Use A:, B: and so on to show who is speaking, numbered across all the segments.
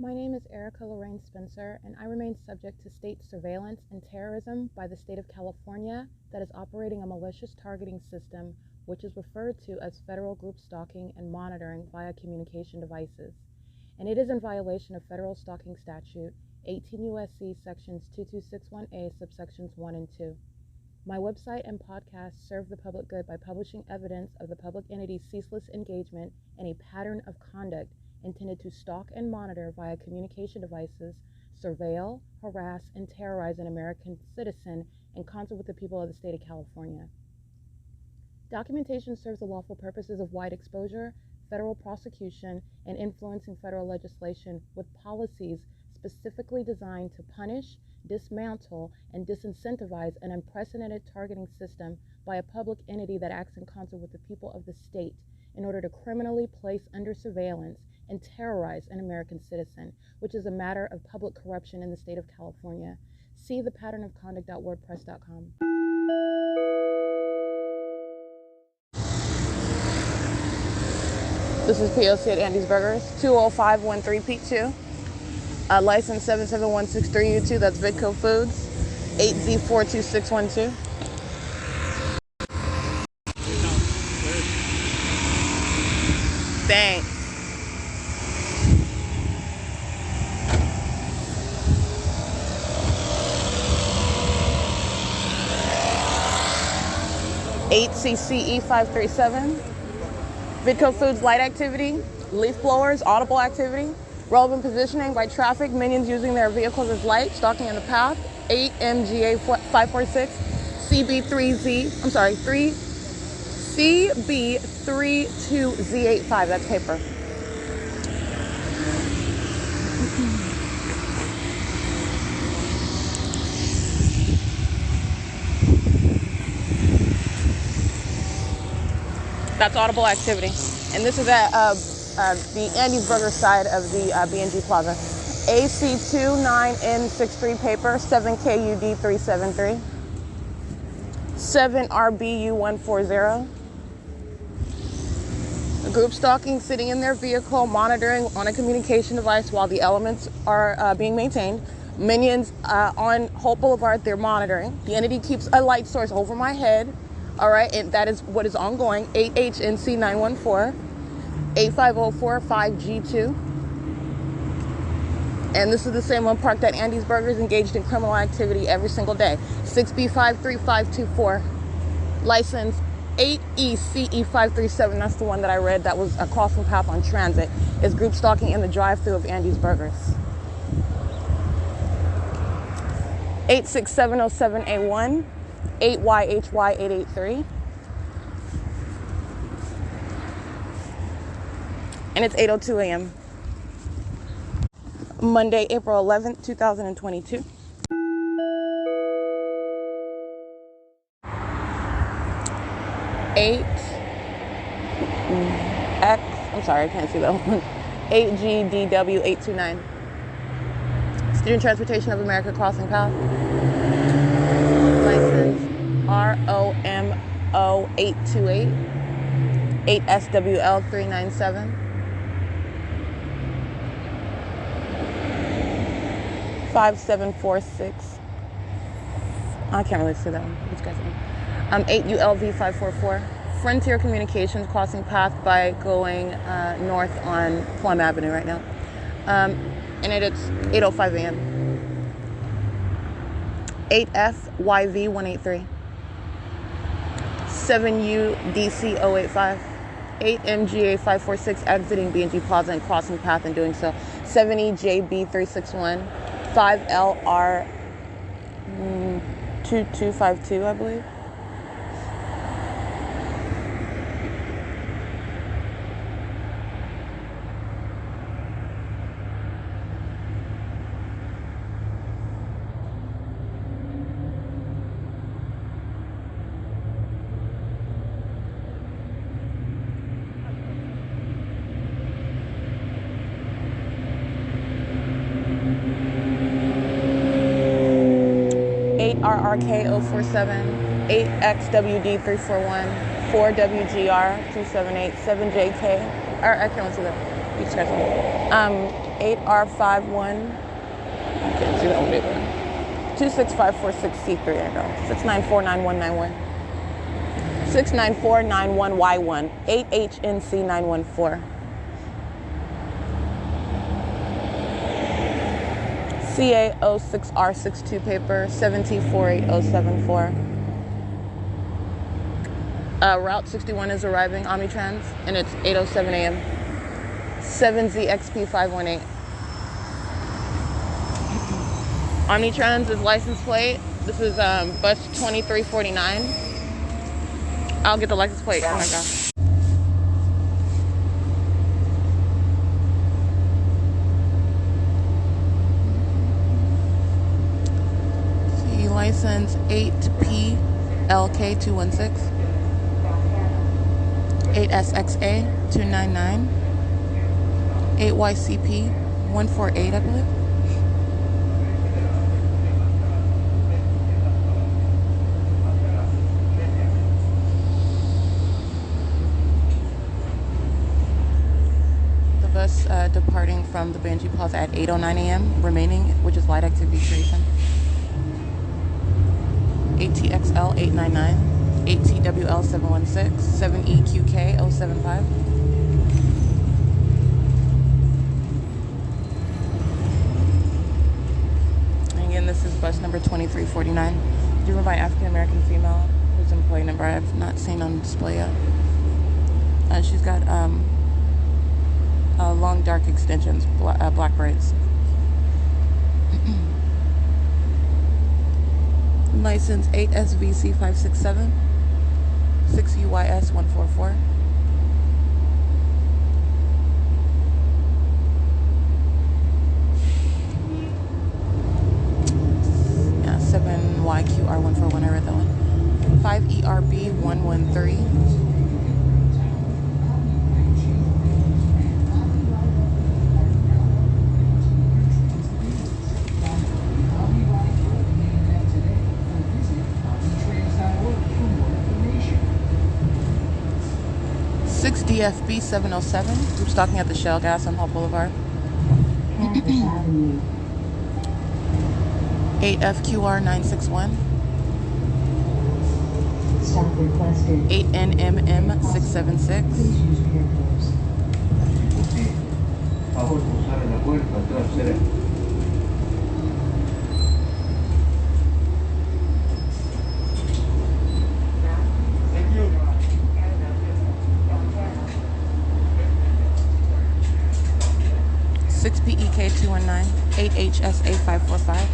A: My name is Erica Lorraine Spencer, and I remain subject to state surveillance and terrorism by the state of California that is operating a malicious targeting system which is referred to as federal group stalking and monitoring via communication devices. And it is in violation of federal stalking statute 18 U.S.C. sections 2261A subsections 1 and 2. My website and podcast serve the public good by publishing evidence of the public entity's ceaseless engagement in a pattern of conduct intended to stalk and monitor via communication devices, surveil, harass, and terrorize an American citizen in concert with the people of the state of California. Documentation serves the lawful purposes of wide exposure, federal prosecution, and influencing federal legislation with policies specifically designed to punish, dismantle, and disincentivize an unprecedented targeting system by a public entity that acts in concert with the people of the state in order to criminally place under surveillance and terrorize an American citizen, which is a matter of public corruption in the state of California. See thepatternofconduct.wordpress.com.
B: This is P.O.C. at Andy's Burgers, 20513 P2. License 77163U2, that's Vidco Foods, 8Z42612. Thanks. CE537. Vidco Foods light activity, leaf blowers, audible activity, relevant positioning by traffic, minions using their vehicles as light, stalking in the path, 8MGA546, CB32Z85, that's paper. That's audible activity. And this is at the Andy's Burger side of the B&G Plaza. AC29N63 paper, 7KUD373, 7RBU140. Group stalking, sitting in their vehicle, monitoring on a communication device while the elements are being maintained. Minions on Hope Boulevard, they're monitoring. The entity keeps a light source over my head. All right, and that is what is ongoing. 8HNC914, 85045G2. And this is the same one parked at Andy's Burgers, engaged in criminal activity every single day. 6B53524. License 8ECE537. That's the one that I read that was a crossing path on transit. Is group stalking in the drive-thru of Andy's Burgers. 86707A1. 8YHY883. And it's 8:02 a.m. Monday, April 11th, 2022. I'm sorry, I can't see that one. 8GDW829. Student Transportation of America crossing path. License ROMO828, 8SWL397, 5746. I can't really see that one. Which guy's name? 8ULV544. Frontier Communications crossing path by going north on Plum Avenue right now. And it's 8:05 a.m. 8FYV183. 7UDC085. 8MGA546 exiting B&G Plaza and crossing path and doing so. 7EJB361. 5LR2252, I believe. RRK047, 8XWD341, 4WGR278, 7JK, or I can't see that. You just got 8R51. I can't see that one either. 26546C3. There you go. 6949191. 69491Y1. 8HNC914. CA06R62 paper, 7T48074. Route 61 is arriving, Omnitrans, and it's 8:07 a.m. 7ZXP518. Omnitrans is license plate. This is bus 2349. I'll get the license plate. Oh my gosh. See, license 8PLK216. 8SXA 299. 8YCP 148, I believe. The bus departing from the Banshee Plaza at 8:09 a.m. remaining, which is light activity creation. 8TXL 899. 8TWL 716. 7EQK 075. This is bus number 2349, driven by African-American female, whose employee number I have not seen on display yet. She's got long dark extensions, black braids. License 8SVC567, 6UYS144. 7YQR141, I read that one. 5ERB113. 6DFB707. Group stalking at the Shell Gas on Hall Boulevard. 8FQR961. 8NMM676. 6PEK219. 8HSA545.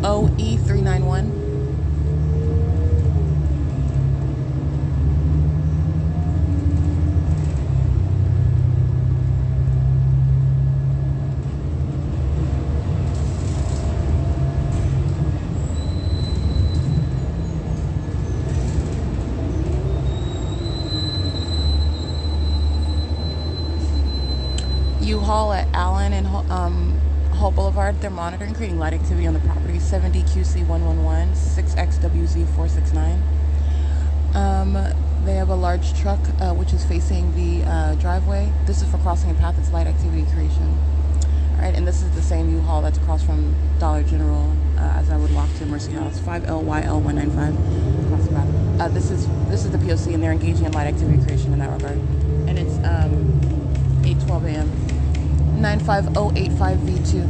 B: 8TOE391. 'U-Haul at Allen and Hall Boulevard. They're monitoring, creating light activity on the property. 70QC111, 6XWZ469. They have a large truck which is facing the driveway. This is for crossing a path. It's light activity creation. Alright, and this is the same U-Haul that's across from Dollar General as I would walk to Mercy House. 5LYL195 across the path. This is the P.O.C. and they're engaging in light activity creation in that regard. And it's 8:12 a.m. 95085V2.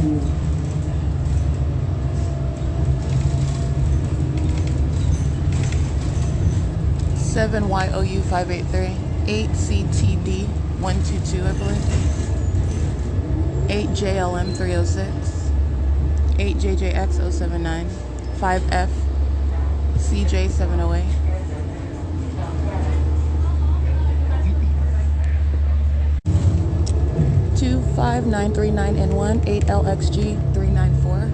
C: Avenue.
B: 7YOU 583, 8CTD 122, I believe, 8JLM 306, 8JJX 079, 5F CJ 708. 25939N1, 8LXG 394.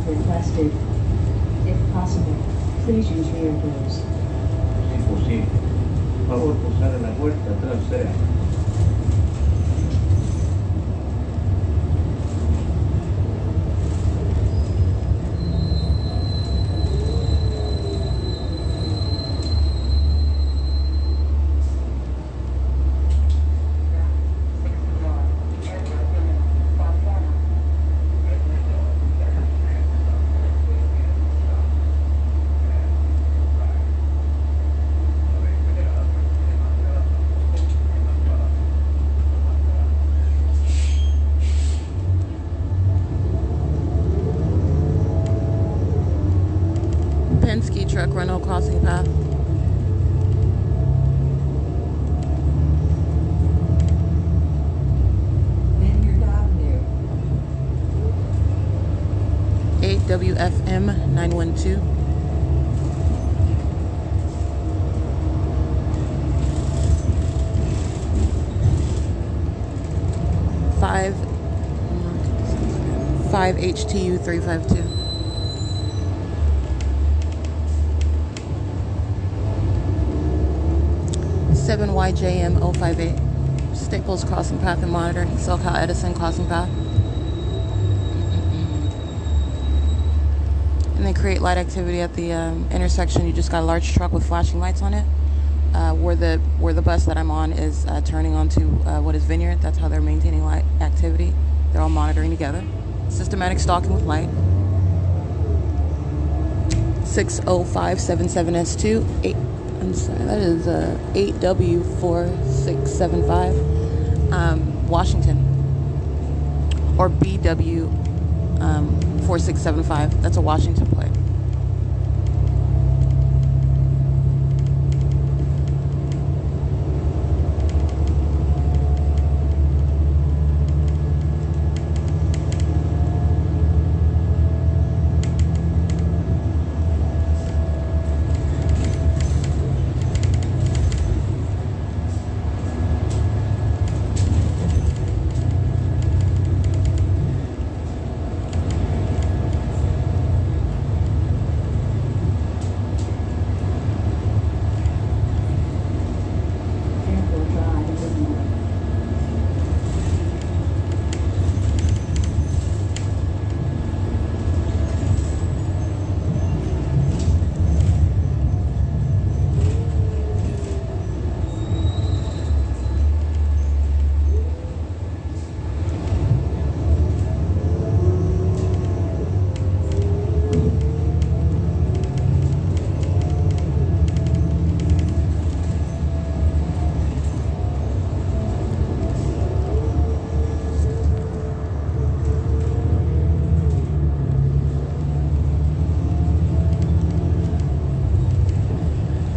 C: Requested. If possible, please use rear doors.
D: Es imposible. Por favor, pulsar la puerta trasera.
B: Penske truck Renault crossing path.
C: Vineyard Avenue.
B: 8WFM 912. 5HTU 352. 7YJM 058. Staples crossing path and monitoring. SoCal Edison crossing path. And they create light activity at the intersection. You just got a large truck with flashing lights on it. Where the bus that I'm on is turning onto what is Vineyard. That's how they're maintaining light activity. They're all monitoring together. Systematic stalking with light. 60577S2. I'm sorry, that is 8W4675, Washington, or BW4675. That's a Washington plate.
C: Airport Drive, Vineyard.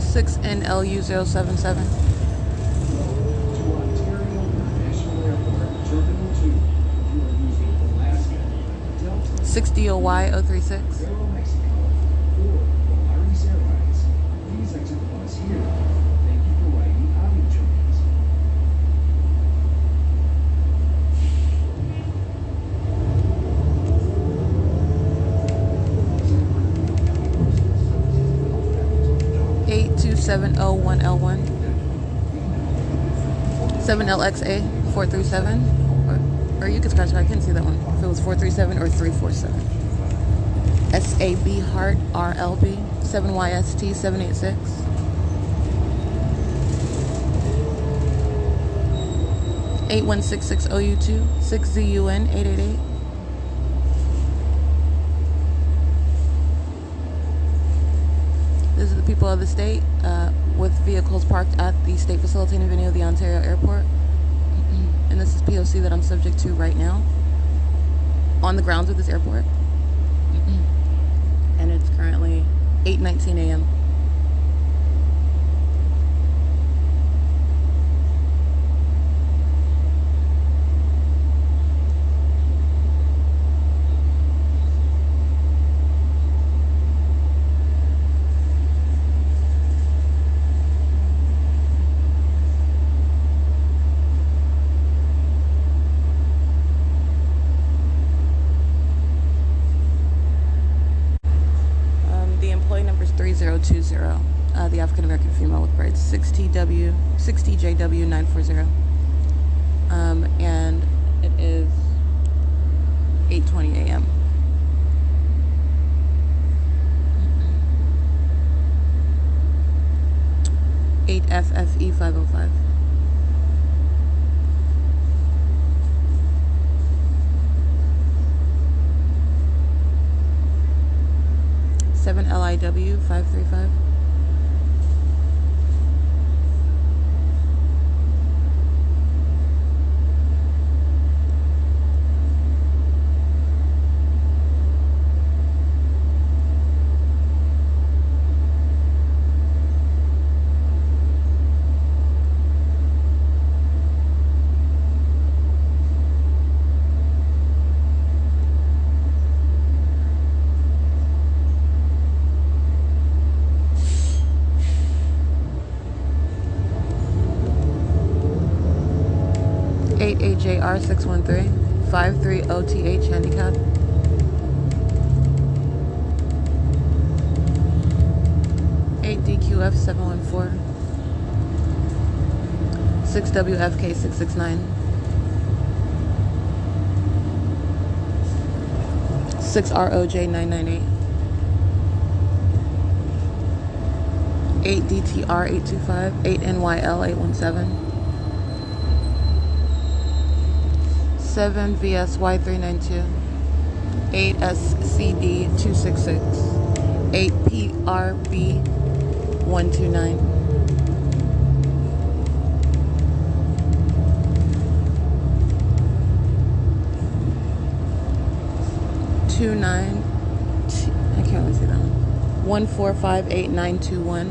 B: 6NLU077.
E: To Ontario International Airport, Terminal 2. You are using Alaska, Delta,
B: 6DOY036.
E: Aeromexico, or Polaris Airlines. Please exit the bus here. Thank you for riding AUDIBLE.
B: 701L1, 7LXA 437, or you could scratch it. I couldn't see that one. If it was 437 or 347. SAB Heart RLB 7YST 786. (8166OU2) 6ZUN 888. This is the people of the state with vehicles parked at the state facilitating venue of the Ontario Airport. And this is P.O.C. that I'm subject to right now on the grounds of this airport. And it's currently 8:19 a.m. Number is 3020, the African American female with braids, 60JW940, and it is 8:20 a.m. (8FFE 505). LIW 535. AJR 613 530TH handicap. DQF 714 6WFK 669 6ROJ 998 8DTR 825 8NYL 817 7VSY 392 8SCD 266 8PRB 129 29. I can't really see that one. 1458921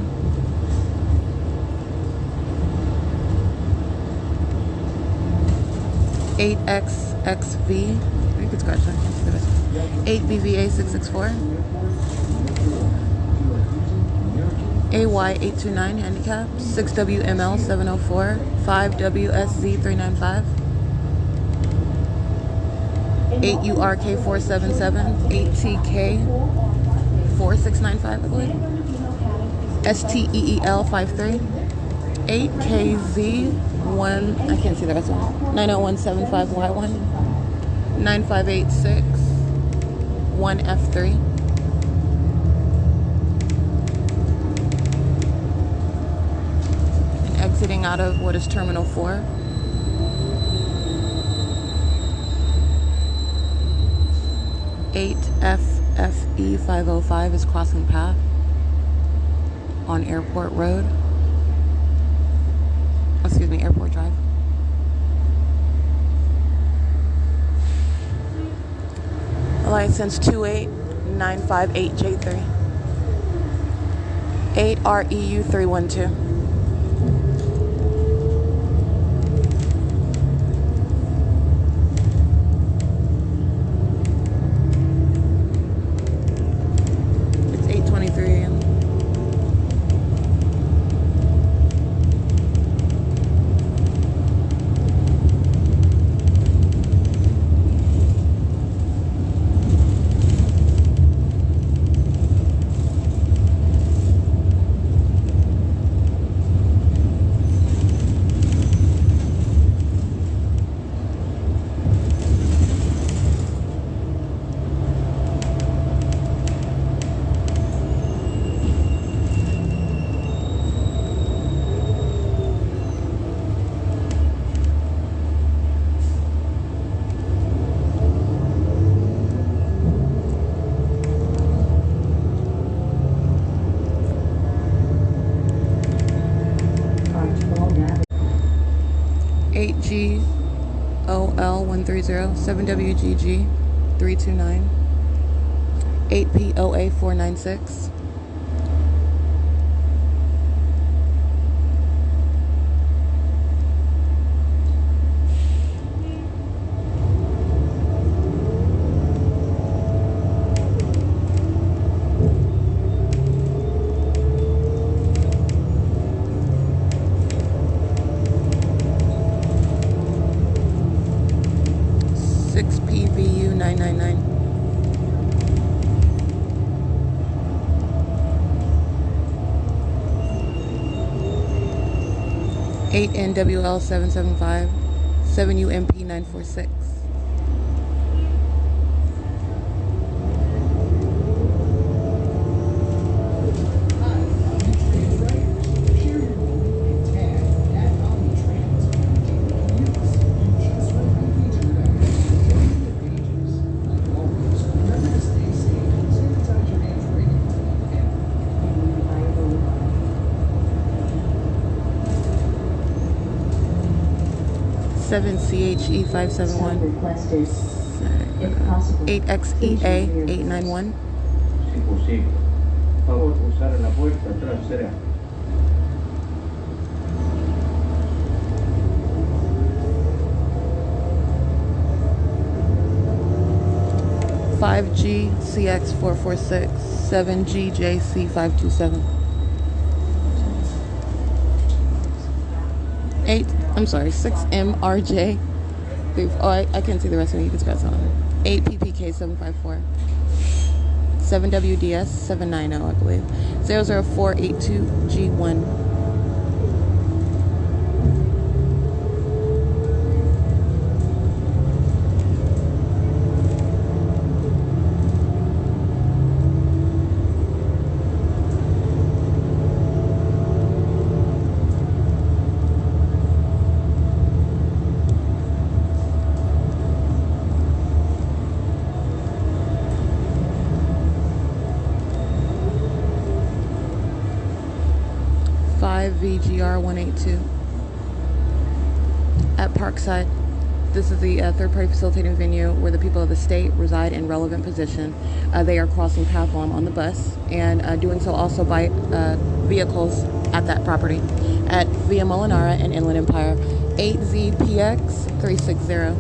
B: 8XXV. You could scratch that. 8BVA 664 AY829 handicap 6WML 704 5WSZ 395 8URK 477 8TK 4695 I believe STEEL 53 8KZ 1 I can't see the rest one 90175Y1 9586 1F3 and exiting out of what is Terminal 4. FFE 505 is crossing path on Airport Road. Excuse me, Airport Drive. License 28958J3 8REU 312 730, 7WGG 329, 8POA 496. PVU 999. 8 NWL 775. 7 UMP 946. Seven CHE 571.
C: Requested. If possible,
B: 8XEA 891.
D: Si posible. Favor usar la puerta trasera.
B: 5G CX 446. 7GJC 527. 6MRJ. I can't see the rest of it. You can scratch on it. 8PPK 754. 7WDS 790, I believe. 00482G1. VGR 182 at Parkside. This is the third-party facilitating venue where the people of the state reside in relevant position. They are crossing path while I'm on the bus and doing so also by vehicles at that property at Via Molinara and Inland Empire. 8ZPX 360.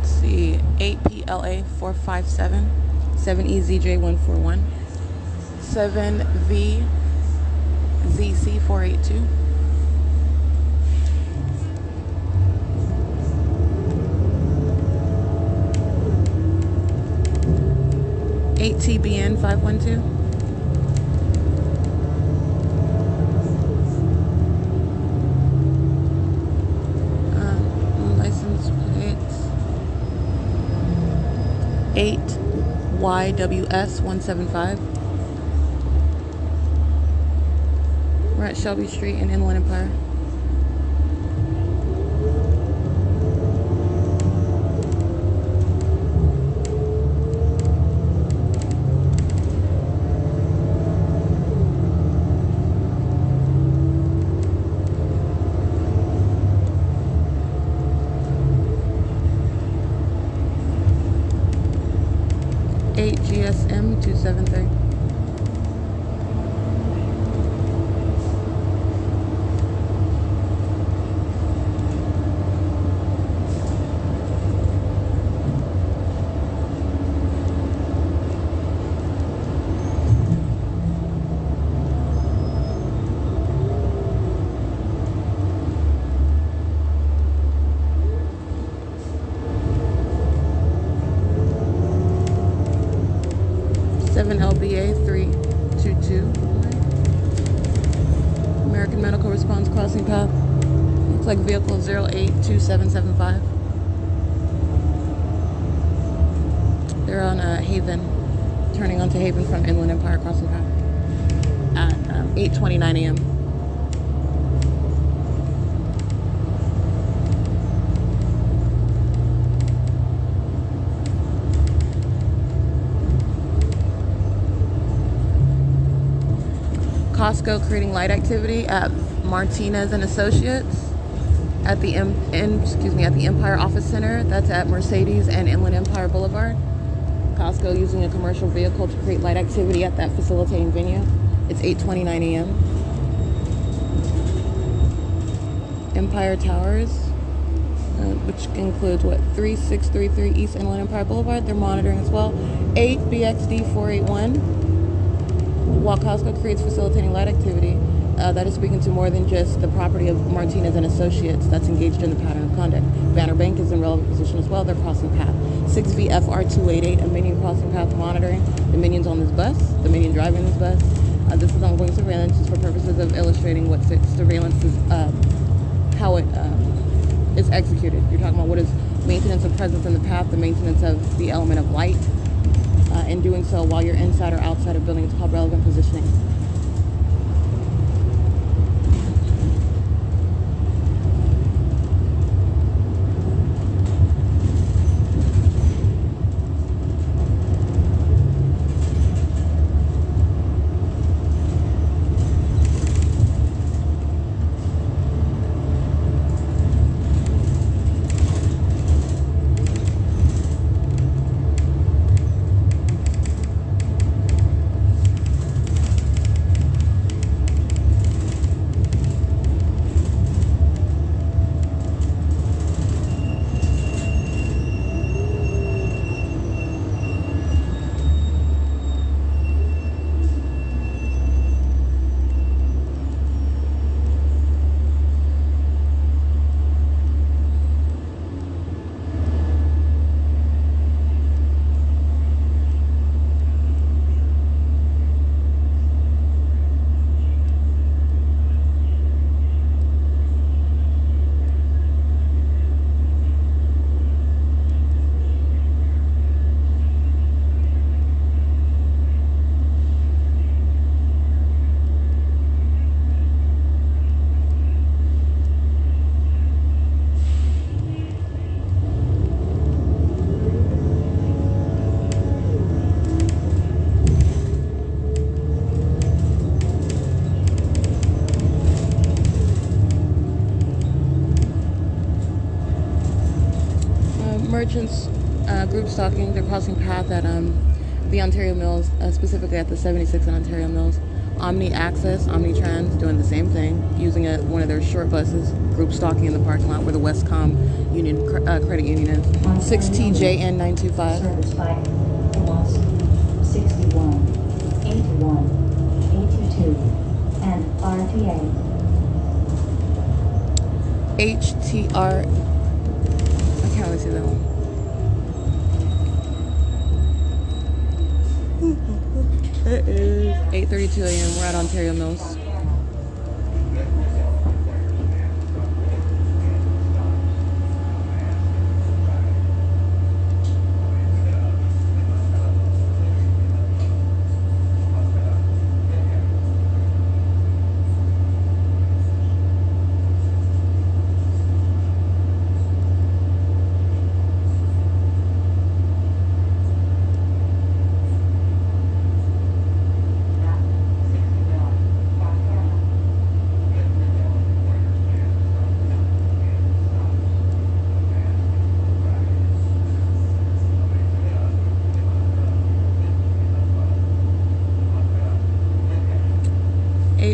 B: See, 8PLA 457, 7EZJ 141, 7VZC 482, 8TBN 512, license plates 8YWS 175. We're at Shelby Street in Inland Empire. GSM 273. LBA 322. American Medical Response crossing path. Looks like vehicle 082775. They're on Haven, turning onto Haven from Inland Empire crossing path at 8:29 a.m. Costco creating light activity at Martinez and Associates at the Empire Office Center. That's at Mercedes and Inland Empire Boulevard. Costco using a commercial vehicle to create light activity at that facilitating venue. It's 8:29 a.m. Empire Towers, which includes 3633 East Inland Empire Boulevard. They're monitoring as well. 8BXD481. While Costco creates facilitating light activity, that is speaking to more than just the property of Martinez and Associates that's engaged in the pattern of conduct. Banner Bank is in relevant position as well. They're crossing path. 6VFR288, a minion crossing path monitoring. The minions on this bus, the minion driving this bus. This is ongoing surveillance just for purposes of illustrating what surveillance is, how it is executed. You're talking about what is maintenance of presence in the path, the maintenance of the element of light, and doing so while you're inside or outside of building. It's called relevant positioning. Merchants group stalking. They're crossing path at the Ontario Mills, specifically at the 76 and Ontario Mills. Omni Access, Omnitrans doing the same thing, using one of their short buses, group stalking in the parking lot where the Westcom Union credit union is. 6TJN925.
C: Service by U.S.C, 61, 81, 822, and RTA.
B: HTR. I can't really see that one. It is 8:32 a.m. We're at Ontario Mills.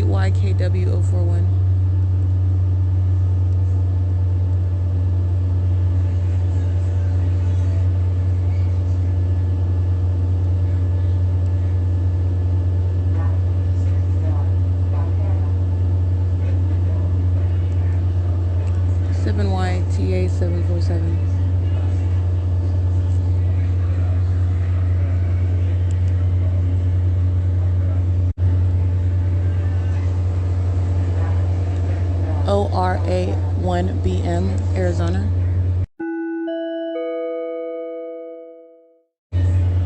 B: YKW041. YTA747. ORA1BM, Arizona.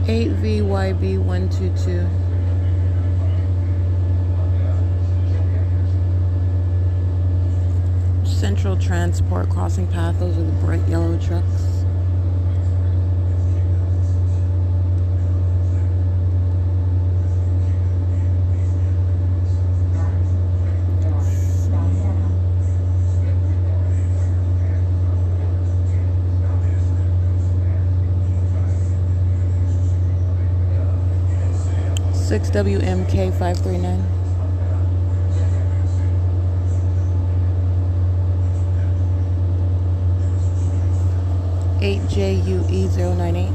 B: 8VYB122. Central Transport crossing path. Those are the bright yellow trucks. 6WMK539. 8JUE098.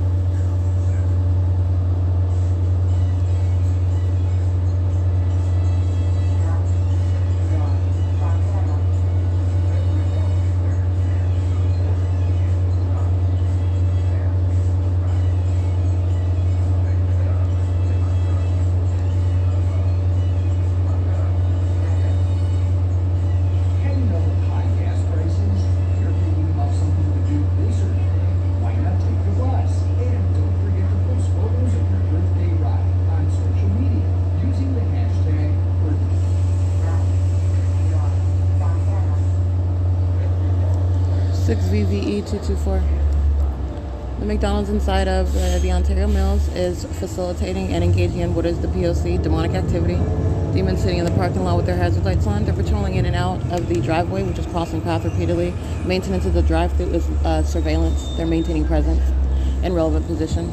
E: Heading over high gas prices, you're thinking about something to do this or that. Why not take the bus? And don't forget to post photos of your birthday ride on social media using the hashtag birthday.
B: 6VVE224. The McDonald's inside of the Ontario Mills is facilitating and engaging in what is the P.O.C, demonic activity. Demons sitting in the parking lot with their hazard lights on. They're patrolling in and out of the driveway, which is crossing path repeatedly. Maintenance of the drive-through is surveillance. They're maintaining presence and relevant position.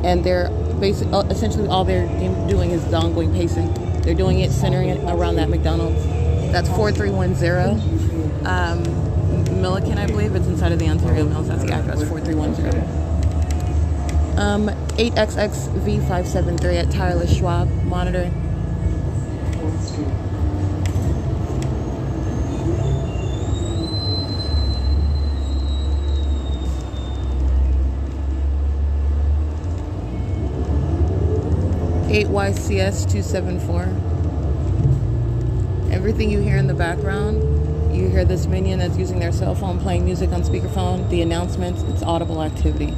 B: And they're essentially all they're doing is the ongoing pacing. They're doing it centering it around that McDonald's. That's 4310. Milliken, I believe. It's inside of the Ontario Mills. That's the address, 4310. 8XXV573 at Tireless Schwab, monitoring. YCS274. Everything you hear in the background, you hear this minion that's using their cell phone playing music on speakerphone, the announcements, it's audible activity.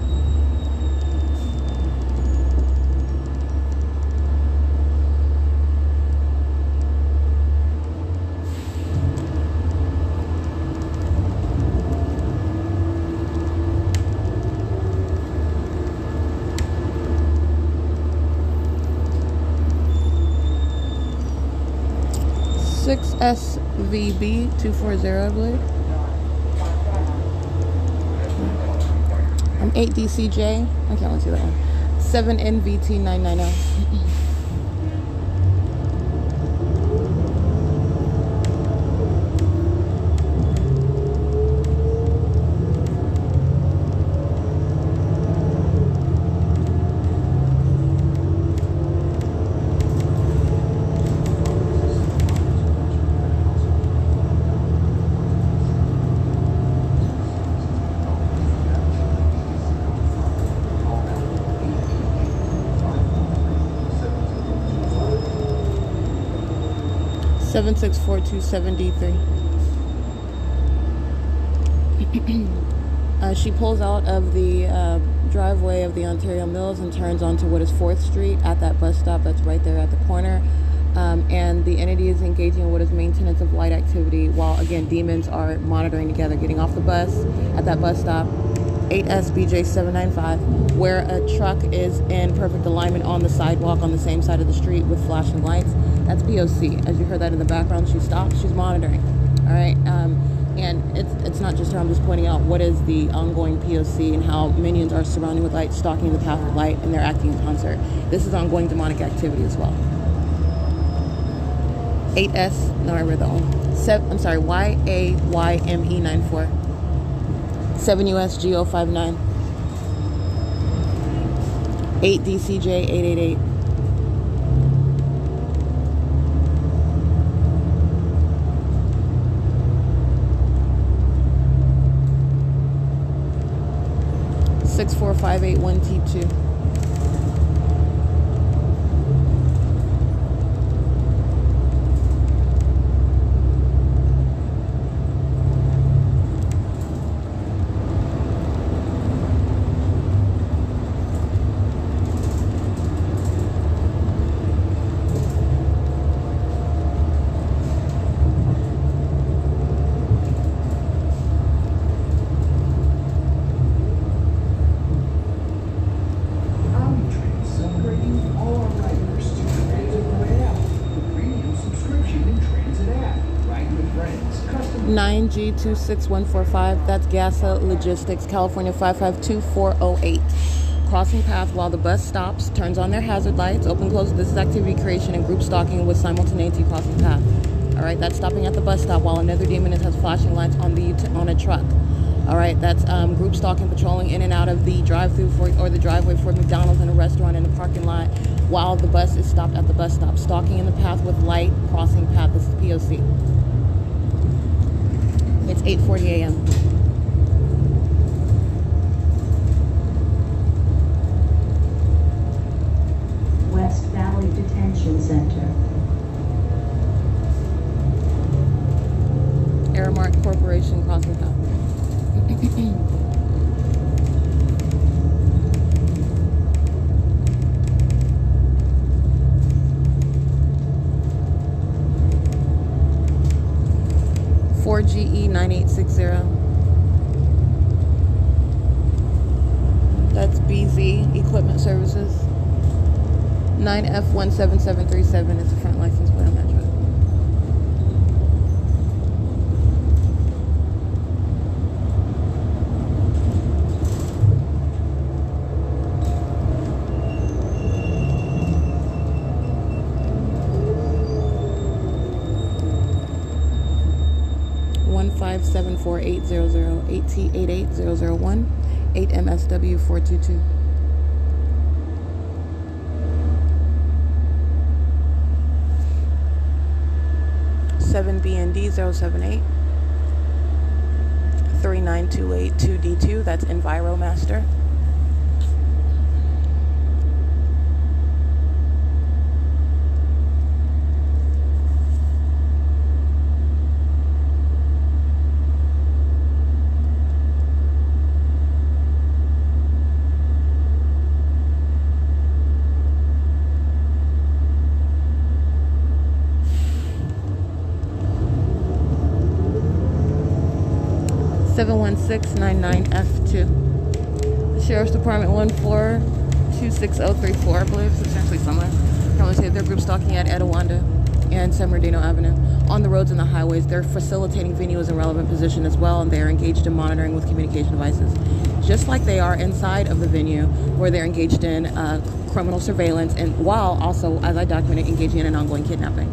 B: SVB240, I believe. I'm 8DCJ. I can't really see that one. 7NVT990. 76427D3. She pulls out of the driveway of the Ontario Mills and turns onto what is 4th Street at that bus stop that's right there at the corner. And the entity is engaging in what is maintenance of light activity while, again, demons are monitoring together, getting off the bus at that bus stop, 8SBJ795, where a truck is in perfect alignment on the sidewalk on the same side of the street with flashing lights. That's P.O.C. As you heard that in the background, she stopped, she's monitoring. All right. And it's not just her, I'm just pointing out what is the ongoing P.O.C. and how minions are surrounding with light, stalking the path of light, and they're acting in concert. This is ongoing demonic activity as well. 8S, no, I read that one. I'm sorry, YAYME94. 7USG059. 8DCJ888. 64581T2.
E: Celebrating all our riders to the Transit app, the premium subscription and Transit app. Ride with friends. Custom
B: 9G26145. That's GASA Logistics, California 552-408. crossing path while the bus stops, turns on their hazard lights, open, close. This is activity creation and group stalking with simultaneity crossing path. All right, that's stopping at the bus stop while another demon has flashing lights on a truck. All right, that's group stalking, patrolling in and out of the drive-through or the driveway for McDonald's and a restaurant in the parking lot while the bus is stopped at the bus stop. Stalking in the path with light, crossing path. This is P.O.C. It's 8:40 a.m.
C: West Valley Detention Center.
B: Aramark Corporation crossing path. 4GE 9860. That's BZ Equipment Services. 9F17737 is the front license plate on that truck. $1574800 AT88001 8MSW422. 7BND 078 39282 2D2. That's EnviroMaster. $71699F2. The Sheriff's Department 1426034, I believe, substantially somewhere. Probably say they're group stalking at Etowanda and San Bernardino Avenue. On the roads and the highways, they're facilitating venues in relevant position as well, and they're engaged in monitoring with communication devices. Just like they are inside of the venue, where they're engaged in criminal surveillance, and while also, as I documented, engaging in an ongoing kidnapping.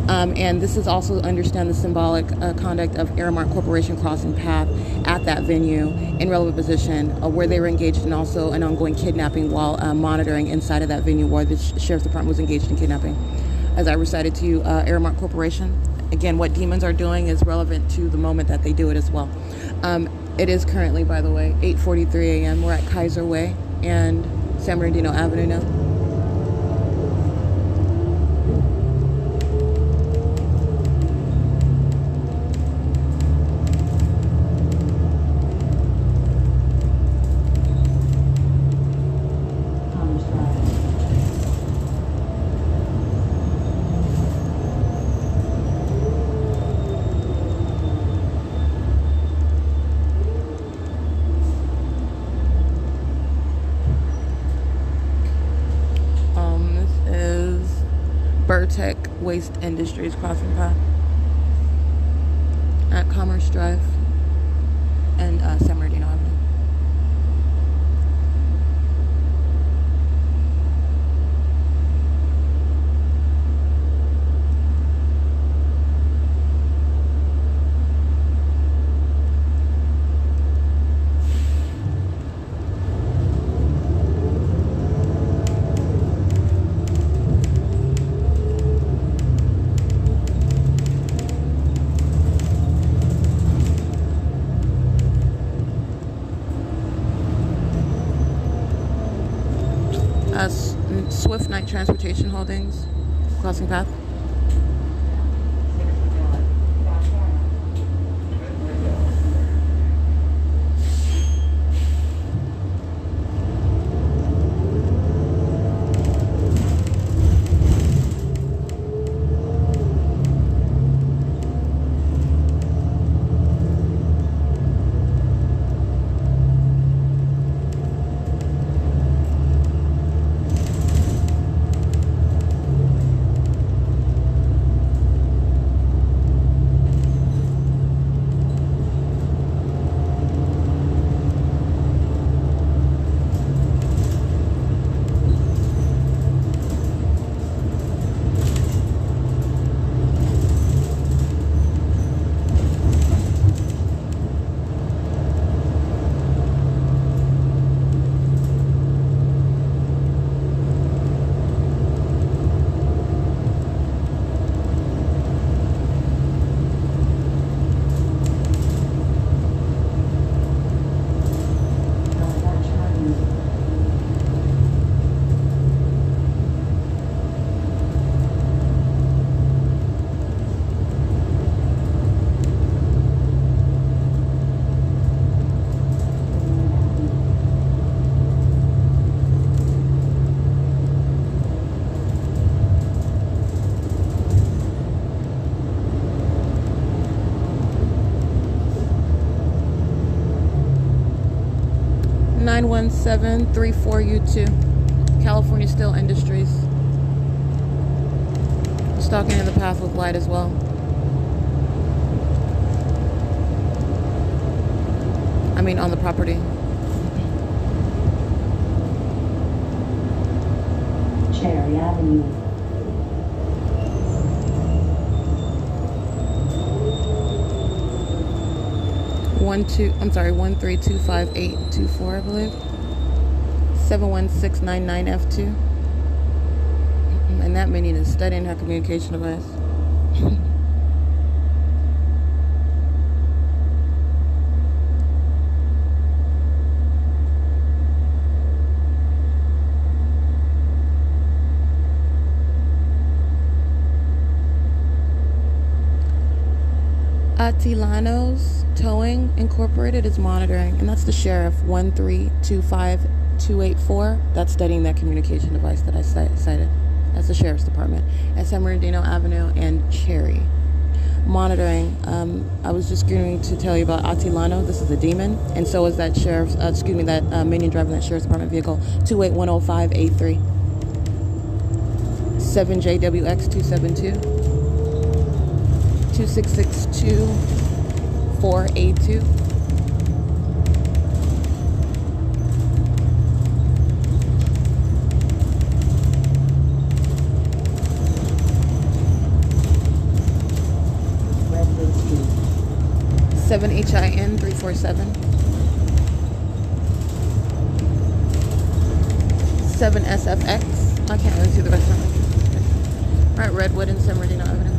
B: And this is also understand the symbolic conduct of Aramark Corporation crossing path at that venue in relevant position where they were engaged in also an ongoing kidnapping while monitoring inside of that venue where the Sheriff's Department was engaged in kidnapping. As I recited to you, Aramark Corporation, again, what demons are doing is relevant to the moment that they do it as well. It is currently, by the way, 8:43 a.m. We're at Kaiser Way and San Bernardino Avenue now. Tech Waste Industries crossing path at Commerce Drive and San Bernardino Avenue. Swift Night Transportation Holdings, crossing path. 91734U2, California Steel Industries. Stalking in the path with light as well. I mean, on the property.
C: Cherry Avenue.
B: 1325824, I believe. 71699F2. And that minion is studying her communication device. Atilanos Towing Incorporated is monitoring, and that's the sheriff, 1325284. That's studying that communication device that I cited. That's the sheriff's department at San Bernardino Avenue and Cherry. Monitoring. I was just going to tell you about Atilano. This is a demon, and so is that sheriff's. That minion driving that sheriff's department vehicle, 2810583. 7JWX272. 2662482.
C: Redwood Street.
B: 7HIN 347. 7SFX. I can't really see the rest of it. Right, Redwood and San Bernardino Avenue.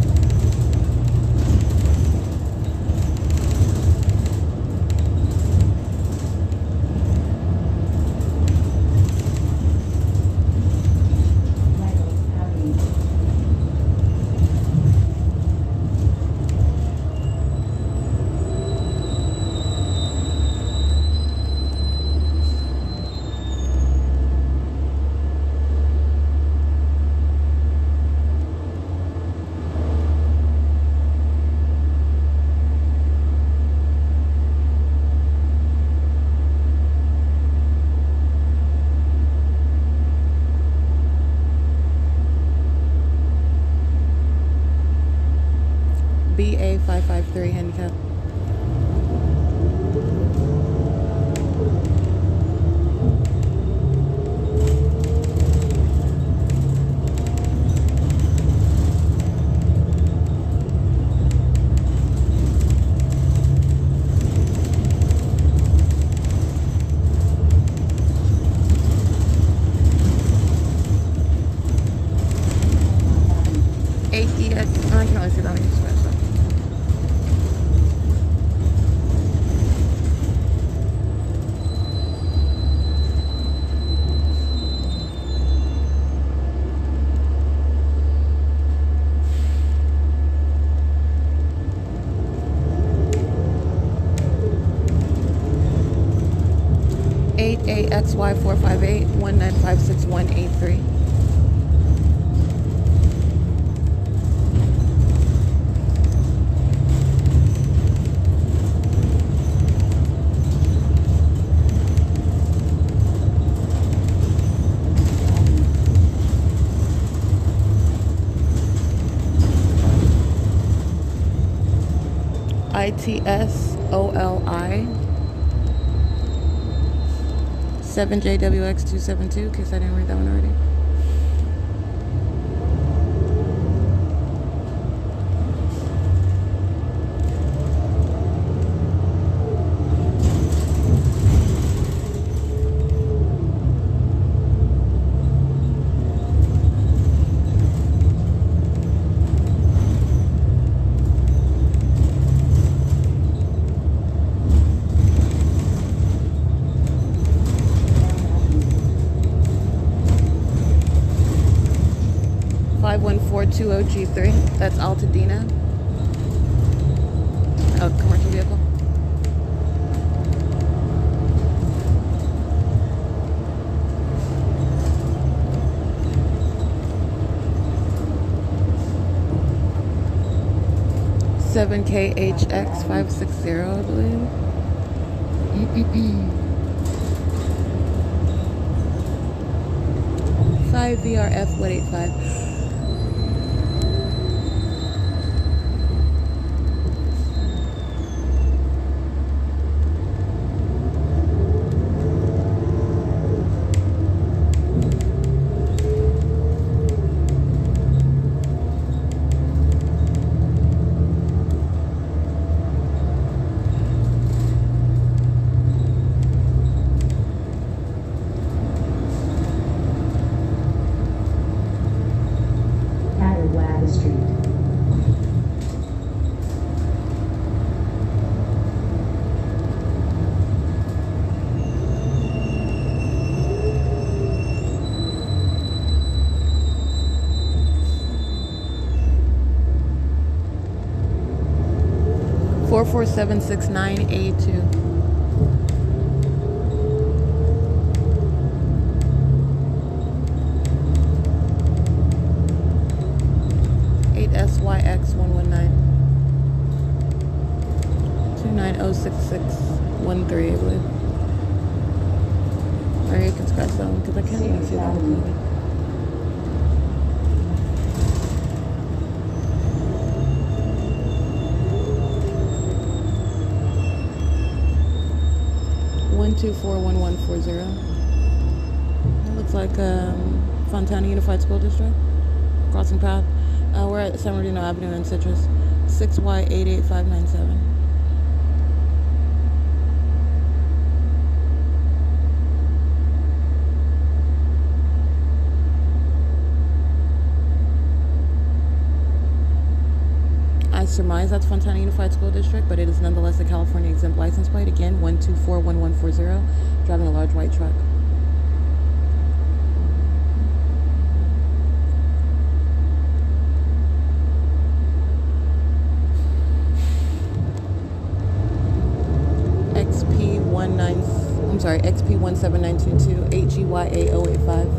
B: BA553 handicap. AEX. I can only see that on your sweat, so. AXY458 1956183. ITSOLI 7JWX272, in case I didn't read that one already. G3, that's Altadena, a commercial vehicle. $7KHX560, I believe. 5 VRF 185.
C: Street.
B: 44769A2. SYX 119 2906613, I believe. Or you can scratch that one because I can't even see that one. 1241140. It looks like Fontana Unified School District. Crossing path. We're at San Bernardino Avenue in Citrus. 6Y88597. I surmise that's Fontana Unified School District, but it is nonetheless a California exempt license plate. Again, 1241140, driving a large white truck. XP17922 HEYA085.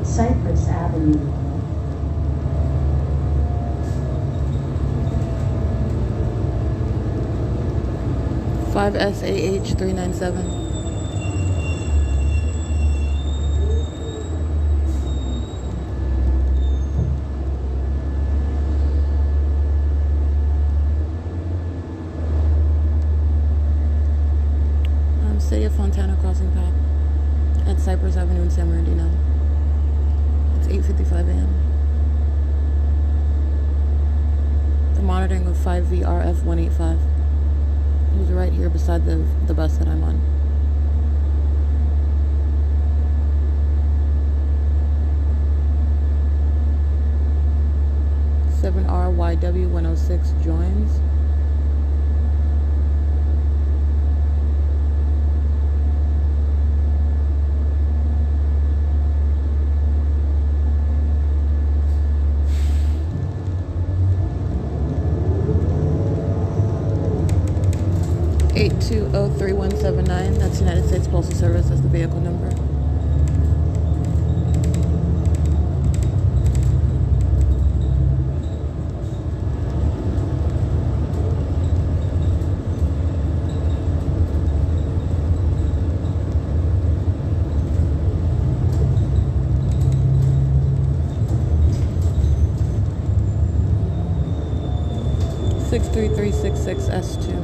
C: Cypress Avenue.
B: 5SAH397. City of Fontana crossing path at Cypress Avenue in San Bernardino. It's 8:55 a.m. The monitoring of 5VRF 185. It was right here beside the bus that I'm on. RYW 106 joins. $8203-179. That's United States Postal Service. That's the vehicle number. S2.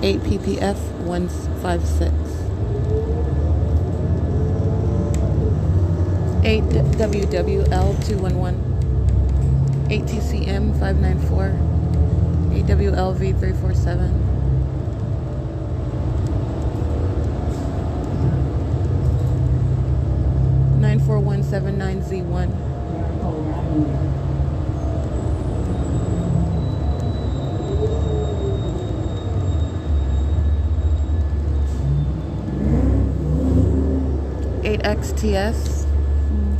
B: 8 ppf 156. 8 WWL 211. 8 TCM 594. 8 WLV 347. 94179Z1. XTS.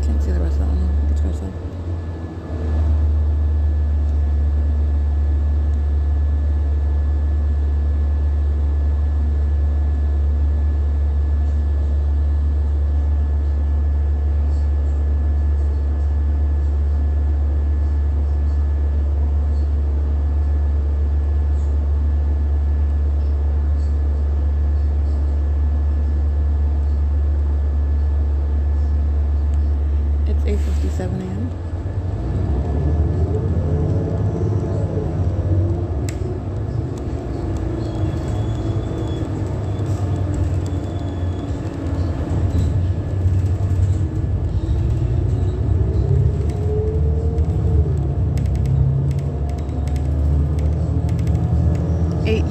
B: Can't see the rest of that one. Get to myself. It's 8:57 a.m.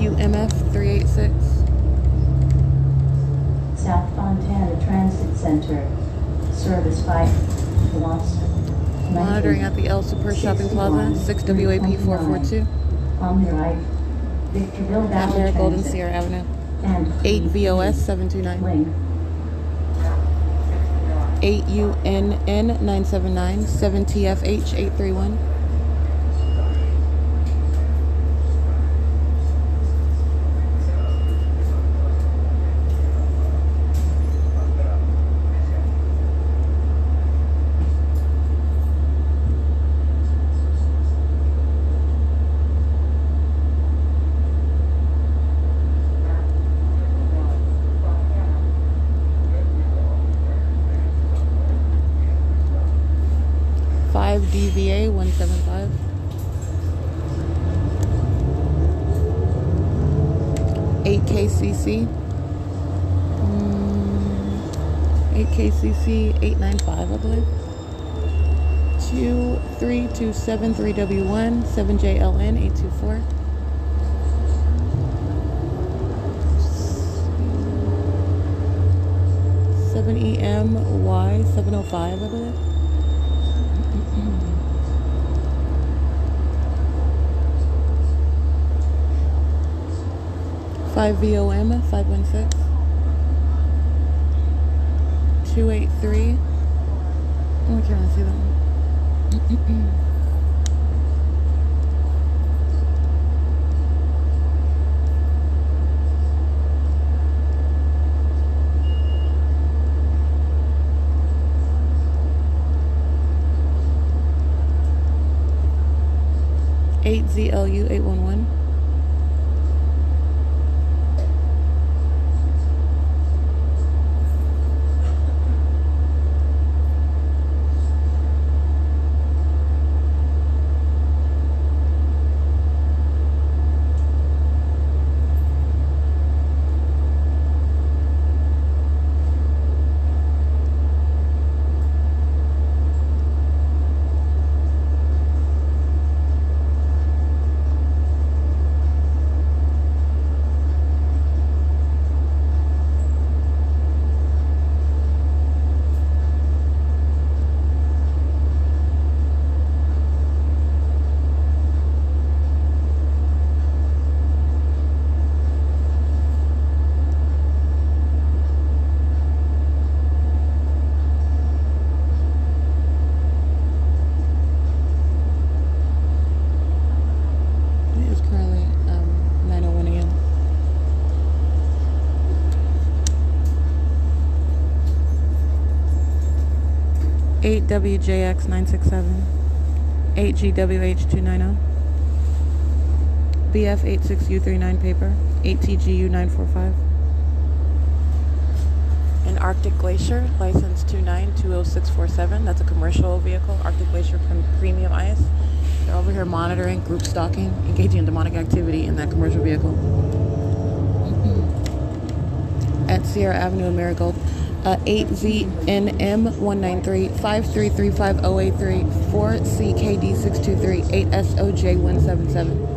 B: UMF 386.
C: South Fontana Transit Center. Service 5. Lost.
B: Monitoring at the El Super Shopping Plaza, 6 WAP 442.
C: On the right. Victorville Valley
B: At Golden
C: Transit.
B: Sierra Avenue.
C: And
B: 8 VOS 729.
C: Link.
B: 8 UNN 979. 7 TFH 831. 5 DVA 175. 8 KCC. 8 KCC 895, I believe. 2327 3W1 7JLN 824. 7EMY 705, I believe. 5 VOM 516. 283. Oh, I can't see that one. 8 ZLU 811. 8 WJX 967. 8 GWH 290. BF 86U39 paper. 8 TGU 945. An Arctic Glacier, license 2920647. That's a commercial vehicle. Arctic Glacier Premium Ice. They're over here monitoring, group stalking, engaging in demonic activity in that commercial vehicle. 8 WJX 967. 8 GWH 290. BF 86U39 paper. 8 TGU 945. An Arctic Glacier, license 2920647. That's a commercial vehicle. Arctic Glacier Premium Ice. They're over here monitoring, group stalking, engaging in demonic activity in that commercial vehicle. at Sierra Avenue in Marigold. 8ZNM193-5335083 4CKD623 8SOJ177.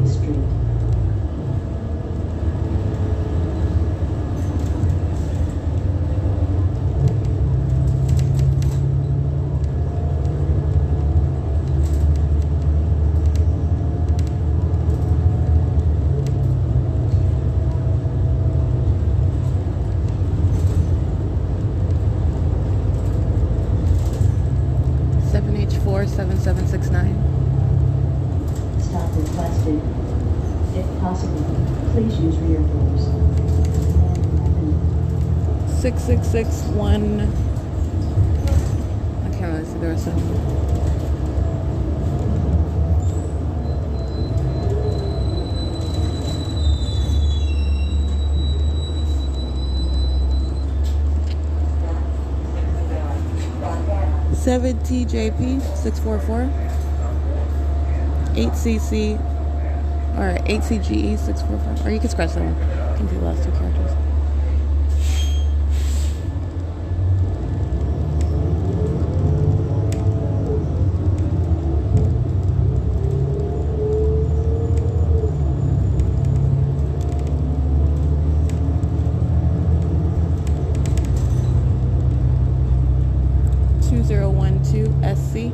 C: Street.
B: 7H47769.
C: Stop requested. If possible, please use rear doors.
B: 6661. I can't really see the rest of them. Seven TJP 644. 8CC or 8CGE 645. Or you can scratch that one. You can do the last two characters. U.S.C.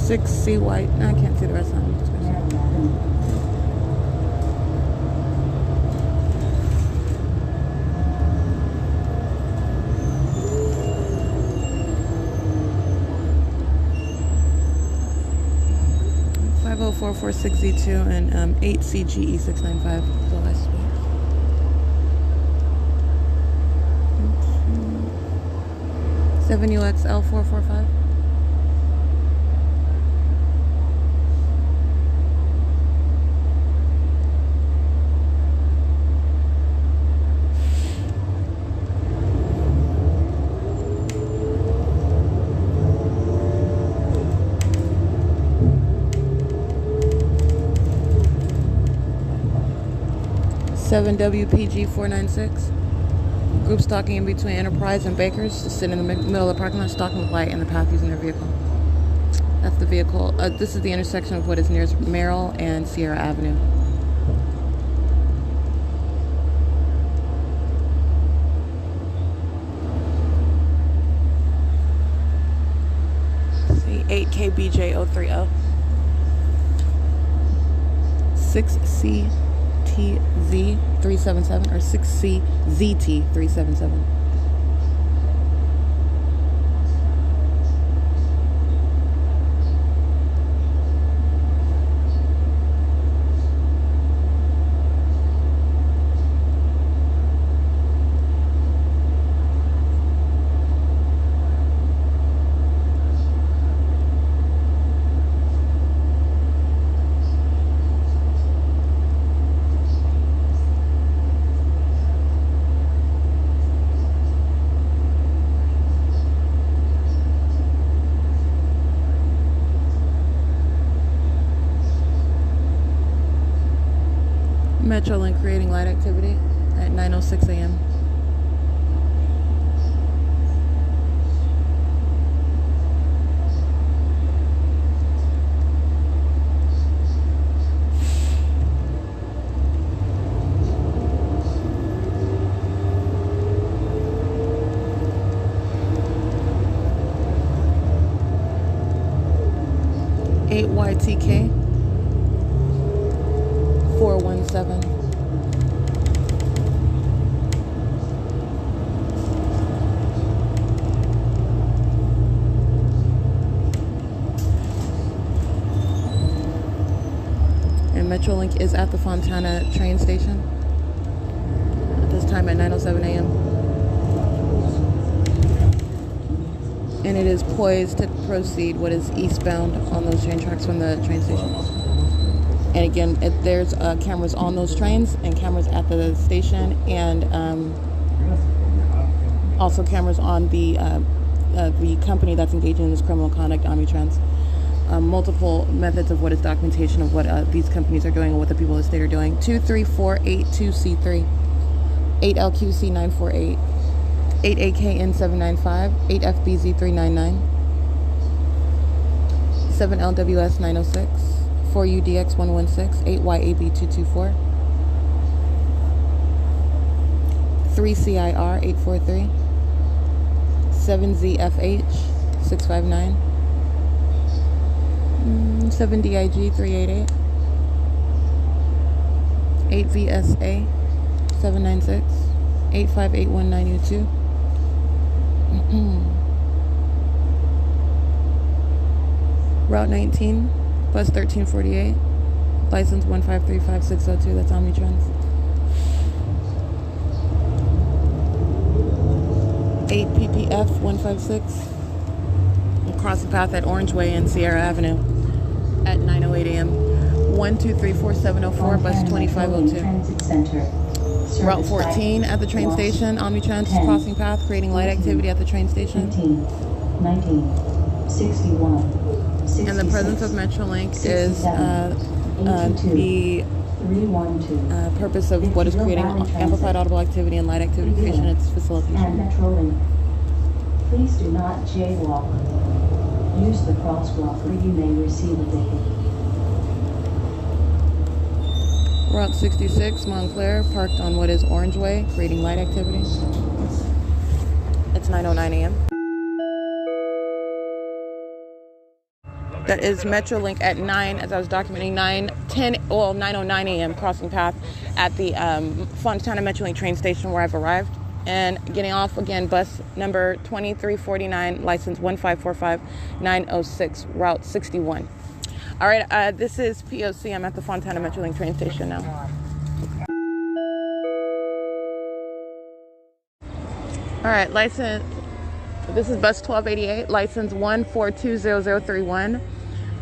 B: Six C white. No, I can't see the rest of them. 50446E2 and 8CGE695. The last one. 7UXL445. Seven WPG 496. Group stalking in between Enterprise and Bakers, just sitting in the middle of the parking lot, stalking with light in the path using their vehicle. That's the vehicle. This is the intersection of what is nearest Merrill and Sierra Avenue. See, 8KBJ030. 6CTZ377 or 6CZT377. Metrolink creating light activity at 9:06 a.m. 8YTK 417. And Metrolink is at the Fontana train station at this time at 9:07 a.m. And it is poised to proceed what is eastbound on those train tracks from the train station. And again, there's cameras on those trains and cameras at the station, and also cameras on the company that's engaging in this criminal conduct, Omnitrans. Multiple methods of what is documentation of what these companies are doing and what the people of the state are doing. 23482C3, 8LQC948, 8AKN795, 8FBZ399, 7LWS906, 4UDX116, 8YAB224, 3CIR843, 7ZFH659, 7DIG388, 8VSA796, 85819U2. Route 19, bus 1348, license 1535602, that's Omnitrans. 8 PPF 156, across the path at Orange Way and Sierra Avenue at 9:08 a.m. 1234704, bus 2502. Route 14 at the train station. Omnitrans is crossing path, creating light activity at the train station.
C: 19, 61,
B: And the presence of Metrolink is the purpose of what is creating amplified audible activity and light activity creation at its facilitation.
C: And Metrolink. Please do not jaywalk. Use the crosswalk or you may receive a ticket.
B: Route 66, Montclair, parked on what is Orange Way, creating light activity. It's 9:09 a.m. That is Metrolink at 9, as I was documenting, 9:09 a.m. crossing path at the Fontana Metrolink train station where I've arrived. And getting off again, bus number 2349, license 1545906, route 61. All right, this is P.O.C. I'm at the Fontana Metrolink train station now. All right, license, this is bus 1288, license 1420031.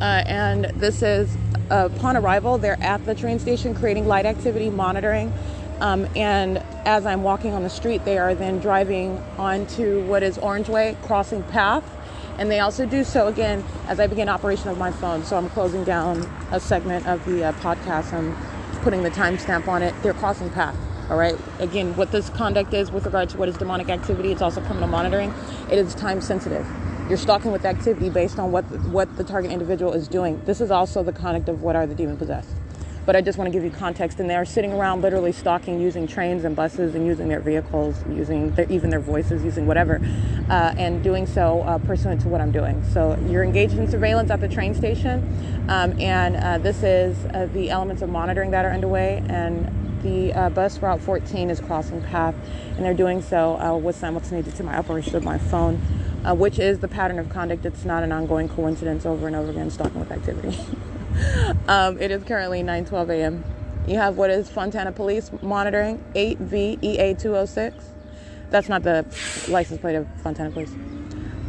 B: And this is, upon arrival, they're at the train station creating light activity, monitoring. And as I'm walking on the street, they are then driving onto what is Orange Way, crossing path. And they also do so, again, as I begin operation of my phone. So I'm closing down a segment of the podcast. I'm putting the timestamp on it. They're crossing path, all right? Again, what this conduct is with regard to what is demonic activity, it's also criminal monitoring. It is time sensitive. You're stalking with activity based on what the target individual is doing. This is also the conduct of what are the demon possessed. But I just want to give you context. And they are sitting around literally stalking, using trains and buses and using their vehicles, using even their voices, using whatever, and doing so pursuant to what I'm doing. So you're engaged in surveillance at the train station, and this is the elements of monitoring that are underway. And the bus route 14 is crossing path, and they're doing so with simultaneity to my operation of my phone, which is the pattern of conduct. It's not an ongoing coincidence over and over again, stalking with activity. It is currently 9:12 a.m. You have what is Fontana Police monitoring 8VEA206. That's not the license plate of Fontana Police.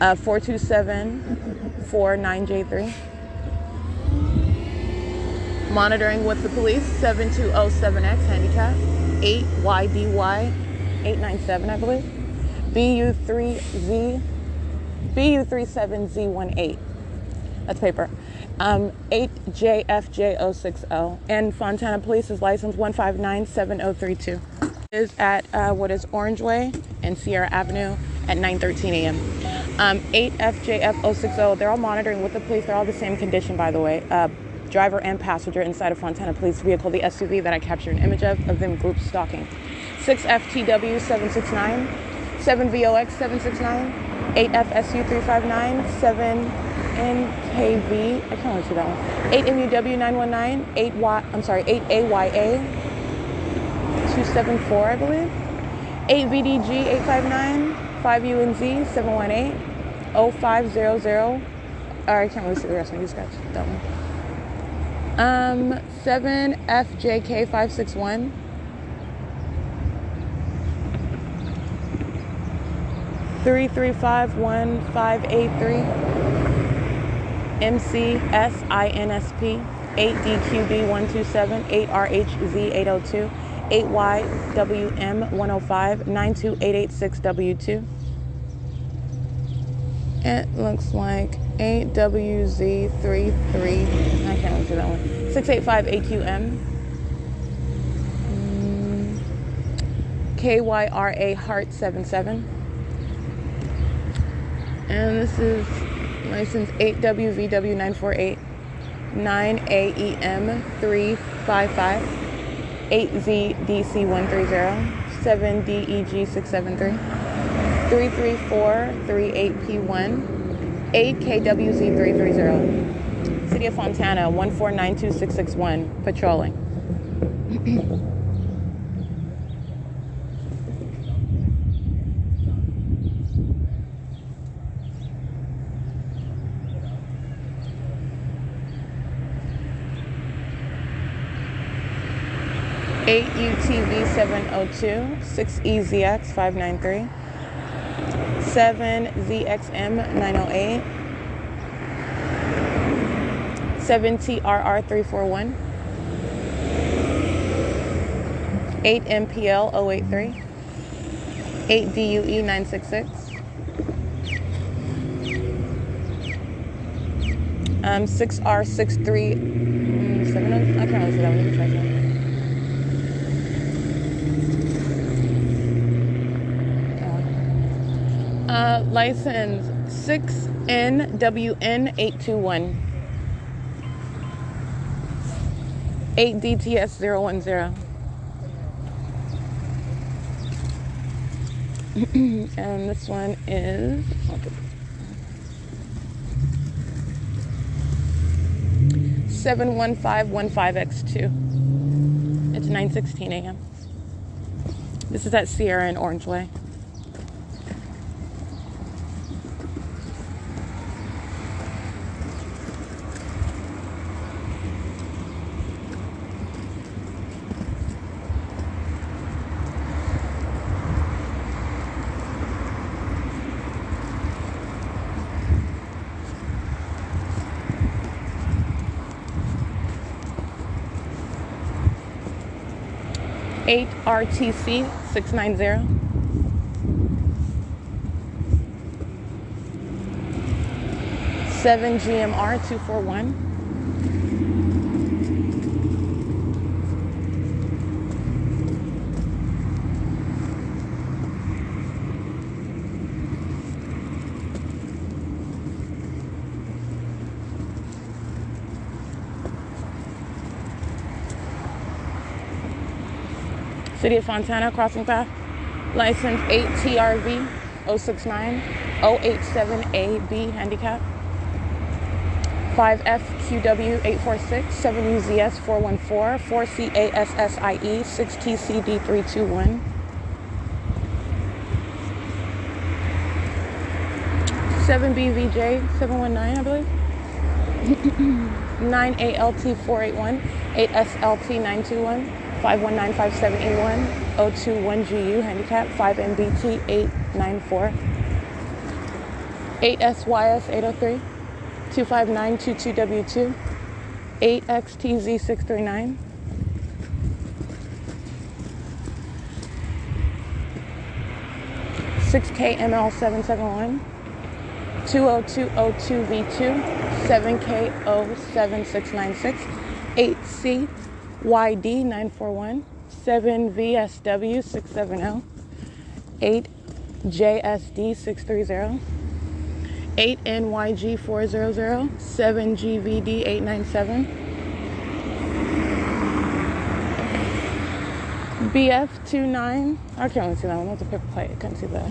B: 42749J3. Monitoring with the police 7207X handicap 8YDY897, I believe. BU37Z18. That's paper. 8JFJ060, and Fontana Police's license 1597032 is at what is Orange Way and Sierra Avenue at 9:13 a.m. 8FJF060, they're all monitoring with the police. They're all the same condition, by the way. Driver and passenger inside a Fontana Police vehicle, the SUV that I captured an image of them group stalking. 6FTW769, 7VOX769, 8FSU359, 7 NKV, I can't really see that one. 8MUW 919, 8AYA 274, I believe. 8VDG 859, 5UNZ 718, 0500. I can't really see the rest of these guys. That one. 7FJK 561. Three 351583. MC.S.I.N.S.P. 8DQB 127. 8RHZ 802. 8YWM 105. 92886W2. It looks like 8WZ33. I can't really see that one. 685AQM. KYRA Heart 77. And this is license 8WVW948. 9AEM 355. 8ZDC130. 7DEG673. 33438P1, 8KWZ330. City of Fontana 1492661, patrolling. Eight UTV 702, 6EZX 593. 7ZXM 908, 7TRR 341, 8MPL 083, 8DUE 966, 6R63 70. I can't really see that one. Let me try that. License 6NWN821. 8DTS010. And this one is 71515X2. It's 9:16 a.m. This is at Sierra and Orange Way. Eight RTC 690. 7 GMR 241. City of Fontana, crossing path. License 8TRV 069 087AB handicap. 5FQW 846 7UZS 414 4CASSIE 6TCD 321. 7BVJ 719, I believe. 9ALT 481 8SLT 921. 519571 021GU handicap. 5MBT 894. 8SYS 803 25922W2. 8XTZ 639. 6KML 771. 20202V2. 7KO7696. 8CYD 941. 7VSW 670. 8JSD 630. 8NYG 400. 7GVD 897. BF29. I can't really see that one. That's a paper plate. I couldn't see that.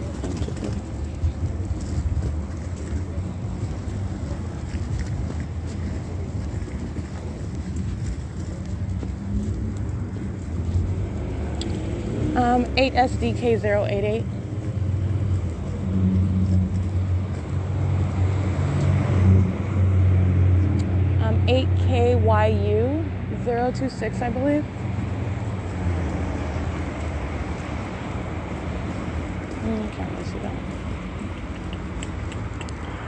B: 8SDK088. 8KYU026, I believe. Can't really see that.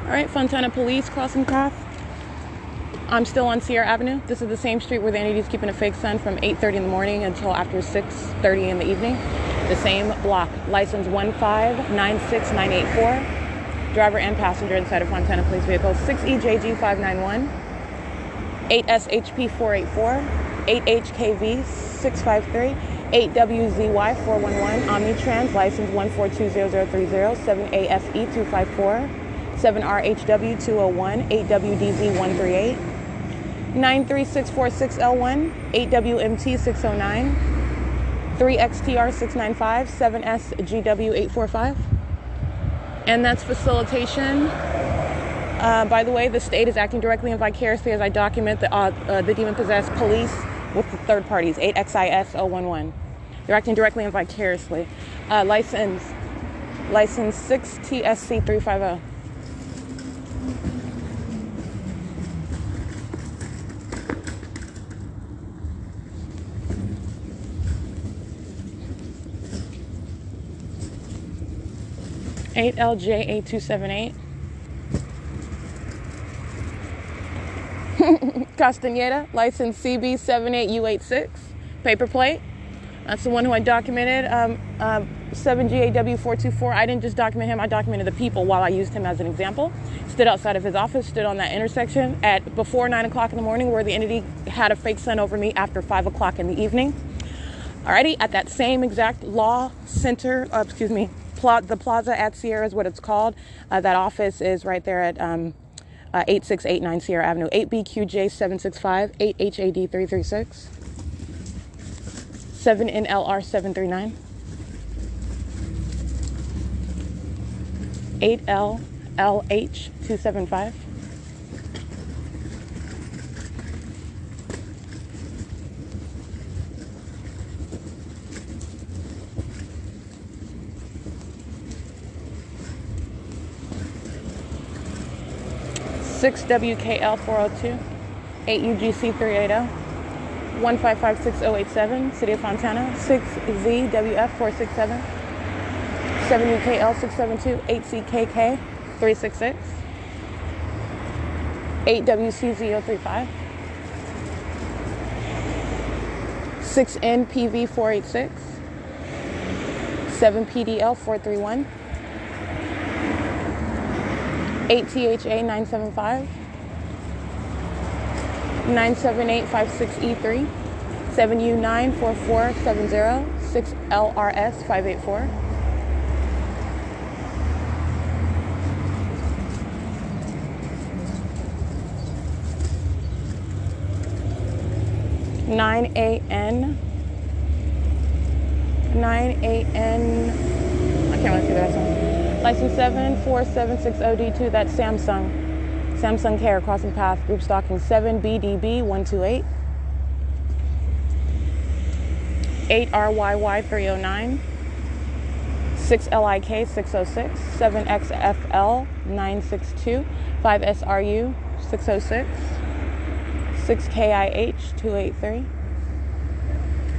B: All right, Fontana Police crossing path. I'm still on Sierra Avenue. This is the same street where the entity is keeping a fake sun from 8:30 in the morning until after 6:30 in the evening. The same block. License 1596984. Driver and passenger inside a Fontana Police vehicle. 6EJG591. 8SHP484. 8HKV653. 8WZY411. Omnitrans. License 1420030. 7AFE254. 7RHW201. 8WDZ138. 93646L1. 8WMT609. 3XTR695. 7SGW845. And that's facilitation. By the way, the state is acting directly and vicariously as I document the demon-possessed police with the third parties, 8SIS 011. They're acting directly and vicariously. License 6TSC350. $8LJ8278. Castañeda, license CB78U86, paper plate. That's the one who I documented. 7GAW424. I didn't just document him, I documented the people while I used him as an example. Stood outside of his office, stood on that intersection at before 9 o'clock in the morning where the entity had a fake sun over me after 5 o'clock in the evening. Alrighty, at that same exact law center, the plaza at Sierra is what it's called. That office is right there at 8689 Sierra Avenue, 8BQJ765, 8HAD336, 7NLR739, 8LLH275, 6WKL402, 8UGC380, 1556087, City of Fontana, 6ZWF467, 7UKL672, 8CKK366, 8WCZ035, 6NPV486, 7PDL431, 8THA975, 97856E3, 7U94470, 6LRS584, 9AN, I can't really see the rest of them. License 74760D2, that's Samsung Care, crossing path, group stalking 7BDB128, 8RYY309, 6LIK606, 7XFL962, 5SRU606, 6KIH283,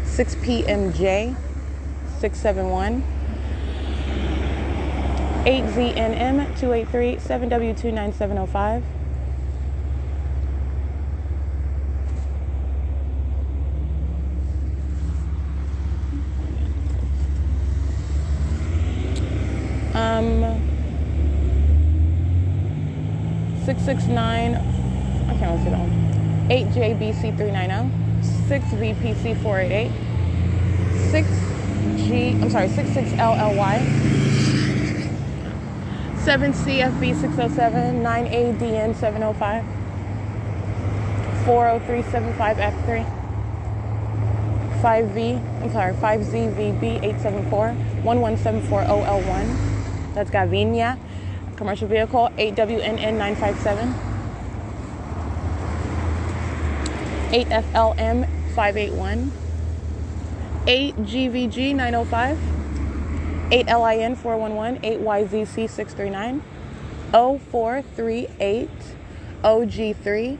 B: 6PMJ671, 8ZNM283, 7W29705, 669, I can't really see that one, 8JBC390, 6VPC488, 66LLY, 7CFB607, 9ADN705, 40375F3, 5ZVB874, 11740L1, that's Gavinia, commercial vehicle, 8WNN957, 8FLM581, 8GVG 905, 8LIN 411, 8YZC 639, 0438 OG3,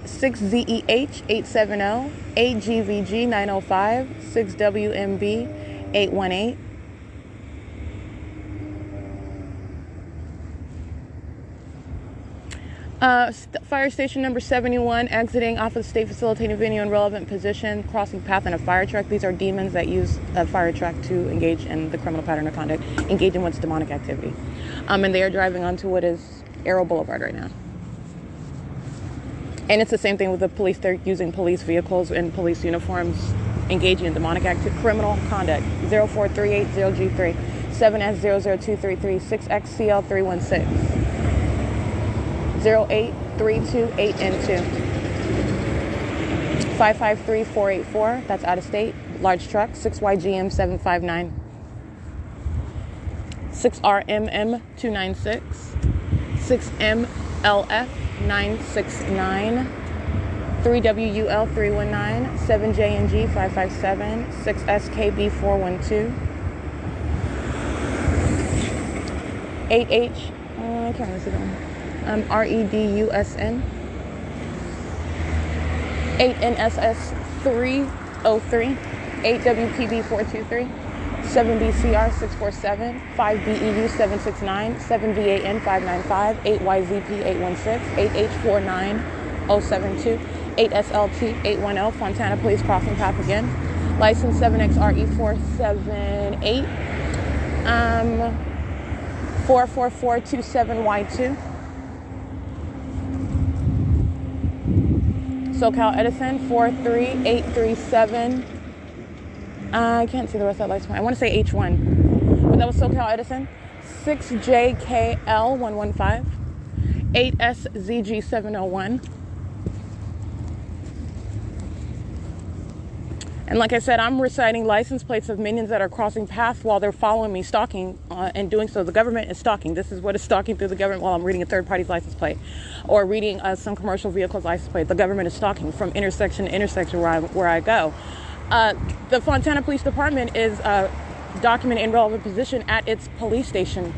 B: 6ZEH 870, 8GVG 905, 6WMB 818. Fire station number 71, exiting off of the state facilitating venue in relevant position, crossing path in a fire truck. These are demons that use a fire truck to engage in the criminal pattern of conduct, engage in what's demonic activity. And they are driving onto what is Arrow Boulevard right now. And it's the same thing with the police. They're using police vehicles and police uniforms, engaging in demonic criminal conduct. 04380G3, 7S00233, 6XCL316. 08328N2, 553484, that's out of state, large truck, 6YGM759, 6RMM296, 6MLF969, 3WUL319, 7JNG557, 6SKB412, 8H, I can't really see that one. REDUSN, 8NSS303, 8WPB423, 7BCR647, 5BEU769, 7VAN595, 8YZP816, 8H49072, 8SLT810, Fontana Police crossing path again, license 7XRE478, 44427Y2. SoCal Edison 43837. I can't see the rest of that license. I want to say H1, but that was SoCal Edison. 6JKL115, 8SZG701. And like I said, I'm reciting license plates of minions that are crossing paths while they're following me, stalking, and doing so. The government is stalking. This is what is stalking through the government while I'm reading a third party's license plate or reading some commercial vehicle's license plate. The government is stalking from intersection to intersection where I go. The Fontana Police Department is documented in relevant position at its police station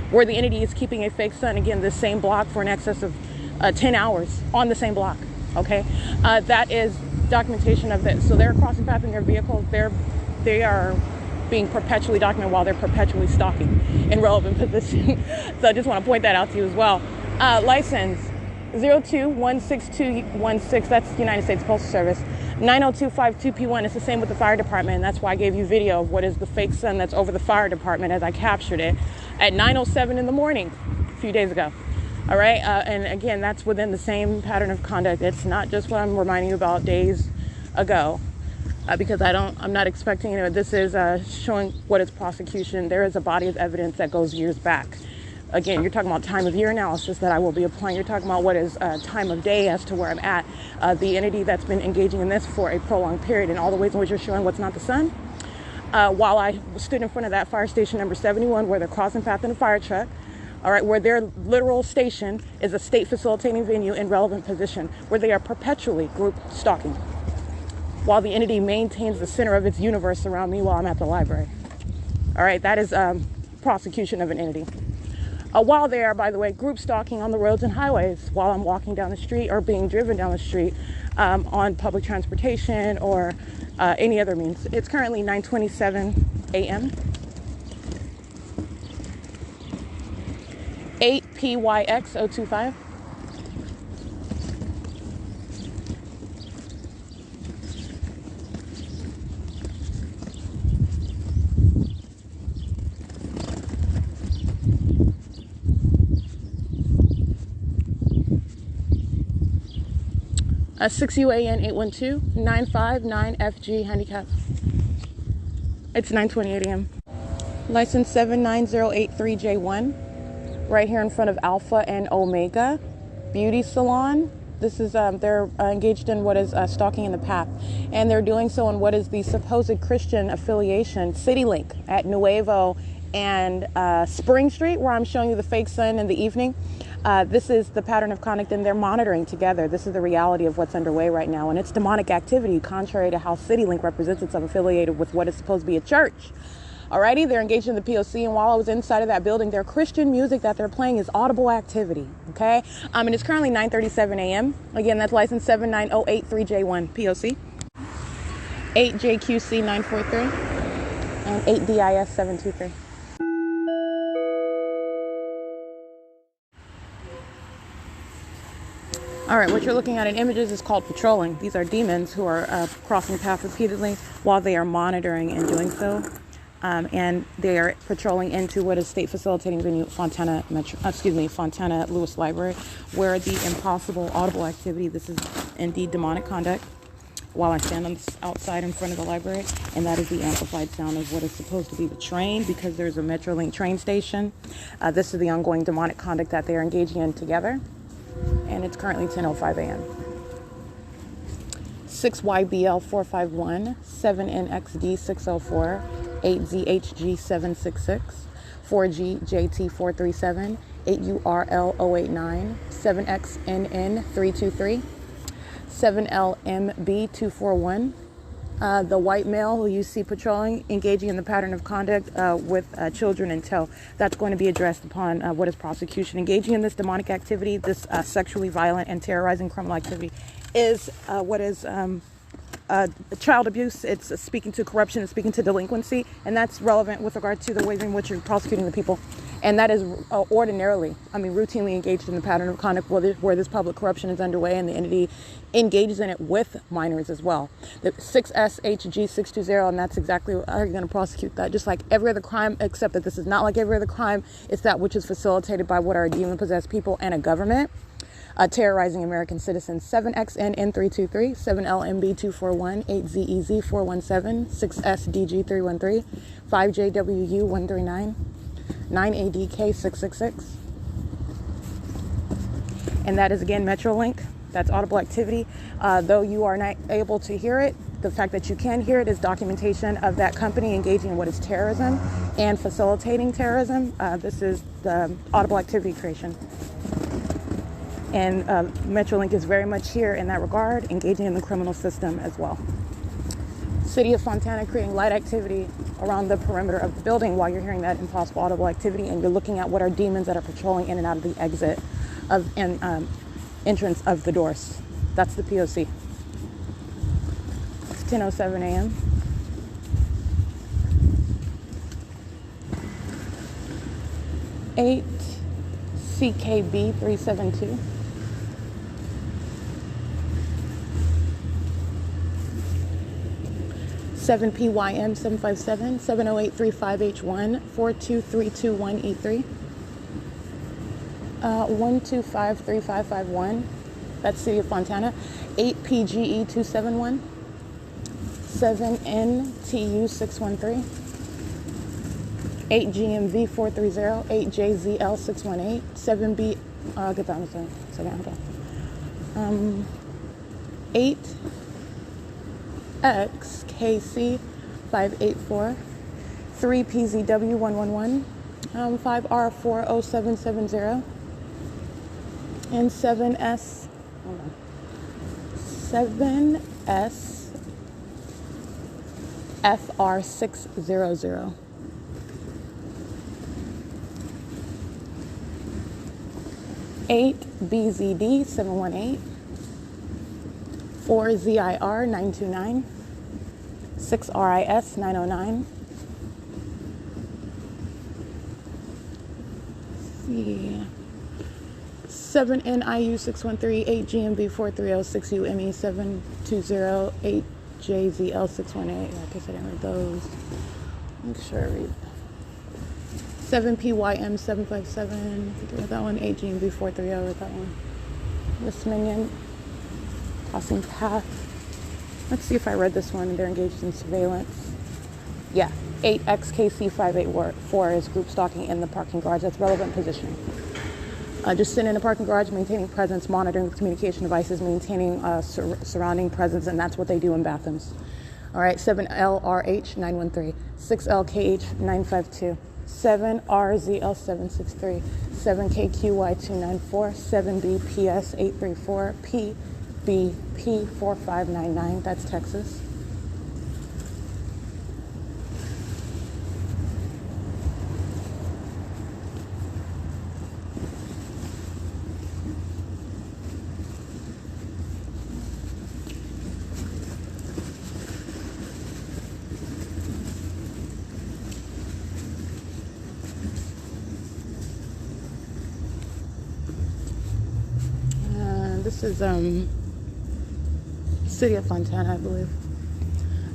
B: where the entity is keeping a fake sun. Again, this same block for an excess of 10 hours on the same block. Okay, that is documentation of this. So they're crossing paths in their vehicles. They are being perpetually documented while they're perpetually stalking in relevant position. So I just want to point that out to you as well. License 0216216, that's the United States Postal Service. 90252P1, it's the same with the fire department, and that's why I gave you video of what is the fake sun that's over the fire department as I captured it at 9:07 in the morning a few days ago. All right, and again, that's within the same pattern of conduct. It's not just what I'm reminding you about days ago, because I'm not expecting, this is showing what is prosecution. There is a body of evidence that goes years back. Again, you're talking about time of year analysis that I will be applying. You're talking about what is time of day as to where I'm at. The entity that's been engaging in this for a prolonged period, and all the ways in which you're showing what's not the sun. While I stood in front of that fire station number 71, where they're crossing path in a fire truck, all right, where their literal station is a state facilitating venue in relevant position, where they are perpetually group stalking, while the entity maintains the center of its universe around me while I'm at the library. All right, that is prosecution of an entity. While they are, by the way, group stalking on the roads and highways while I'm walking down the street or being driven down the street on public transportation or any other means. It's currently 9:27 a.m. 8PYX025. A 6UAN 812 959FG handicap. It's 9:28 a.m. License 79083J1. Right here in front of Alpha and Omega Beauty Salon. This is they're engaged in what is stalking in the path, and they're doing so in what is the supposed Christian affiliation CityLink at Nuevo and Spring Street, where I'm showing you the fake sun in the evening. This is the pattern of conduct, and they're monitoring together. This is the reality of what's underway right now, and it's demonic activity, contrary to how CityLink represents itself, affiliated with what is supposed to be a church. Alrighty, they're engaged in the P.O.C, and while I was inside of that building, their Christian music that they're playing is audible activity, okay? And it's currently 9:37 a.m. Again, that's license 79083J1 P.O.C, 8JQC 943, and 8DIS 723. All right, what you're looking at in images is called patrolling. These are demons who are crossing paths repeatedly while they are monitoring and doing so. And they are patrolling into what is state facilitating venue Fontana Lewis Library, where the impossible audible activity, this is indeed demonic conduct, while I stand on this outside in front of the library, and that is the amplified sound of what is supposed to be the train, because there's a Metrolink train station. This is the ongoing demonic conduct that they are engaging in together. And it's currently 10:05 a.m. 6YBL 451, 7NXD 604, 8ZHG 766, 4GJT 437, 8URL 089, 7XNN 323, 7LMB 241. The white male who you see patrolling, engaging in the pattern of conduct with children in tow. That's going to be addressed upon what is prosecution. Engaging in this demonic activity, this sexually violent and terrorizing criminal activity, is what is child abuse. It's speaking to corruption, it's speaking to delinquency, and that's relevant with regard to the ways in which you're prosecuting the people. And that is ordinarily, routinely engaged in the pattern of conduct where this public corruption is underway, and the entity engages in it with minors as well. The 6SHG620, and that's exactly how you're going to prosecute that. Just like every other crime, except that this is not like every other crime. It's that which is facilitated by what are demon-possessed people and a government. Terrorizing American citizens. 7XNN323, 7LMB241, 8ZEZ417, 6SDG313, 5JWU139, 9ADK666. And that is again Metrolink. That's audible activity. Though you are not able to hear it, the fact that you can hear it is documentation of that company engaging in what is terrorism and facilitating terrorism. This is the audible activity creation. And Metrolink is very much here in that regard, engaging in the criminal system as well. City of Fontana creating light activity around the perimeter of the building while you're hearing that impossible audible activity, and you're looking at what are demons that are patrolling in and out of the exit of and entrance of the doors. That's the P.O.C. It's 10:07 a.m. Eight CKB 372. 7PYM 757, 70835H1, 42321E3, 1253551, that's City of Fontana, 8PGE 271, 7NTU 613, 8GMV 430, 8JZL 618, 7B, I'll get that in a second, okay. 8 XKC 584, 3PZW 111, 5R40770, and 7S, 7S FR600. Eight BZD 718. 4ZIR 929, 6RIS 909, 7NIU 613, 8GMB 430, 6UME 720, 8JZL 618. I guess I didn't read those. Make sure I read. 7PYM 757, I think I read that one. 8GMB 430, I read that one. Miss Minion. Crossing path. Let's see if I read this one. They're engaged in surveillance. Yeah, 8XKC584 is group stalking in the parking garage. That's relevant positioning. Just sitting in a parking garage, maintaining presence, monitoring with communication devices, maintaining surrounding presence, and that's what they do in bathrooms. All right, 7LRH 913, 6LKH 952. 7RZL763, 7KQY294, 7BPS834, PBP4599. That's Texas. This is City of Fontana, I believe.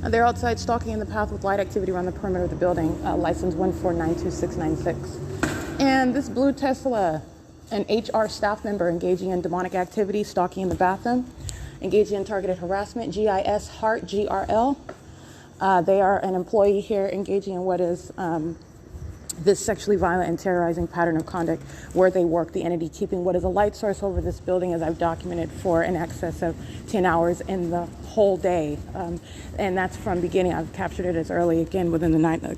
B: They're outside stalking in the path with light activity around the perimeter of the building, license 1492696. And this blue Tesla, an HR staff member engaging in demonic activity, stalking in the bathroom, engaging in targeted harassment, GIS Heart GRL. They are an employee here engaging in what is this sexually violent and terrorizing pattern of conduct where they work the entity, keeping what is a light source over this building, as I've documented, for in excess of 10 hours in the whole day. And that's from beginning. I've captured it as early, again, within the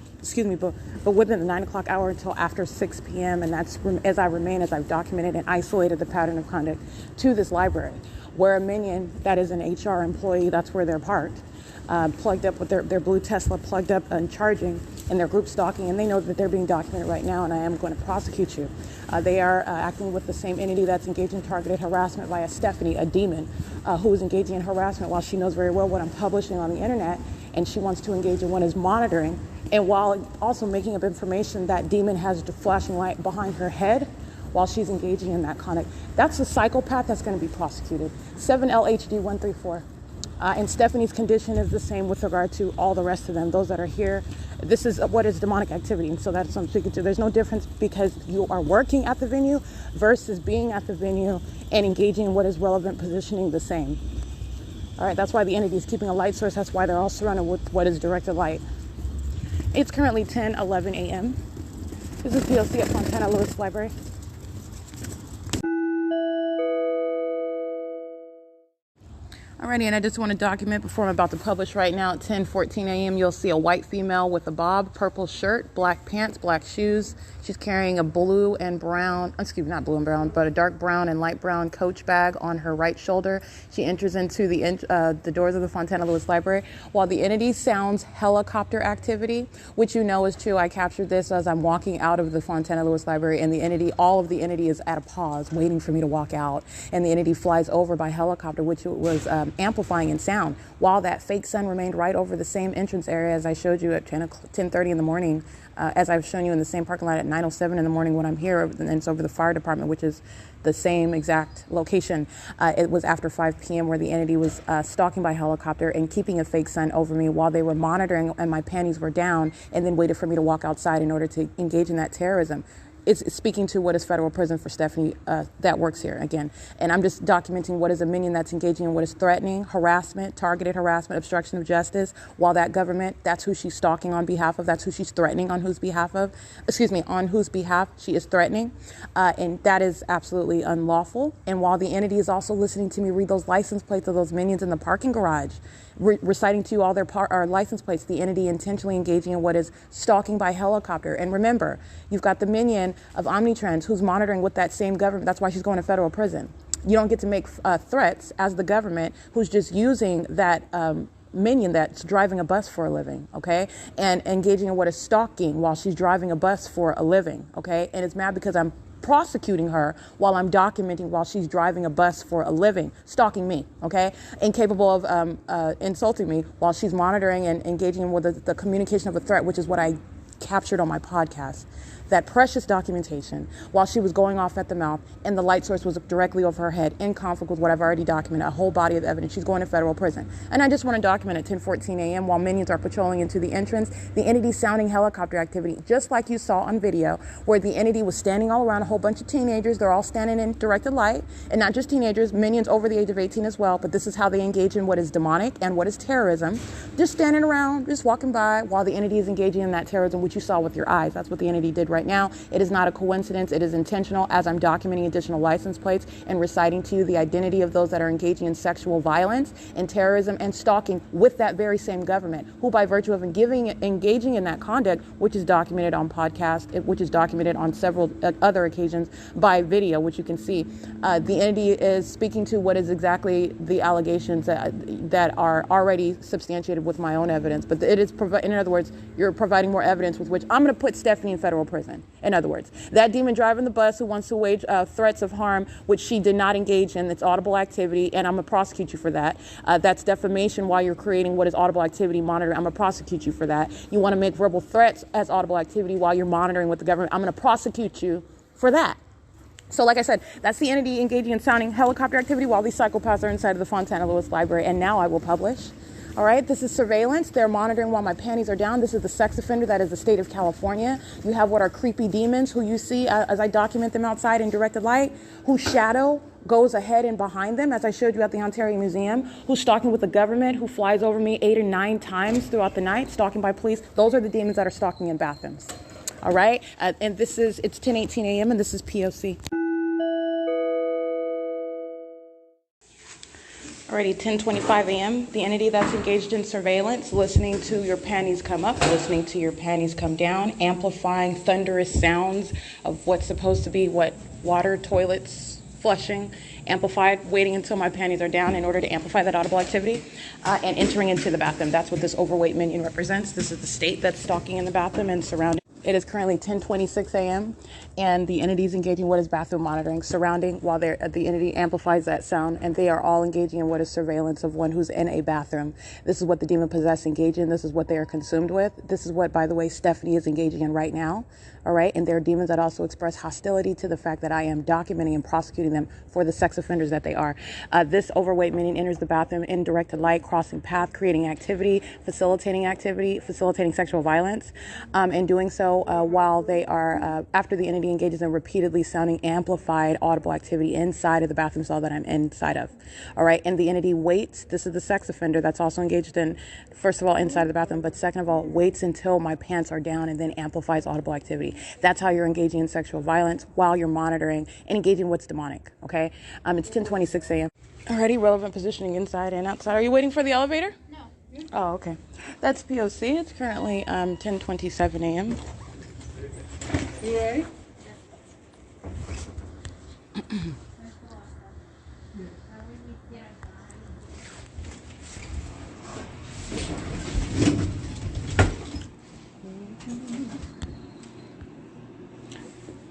B: but within the 9 o'clock hour until after 6 p.m. And that's as I've documented and isolated the pattern of conduct to this library, where a minion that is an HR employee, that's where they're parked, plugged up with their blue Tesla, plugged up and charging, and their group stalking, and they know that they're being documented right now, and I am going to prosecute you. They are acting with the same entity that's engaged in targeted harassment via Stephanie, a demon, who is engaging in harassment while she knows very well what I'm publishing on the internet, and she wants to engage in what is monitoring, and while also making up information that demon has the flashing light behind her head while she's engaging in that conduct. That's a psychopath that's going to be prosecuted. 7LHD134. And Stephanie's condition is the same with regard to all the rest of them, those that are here. This is what is demonic activity, and so that's what I'm speaking to. There's no difference because you are working at the venue versus being at the venue and engaging in what is relevant positioning the same. All right, that's why the entity is keeping a light source. That's why they're all surrounded with what is directed light. It's currently 10:11 a.m. This is P.O.C. at Fontana Lewis Library. Alrighty, and I just want to document before I'm about to publish right now at 10:14 a.m. You'll see a white female with a bob, purple shirt, black pants, black shoes. She's carrying a blue and brown, not blue and brown, but a dark brown and light brown Coach bag on her right shoulder. She enters into the doors of the Fontana Lewis Library while the entity sounds helicopter activity, which you know is true. I captured this as I'm walking out of the Fontana Lewis Library, and all of the entity is at a pause, waiting for me to walk out, and the entity flies over by helicopter, which was amplifying in sound, while that fake sun remained right over the same entrance area as I showed you at 10:30 in the morning, as I've shown you in the same parking lot at 9:07 in the morning when I'm here, and it's over the fire department, which is the same exact location. It was after 5 p.m. where the entity was stalking by helicopter and keeping a fake sun over me while they were monitoring and my panties were down, and then waited for me to walk outside in order to engage in that terrorism. It's speaking to what is federal prison for Stephanie that works here again. And I'm just documenting what is a minion that's engaging in what is threatening, harassment, targeted harassment, obstruction of justice, while that government, that's who she's stalking on behalf of, that's who she's threatening on whose behalf she is threatening. And that is absolutely unlawful. And while the entity is also listening to me read those license plates of those minions in the parking garage, reciting to you all their license plates, the entity intentionally engaging in what is stalking by helicopter. And remember, you've got the minion of Omnitrends who's monitoring with that same government. That's why she's going to federal prison. You don't get to make threats as the government who's just using that minion that's driving a bus for a living, okay? And engaging in what is stalking while she's driving a bus for a living, okay? And it's mad because I'm prosecuting her while I'm documenting while she's driving a bus for a living, stalking me, okay? Incapable of insulting me while she's monitoring and engaging in with the communication of a threat, which is what I captured on my podcast. That precious documentation while she was going off at the mouth and the light source was directly over her head in conflict with what I've already documented, a whole body of evidence. She's going to federal prison. And I just want to document at 10:14 a.m. while minions are patrolling into the entrance, the entity sounding helicopter activity, just like you saw on video, where the entity was standing all around a whole bunch of teenagers. They're all standing in directed light, and not just teenagers, minions over the age of 18 as well, but this is how they engage in what is demonic and what is terrorism. Just standing around, just walking by while the entity is engaging in that terrorism, which you saw with your eyes. That's what the entity did right right now. It is not a coincidence. It is intentional, as I'm documenting additional license plates and reciting to you the identity of those that are engaging in sexual violence and terrorism and stalking with that very same government, who by virtue of engaging in that conduct, which is documented on podcast, which is documented on several other occasions by video, which you can see, the entity is speaking to what is exactly the allegations that are already substantiated with my own evidence. But it is, in other words, you're providing more evidence with which I'm going to put Stephanie in federal prison. In other words, that demon driving the bus who wants to wage threats of harm, which she did not engage in, it's audible activity, and I'm going to prosecute you for that. That's defamation while you're creating what is audible activity monitoring. I'm going to prosecute you for that. You want to make verbal threats as audible activity while you're monitoring with the government. I'm going to prosecute you for that. So like I said, that's the entity engaging in sounding helicopter activity while these psychopaths are inside of the Fontana Lewis Library. And now I will publish. All right, this is surveillance. They're monitoring while my panties are down. This is the sex offender. That is the state of California. You have what are creepy demons who you see as I document them outside in directed light, whose shadow goes ahead and behind them, as I showed you at the Ontario Museum, who's stalking with the government, who flies over me 8 or 9 times throughout the night, stalking by police. Those are the demons that are stalking in bathrooms. All right, and it's 10:18 a.m. and this is P.O.C. Alrighty, 10:25 a.m. The entity that's engaged in surveillance, listening to your panties come up, listening to your panties come down, amplifying thunderous sounds of what's supposed to be water, toilets, flushing, amplified, waiting until my panties are down in order to amplify that audible activity, and entering into the bathroom. That's what this overweight minion represents. This is the state that's stalking in the bathroom and surrounding. It is currently 10:26 a.m. and the entity is engaging what is bathroom monitoring, surrounding while the entity amplifies that sound, and they are all engaging in what is surveillance of one who's in a bathroom. This is what the demon possessed engage in. This is what they are consumed with. This is what, by the way, Stephanie is engaging in right now. All right, and there are demons that also express hostility to the fact that I am documenting and prosecuting them for the sex offenders that they are. This overweight minion enters the bathroom in directed light, crossing path, creating activity, facilitating sexual violence, and doing so while they are, after the entity engages in repeatedly sounding amplified audible activity inside of the bathroom stall that I'm inside of. All right, and the entity waits. This is the sex offender that's also engaged in, first of all, inside of the bathroom, but second of all, waits until my pants are down and then amplifies audible activity. That's how you're engaging in sexual violence while you're monitoring and engaging what's demonic, okay? It's 10:26 a.m. Already relevant positioning inside and outside. Are you waiting for the elevator? No. Oh, okay. That's P.O.C. It's currently 10:27 a.m. You ready?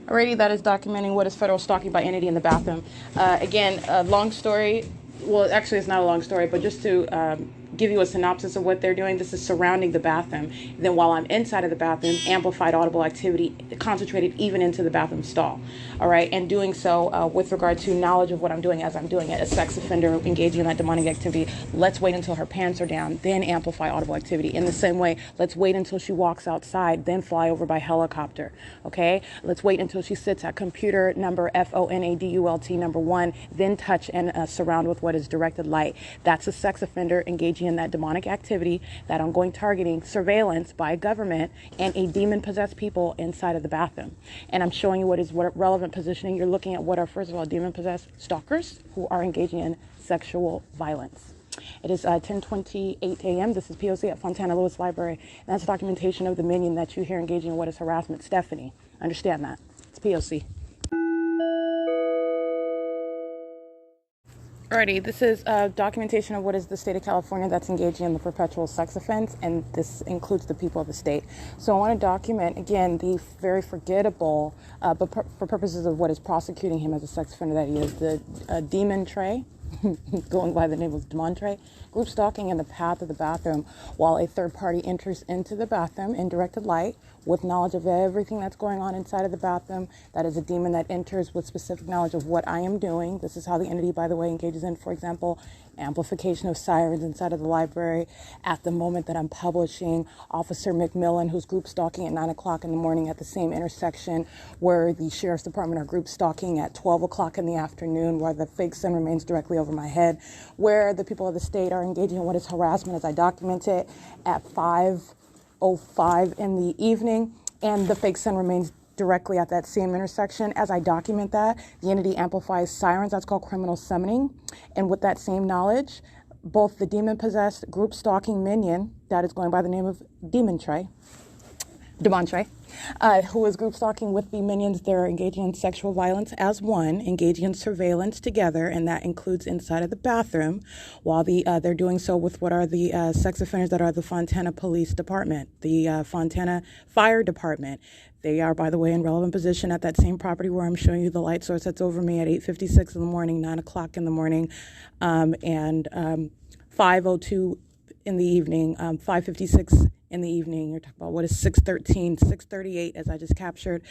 B: Alrighty, that is documenting what is federal stalking by entity in the bathroom. Again, a long story. Well, actually, it's not a long story, but just to give you a synopsis of what they're doing, this is surrounding the bathroom. Then while I'm inside of the bathroom, amplified audible activity concentrated even into the bathroom stall. All right, and doing so with regard to knowledge of what I'm doing as I'm doing it. A sex offender engaging in that demonic activity. Let's wait until her pants are down, then amplify audible activity. In the same way, let's wait until she walks outside, then fly over by helicopter. Okay, let's wait until she sits at computer number FONADULT number 1, then touch and surround with what is directed light. That's a sex offender engaging in that demonic activity, that ongoing targeting, surveillance by government, and a demon-possessed people inside of the bathroom. And I'm showing you what relevant positioning. You're looking at what are, first of all, demon-possessed stalkers who are engaging in sexual violence. It is 10:28 a.m. This is P.O.C. at Fontana Lewis Library. And that's documentation of the minion that you hear engaging in what is harassment. Stephanie, understand that. It's P.O.C. Alrighty, this is documentation of what is the state of California that's engaging in the perpetual sex offense, and this includes the people of the state. So I want to document, again, the very forgettable, but for purposes of what is prosecuting him as a sex offender that he is, the demon Trey, going by the name of Demon Trey, group stalking in the path of the bathroom while a third party enters into the bathroom in directed light with knowledge of everything that's going on inside of the bathroom. That is a demon that enters with specific knowledge of what I am doing. This is how the entity, by the way, engages in, for example, amplification of sirens inside of the library. At the moment that I'm publishing, Officer McMillan, who's group stalking at 9 o'clock in the morning at the same intersection where the Sheriff's Department are group stalking at 12 o'clock in the afternoon, where the fake sun remains directly over my head, where the people of the state are engaging in what is harassment as I document it at 5:05 in the evening, and the fake sun remains directly at that same intersection. As I document that, the entity amplifies sirens. That's called criminal summoning. And with that same knowledge, both the demon-possessed group stalking minion, that is going by the name of Demontre, who is group stalking with the minions. They're engaging in sexual violence as one, engaging in surveillance together, and that includes inside of the bathroom, while they're doing so with what are the sex offenders that are the Fontana Police Department, the Fontana Fire Department. They are, by the way, in relevant position at that same property where I'm showing you the light source that's over me at 8:56 in the morning, 9 o'clock in the morning, and 5:02 in the evening, 5:56 in the evening. You're talking about what is 6:13, 6:38, as I just captured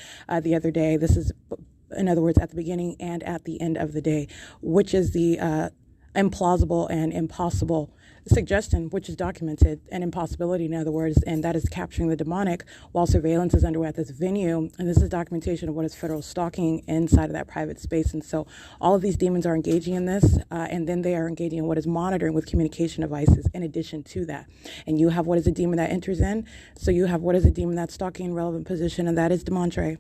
B: the other day. This is, in other words, at the beginning and at the end of the day, which is the implausible and impossible suggestion, which is documented, an impossibility, in other words, and that is capturing the demonic while surveillance is underway at this venue. And this is documentation of what is federal stalking inside of that private space. And so all of these demons are engaging in this, and then they are engaging in what is monitoring with communication devices in addition to that. And you have what is a demon that enters in. So you have what is a demon that's stalking in relevant position, and that is Demontre.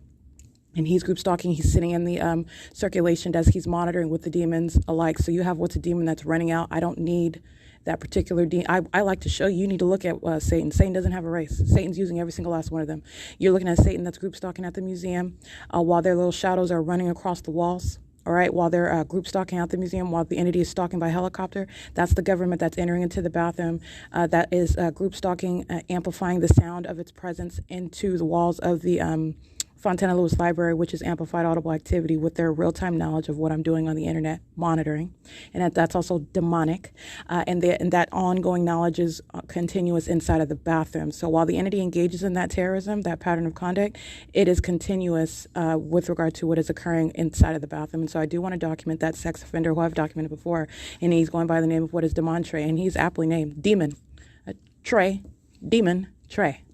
B: And he's group stalking. He's sitting in the circulation desk. He's monitoring with the demons alike. So you have what's a demon that's running out. I don't need that particular demon. I like to show you. You need to look at Satan. Satan doesn't have a race. Satan's using every single last one of them. You're looking at Satan that's group stalking at the museum while their little shadows are running across the walls. All right, while they're group stalking at the museum, while the entity is stalking by helicopter, that's the government that's entering into the bathroom. That is group stalking, amplifying the sound of its presence into the walls of the Fontana Lewis Library, which is amplified audible activity with their real-time knowledge of what I'm doing on the internet, monitoring. And that's also demonic. And that ongoing knowledge is continuous inside of the bathroom. So while the entity engages in that terrorism, that pattern of conduct, it is continuous with regard to what is occurring inside of the bathroom. And so I do want to document that sex offender who I've documented before, and he's going by the name of what is Demontre, and he's aptly named Demon.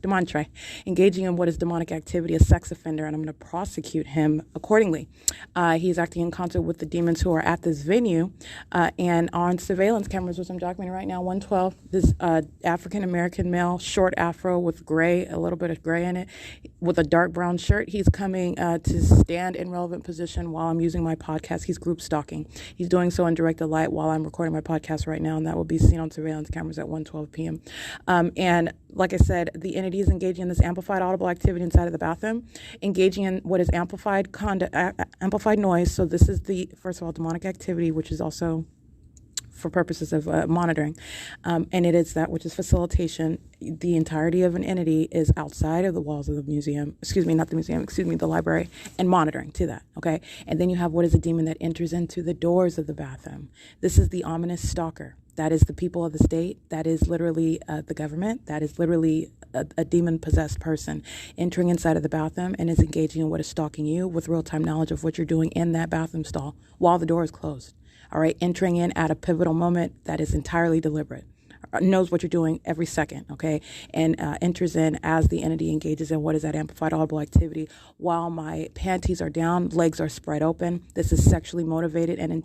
B: Demontre, engaging in what is demonic activity, a sex offender, and I'm going to prosecute him accordingly. He's acting in concert with the demons who are at this venue, and on surveillance cameras, which I'm documenting right now, 112, this African-American male, short afro with gray, a little bit of gray in it, with a dark brown shirt. He's coming to stand in relevant position while I'm using my podcast. He's group stalking. He's doing so in directed light while I'm recording my podcast right now, and that will be seen on surveillance cameras at 1:12 p.m. And like I said, the entity is engaging in this amplified audible activity inside of the bathroom, engaging in what is amplified noise. So this is the, first of all, demonic activity, which is also for purposes of monitoring. And it is that which is facilitation. The entirety of an entity is outside of the walls of the museum, the library, and monitoring to that, okay? And then you have what is a demon that enters into the doors of the bathroom. This is the ominous stalker. That is the people of the state. That is literally the government. That is literally a demon-possessed person entering inside of the bathroom and is engaging in what is stalking you with real-time knowledge of what you're doing in that bathroom stall while the door is closed. All right, entering in at a pivotal moment that is entirely deliberate. Knows what you're doing every second, okay, and enters in as the entity engages in what is that amplified audible activity while my panties are down, legs are spread open. This is sexually motivated and an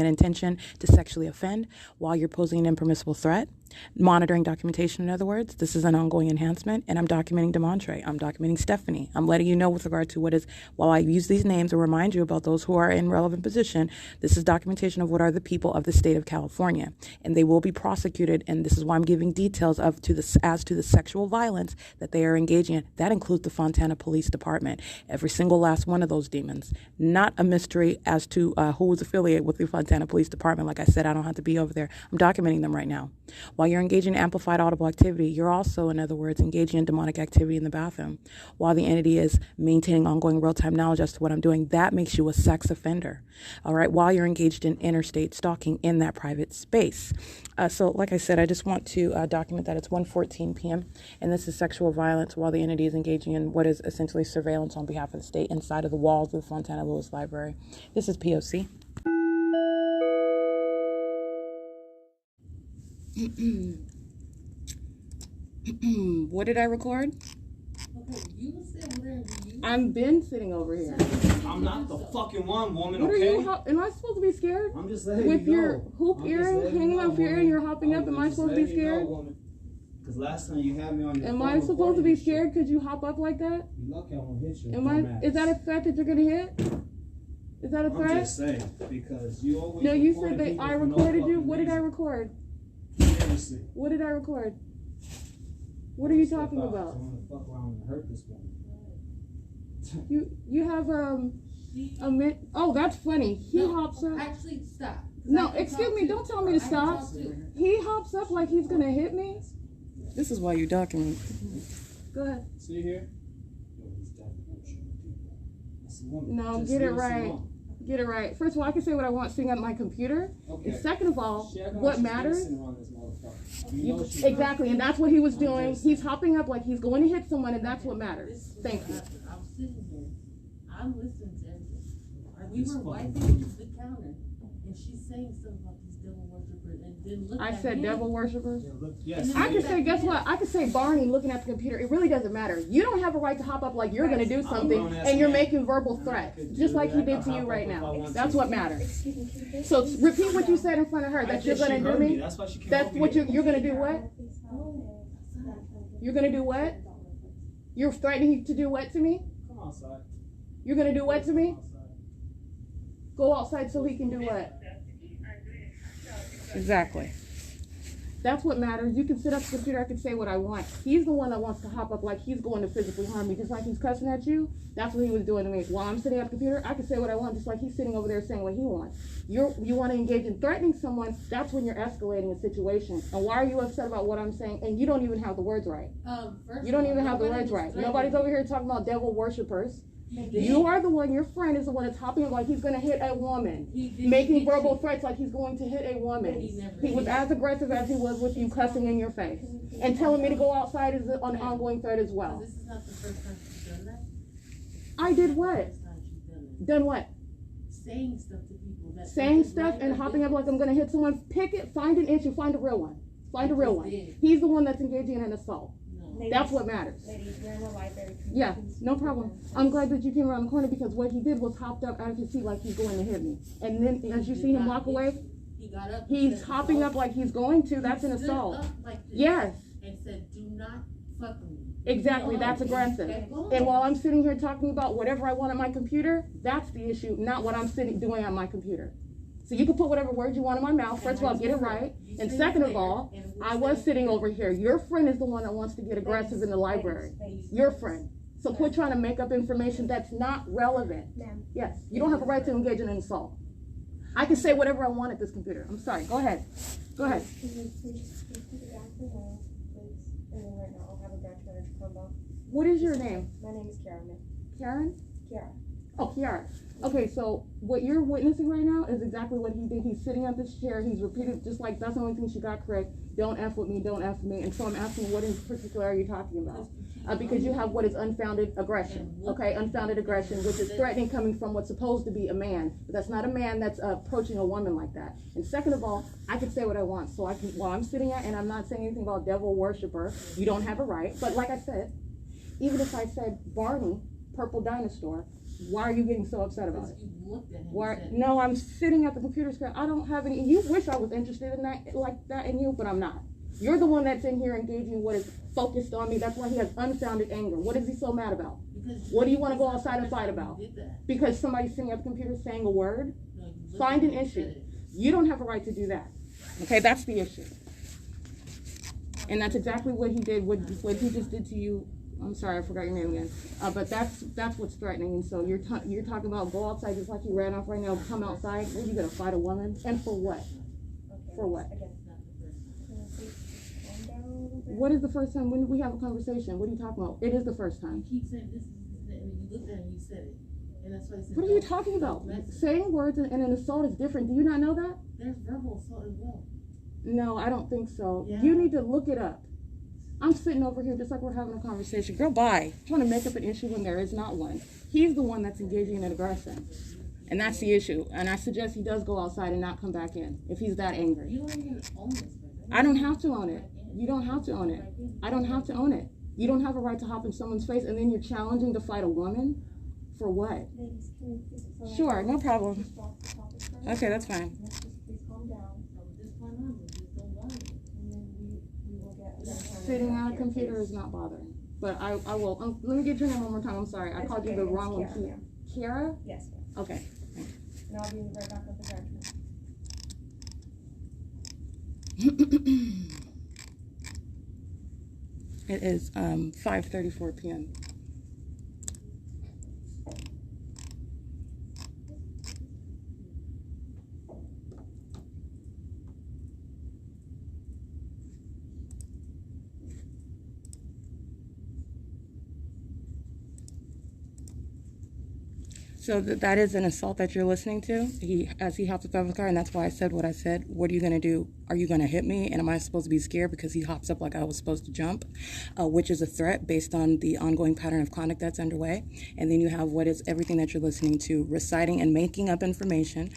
B: intention to sexually offend while you're posing an impermissible threat. Monitoring documentation, in other words. This is an ongoing enhancement, and I'm documenting Demontre. I'm documenting Stephanie. I'm letting you know with regard to what is, while I use these names to remind you about those who are in relevant position, this is documentation of what are the people of the state of California, and they will be prosecuted, and this is why I'm giving details as to the sexual violence that they are engaging in. That includes the Fontana Police Department, every single last one of those demons. Not a mystery as to who is affiliated with the Fontana Police Department. Like I said, I don't have to be over there. I'm documenting them right now. While you're engaging in amplified audible activity, you're also, in other words, engaging in demonic activity in the bathroom. While the entity is maintaining ongoing real-time knowledge as to what I'm doing, that makes you a sex offender. All right, while you're engaged in interstate stalking in that private space. So, like I said, I just want to document that it's 1:14 p.m. and this is sexual violence while the entity is engaging in what is essentially surveillance on behalf of the state inside of the walls of the Fontana Lewis Library. This is P.O.C. What did I record?
F: Okay, you sit where you.
B: I've been sitting over here.
F: I'm not the fucking one, woman.
B: What
F: okay?
B: are you? Am I supposed to be scared?
F: I'm just letting
B: With
F: you
B: your
F: know.
B: hoop earring hanging off your ear and you're hopping up, am I supposed to be scared?
G: Because last time you had me on your
B: Am
G: phone
B: I supposed to be
G: recording this
B: scared
G: shit.
B: because you hop up like that?
G: You lucky I won't hit you.
B: Am I? Is that a threat that you're gonna hit? Is that a
G: I'm
B: threat?
G: just saying, because you always
B: No, you
G: recording
B: said that
G: people
B: I
G: for no
B: recorded you.
G: fucking
B: What did I
G: reason.
B: record?
G: Seriously.
B: What did I record? What are you
G: Step
B: talking
G: out.
B: about?
G: I want to fuck around and hurt this woman.
B: You have a minute. Oh, that's funny. He hops up.
F: Actually, stop. 'Cause
B: No,
F: I can
B: excuse
F: talk
B: me.
F: too.
B: Don't tell me to
F: I can
B: stop.
F: talk too.
B: He hops up like he's gonna hit me. This is why you're ducking me. Go ahead.
G: See here? Yo, he's definitely bullshitting people. That's a woman.
B: No,
G: Just
B: get it
G: leave us
B: right.
G: alone.
B: Get it right. First of all, I can say what I want sitting at my computer.
G: Okay.
B: And second of all,
G: She acting like
B: what
G: she's
B: matters?
G: dancing around this motherfucker. You know she's
B: Exactly, and that's what he was
G: I'm
B: doing.
G: just
B: He's
G: saying.
B: hopping up like he's going to hit someone, and that's what matters.
F: This is
B: Thank
F: what
B: you.
F: happened. I'm sitting here. I'm listening to everything. We
G: Just
F: were
G: fucking
F: wiping the counter, and she's saying something about these devil worshippers, and then look
B: I
F: at
B: said
F: him.
B: devil worshippers.
G: not. Look, yes.
B: I
G: you
B: could
G: did.
B: say, guess what? I could say Barney looking at the computer. It really doesn't matter. You don't have a right to hop up like you're going to do something, and you're making verbal threats, just like he did to you right now. That's what matters. So repeat what you said in front of her, that you're going to do me.
G: That's why she came
B: That's
G: over
B: what
G: here.
B: you're going to do what? You're going to do what? You're threatening to do what to me?
G: Come outside.
B: You're going to do what to me?
G: Come outside.
B: Go outside so he can do what? Exactly. That's what matters. You can sit up at the computer, I can say what I want. He's the one that wants to hop up like he's going to physically harm me, just like he's cussing at you. That's what he was doing to me. While I'm sitting at the computer, I can say what I want, just like he's sitting over there saying what he wants. You want to engage in threatening someone, that's when you're escalating a situation. And why are you upset about what I'm saying? And you don't even have the words right.
F: First
B: You don't
F: of all,
B: even have the
F: nobody
B: words
F: was
B: right.
F: threatening
B: Nobody's
F: me.
B: over here talking about devil worshippers.
F: He did.
B: You are the one, your friend is the one that's hopping up like he's going to hit a woman.
F: He did
B: Making
F: hit
B: verbal
F: you.
B: threats like he's going to hit a woman.
F: He never
B: He was
F: did.
B: as aggressive as he was with you, cussing in your face. And telling me to go outside is an ongoing threat as well.
F: This is not the first time she's done that.
B: I did what?
F: First time she's done that.
B: Done what?
F: Saying stuff to people. That
B: Saying
F: doesn't
B: stuff
F: mind
B: and
F: their
B: hopping up like I'm
F: business.
B: going to hit someone. Pick it, find an issue, find a real one. Find a real one.
F: did.
B: He's the one that's engaging in an assault.
F: No.
B: That's what matters.
H: Ladies, we're in the library.
B: Yeah, no problem. I'm glad that you came around the corner because what he did was hopped up out of his seat like he's going to hit me. And then as you see him walk away,
F: He got up. and
B: he's
F: said,
B: hopping
F: "Oh."
B: up like he's going to. That's an
F: He stood
B: assault.
F: up like this
B: Yes,
F: And said, do not fuck with me.
B: exactly.
F: Go
B: That's
F: on.
B: aggressive.
F: Kept going.
B: And while I'm sitting here talking about whatever I want on my computer, that's the issue, not what I'm doing on my computer. So you can put whatever words you want in my mouth. First of all, get it right. And second of all, I was sitting over here. Your friend is the one that wants to get aggressive in the library. Your friend. So quit trying to make up information that's not relevant.
H: Ma'am.
B: Yes, you don't have a right to engage in an assault. I can say whatever I want at this computer. I'm sorry. Go ahead. Go ahead.
H: Can you please speak to the back of the room, please? And then right now, I'll have a branch manager come by.
B: What is your name?
H: My name is Kiara, ma'am.
B: Karen?
H: Kiara.
B: Oh, Kiara. Okay, so what you're witnessing right now is exactly what he did. He's sitting on this chair. He's repeated just like that's the only thing she got correct. Don't F with me, don't F with me. And so I'm asking, what in particular are you talking about? Because you have what is unfounded aggression. Okay, unfounded aggression, which is threatening coming from what's supposed to be a man. But that's not a man that's approaching a woman like that. And second of all, I can say what I want. So I can, while I'm sitting at, and I'm not saying anything about devil worshiper, you don't have a right. But like I said, even if I said Barney, purple dinosaur, why are you getting so upset about it?
F: You looked at him and
B: Why?
F: said,
B: No, I'm sitting at the computer screen. I don't have any. You wish I was interested in that, like that in you, but I'm not. You're the one that's in here engaging what is focused on me. That's why he has unfounded anger. What is he so mad about?
F: because
B: What do you want to go
F: that's
B: outside
F: the
B: and
F: first
B: fight
F: time
B: about?
F: you did that.
B: Because somebody's sitting at the computer saying a word?
F: No, you looked
B: Find
F: at
B: an
F: him and
B: issue.
F: said it.
B: You don't have a right to do that. Okay, that's the issue. And that's exactly what he did, what he just did to you. I'm sorry, I forgot your name again. But that's what's threatening. And so you're talking about go outside just like you ran off right now. Come outside. What are you gonna fight a woman? And for what?
H: Okay.
B: For what?
H: Again, can you please calm down a little bit?
B: What is the first time? When did we have a conversation? What are you talking about? It is the first time.
F: You keep saying this, and you looked at him and you said it. And that's why I said,
B: What are you
F: don't-
B: talking about?
F: don't mess with
B: Saying words and an assault is different. Do you not know that?
F: There's verbal assault as well.
B: No, I don't think so.
F: Yeah.
B: You need to look it up. I'm sitting over here just like we're having a conversation. Girl, bye. Trying to make up an issue when there is not one. He's the one that's engaging in aggression. And that's the issue. And I suggest he does go outside and not come back in if he's that angry.
F: You don't even own this, right?
B: I don't have to own it. You don't have to own it. I don't have to own it. You don't have a right to hop in someone's face and then you're challenging to fight a woman? For what?
H: Ladies, can you please? so
B: Sure, no problem.
H: Just drop the topic first.
B: Okay, that's fine.
H: Let's just please calm down,
F: From this point on, we just don't bother you.
H: and then we will get a branch manager.
B: sitting at a computer is not bothering. But I will. Let me get your name one more time. I'm sorry. I called you the wrong one. Kiara?
H: Yes, ma'am.
B: Okay.
H: And I'll be right back with the judgment.
B: It is 5:34 p.m. So that is an assault that you're listening to. As he hops up out of the car, and that's why I said what I said. What are you going to do? Are you going to hit me? And am I supposed to be scared because he hops up like I was supposed to jump, which is a threat based on the ongoing pattern of conduct that's underway. And then you have what is everything that you're listening to, reciting and making up information,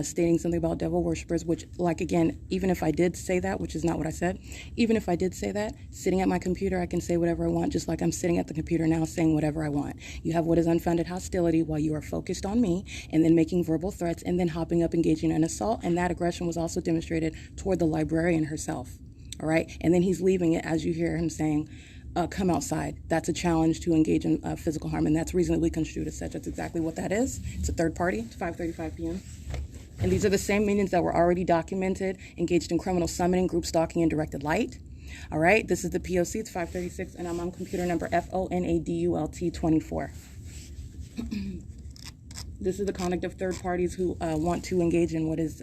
B: stating something about devil worshippers, which, like, again, even if I did say that, which is not what I said, even if I did say that, sitting at my computer, I can say whatever I want, just like I'm sitting at the computer now saying whatever I want. You have what is unfounded hostility while you are focused on me, and then making verbal threats, and then hopping up, engaging in assault. And that aggression was also demonstrated toward the librarian herself. All right. And then he's leaving it as you hear him saying, come outside. That's a challenge to engage in physical harm, and that's reasonably construed as such. That's exactly what that is. It's a third party. It's 5:35 p.m. And these are the same meetings that were already documented, engaged in criminal summoning, group stalking, and directed light. All right. This is the P.O.C. It's 536, and I'm on computer number FONADULT 24. This is the conduct of third parties who want to engage in what is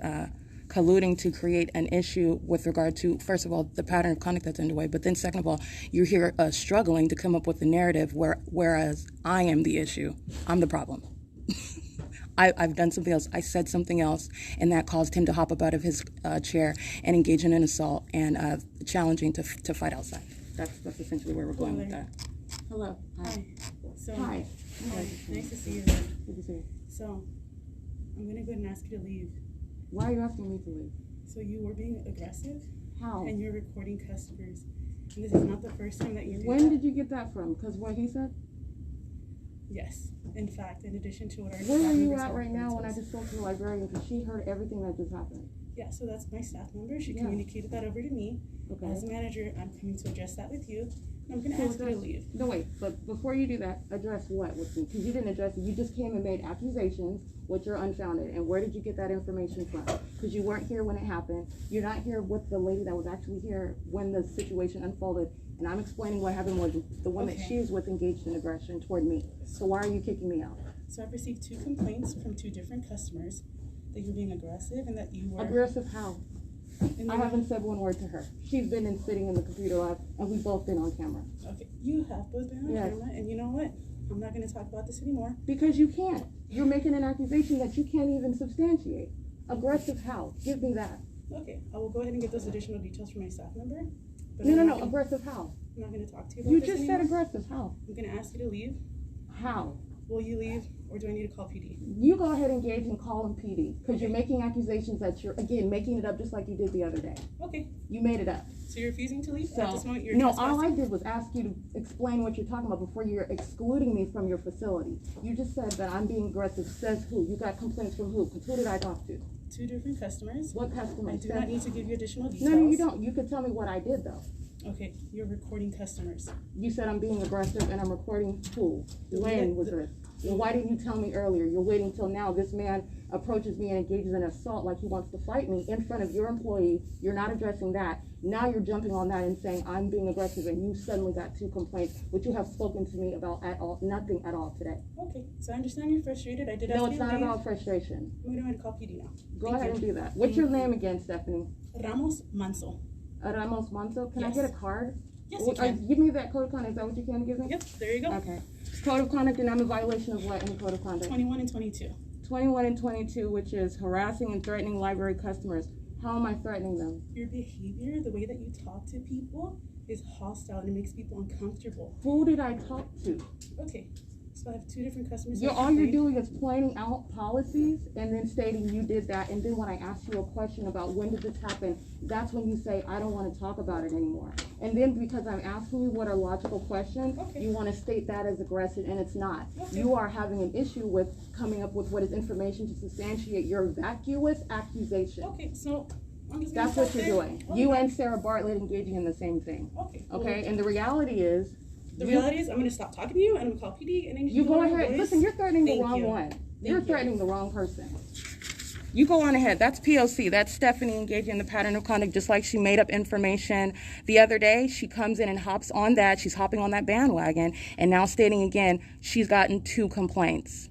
B: colluding to create an issue with regard to, first of all, the pattern of conduct that's underway, but then second of all, you're here struggling to come up with a narrative whereas I am the issue. I'm the problem. I've done something else. I said something else, and that caused him to hop up out of his chair and engage in an assault and challenging to fight outside. That's essentially where we're going with that. Hello.
I: Hi. So,
B: Hi.
I: Nice to see you.
B: Good to see you.
I: So, I'm going to go ahead and ask you to leave.
B: Why are you asking me to leave?
I: So, you were being aggressive.
B: How?
I: And you're recording customers. And this is not the first time that you do
B: When
I: that.
B: did you get that from? Because what he said?
I: Yes. In fact, in addition to what our
B: Where
I: staff
B: are you
I: members
B: at
I: have
B: right now when I
I: us.
B: just spoke to the librarian? Because she heard everything that just happened.
I: Yeah, so that's my staff member. She
B: Yeah.
I: communicated that over to me.
B: Okay.
I: As a manager, I'm coming to address that with you. And I'm going to ask you to leave.
B: No, wait, but before you do that, address what with me? Because you didn't address it. You just came and made accusations, which are unfounded. And where did you get that information from? Because you weren't here when it happened. You're not here with the lady that was actually here when the situation unfolded. And I'm explaining what happened was the one that she was with engaged in aggression toward me. So why are you kicking me out?
I: So I've received 2 complaints from 2 different customers that you're being aggressive and that you were...
B: Aggressive how? I haven't said one word to her. She's been sitting in the computer lab, and we've both been on camera.
I: Okay, you have both been on camera, and you know what? I'm not going to talk about this anymore.
B: Because you can't. You're making an accusation that you can't even substantiate. Aggressive how? Give me that.
I: Okay, I will go ahead and get those additional details from my staff member. But
B: No, aggressive how?
I: I'm not going to talk to you about
B: You
I: this
B: just
I: anymore.
B: said aggressive how?
I: I'm going to ask you to leave.
B: How?
I: Will you leave, or do I need to call PD?
B: You go ahead and engage and call them PD, because you're making accusations that you're, again, making it up just like you did the other day.
I: Okay.
B: You made it up.
I: So you're refusing to leave?
B: So,
I: At this moment, you're
B: no,
I: trespassing?
B: all I did was ask you to explain what you're talking about before you're excluding me from your facility. You just said that I'm being aggressive. Says who? You got complaints from who? Who did I talk to?
I: 2 different customers.
B: What customers?
I: I do not need to give you additional details.
B: No, you don't. You could tell me what I did, though.
I: Okay, you're recording customers.
B: You said I'm being aggressive and I'm recording who? When was this? Well, why didn't you tell me earlier? You're waiting till now. This man approaches me and engages in assault like he wants to fight me in front of your employee. You're not addressing that. Now you're jumping on that and saying I'm being aggressive, and you suddenly got 2 complaints, which you have spoken to me about at all, nothing at all today.
I: Okay, so I understand you're frustrated. I did ask
B: No,
I: you
B: it's
I: to
B: not
I: leave.
B: about frustration.
I: I'm going to call PD now.
B: Go ahead and do that. What's your name again, Stephanie?
I: Ramos Manso.
B: Ramos Manso. Can I
I: Yes.
B: get a card?
I: Yes, you can.
B: Give me that code of conduct. Is that what you can give me?
I: Yep, there you go.
B: Okay. Code of conduct, and I'm in violation of what in the code of conduct?
I: 21 and 22.
B: 21 and 22, which is harassing and threatening library customers. How am I threatening them?
I: Your behavior, the way that you talk to people, is hostile and it makes people uncomfortable.
B: Who did I talk to?
I: Okay, so I have 2 different customers.
B: All you're doing is pointing out policies and then stating you did that. And then when I ask you a question about when did this happen, that's when you say, I don't want to talk about it anymore. And then because I'm asking you what are logical questions, you want to state that as aggressive, and it's not. You are having an issue with coming up with what is information to substantiate your vacuous accusation.
I: Okay, so I'm just
B: That's what you're doing. You and Sarah Bartlett engaging in the same thing.
I: Okay.
B: Okay, and the reality is...
I: I'm going to stop talking to you, and I'm going to call PD, and then
B: you go ahead. Listen, you're threatening the wrong one. You're threatening the wrong person. You go on ahead. That's P.O.C. That's Stephanie engaging in the pattern of conduct, just like she made up information the other day. She comes in and hops on that. She's hopping on that bandwagon, and now stating again, she's gotten 2 complaints.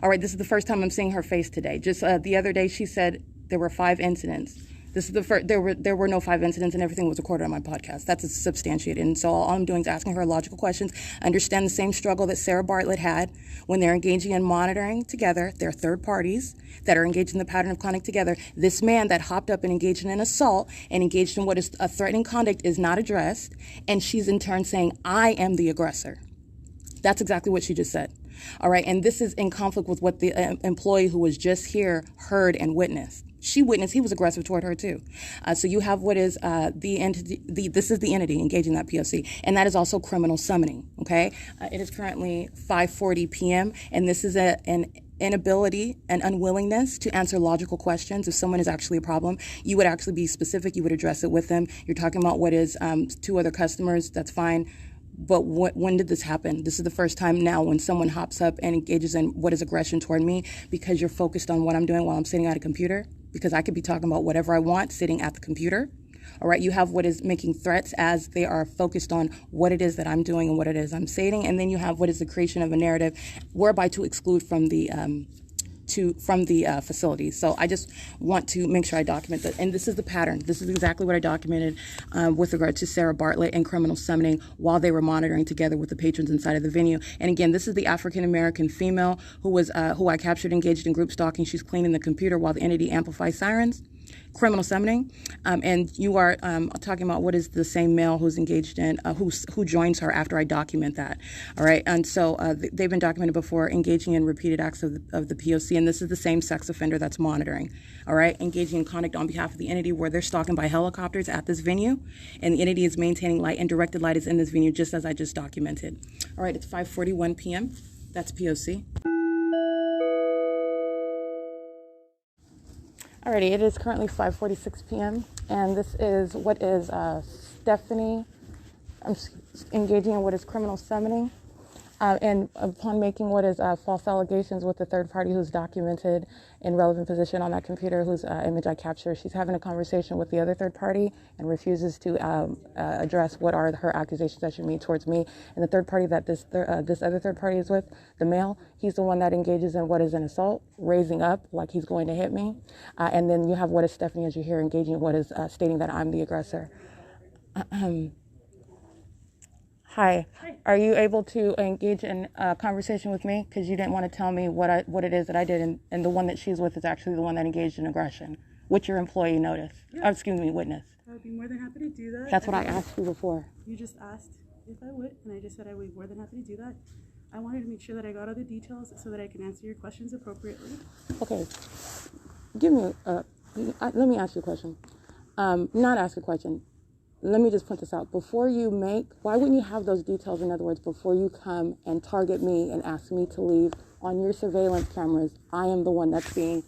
B: All right, this is the first time I'm seeing her face today. Just the other day, she said there were 5 incidents. This is the first. There were no 5 incidents, and everything was recorded on my podcast. That's substantiated. And so all I'm doing is asking her logical questions. Understand the same struggle that Sarah Bartlett had when they're engaging in monitoring together. They're third parties that are engaged in the pattern of conduct together. This man that hopped up and engaged in an assault and engaged in what is a threatening conduct is not addressed, and she's in turn saying, "I am the aggressor." That's exactly what she just said. All right, and this is in conflict with what the employee who was just here heard and witnessed. She witnessed he was aggressive toward her too. So you have what is the entity. This is the entity engaging that POC, and that is also criminal summoning. Okay, it is currently 5:40 p.m. and this is an inability and unwillingness to answer logical questions. If someone is actually a problem, you would actually be specific. You would address it with them. You're talking about what is 2 other customers. That's fine. But when did this happen? This is the first time now when someone hops up and engages in what is aggression toward me because you're focused on what I'm doing while I'm sitting at a computer, because I could be talking about whatever I want sitting at the computer. All right, you have what is making threats as they are focused on what it is that I'm doing and what it is I'm stating, and then you have what is the creation of a narrative whereby to exclude from the facility. So I just want to make sure I document that. And this is the pattern. This is exactly what I documented with regard to Sarah Bartlett and criminal summoning while they were monitoring together with the patrons inside of the venue. And again, this is the African-American female who I captured engaged in group stalking. She's cleaning the computer while the entity amplifies sirens. Criminal summoning, and you are talking about what is the same male who's engaged in, who joins her after I document that. All right, and so they've been documented before engaging in repeated acts of the POC, and this is the same sex offender that's monitoring. All right, engaging in conduct on behalf of the entity where they're stalking by helicopters at this venue, and the entity is maintaining light, and directed light is in this venue just as I just documented. All right, it's 5:41 p.m. That's POC. Alrighty, it is currently 5:46 p.m. and this is what is Stephanie engaging in what is criminal summoning, and upon making what is false allegations with the third party who's documented in relevant position on that computer, whose image I capture, she's having a conversation with the other third party and refuses to address what are her accusations that she made towards me. And the third party that this other third party is with, the male, he's the one that engages in what is an assault, raising up like he's going to hit me. And then you have what is Stephanie, as you hear, engaging what is stating that I'm the aggressor. Hi. Are you able to engage in a conversation with me? Because you didn't want to tell me what it is that I did, and the one that she's with is actually the one that engaged in aggression, which your employee noticed. Yeah. Witnessed.
I: I would be more than happy to do that.
B: That's what I asked you before.
I: You just asked if I would, and I just said I would be more than happy to do that. I wanted to make sure that I got all the details so that I can answer your questions appropriately.
B: Okay. Let me ask you a question. Not ask a question. Let me just point this out. Why wouldn't you have those details, in other words, before you come and target me and ask me to leave on your surveillance cameras? I am the one that's being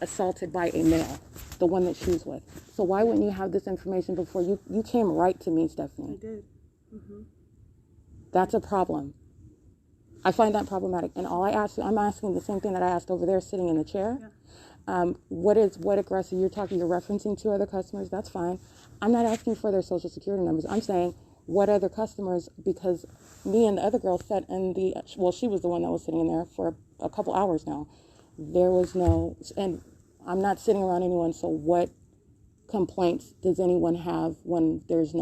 B: assaulted by a male, the one that she's with. So why wouldn't you have this information before you came right to me, Stephanie?
I: I did. Mm-hmm.
B: That's a problem. I find that problematic. And all I'm asking the same thing that I asked over there sitting in the chair. Yeah. What aggressive you're referencing 2 other customers? That's fine. I'm not asking for their social security numbers. I'm saying what other customers, because me and the other girl sat in she was the one that was sitting in there for a couple hours now. There was and I'm not sitting around anyone, so what complaints does anyone have when there's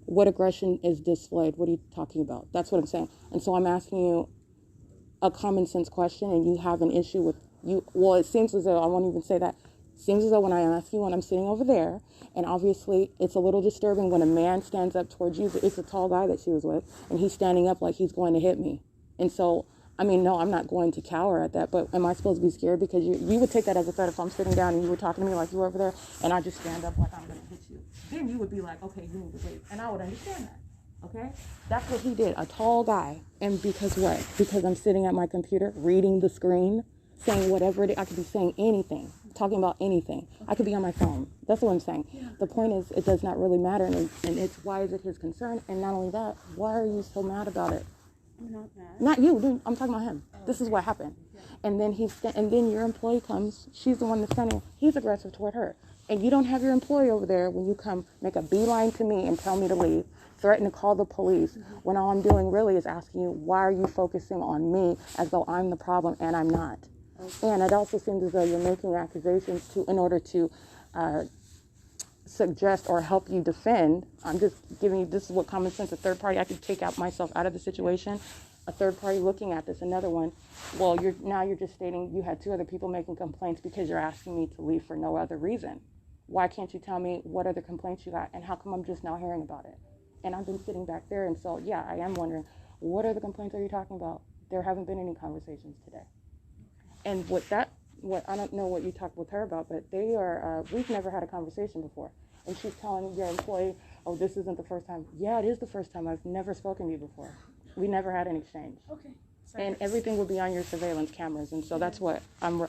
B: what aggression is displayed? What are you talking about? That's what I'm saying. And so I'm asking you a common sense question, and you have an issue with well, it seems as though, I won't even say that, it seems as though when I ask you when I'm sitting over there, and obviously it's a little disturbing when a man stands up towards you. It's a tall guy that she was with, and he's standing up like he's going to hit me. And so, no, I'm not going to cower at that, but am I supposed to be scared? Because you would take that as a threat if I'm sitting down and you were talking to me like you were over there, and I just stand up like I'm going to hit you. Then you would be like, okay, you need to wait. And I would understand that. Okay? That's what he did, a tall guy. And because what? Because I'm sitting at my computer, reading the screen, saying whatever it is. I could be saying anything. talking about anything. I could be on my phone. That's what I'm saying.
I: Yeah.
B: The point is, it does not really matter, and it's why is it his concern? And not only that, why are you so mad about it?
I: I'm not mad.
B: Not you, dude. I'm talking about him. This is what happened.
I: Yeah.
B: And then your employee comes. She's the one that's standing. He's aggressive toward her. And you don't have your employee over there when you come make a beeline to me and tell me to leave, threaten to call the police, when all I'm doing really is asking you, why are you focusing on me as though I'm the problem, and I'm not. Okay. And it also seems as though you're making accusations in order to suggest or help you defend. I'm just giving you, this is what common sense, a third party, I could take out myself out of the situation. A third party looking at this, another one, well, you're just stating you had 2 other people making complaints because you're asking me to leave for no other reason. Why can't you tell me what other complaints you got, and how come I'm just now hearing about it? And I've been sitting back there, and so, yeah, I am wondering, what other complaints are you talking about? There haven't been any conversations today. And I don't know what you talked with her about, but we've never had a conversation before. And she's telling your employee, oh, this isn't the first time. Yeah, it is the first time. I've never spoken to you before. We never had an exchange.
I: Okay.
B: And everything will be on your surveillance cameras, and so that's why I'm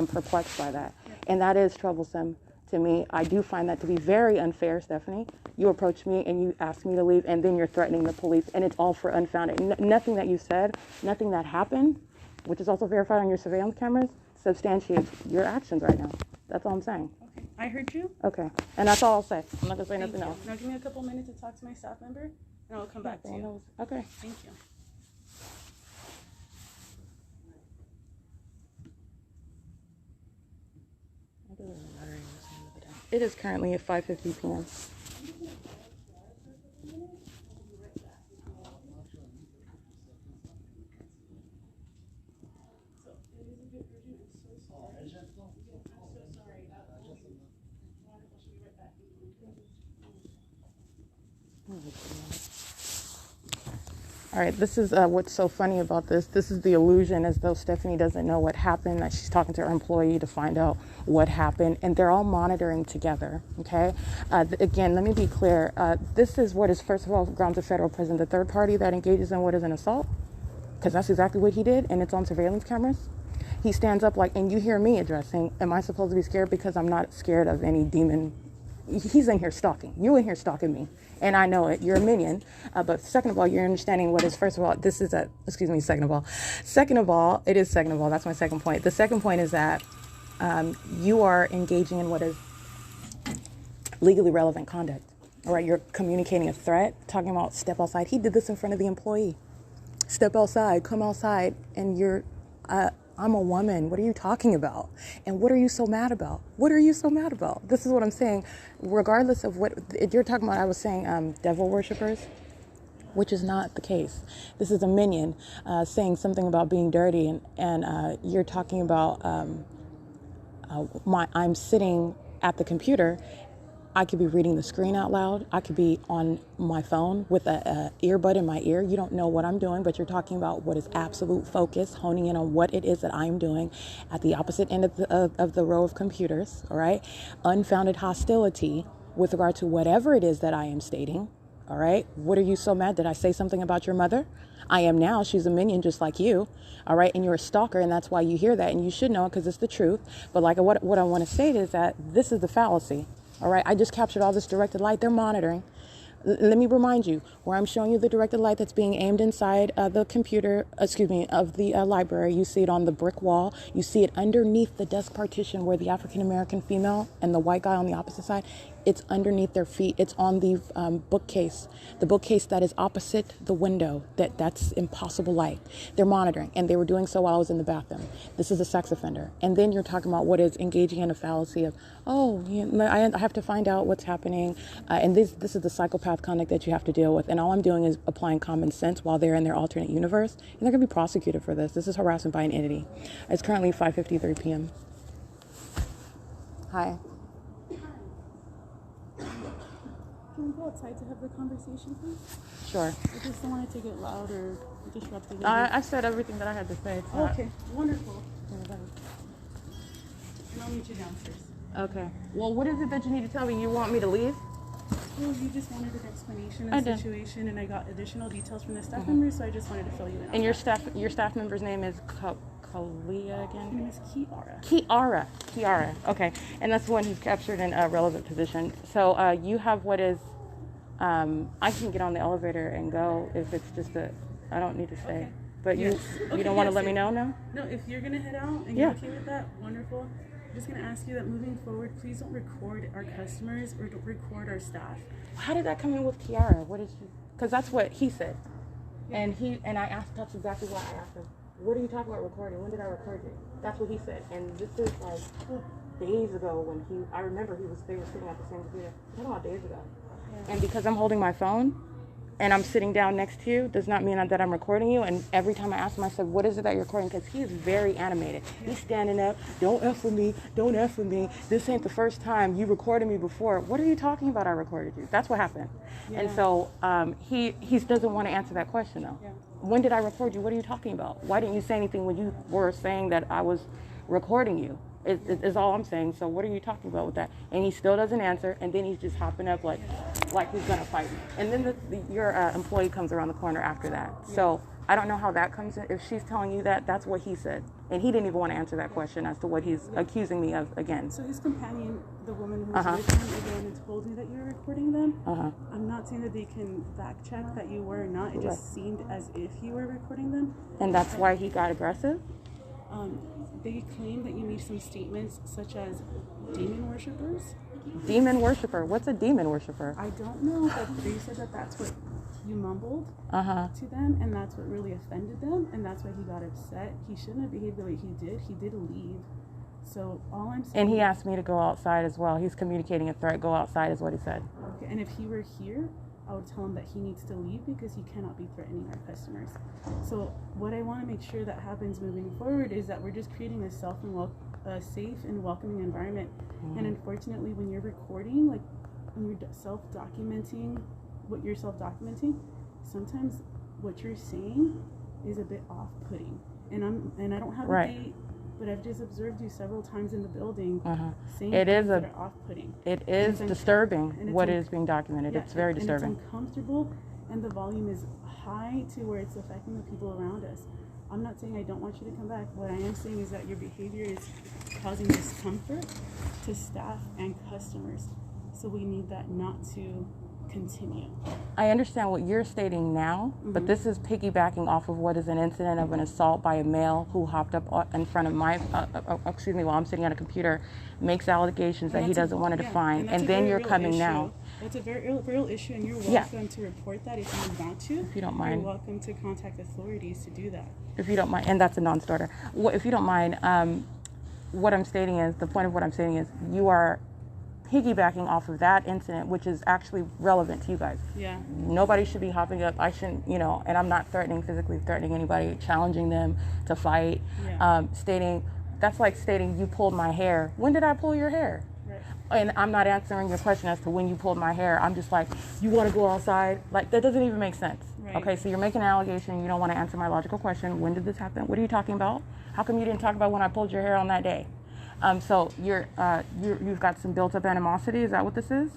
B: perplexed by that.
I: Yeah.
B: And that is troublesome to me. I do find that to be very unfair, Stephanie. You approach me and you ask me to leave, and then you're threatening the police, and it's all for unfounded. Nothing that you said, nothing that happened, which is also verified on your surveillance cameras, substantiates your actions right now. That's all I'm saying.
I: Okay, I heard you.
B: Okay, and that's all I'll say. I'm not gonna say nothing else.
I: Now give me a couple minutes to talk to my staff member, and I'll come back to you.
B: Okay.
I: Thank you.
B: It is currently at 5:50 p.m. All right, this is what's so funny about this. This is the illusion as though Stephanie doesn't know what happened, that she's talking to her employee to find out what happened, and they're all monitoring together, okay? Again, let me be clear. This is what is, first of all, grounds of federal prison. The third party that engages in what is an assault, because that's exactly what he did, and it's on surveillance cameras. He stands up and you hear me addressing, am I supposed to be scared? Because I'm not scared of any demon. He's in here stalking. You in here stalking me. And I know it. You're a minion. But second of all, you're understanding what is, first of all, this is second of all. Second of all, it is second of all. That's my second point. The second point is that you are engaging in what is legally relevant conduct. All right, you're communicating a threat, talking about step outside. He did this in front of the employee. Step outside, come outside, and you're, I'm a woman. What are you talking about? And what are you so mad about? What are you so mad about? This is what I'm saying. Regardless of what you're talking about, I was saying devil worshippers, which is not the case. This is a minion saying something about being dirty, and you're talking about I'm sitting at the computer. I could be reading the screen out loud. I could be on my phone with a earbud in my ear. You don't know what I'm doing, but you're talking about what is absolute focus, honing in on what it is that I'm doing at the opposite end of the row of computers, all right? Unfounded hostility with regard to whatever it is that I am stating, all right? What are you so mad? Did I say something about your mother? I am now. She's a minion just like you, all right? And you're a stalker, and that's why you hear that, and you should know it because it's the truth. But like what I want to say is that this is the fallacy. All right, I just captured all this directed light. They're monitoring. Let me remind you, where I'm showing you the directed light that's being aimed inside the computer, of the library. You see it on the brick wall. You see it underneath the desk partition where the African-American female and the white guy on the opposite side. It's underneath their feet. It's on the bookcase that is opposite the window. That's impossible light. They're monitoring, and they were doing so while I was in the bathroom. This is a sex offender. And then you're talking about what is engaging in a fallacy of, I have to find out what's happening. And this is the psychopath conduct that you have to deal with. And all I'm doing is applying common sense while they're in their alternate universe. And they're going to be prosecuted for this. This is harassment by an entity. It's currently 5:53 p.m. Hi.
I: Can we go outside to have the conversation, please?
B: Sure.
I: I just don't want it to get loud or disruptive.
B: I said everything that I had to say.
I: Okay, wonderful. And I'll meet you downstairs.
B: Okay. Well, what is it that you need to tell me? You want me to leave?
I: Well, you just wanted an explanation of the situation, and I got additional details from the staff member, so I just wanted to fill you in.
B: And your staff member's name is Kalia again?
I: Her name is Kiara.
B: Kiara. Okay, and that's the one who's captured in a relevant position. So you have what is, I can get on the elevator and go if it's just I don't need to stay.
I: Okay.
B: But
I: Yes.
B: you don't want to let me know now?
I: No, if you're gonna head out and
B: Yeah.
I: you're okay with that, wonderful. I'm just gonna ask you that moving forward, please don't record our customers or don't record our staff.
B: How did that come in with Kiara? What is she? Because that's what he said. And I asked, that's exactly why I asked him, what are you talking about recording? When did I record you? That's what he said. And this is like days ago when I remember they were sitting at the same computer. I'm talking about days ago. Yeah. And because I'm holding my phone and I'm sitting down next to you, does not mean that I'm recording you. And every time I ask him, I said, what is it that you're recording? Because he's very animated. He's standing up, don't F with me, don't F with me. This ain't the first time you recorded me before. What are you talking about I recorded you? That's what happened. Yeah. And so he doesn't want to answer that question though. Yeah. When did I record you? What are you talking about? Why didn't you say anything when you were saying that I was recording you? Is all I'm saying. So what are you talking about with that? And he still doesn't answer, and then he's just hopping up like he's gonna fight me. And then your employee comes around the corner after that. So I don't know how that comes in. If she's telling you that, that's what he said, and he didn't even want to answer that question as to what he's accusing me of again.
I: So his companion, the woman who was with him again, and told me that you were recording them. I'm not saying that they can fact check that you were or not. It just seemed as if you were recording them.
B: And that's why he got aggressive.
I: They claim that you made some statements such as demon worshippers.
B: Demon worshiper? What's a demon worshiper?
I: I don't know, but they said that that's what you mumbled to them, and that's what really offended them, and that's why he got upset. He shouldn't have behaved the way he did. He did leave. So all I'm saying...
B: And he asked me to go outside as well. He's communicating a threat. Go outside is what he said.
I: Okay, and if he were here, I would tell him that he needs to leave because he cannot be threatening our customers. So what I want to make sure that happens moving forward is that we're just creating a safe and welcoming environment. And unfortunately, when you're recording, like when you're self-documenting what you're self-documenting, sometimes what you're saying is a bit off-putting. And I don't have a date, but I've just observed you several times in the building saying things that are off-putting.
B: It is disturbing what is being documented.
I: Yeah,
B: it's very disturbing.
I: And it's uncomfortable, and the volume is high to where it's affecting the people around us. I'm not saying I don't want you to come back. What I am saying is that your behavior is causing discomfort to staff and customers. So we need that not to continue.
B: I understand what you're stating now, but this is piggybacking off of what is an incident of an assault by a male who hopped up in front of my, while I'm sitting at a computer, makes allegations that he doesn't want to define, and then you're coming now.
I: That's a very real issue, and you're welcome to report that if you want to.
B: If you don't mind.
I: You're welcome to contact authorities to do that.
B: If you don't mind, and that's a non-starter. If you don't mind, what I'm stating is, the point of what I'm stating is, you are piggybacking off of that incident, which is actually relevant to you guys.
I: Yeah.
B: Nobody should be hopping up. I shouldn't, and I'm not physically threatening anybody, challenging them to fight, that's like stating you pulled my hair. When did I pull your hair? Right. And I'm not answering your question as to when you pulled my hair. I'm just like, you want to go outside? Like, that doesn't even make sense. Right. Okay, so you're making an allegation. You don't want to answer my logical question. When did this happen? What are you talking about? How come you didn't talk about when I pulled your hair on that day? So you've got some built-up animosity. Is that what this is?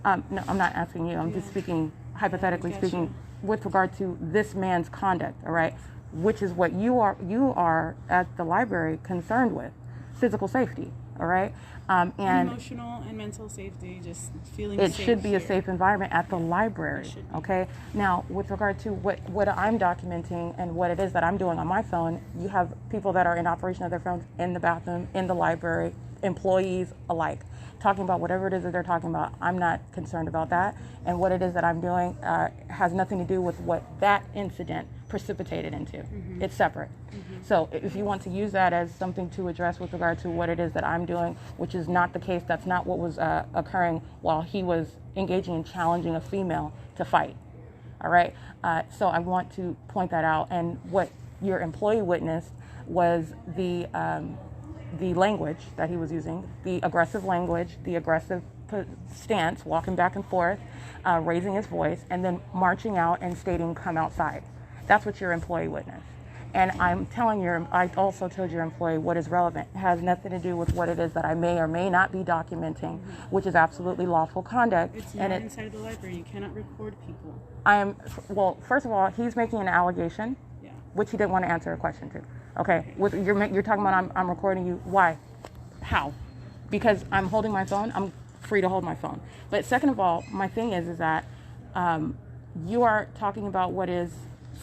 B: No, I'm not asking you. I'm just speaking, hypothetically speaking, with regard to this man's conduct, all right? Which is what you are at the library concerned with, physical safety, all right?
I: And emotional and mental safety, just feeling safe.
B: It should be a safe environment at the library, okay? Now, with regard to what I'm documenting and what it is that I'm doing on my phone, you have people that are in operation of their phones in the bathroom, in the library, employees alike, talking about whatever it is that they're talking about. I'm not concerned about that. And what it is that I'm doing has nothing to do with what that incident precipitated into. It's separate. So if you want to use that as something to address with regard to what it is that I'm doing, which is not the case, that's not what was occurring while he was engaging in challenging a female to fight. All right. So I want to point that out. And what your employee witnessed was the language that he was using, the aggressive language, the aggressive stance, walking back and forth, raising his voice, and then marching out and stating, "Come outside." That's what your employee witnessed. And I also told your employee what is relevant. It has nothing to do with what it is that I may or may not be documenting, which is absolutely lawful conduct.
I: It's not inside the library. You cannot record people.
B: Well, first of all, he's making an allegation, which he didn't want to answer a question to. Okay. You're talking about I'm recording you. Why? How? Because I'm holding my phone. I'm free to hold my phone. But second of all, my thing is that you are talking about what is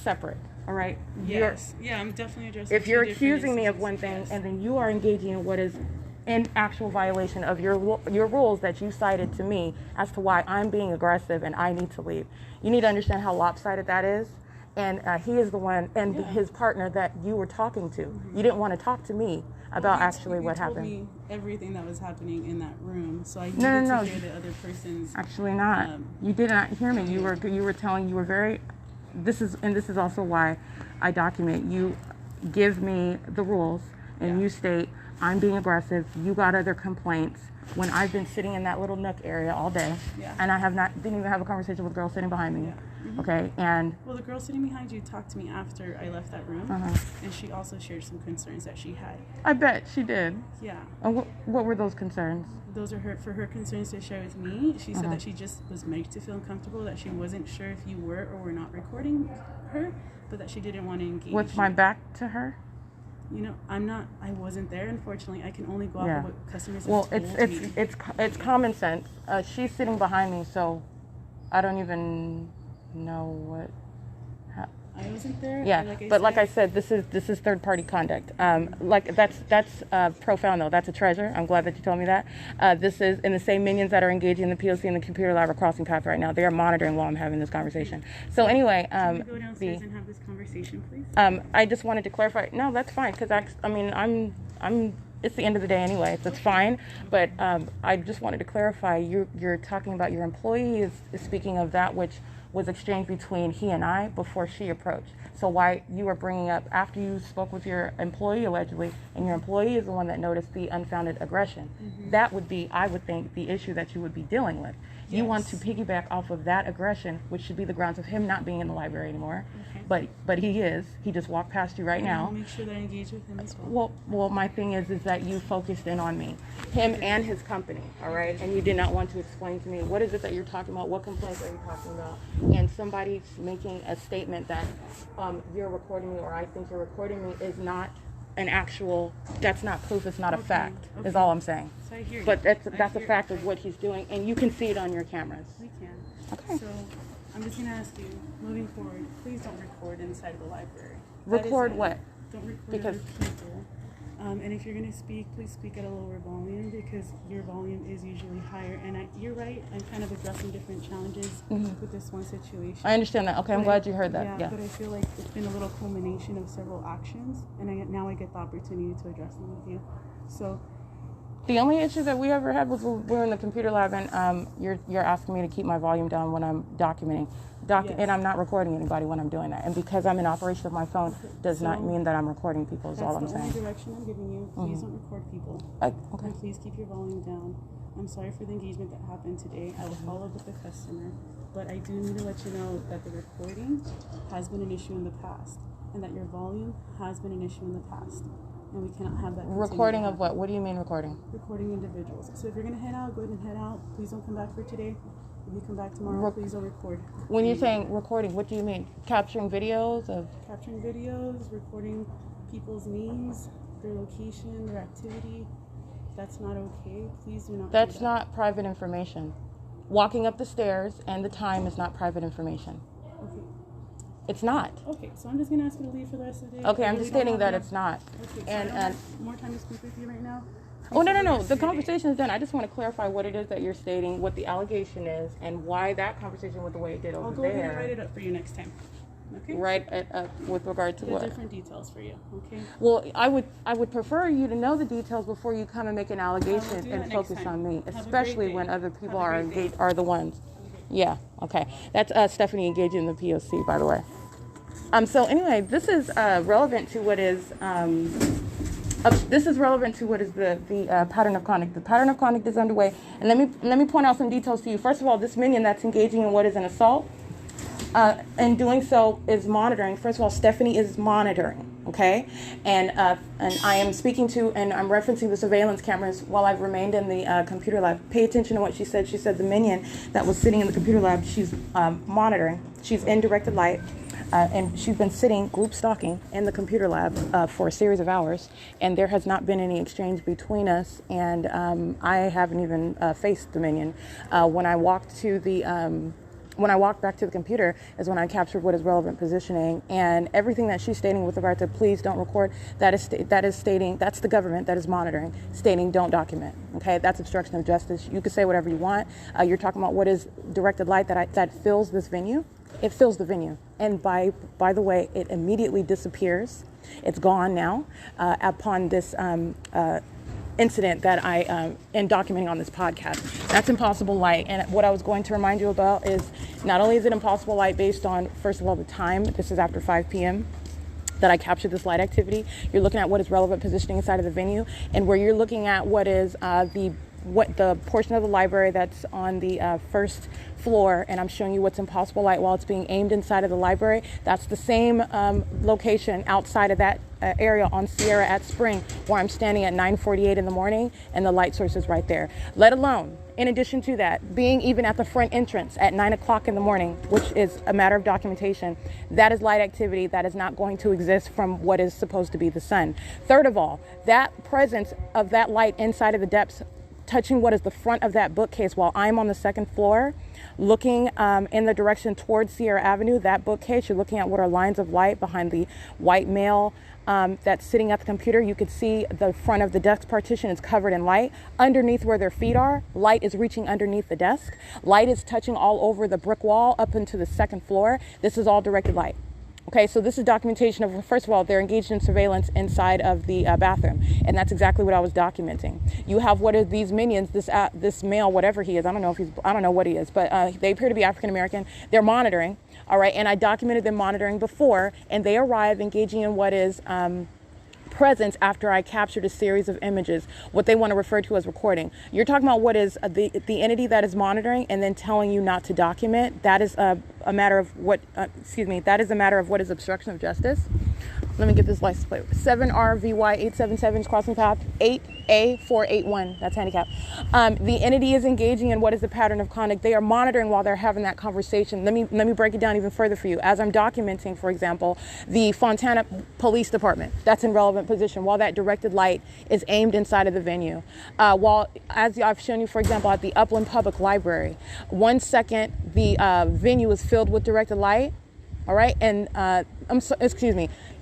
B: separate. All right.
I: Yes. Yeah, I'm definitely addressing.
B: If you're accusing me of one thing,
I: yes,
B: and then you are engaging in what is in actual violation of your rules that you cited to me as to why I'm being aggressive and I need to leave. You need to understand how lopsided that is. And he is the one, and his partner that you were talking to. You didn't want to talk to me about actually what happened.
I: You told me everything that was happening in that room, so I needed
B: No.
I: to hear the other person's.
B: Actually, not. You did not hear me. You were telling. You were very. This is also why I document. You give me the rules, and you state I'm being aggressive. You got other complaints. When I've been sitting in that little nook area all day, and I didn't even have a conversation with the girl sitting behind me. Okay, and
I: well, the girl sitting behind you talked to me after I left that room, and she also shared some concerns that she had.
B: I bet she did.
I: Yeah.
B: And what were those concerns?
I: Those are her concerns to share with me. She said that she just was made to feel uncomfortable, that she wasn't sure if you were or were not recording her, but that she didn't want to engage.
B: What's my back to her?
I: You know, I wasn't there, unfortunately. I can only go off of what customers have told me.
B: It's common sense. She's sitting behind me, so I don't even know what.
I: I wasn't there.
B: Yeah, like I said, this is third party conduct. Like that's profound though. That's a treasure. I'm glad that you told me that. This is in the same minions that are engaging in the P.O.C. and the computer lab are crossing path right now. They are monitoring while I'm having this conversation. So anyway,
I: can we go downstairs and have this conversation, please?
B: I just wanted to clarify. No, that's fine because I'm. It's the end of the day anyway. So it's fine. But I just wanted to clarify. You're talking about your employee is speaking of that which was exchanged between he and I before she approached. So why you were bringing up after you spoke with your employee allegedly, and your employee is the one that noticed the unfounded aggression. That would be, I would think, the issue that you would be dealing with. Yes. You want to piggyback off of that aggression, which should be the grounds of him not being in the library anymore. Okay. But he is. He just walked past you right now.
I: I'll make sure that I engage with him as well.
B: Well, my thing is that you focused in on me, him and his company, all right? And you did not want to explain to me what is it that you're talking about, what complaints are you talking about? And somebody's making a statement that you're recording me or I think you're recording me is not an actual, that's not proof, it's not a fact, is all I'm saying.
I: So I hear you.
B: But that's a fact of what he's doing, and you can see it on your cameras.
I: We can.
B: Okay.
I: So I'm just going to ask you, moving forward, please don't record inside of the library.
B: Record what?
I: Don't record other people. And if you're going to speak, please speak at a lower volume because your volume is usually higher. And you're right, I'm kind of addressing different challenges with this one situation.
B: I understand that. Okay, I'm glad you heard that. Yeah,
I: but I feel like it's been a little culmination of several actions, and now I get the opportunity to address them with you. So
B: the only issue that we ever had was we're in the computer lab, and you're asking me to keep my volume down when I'm documenting. And I'm not recording anybody when I'm doing that. And because I'm in operation of my phone does not mean that I'm recording people is all I'm saying.
I: That's the only direction I'm giving you. Please don't record people.
B: Okay.
I: And please keep your volume down. I'm sorry for the engagement that happened today. I will follow up with the customer. But I do need to let you know that the recording has been an issue in the past. And that your volume has been an issue in the past. And we cannot have that.
B: Recording of what? What do you mean recording?
I: Recording individuals. So if you're going to head out, go ahead and head out. Please don't come back for today. If you come back tomorrow, please don't record.
B: When you're saying recording, what do you mean? Capturing videos of?
I: Capturing videos, recording people's names, their location, their activity. That's not okay. Please do not.
B: That's not private information. Walking up the stairs and the time is not private information.
I: Okay.
B: It's not.
I: Okay, so I'm just going to ask you to leave for the rest of the day.
B: Okay, I'm just stating that it's not.
I: Okay, so I don't have more time to speak with you right now.
B: Oh, no. The conversation is done. I just want to clarify what it is that you're stating, what the allegation is, and why that conversation went the way it did over there.
I: I'll go ahead and write it up for you next time. Okay?
B: Write it up with regard to what?
I: Different details for you, okay?
B: Well, I would prefer you to know the details before you come and make an allegation and focus on me, especially when other people are engaged, are the ones. Yeah, okay. That's Stephanie engaging in the P.O.C, by the way. So anyway, this is relevant to what is... the pattern of conduct. The pattern of conduct is underway, and let me point out some details to you. First of all, this minion that's engaging in what is an assault, and doing so is monitoring. First of all, Stephanie is monitoring, okay, and I am speaking to and I'm referencing the surveillance cameras while I've remained in the computer lab. Pay attention to what she said. She said the minion that was sitting in the computer lab, she's monitoring. She's in directed light. and she's been sitting group stalking in the computer lab for a series of hours, and there has not been any exchange between us, and I haven't even faced the minion. When I walked back to the computer is when I captured what is relevant positioning, and everything that she's stating with regard to please don't record, that is stating, that's the government that is monitoring, stating don't document. Okay, that's obstruction of justice. You can say whatever you want. You're talking about what is directed light that fills this venue. It fills the venue, and by the way, it immediately disappears. It's gone now upon this incident that I am documenting on this podcast. That's impossible light. And what I was going to remind you about is not only is it impossible light based on, first of all, the time, this is after 5 p.m. that I captured this light activity. You're looking at what is relevant positioning inside of the venue, and where you're looking at what is the portion of the library that's on the first floor, and I'm showing you what's impossible light while it's being aimed inside of the library. That's the same location outside of that area on Sierra at Spring, where I'm standing at 9:48 in the morning, and the light source is right there. Let alone, in addition to that, being even at the front entrance at 9 o'clock in the morning, which is a matter of documentation, that is light activity that is not going to exist from what is supposed to be the sun. Third of all, that presence of that light inside of the depths touching what is the front of that bookcase while I'm on the second floor, looking in the direction towards Sierra Avenue, that bookcase, you're looking at what are lines of light behind the white male that's sitting at the computer. You could see the front of the desk partition is covered in light. Underneath where their feet are, light is reaching underneath the desk. Light is touching all over the brick wall up into the second floor. This is all directed light. Okay, so this is documentation of, first of all, they're engaged in surveillance inside of the bathroom, and that's exactly what I was documenting. You have what are these minions, this male, whatever he is, I don't know what he is, but they appear to be African American. They're monitoring, all right, and I documented them monitoring before, and they arrive engaging in what is presence after I captured a series of images, what they want to refer to as recording. You're talking about what is the entity that is monitoring and then telling you not to document. That is a matter of what, that is a matter of what is obstruction of justice. Let me get this license plate. 7RVY877 is crossing path 8A481. That's handicap. The entity is engaging in what is the pattern of conduct. They are monitoring while they're having that conversation. Let me break it down even further for you. As I'm documenting, for example, the Fontana Police Department, that's in relevant position, while that directed light is aimed inside of the venue. While, as I've shown you, for example, at the Upland Public Library, 1 second the venue is filled with directed light. All right, and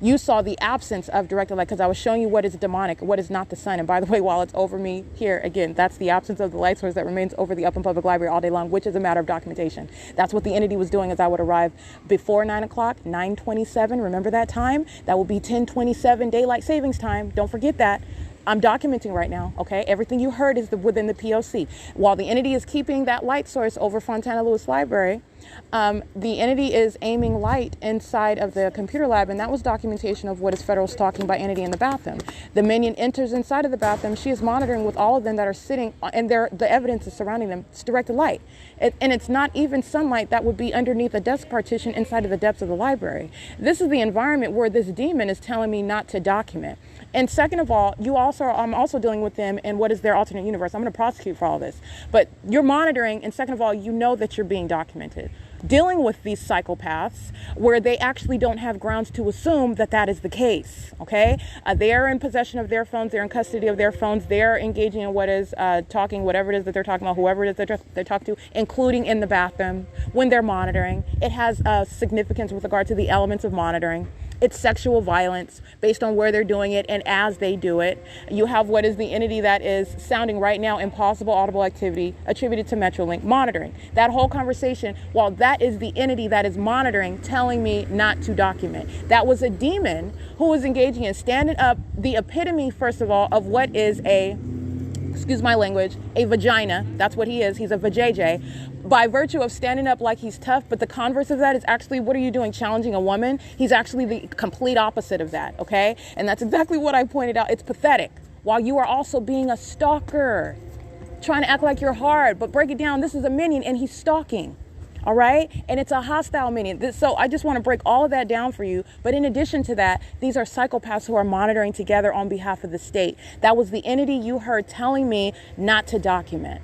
B: you saw the absence of directed light because I was showing you what is demonic, what is not the sun. And by the way, while it's over me here, again, that's the absence of the light source that remains over the Upland Public Library all day long, which is a matter of documentation. That's what the entity was doing as I would arrive before 9 o'clock, 9:27. Remember that time? That will be 10:27 daylight savings time. Don't forget that. I'm documenting right now, okay? Everything you heard is within the P.O.C. While the entity is keeping that light source over Fontana Lewis Library, the entity is aiming light inside of the computer lab, and that was documentation of what is federal stalking by entity in the bathroom. The minion enters inside of the bathroom. She is monitoring with all of them that are sitting, and the evidence is surrounding them. It's directed light. And it's not even sunlight that would be underneath a desk partition inside of the depths of the library. This is the environment where this demon is telling me not to document. And second of all, I'm also dealing with them in what is their alternate universe. I'm going to prosecute for all this. But you're monitoring, and second of all, you know that you're being documented. Dealing with these psychopaths where they actually don't have grounds to assume that that is the case, okay? They are in possession of their phones. They're in custody of their phones. They're engaging in what is talking, whatever it is that they're talking about, whoever it is that they talk to, including in the bathroom when they're monitoring. It has significance with regard to the elements of monitoring. It's sexual violence based on where they're doing it and as they do it. You have what is the entity that is sounding right now impossible audible activity attributed to Metrolink monitoring. That whole conversation, while that is the entity that is monitoring, telling me not to document. That was a demon who was engaging in standing up, the epitome, first of all, of what is excuse my language, a vagina. That's what he is. He's a vajayjay. By virtue of standing up like he's tough, but the converse of that is actually, what are you doing, challenging a woman? He's actually the complete opposite of that, okay? And that's exactly what I pointed out. It's pathetic. While you are also being a stalker, trying to act like you're hard, but break it down. This is a minion and he's stalking, all right? And it's a hostile minion. So I just want to break all of that down for you. But in addition to that, these are psychopaths who are monitoring together on behalf of the state. That was the entity you heard telling me not to document.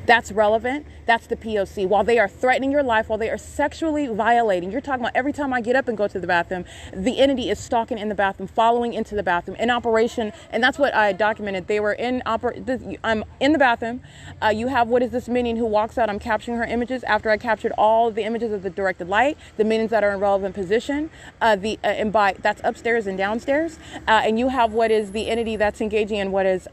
B: That's relevant. That's the P.O.C. While they are threatening your life, while they are sexually violating, you're talking about every time I get up and go to the bathroom, the entity is stalking in the bathroom, following into the bathroom, in operation. And that's what I documented. They were I'm in the bathroom. You have, what is this minion who walks out? I'm capturing her images after I captured all the images of the directed light, the minions that are in relevant position, that's upstairs and downstairs. And you have what is the entity that's engaging in what is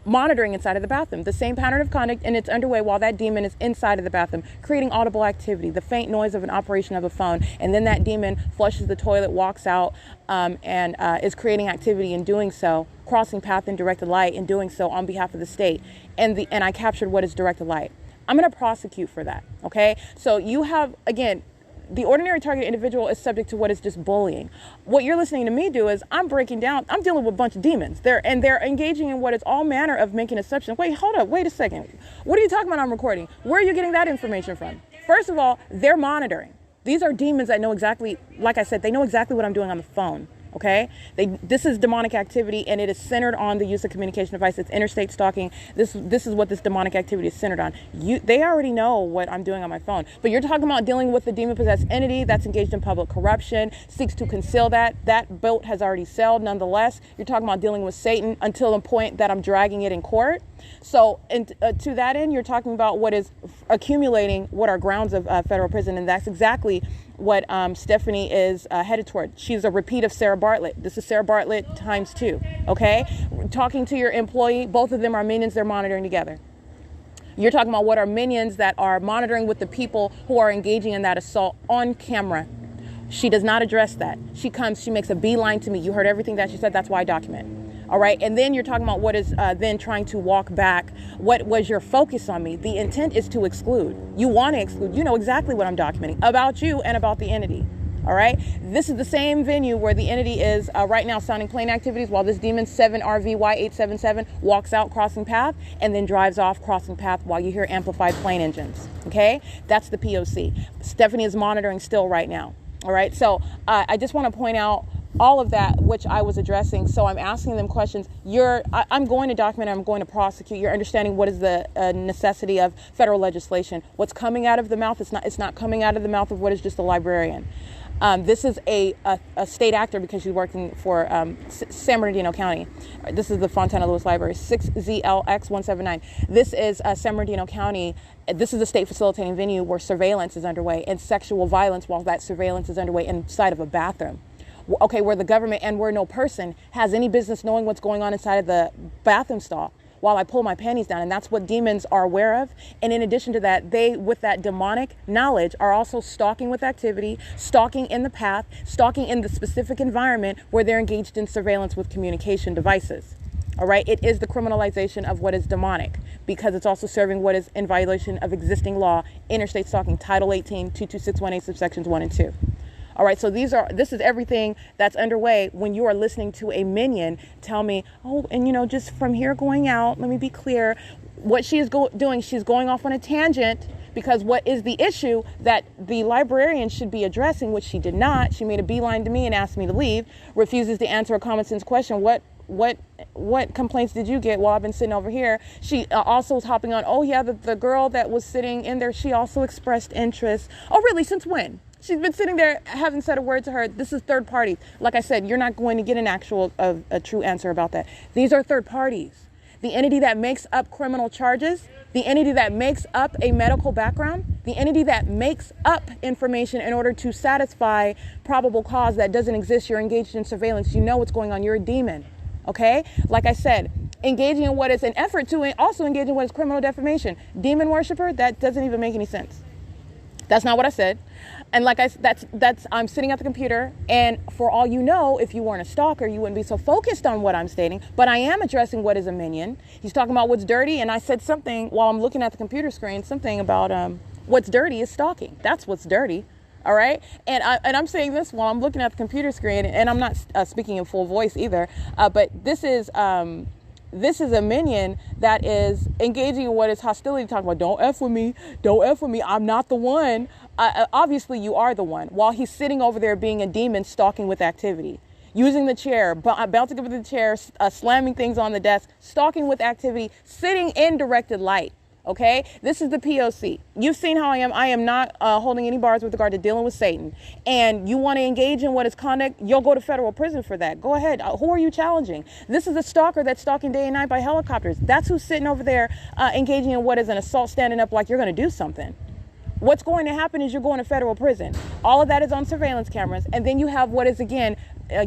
B: monitoring inside of the bathroom. The same pattern of conduct, and it's underway while that demon is inside of the bathroom, creating audible activity, the faint noise of an operation of a phone. And then that demon flushes the toilet, walks out, and is creating activity in doing so, crossing path in directed light, in doing so on behalf of the state. And I captured what is directed light. I'm going to prosecute for that. Okay. So you have, again, the ordinary target individual is subject to what is just bullying. What you're listening to me do is I'm breaking down, I'm dealing with a bunch of demons. They're engaging in what is all manner of making assumptions. Wait, hold up, wait a second. What are you talking about I'm recording? Where are you getting that information from? First of all, they're monitoring. These are demons that know exactly, like I said, they know exactly what I'm doing on the phone. Okay, this is demonic activity, and it is centered on the use of communication device. It's interstate stalking. This is what this demonic activity is centered on. They already know what I'm doing on my phone. But you're talking about dealing with the demon-possessed entity that's engaged in public corruption, seeks to conceal that. That boat has already sailed. Nonetheless, you're talking about dealing with Satan until the point that I'm dragging it in court. So, to that end, you're talking about what is accumulating what are grounds of federal prison, and that's exactly what Stephanie is headed toward. She's a repeat of Sarah Bartlett. This is Sarah Bartlett times 2, okay? Talking to your employee, both of them are minions they're monitoring together. You're talking about what are minions that are monitoring with the people who are engaging in that assault on camera. She does not address that. She makes a beeline to me. You heard everything that she said. That's why I document. All right. And then you're talking about what is then trying to walk back. What was your focus on me? The intent is to exclude. You want to exclude. You know exactly what I'm documenting about you and about the entity. All right. This is the same venue where the entity is right now sounding plane activities while this demon 7RVY877 walks out crossing path and then drives off crossing path while you hear amplified plane engines. OK, that's the P.O.C. Stephanie is monitoring still right now. All right. So I just want to point out all of that, which I was addressing. So I'm asking them questions. I'm going to document, I'm going to prosecute. You're understanding what is the necessity of federal legislation. What's coming out of the mouth, it's not coming out of the mouth of what is just a librarian. This is a state actor because she's working for San Bernardino County. This is the Fontana Lewis Library, 6ZLX179. This is San Bernardino County. This is a state facilitating venue where surveillance is underway and sexual violence while that surveillance is underway inside of a bathroom. Okay, where the government and where no person has any business knowing what's going on inside of the bathroom stall while I pull my panties down. And that's what demons are aware of. And in addition to that, they, with that demonic knowledge, are also stalking with activity, stalking in the path, stalking in the specific environment where they're engaged in surveillance with communication devices. All right, it is the criminalization of what is demonic because it's also serving what is in violation of existing law, interstate stalking, Title 18, 22618, subsections 1 and 2. All right, so this is everything that's underway when you are listening to a minion tell me, oh, and just from here going out, let me be clear, what she is doing, she's going off on a tangent because what is the issue that the librarian should be addressing, which she did not. She made a beeline to me and asked me to leave, refuses to answer a common sense question. What complaints did you get while I've been sitting over here? She also was hopping on, oh yeah, the girl that was sitting in there, she also expressed interest. Oh really, since when? She's been sitting there, haven't said a word to her. This is third party. Like I said, you're not going to get a true answer about that. These are third parties. The entity that makes up criminal charges, the entity that makes up a medical background, the entity that makes up information in order to satisfy probable cause that doesn't exist. You're engaged in surveillance. You know what's going on. You're a demon. Okay? Like I said, engaging in what is an effort to also engage in what is criminal defamation. Demon worshiper, that doesn't even make any sense. That's not what I said. And like I said, I'm sitting at the computer, and for all you know, if you weren't a stalker, you wouldn't be so focused on what I'm stating, but I am addressing what is a minion. He's talking about what's dirty, and I said something while I'm looking at the computer screen, something about what's dirty is stalking. That's what's dirty. All right. And I'm saying this while I'm looking at the computer screen, and I'm not speaking in full voice either. But this is a minion that is engaging in what is hostility, talking about don't F with me. Don't F with me. I'm not the one. Obviously, you are the one. While he's sitting over there being a demon, stalking with activity. Using the chair, bouncing up with the chair, slamming things on the desk, stalking with activity, sitting in directed light. Okay, this is the P.O.C. You've seen how I am. I am not holding any bars with regard to dealing with Satan. And you want to engage in what is conduct, you'll go to federal prison for that. Go ahead. Who are you challenging? This is a stalker that's stalking day and night by helicopters. That's who's sitting over there engaging in what is an assault, standing up like you're going to do something. What's going to happen is you're going to federal prison. All of that is on surveillance cameras. And then you have what is, again,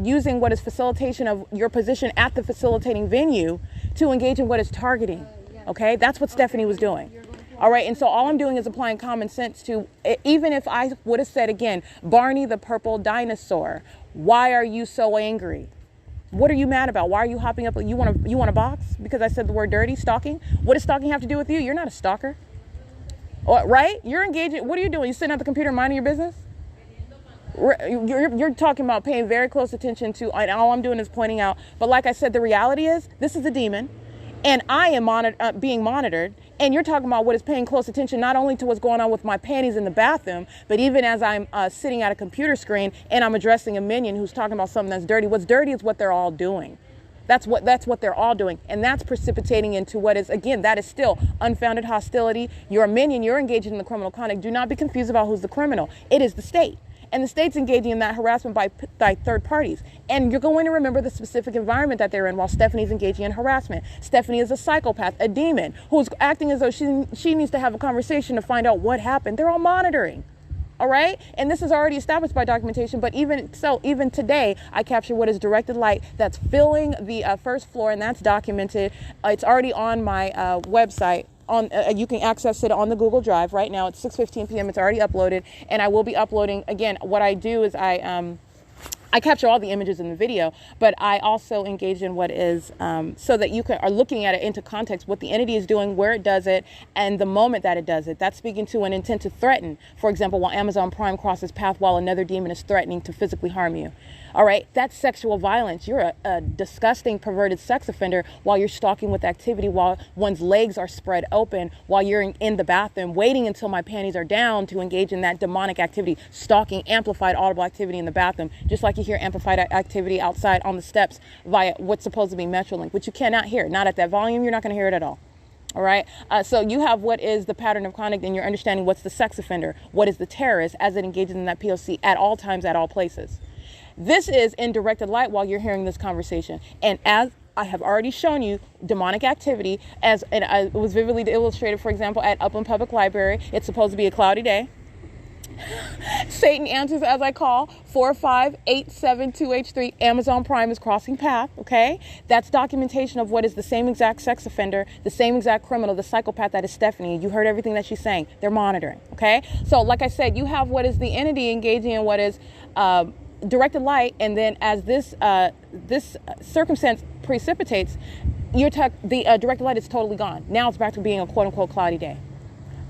B: using what is facilitation of your position at the facilitating venue to engage in what is targeting. Okay, that's what Stephanie was doing. All right, and so all I'm doing is applying common sense to, even if I would have said again, Barney the purple dinosaur, why are you so angry? What are you mad about? Why are you hopping up? You want a box because I said the word dirty, stalking? What does stalking have to do with you? You're not a stalker. Right? You're engaging. What are you doing? You sitting at the computer minding your business? You're talking about paying very close attention to, and all I'm doing is pointing out. But like I said, the reality is this is a demon. And I am being monitored, and you're talking about what is paying close attention not only to what's going on with my panties in the bathroom, but even as I'm sitting at a computer screen and I'm addressing a minion who's talking about something that's dirty. What's dirty is what they're all doing. That's what they're all doing, and that's precipitating into what is, again, that is still unfounded hostility. You're a minion. You're engaging in the criminal conduct. Do not be confused about who's the criminal. It is the state. And the state's engaging in that harassment by third parties. And you're going to remember the specific environment that they're in while Stephanie's engaging in harassment. Stephanie is a psychopath, a demon, who's acting as though she needs to have a conversation to find out what happened. They're all monitoring. All right? And this is already established by documentation. But even so, even today, I capture what is directed light that's filling the first floor, and that's documented. It's already on my website. You can access it on the Google Drive right now. It's 6:15 p.m. It's already uploaded, and I will be uploading. Again, what I do is I capture all the images in the video, but I also engage in what is so that you are looking at it into context, what the entity is doing, where it does it, and the moment that it does it. That's speaking to an intent to threaten. For example, while Amazon Prime crosses path while another demon is threatening to physically harm you. All right, that's sexual violence. You're a disgusting, perverted sex offender while you're stalking with activity, while one's legs are spread open, while you're in the bathroom, waiting until my panties are down to engage in that demonic activity, stalking, amplified audible activity in the bathroom, just like you hear amplified activity outside on the steps via what's supposed to be Metrolink, which you cannot hear. Not at that volume, you're not going to hear it at all. All right. So you have what is the pattern of conduct, and you're understanding what's the sex offender, what is the terrorist as it engages in that P.O.C. at all times, at all places. This is in directed light while you're hearing this conversation. And as I have already shown you demonic activity, and it was vividly illustrated, for example, at Upland Public Library. It's supposed to be a cloudy day. Satan answers as I call, 45872H3. Amazon Prime is crossing path, okay? That's documentation of what is the same exact sex offender, the same exact criminal, the psychopath that is Stephanie. You heard everything that she's saying. They're monitoring, okay? So like I said, you have what is the entity engaging in what is directed light, and then as this circumstance precipitates, the directed light is totally gone. Now it's back to being a quote-unquote cloudy day.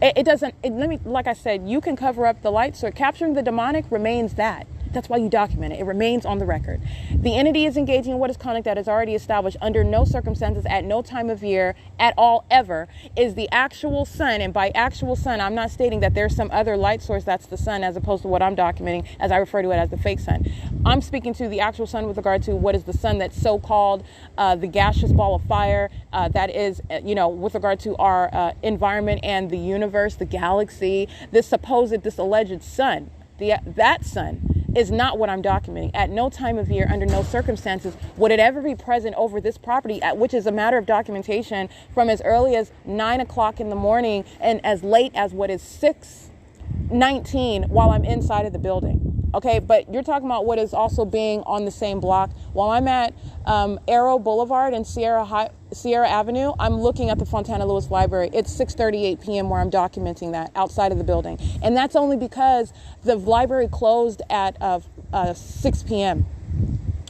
B: Like I said, you can cover up the light, so capturing the demonic remains that. That's why you document it. It remains on the record. The entity is engaging in what is conduct that is already established under no circumstances, at no time of year, at all, ever, is the actual sun. And by actual sun, I'm not stating that there's some other light source that's the sun, as opposed to what I'm documenting, as I refer to it as the fake sun. I'm speaking to the actual sun with regard to what is the sun that's so-called the gaseous ball of fire that is, with regard to our environment and the universe, the galaxy, this alleged sun. That sun is not what I'm documenting. At no time of year, under no circumstances, would it ever be present over this property, which is a matter of documentation from as early as 9 o'clock in the morning and as late as what is 6:19 while I'm inside of the building. Okay, but you're talking about what is also being on the same block. While I'm at Arrow Boulevard and Sierra Avenue, I'm looking at the Fontana Lewis Library. It's 6:38 p.m. where I'm documenting that outside of the building. And that's only because the library closed at 6 p.m.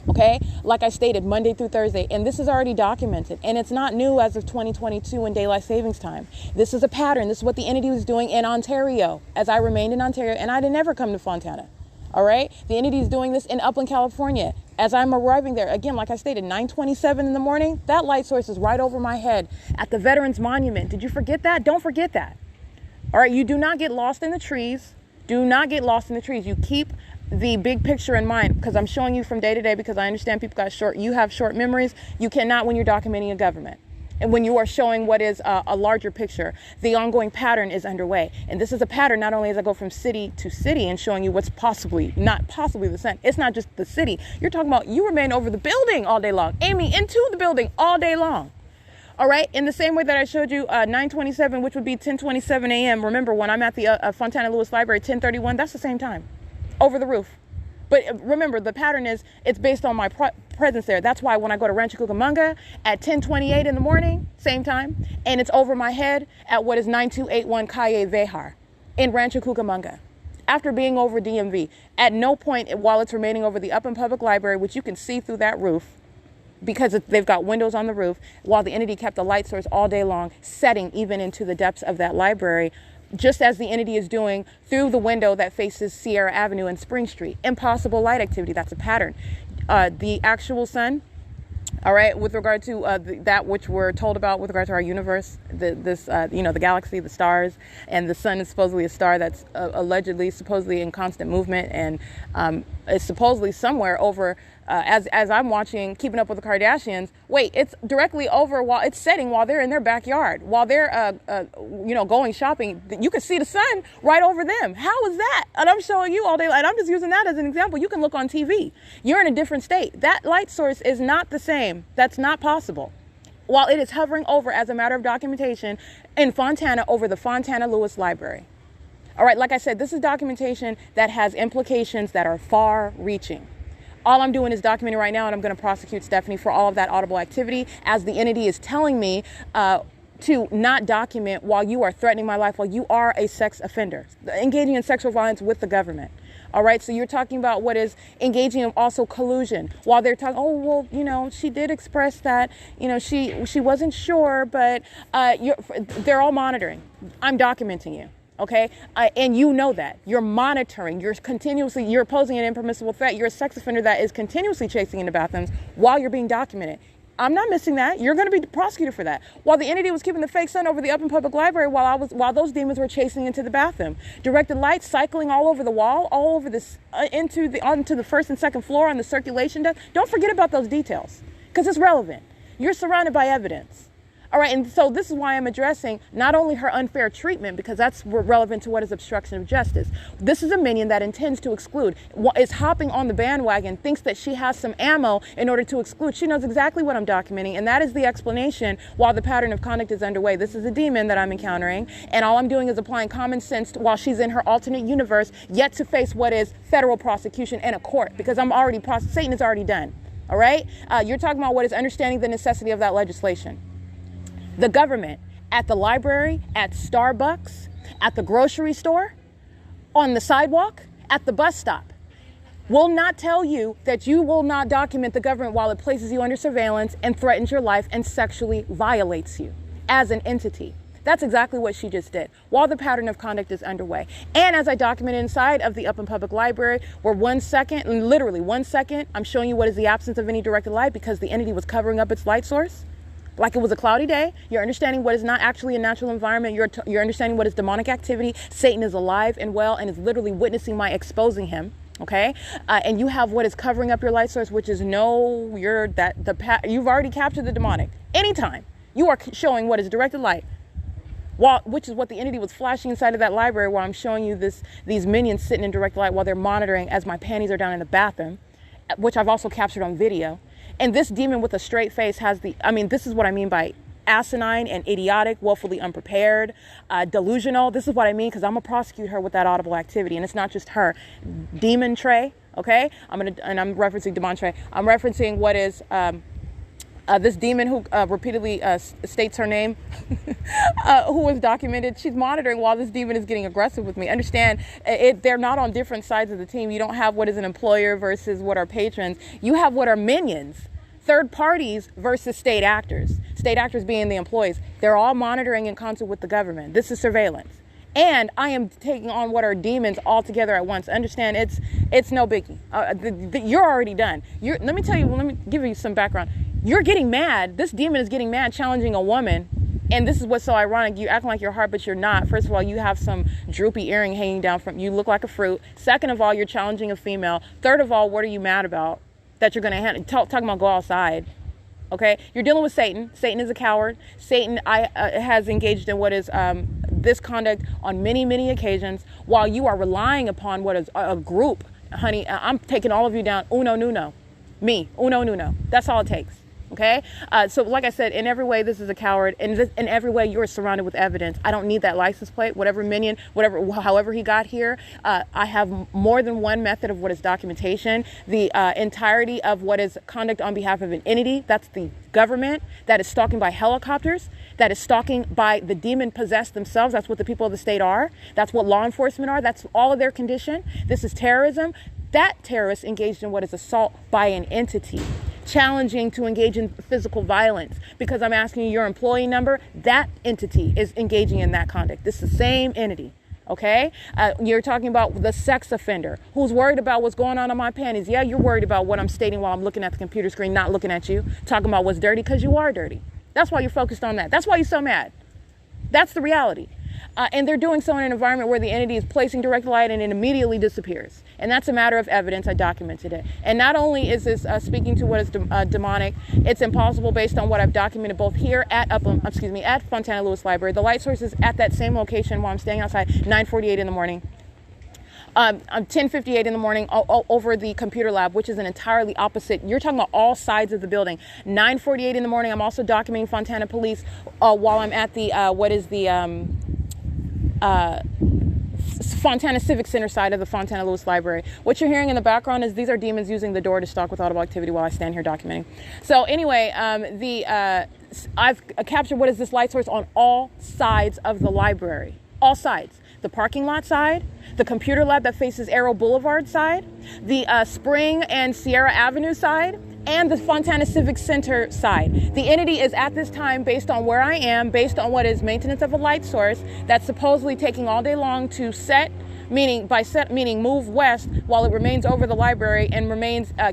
B: Okay, like I stated, Monday through Thursday, and this is already documented, and it's not new as of 2022 in daylight savings time. This is a pattern. This is what the entity was doing in Ontario, as I remained in Ontario, and I didn't ever come to Fontana. All right, the entity is doing this in Upland, California. As I'm arriving there, again, like I stated, 9:27 in the morning, that light source is right over my head at the Veterans Monument. Did you forget that? Don't forget that. All right, you do not get lost in the trees. Do not get lost in the trees. You keep the big picture in mind, because I'm showing you from day to day, because I understand people you have short memories. You cannot when you're documenting a government. And when you are showing what is a larger picture, the ongoing pattern is underway. And this is a pattern not only as I go from city to city and showing you what's not possibly the same. It's not just the city. You're talking about you remain over the building all day long, aiming into the building all day long. All right. In the same way that I showed you 9:27, which would be 10:27 a.m. Remember, when I'm at the Fontana Lewis Library, 10:31, that's the same time, over the roof. But remember, the pattern is it's based on my presence there. That's why when I go to Rancho Cucamonga at 10:28 in the morning, same time, and it's over my head at what is 9281 Calle Vejar in Rancho Cucamonga. After being over DMV, at no point while it's remaining over the Upland Public Library, which you can see through that roof, because they've got windows on the roof, while the entity kept the light source all day long, setting even into the depths of that library, just as the entity is doing through the window that faces Sierra Avenue and Spring Street. Impossible light activity, that's a pattern. The actual sun, all right, with regard to that which we're told about with regard to our universe, the galaxy, the stars, and the sun is supposedly a star that's supposedly in constant movement, and is supposedly somewhere over, as I'm watching Keeping Up with the Kardashians, wait, it's directly over while it's setting while they're in their backyard, while they're, going shopping. You can see the sun right over them. How is that? And I'm showing you all day, and I'm just using that as an example. You can look on TV. You're in a different state. That light source is not the same. That's not possible. While it is hovering over, as a matter of documentation, in Fontana over the Fontana Lewis Library. All right, like I said, this is documentation that has implications that are far-reaching. All I'm doing is documenting right now, and I'm going to prosecute Stephanie for all of that audible activity, as the entity is telling me to not document while you are threatening my life, while you are a sex offender, engaging in sexual violence with the government. All right, so you're talking about what is engaging in also collusion, while they're talking, oh, well, she did express that, she wasn't sure, but they're all monitoring. I'm documenting you. Okay. And you know that you're monitoring, you're posing an impermissible threat. You're a sex offender that is continuously chasing into bathrooms while you're being documented. I'm not missing that. You're going to be prosecuted for that. While the entity was keeping the fake sun over the Upland Public Library while those demons were chasing into the bathroom. Directed lights cycling all over the wall, all over this, onto the first and second floor on the circulation deck. Don't forget about those details, because it's relevant. You're surrounded by evidence. All right, and so this is why I'm addressing not only her unfair treatment, because that's relevant to what is obstruction of justice. This is a minion that intends to exclude, is hopping on the bandwagon, thinks that she has some ammo in order to exclude. She knows exactly what I'm documenting, and that is the explanation while the pattern of conduct is underway. This is a demon that I'm encountering, and all I'm doing is applying common sense while she's in her alternate universe, yet to face what is federal prosecution in a court, because Satan is already done. All right? You're talking about what is understanding the necessity of that legislation. The government, at the library, at Starbucks, at the grocery store, on the sidewalk, at the bus stop, will not tell you that you will not document the government while it places you under surveillance and threatens your life and sexually violates you as an entity. That's exactly what she just did while the pattern of conduct is underway. And as I documented inside of the Upland Public Library, where literally 1 second, I'm showing you what is the absence of any directed light because the entity was covering up its light source. Like it was a cloudy day. You're understanding what is not actually a natural environment. You're understanding what is demonic activity. Satan is alive and well and is literally witnessing my exposing him. Okay, and you have what is covering up your light source, which is you've already captured the demonic. Anytime you are showing what is directed light, which is what the entity was flashing inside of that library, while I'm showing you these minions sitting in direct light while they're monitoring as my panties are down in the bathroom, which I've also captured on video. And this demon with a straight face this is what I mean by asinine and idiotic, woefully unprepared, delusional. This is what I mean, because I'm going to prosecute her with that audible activity. And it's not just her. Demon Trey, okay? I'm referencing Demon Trey. I'm referencing what is this demon who repeatedly states her name, who was documented. She's monitoring while this demon is getting aggressive with me. Understand, they're not on different sides of the team. You don't have what is an employer versus what are patrons. You have what are minions. Third parties versus state actors. State actors being the employees. They're all monitoring in concert with the government. This is surveillance. And I am taking on what are demons all together at once. Understand, it's no biggie. You're already done. Let me give you some background. You're getting mad. This demon is getting mad, challenging a woman. And this is what's so ironic. You acting like you're hard, but you're not. First of all, you have some droopy earring hanging down from you. Look like a fruit. Second of all, you're challenging a female. Third of all, what are you mad about? That you're going to talking about go outside. Okay, you're dealing with Satan. Satan is a coward. Satan has engaged in what is this conduct on many, many occasions, while you are relying upon what is a group. Honey, I'm taking all of you down. Uno, nuno. Me, uno, nuno. That's all it takes. Okay, so like I said, in every way, this is a coward. In every way, you're surrounded with evidence. I don't need that license plate, whatever minion, however he got here. I have more than one method of what is documentation. The entirety of what is conduct on behalf of an entity, that's the government, that is stalking by helicopters, that is stalking by the demon possessed themselves. That's what the people of the state are. That's what law enforcement are. That's all of their condition. This is terrorism. That terrorist engaged in what is assault by an entity, challenging to engage in physical violence because I'm asking you your employee number. That entity is engaging in that conduct. This is the same entity. Okay, you're talking about the sex offender who's worried about what's going on my panties. Yeah, you're worried about what I'm stating while I'm looking at the computer screen, not looking at you, talking about what's dirty because you are dirty. That's why you're focused on that. That's why you're so mad. That's the reality. And they're doing so in an environment where the entity is placing direct light and it immediately disappears. And that's a matter of evidence. I documented it. And not only is this speaking to what is demonic, it's impossible based on what I've documented both here at Fontana Lewis Library. The light source is at that same location while I'm staying outside, 9:48 in the morning. 10:58 in the morning over the computer lab, which is an entirely opposite. You're talking about all sides of the building. 9:48 in the morning. I'm also documenting Fontana Police while I'm at the Fontana Civic Center side of the Fontana Lewis Library. What you're hearing in the background is these are demons using the door to stalk with audible activity while I stand here documenting. So anyway, I've captured what is this light source on all sides of the library. All sides. The parking lot side, the computer lab that faces Arrow Boulevard side, the Spring and Sierra Avenue side, and the Fontana Civic Center side. The entity is at this time, based on where I am, based on what is maintenance of a light source that's supposedly taking all day long to set, meaning move west while it remains over the library and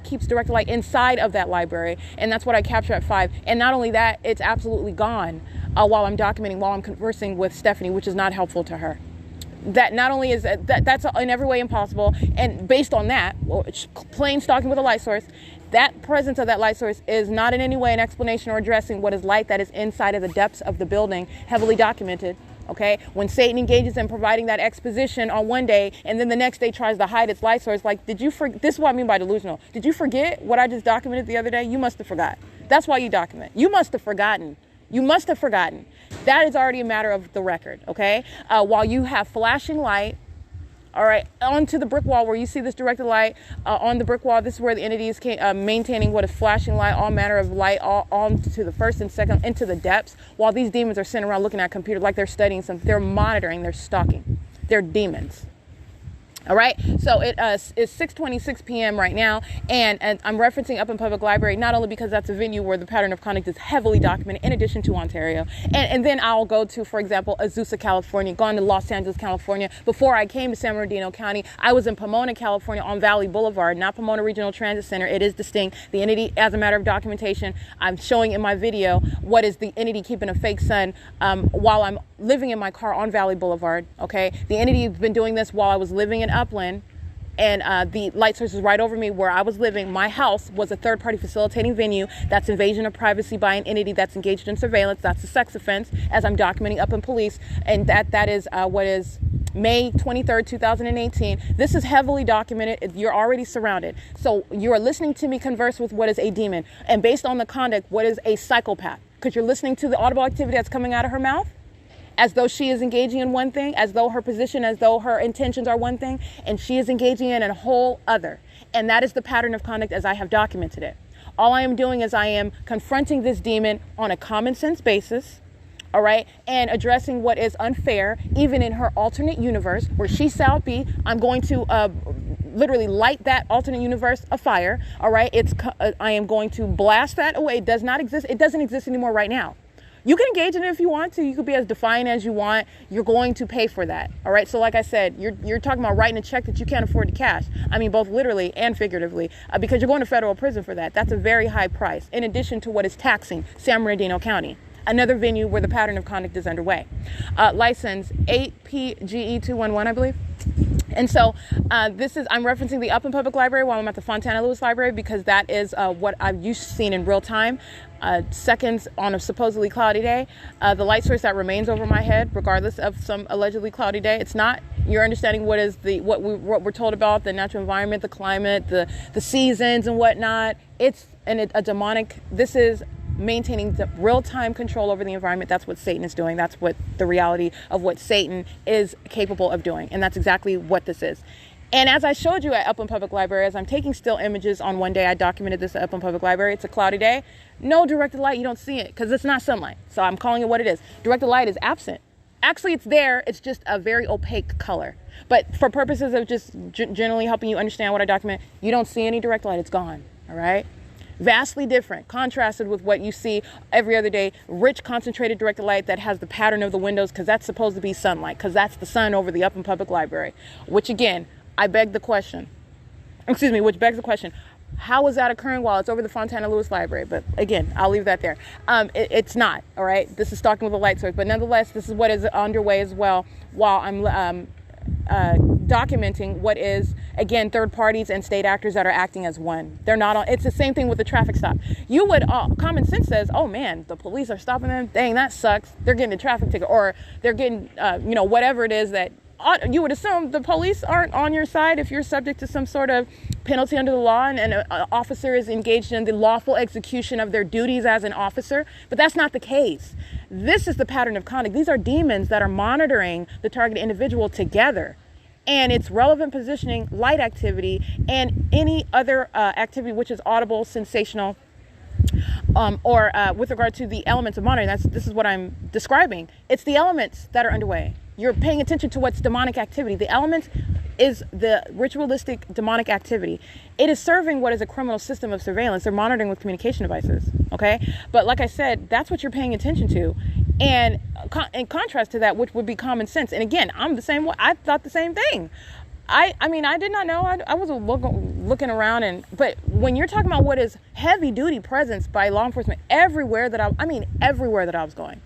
B: keeps direct light inside of that library. And that's what I capture at 5. And not only that, it's absolutely gone while I'm conversing with Stephanie, which is not helpful to her. That not only is that's in every way impossible, and based on that, plain stalking with a light source, that presence of that light source is not in any way an explanation or addressing what is light that is inside of the depths of the building, heavily documented. Okay, when Satan engages in providing that exposition on one day and then the next day tries to hide its light source, like, this is what I mean by delusional. Did you forget what I just documented the other day? You must have forgot. That's why you document. You must have forgotten. You must have forgotten. That is already a matter of the record, okay? While you have flashing light, all right, onto the brick wall where you see this directed light on the brick wall, this is where the entity is maintaining what is flashing light, all manner of light, all to the first and second, into the depths, while these demons are sitting around looking at computers like they're studying something. They're monitoring, they're stalking. They're demons. All right, so it is 6:26 p.m. right now, and I'm referencing Up in Public Library, not only because that's a venue where the pattern of conduct is heavily documented, in addition to Ontario, and then I'll go to, for example, Azusa, California, gone to Los Angeles, California. Before I came to San Bernardino County, I was in Pomona, California, on Valley Boulevard, not Pomona Regional Transit Center. It is distinct. The entity, as a matter of documentation, I'm showing in my video what is the entity keeping a fake sun while I'm living in my car on Valley Boulevard. Okay, the entity has been doing this while I was living in Upland, and the light source is right over me where I was living. My house was a third-party facilitating venue. That's invasion of privacy by an entity that's engaged in surveillance. That's a sex offense, as I'm documenting up in police, and that is what is May 23rd, 2018. This is heavily documented. You're already surrounded. So you're listening to me converse with what is a demon, and based on the conduct, what is a psychopath, because you're listening to the audible activity that's coming out of her mouth, as though she is engaging in one thing, as though her position, as though her intentions are one thing, and she is engaging in a whole other. And that is the pattern of conduct as I have documented it. All I am doing is I am confronting this demon on a common sense basis, all right, and addressing what is unfair, even in her alternate universe, where she shall be. I'm going to literally light that alternate universe afire, all right? I am going to blast that away. It does not exist. It doesn't exist anymore right now. You can engage in it if you want to. You could be as defiant as you want. You're going to pay for that. All right. So like I said, you're talking about writing a check that you can't afford to cash. I mean, both literally and figuratively, because you're going to federal prison for that. That's a very high price, in addition to what is taxing San Bernardino County, another venue where the pattern of conduct is underway. License 8PGE211, I believe. And so I'm referencing the Upland Public Library while I'm at the Fontana Lewis Library, because that is what I've seen in real time. Seconds on a supposedly cloudy day, the light source that remains over my head, regardless of some allegedly cloudy day. It's not. You're understanding what we're told about the natural environment, the climate, the seasons and whatnot. It's a demonic. This is maintaining the real-time control over the environment. That's what Satan is doing. That's what the reality of what Satan is capable of doing. And that's exactly what this is. And as I showed you at Upland Public Library, as I'm taking still images on one day, I documented this at Upland Public Library. It's a cloudy day. No directed light. You don't see it because it's not sunlight. So I'm calling it what it is. Directed light is absent. Actually, it's there. It's just a very opaque color. But for purposes of just generally helping you understand what I document, you don't see any direct light. It's gone. All right? Vastly different, contrasted with what you see every other day. Rich, concentrated directed light that has the pattern of the windows, because that's supposed to be sunlight, because that's the sun over the Upland Public Library. Which again, which begs the question, how is that occurring while it's over the Fontana Lewis Library? But again, I'll leave that there. It's not, all right? This is Stalking with a light source. But nonetheless, this is what is underway as well while I'm documenting what is, again, third parties and state actors that are acting as one. They're not on. It's the same thing with the traffic stop. You would, common sense says, oh man, the police are stopping them. Dang, that sucks. They're getting a traffic ticket, or they're getting, whatever it is that you would assume the police aren't on your side if you're subject to some sort of penalty under the law and an officer is engaged in the lawful execution of their duties as an officer. But that's not the case. This is the pattern of conduct. These are demons that are monitoring the targeted individual together. And it's relevant positioning, light activity, and any other activity which is audible, sensational, or with regard to the elements of monitoring. This is what I'm describing. It's the elements that are underway. You're paying attention to what's demonic activity. The element is the ritualistic demonic activity. It is serving what is a criminal system of surveillance. They're monitoring with communication devices, okay? But like I said, that's what you're paying attention to. And in contrast to that, which would be common sense. And again, I'm the same way. I thought the same thing. I did not know. I was looking around, but when you're talking about what is heavy duty presence by law enforcement everywhere that everywhere that I was going.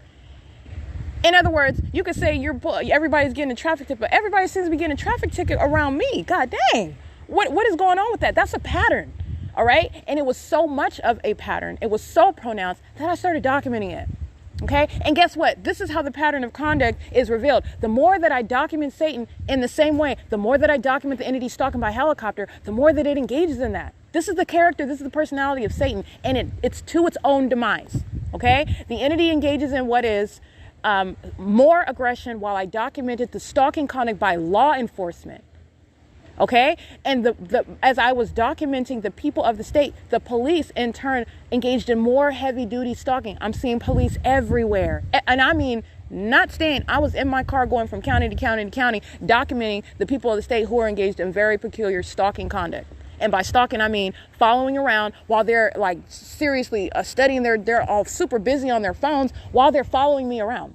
B: In other words, you could say everybody's getting a traffic ticket, but everybody seems to be getting a traffic ticket around me. God dang. What is going on with that? That's a pattern. All right. And it was so much of a pattern. It was so pronounced that I started documenting it. Okay. And guess what? This is how the pattern of conduct is revealed. The more that I document Satan in the same way, the more that I document the entity stalking by helicopter, the more that it engages in that. This is the character. This is the personality of Satan. And it's to its own demise. Okay. The entity engages in what is more aggression while I documented the stalking conduct by law enforcement. Okay. And as I was documenting the people of the state, the police in turn engaged in more heavy duty stalking. I'm seeing police everywhere. And I mean, not staying. I was in my car going from county to county to county, documenting the people of the state who are engaged in very peculiar stalking conduct. And by stalking, I mean following around while they're like seriously studying. They're all super busy on their phones while they're following me around.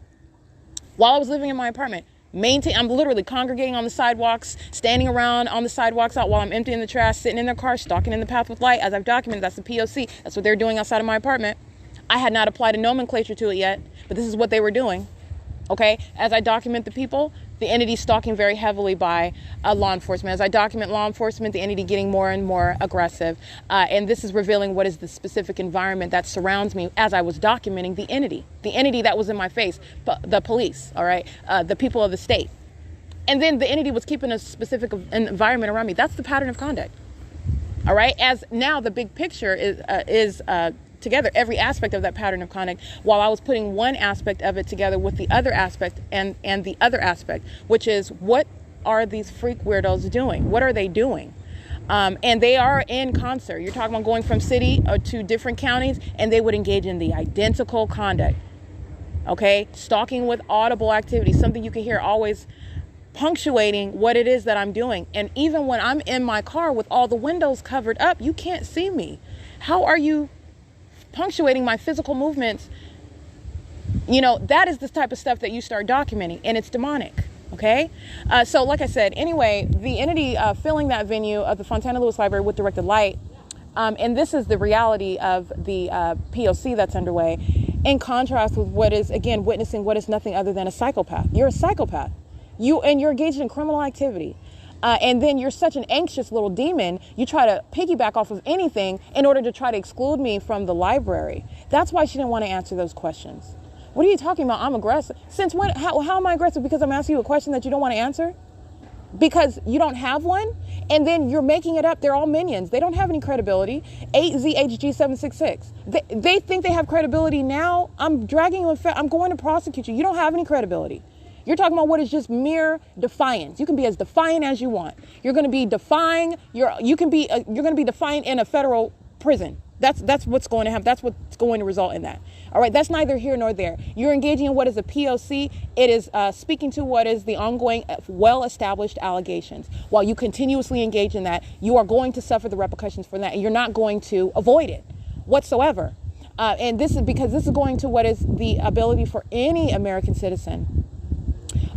B: While I was living in my apartment, I'm literally congregating on the sidewalks, standing around on the sidewalks out while I'm emptying the trash, sitting in their car, stalking in the path with light. As I've documented, that's the P.O.C. That's what they're doing outside of my apartment. I had not applied a nomenclature to it yet, but this is what they were doing. Okay, as I document the people, the entity stalking very heavily by law enforcement. As I document law enforcement, the entity getting more and more aggressive. And this is revealing what is the specific environment that surrounds me as I was documenting the entity that was in my face, the police, all right, the people of the state. And then the entity was keeping a specific environment around me. That's the pattern of conduct. All right, as now the big picture is together every aspect of that pattern of conduct, while I was putting one aspect of it together with the other aspect and the other aspect, which is what are these freak weirdos doing? What are they doing? And they are in concert. You're talking about going from city to different counties, and they would engage in the identical conduct. Okay, stalking with audible activity, something you can hear always punctuating what it is that I'm doing. And even when I'm in my car with all the windows covered up, you can't see me. How are you punctuating my physical movements? You know, that is the type of stuff that you start documenting, and it's demonic. Okay. So like I said, anyway, the entity filling that venue of the Fontana Lewis Library with directed light. And this is the reality of the P.O.C. that's underway, in contrast with what is, again, witnessing what is nothing other than a psychopath. You're a psychopath. You're engaged in criminal activity. And then you're such an anxious little demon, you try to piggyback off of anything in order to try to exclude me from the library. That's why she didn't want to answer those questions. What are you talking about? I'm aggressive. Since when? How am I aggressive? Because I'm asking you a question that you don't want to answer? Because you don't have one? And then you're making it up. They're all minions. They don't have any credibility. 8ZHG766. They think they have credibility now. I'm dragging you. I'm going to prosecute you. You don't have any credibility. You're talking about what is just mere defiance. You can be as defiant as you want. You're going to be defying. You're going to be defiant in a federal prison. That's what's going to happen. That's what's going to result in that. All right. That's neither here nor there. You're engaging in what is a P.O.C. It is speaking to what is the ongoing, well-established allegations. While you continuously engage in that, you are going to suffer the repercussions for that, and you're not going to avoid it whatsoever. And this is because this is going to what is the ability for any American citizen,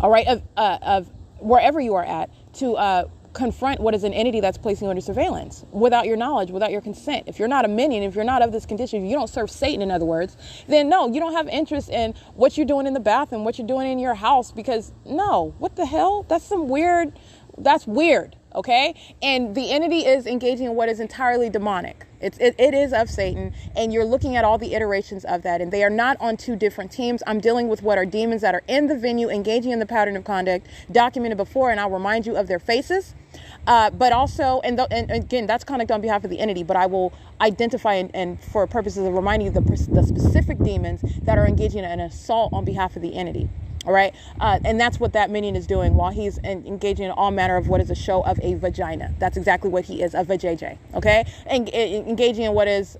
B: all right, of wherever you are at, to confront what is an entity that's placing you under surveillance without your knowledge, without your consent. If you're not a minion, if you're not of this condition, if you don't serve Satan, in other words, then no, you don't have interest in what you're doing in the bathroom, what you're doing in your house, because no, what the hell? That's weird. Okay. And the entity is engaging in what is entirely demonic. It is of Satan, and you're looking at all the iterations of that, and they are not on two different teams. I'm dealing with what are demons that are in the venue, engaging in the pattern of conduct documented before, and I'll remind you of their faces. But also, and again, that's conduct on behalf of the entity, but I will identify and for purposes of reminding you the specific demons that are engaging in an assault on behalf of the entity. All right. And that's what that minion is doing while he's engaging in all manner of what is a show of a vagina. That's exactly what he is, a vajayjay. Okay. And engaging in what is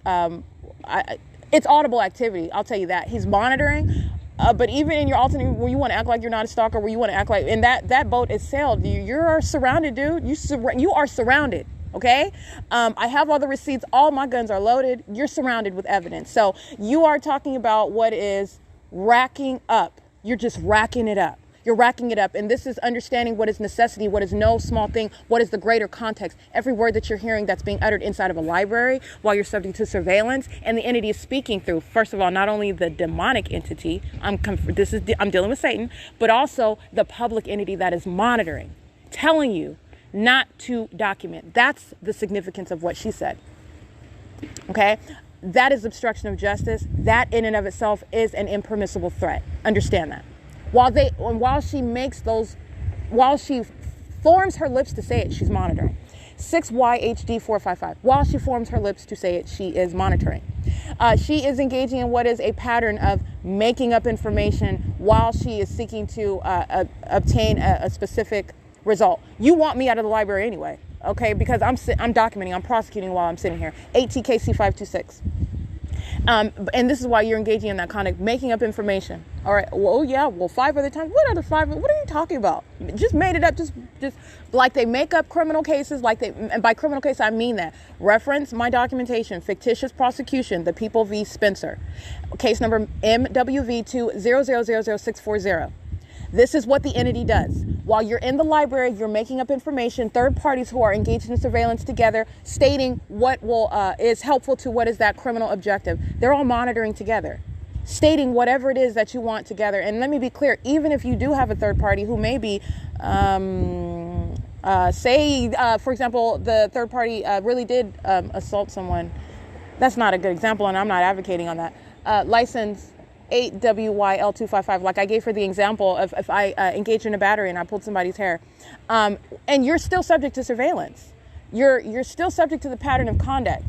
B: it's audible activity. I'll tell you that. He's monitoring. But even in your alternate, where you want to act like you're not a stalker, where you want to act like, and that boat is sailed, you're surrounded, dude. You are surrounded. Okay. I have all the receipts. All my guns are loaded. You're surrounded with evidence. So you are talking about what is racking up. You're just racking it up. You're racking it up. And this is understanding what is necessity, what is no small thing, what is the greater context. Every word that you're hearing that's being uttered inside of a library while you're subject to surveillance, and the entity is speaking through, first of all, not only the demonic entity, I'm dealing with Satan, but also the public entity that is monitoring, telling you not to document. That's the significance of what she said. Okay? That is obstruction of justice. That in and of itself is an impermissible threat. Understand that. While she forms her lips to say it, she's monitoring. 6YHD455. While she forms her lips to say it, she is monitoring. She is engaging in what is a pattern of making up information while she is seeking to obtain a specific result. You want me out of the library anyway. Okay, because I'm documenting, I'm prosecuting while I'm sitting here. 8TKC526. And this is why you're engaging in that conduct, making up information. All right. Well, yeah. Well, 5 other times. What other 5? What are you talking about? Just made it up. Just like they make up criminal cases. And by criminal case, I mean that. Reference my documentation. Fictitious prosecution. The People v. Spencer. Case number MWV2000640. This is what the entity does. While you're in the library, you're making up information, third parties who are engaged in surveillance together, stating what is helpful to what is that criminal objective. They're all monitoring together, stating whatever it is that you want together. And let me be clear, even if you do have a third party who may be, for example, the third party really did assault someone. That's not a good example, and I'm not advocating on that. License 8WYL255, like I gave her the example of if I engaged in a battery and I pulled somebody's hair, and you're still subject to surveillance. You're still subject to the pattern of conduct.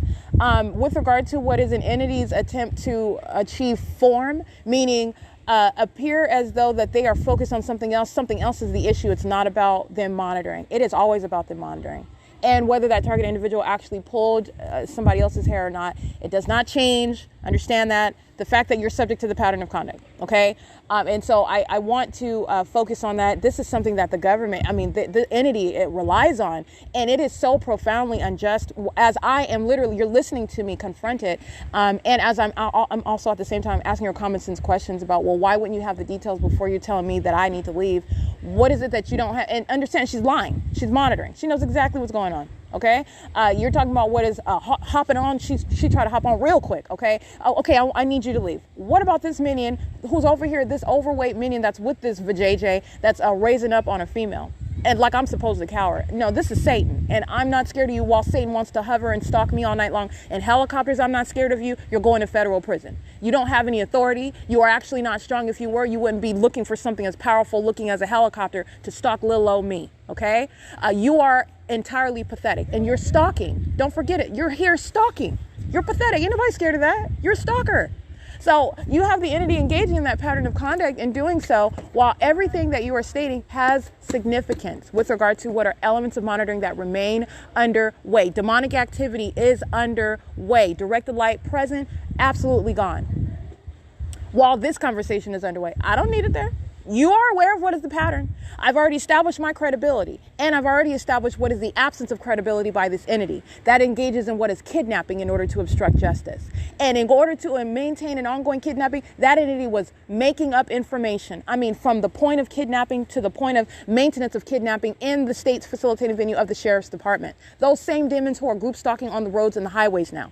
B: With regard to what is an entity's attempt to achieve form, meaning appear as though that they are focused on something else. Something else is the issue. It's not about them monitoring. It is always about them monitoring. And whether that target individual actually pulled somebody else's hair or not, it does not change. Understand that. The fact that you're subject to the pattern of conduct. Okay. And so I want to focus on that. This is something that the government, the entity, it relies on. And it is so profoundly unjust as I am literally, you're listening to me confront it. And as I'm also at the same time asking her common sense questions about, well, why wouldn't you have the details before you're telling me that I need to leave? What is it that you don't have? And understand, she's lying. She's monitoring. She knows exactly what's going on. Okay. You're talking about what is hopping on. She tried to hop on real quick. Okay. Okay. I need you to leave. What about this minion who's over here, this overweight minion that's with this vajayjay that's raising up on a female? and like I'm supposed to cower. No, this is Satan, and I'm not scared of you while Satan wants to hover and stalk me all night long. In helicopters, I'm not scared of you. You're going to federal prison. You don't have any authority. You are actually not strong. If you were, you wouldn't be looking for something as powerful looking as a helicopter to stalk little old me, okay? You are entirely pathetic, and you're stalking. Don't forget it. You're here stalking. You're pathetic. Ain't nobody scared of that. You're a stalker. So you have the entity engaging in that pattern of conduct and doing so while everything that you are stating has significance with regard to what are elements of monitoring that remain underway. Demonic activity is underway. Directed light present, absolutely gone. While this conversation is underway, I don't need it there. You are aware of what is the pattern. I've already established my credibility, and I've already established what is the absence of credibility by this entity that engages in what is kidnapping in order to obstruct justice. And in order to maintain an ongoing kidnapping, that entity was making up information. I mean, from the point of kidnapping to the point of maintenance of kidnapping in the state's facilitating venue of the sheriff's department. Those same demons who are group stalking on the roads and the highways now.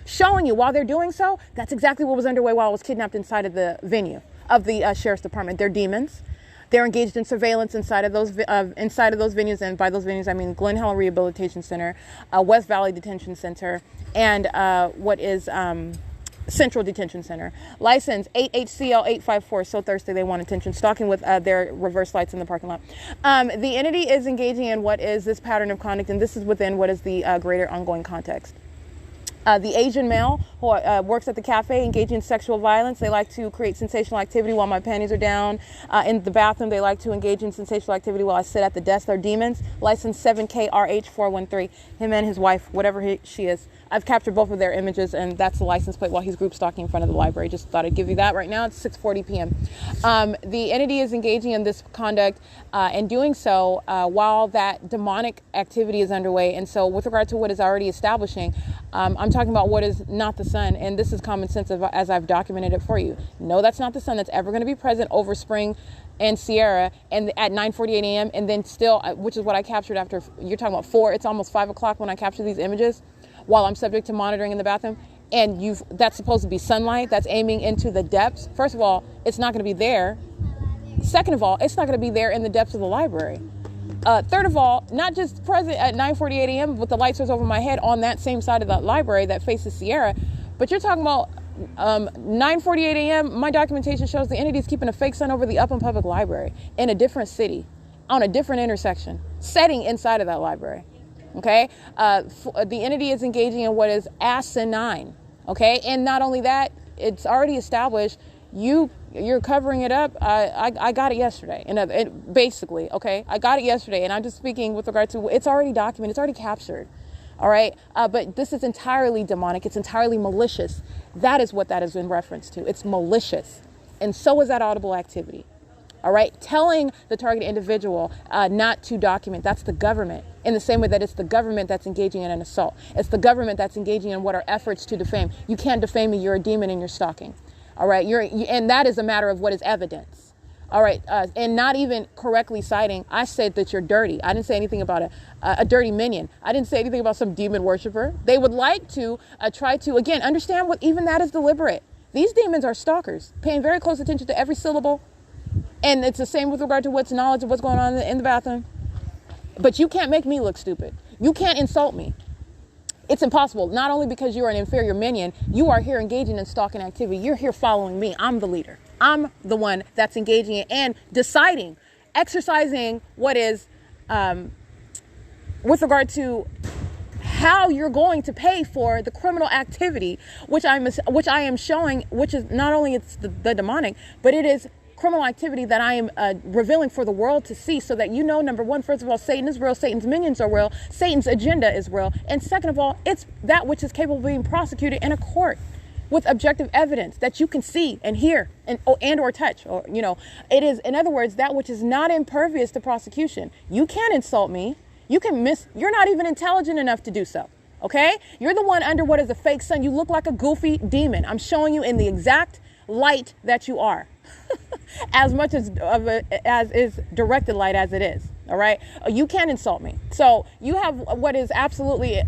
B: Showing you while they're doing so, that's exactly what was underway while I was kidnapped inside of the venue of the sheriff's department. They're demons. They're engaged in surveillance inside of those venues, and by those venues I mean Glen Helen Rehabilitation Center, West Valley Detention Center, and what is Central Detention Center. License 8HCL854. So thirsty they want attention. Stalking with their reverse lights in the parking lot. The entity is engaging in what is this pattern of conduct, and this is within what is the greater ongoing context. The Asian male who works at the cafe engaging in sexual violence. They like to create sensational activity while my panties are down. In the bathroom, they like to engage in sensational activity while I sit at the desk. They're demons. License 7KRH413. Him and his wife, whatever she is. I've captured both of their images, and that's the license plate while he's group stalking in front of the library. Just thought I'd give you that right now. It's 6:40 p.m. The entity is engaging in this conduct and doing so while that demonic activity is underway. And so with regard to what is already establishing, I'm talking about what is not the sun, and this is common sense as I've documented it for you. No, that's not the sun that's ever going to be present over Spring and Sierra and at 9:48 a.m. and then still, which is what I captured after, you're talking about 4, it's almost 5 o'clock when I capture these images while I'm subject to monitoring in the bathroom. And that's supposed to be sunlight that's aiming into the depths. First of all, it's not going to be there. Second of all, it's not going to be there in the depths of the library. Third of all, not just present at 9:48 a.m. with the light source over my head on that same side of the library that faces Sierra, but you're talking about 9:48 a.m. My documentation shows the entity is keeping a fake sun over the Upland Public Library in a different city, on a different intersection, setting inside of that library. Okay, the entity is engaging in what is asinine. Okay, and not only that, it's already established. You're covering it up. I got it yesterday, and basically, okay, I got it yesterday, and I'm just speaking with regard to it's already documented, it's already captured. All right, but this is entirely demonic. It's entirely malicious. That is what that is in reference to. It's malicious, and so is that audible activity. All right, telling the target individual not to document, that's the government, in the same way that it's the government that's engaging in an assault. It's the government that's engaging in what are efforts to defame. You can't defame me, you're a demon and you're stalking. All right, and that is a matter of what is evidence. All right, and not even correctly citing, I said that you're dirty. I didn't say anything about a dirty minion. I didn't say anything about some demon worshiper. They would like to try to, again, understand what even that is deliberate. These demons are stalkers, paying very close attention to every syllable. And it's the same with regard to what's knowledge of what's going on in the bathroom. But you can't make me look stupid. You can't insult me. It's impossible. Not only because you're an inferior minion, you are here engaging in stalking activity. You're here following me. I'm the leader. I'm the one that's engaging in and deciding, exercising what is, with regard to how you're going to pay for the criminal activity, which I am showing, which is not only it's the demonic, but it is criminal activity that I am revealing for the world to see, so that you know, number one, first of all, Satan is real, Satan's minions are real, Satan's agenda is real, and second of all, it's that which is capable of being prosecuted in a court with objective evidence that you can see and hear and or touch, or it is, in other words, that which is not impervious to prosecution. You can't insult me. You're not even intelligent enough to do so. Okay? You're the one under what is a fake sun. You look like a goofy demon. I'm showing you in the exact light that you are. As much as is directed light as it is. All right, you can't insult me. So you have what is absolutely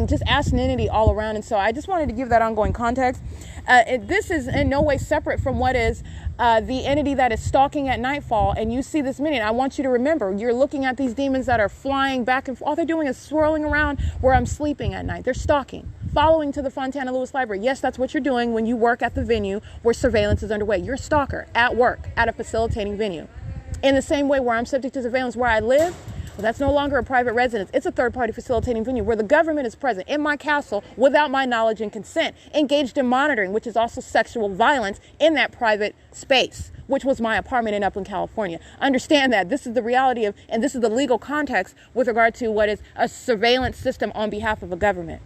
B: just asininity all around. And so I just wanted to give that ongoing context. This is in no way separate from what is the entity that is stalking at nightfall. And you see this minion. I want you to remember, you're looking at these demons that are flying back and forth. All they're doing is swirling around where I'm sleeping at night. They're stalking, following to the Fontana Lewis Library. Yes, that's what you're doing when you work at the venue where surveillance is underway. You're a stalker at work at a facilitating venue. In the same way where I'm subject to surveillance where I live, well, that's no longer a private residence. It's a third-party facilitating venue where the government is present in my castle without my knowledge and consent, engaged in monitoring, which is also sexual violence in that private space, which was my apartment in Upland, California. Understand that this is the reality of, and this is the legal context with regard to what is a surveillance system on behalf of a government.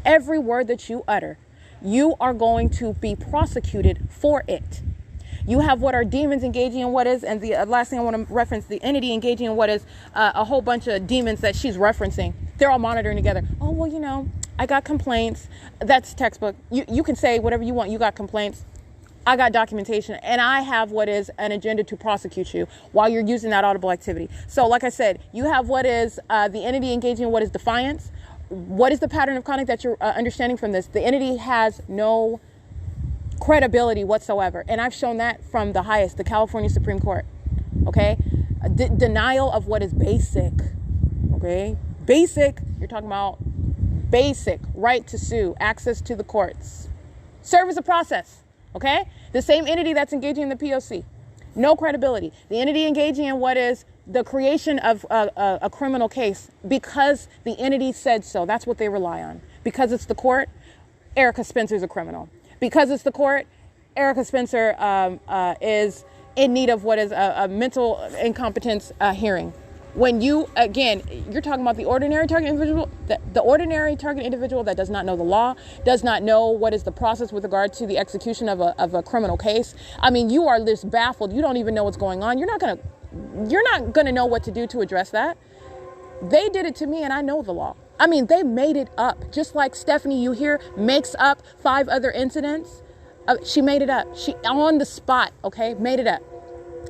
B: Every word that you utter, you are going to be prosecuted for it. You have what are demons engaging in what is, and the last thing I want to reference, the entity engaging in what is a whole bunch of demons that she's referencing. They're all monitoring together. Oh, well, I got complaints. That's textbook. You can say whatever you want. You got complaints. I got documentation, and I have what is an agenda to prosecute you while you're using that audible activity. So like I said, you have what is the entity engaging in what is defiance. What is the pattern of conduct that you're understanding from this? The entity has no credibility whatsoever. And I've shown that from the highest, the California Supreme Court. Okay? Denial of what is basic. Okay? Basic, you're talking about basic right to sue, access to the courts. Serve as a process. Okay? The same entity that's engaging in the P.O.C. No credibility. The entity engaging in what is the creation of a criminal case because the entity said so. That's what they rely on. Because it's the court, Erica Spencer's a criminal. Because it's the court, Erica Spencer is in need of what is a mental incompetence hearing. When you, again, you're talking about the ordinary target individual, the ordinary target individual that does not know the law, does not know what is the process with regard to the execution of a criminal case. You are just baffled. You don't even know what's going on. You're not gonna know what to do to address that. They did it to me, and I know the law. They made it up. Just like Stephanie, you hear, makes up 5 other incidents. She made it up. She on the spot, okay, made it up.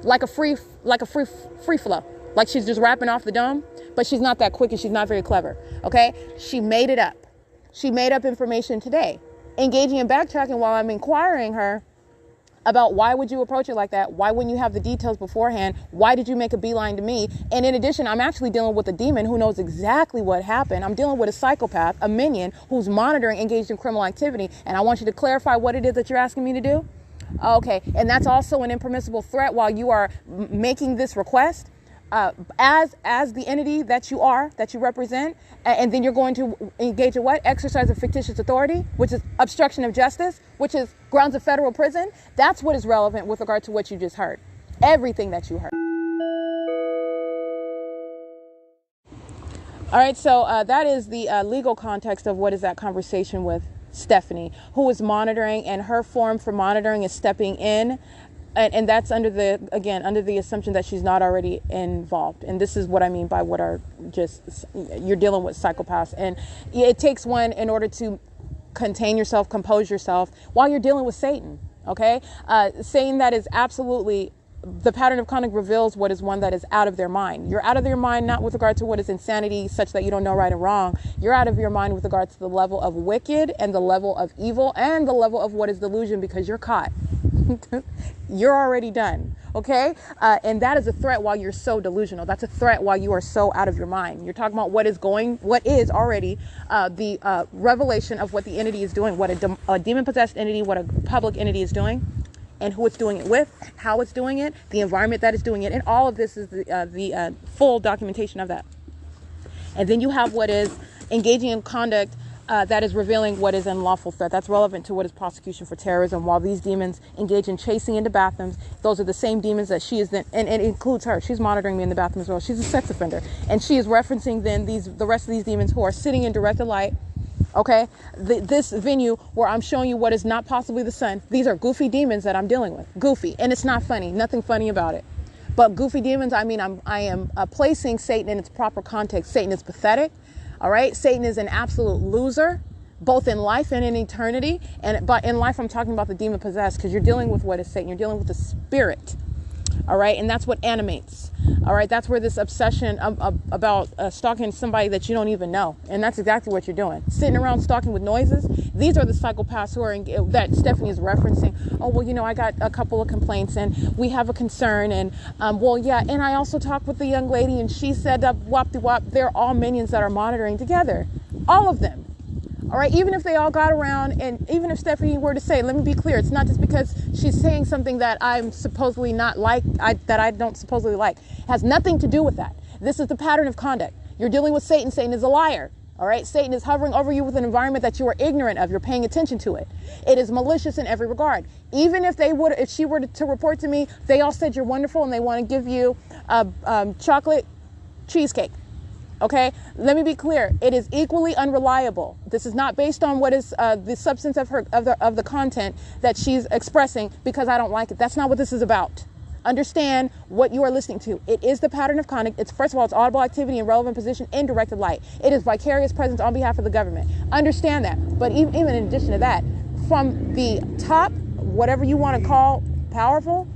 B: Like a free flow. Like she's just rapping off the dome, but she's not that quick and she's not very clever, okay? She made it up. She made up information today. Engaging in backtracking while I'm inquiring her about why would you approach it like that? Why wouldn't you have the details beforehand? Why did you make a beeline to me? And in addition, I'm actually dealing with a demon who knows exactly what happened. I'm dealing with a psychopath, a minion who's monitoring engaged in criminal activity. And I want you to clarify what it is that you're asking me to do. Okay. And that's also an impermissible threat while you are making this request. As the entity that you are, that you represent, and then you're going to engage in what? Exercise of fictitious authority, which is obstruction of justice, which is grounds of federal prison. That's what is relevant with regard to what you just heard. Everything that you heard. All right, so that is the legal context of what is that conversation with Stephanie, who is monitoring, and her form for monitoring is stepping in. And that's under the assumption that she's not already involved. And this is what I mean by what are just, you're dealing with psychopaths. And it takes one in order to contain yourself, compose yourself while you're dealing with Satan. Okay. Saying that is absolutely, the pattern of conduct reveals what is one that is out of their mind. You're out of your mind, not with regard to what is insanity, such that you don't know right and wrong. You're out of your mind with regard to the level of wicked and the level of evil and the level of what is delusion, because you're caught. You're already done. Okay. And that is a threat while you're so delusional. That's a threat while you are so out of your mind. You're talking about what is already the revelation of what the entity is doing, what a demon-possessed entity, what a public entity is doing, and who it's doing it with, how it's doing it, the environment that is doing it. And all of this is the full documentation of that. And then you have what is engaging in conduct that is revealing what is unlawful threat. That's relevant to what is prosecution for terrorism. While these demons engage in chasing into bathrooms, those are the same demons that she is then, and it includes her. She's monitoring me in the bathroom as well. She's a sex offender. And she is referencing then the rest of these demons who are sitting in directed light. Okay, this venue where I'm showing you what is not possibly the sun. These are goofy demons that I'm dealing with. Goofy. And it's not funny. Nothing funny about it. But goofy demons, I am placing Satan in its proper context. Satan is pathetic. All right. Satan is an absolute loser, both in life and in eternity. But in life, I'm talking about the demon possessed, because you're dealing with what is Satan. You're dealing with the spirit. All right. And that's what animates. All right. That's where this obsession about stalking somebody that you don't even know. And that's exactly what you're doing. Sitting around stalking with noises. These are the psychopaths who are that Stephanie is referencing. Oh, well, you know, I got a couple of complaints and we have a concern. And well, yeah. And I also talked with the young lady and she said, wop-de-wop. They're all minions that are monitoring together. All of them. All right, even if they all got around, and even if Stephanie were to say, let me be clear, it's not just because she's saying something that I'm supposedly not like, that I don't supposedly like. It has nothing to do with that. This is the pattern of conduct. You're dealing with Satan. Satan is a liar. All right, Satan is hovering over you with an environment that you are ignorant of. You're paying attention to it. It is malicious in every regard. Even if she were to report to me, they all said you're wonderful and they want to give you chocolate cheesecake. Okay, let me be clear. It is equally unreliable. This is not based on what is the substance of the content that she's expressing because I don't like it. That's not what this is about. Understand what you are listening to. It is the pattern of conduct. It's, first of all, it's audible activity in relevant position in directed light. It is vicarious presence on behalf of the government. Understand that. But even in addition to that, from the top, whatever you want to call powerful,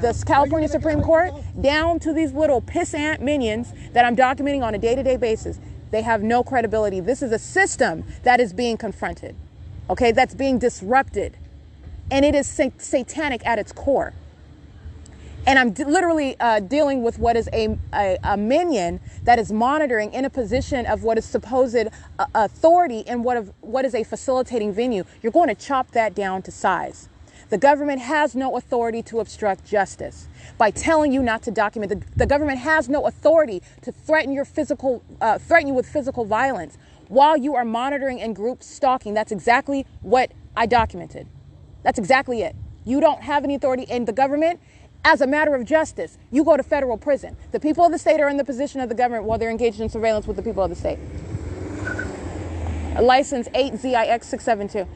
B: the California Supreme Court, down to these little pissant minions that I'm documenting on a day-to-day basis, they have no credibility. This is a system that is being confronted, okay, that's being disrupted, and it is satanic at its core. And I'm literally dealing with what is a minion that is monitoring in a position of what is supposed authority and what is a facilitating venue. You're going to chop that down to size. The government has no authority to obstruct justice by telling you not to document. The government has no authority to threaten you with physical violence while you are monitoring and group stalking. That's exactly what I documented. That's exactly it. You don't have any authority in the government. As a matter of justice, you go to federal prison. The people of the state are in the position of the government while they're engaged in surveillance with the people of the state. License 8ZIX672,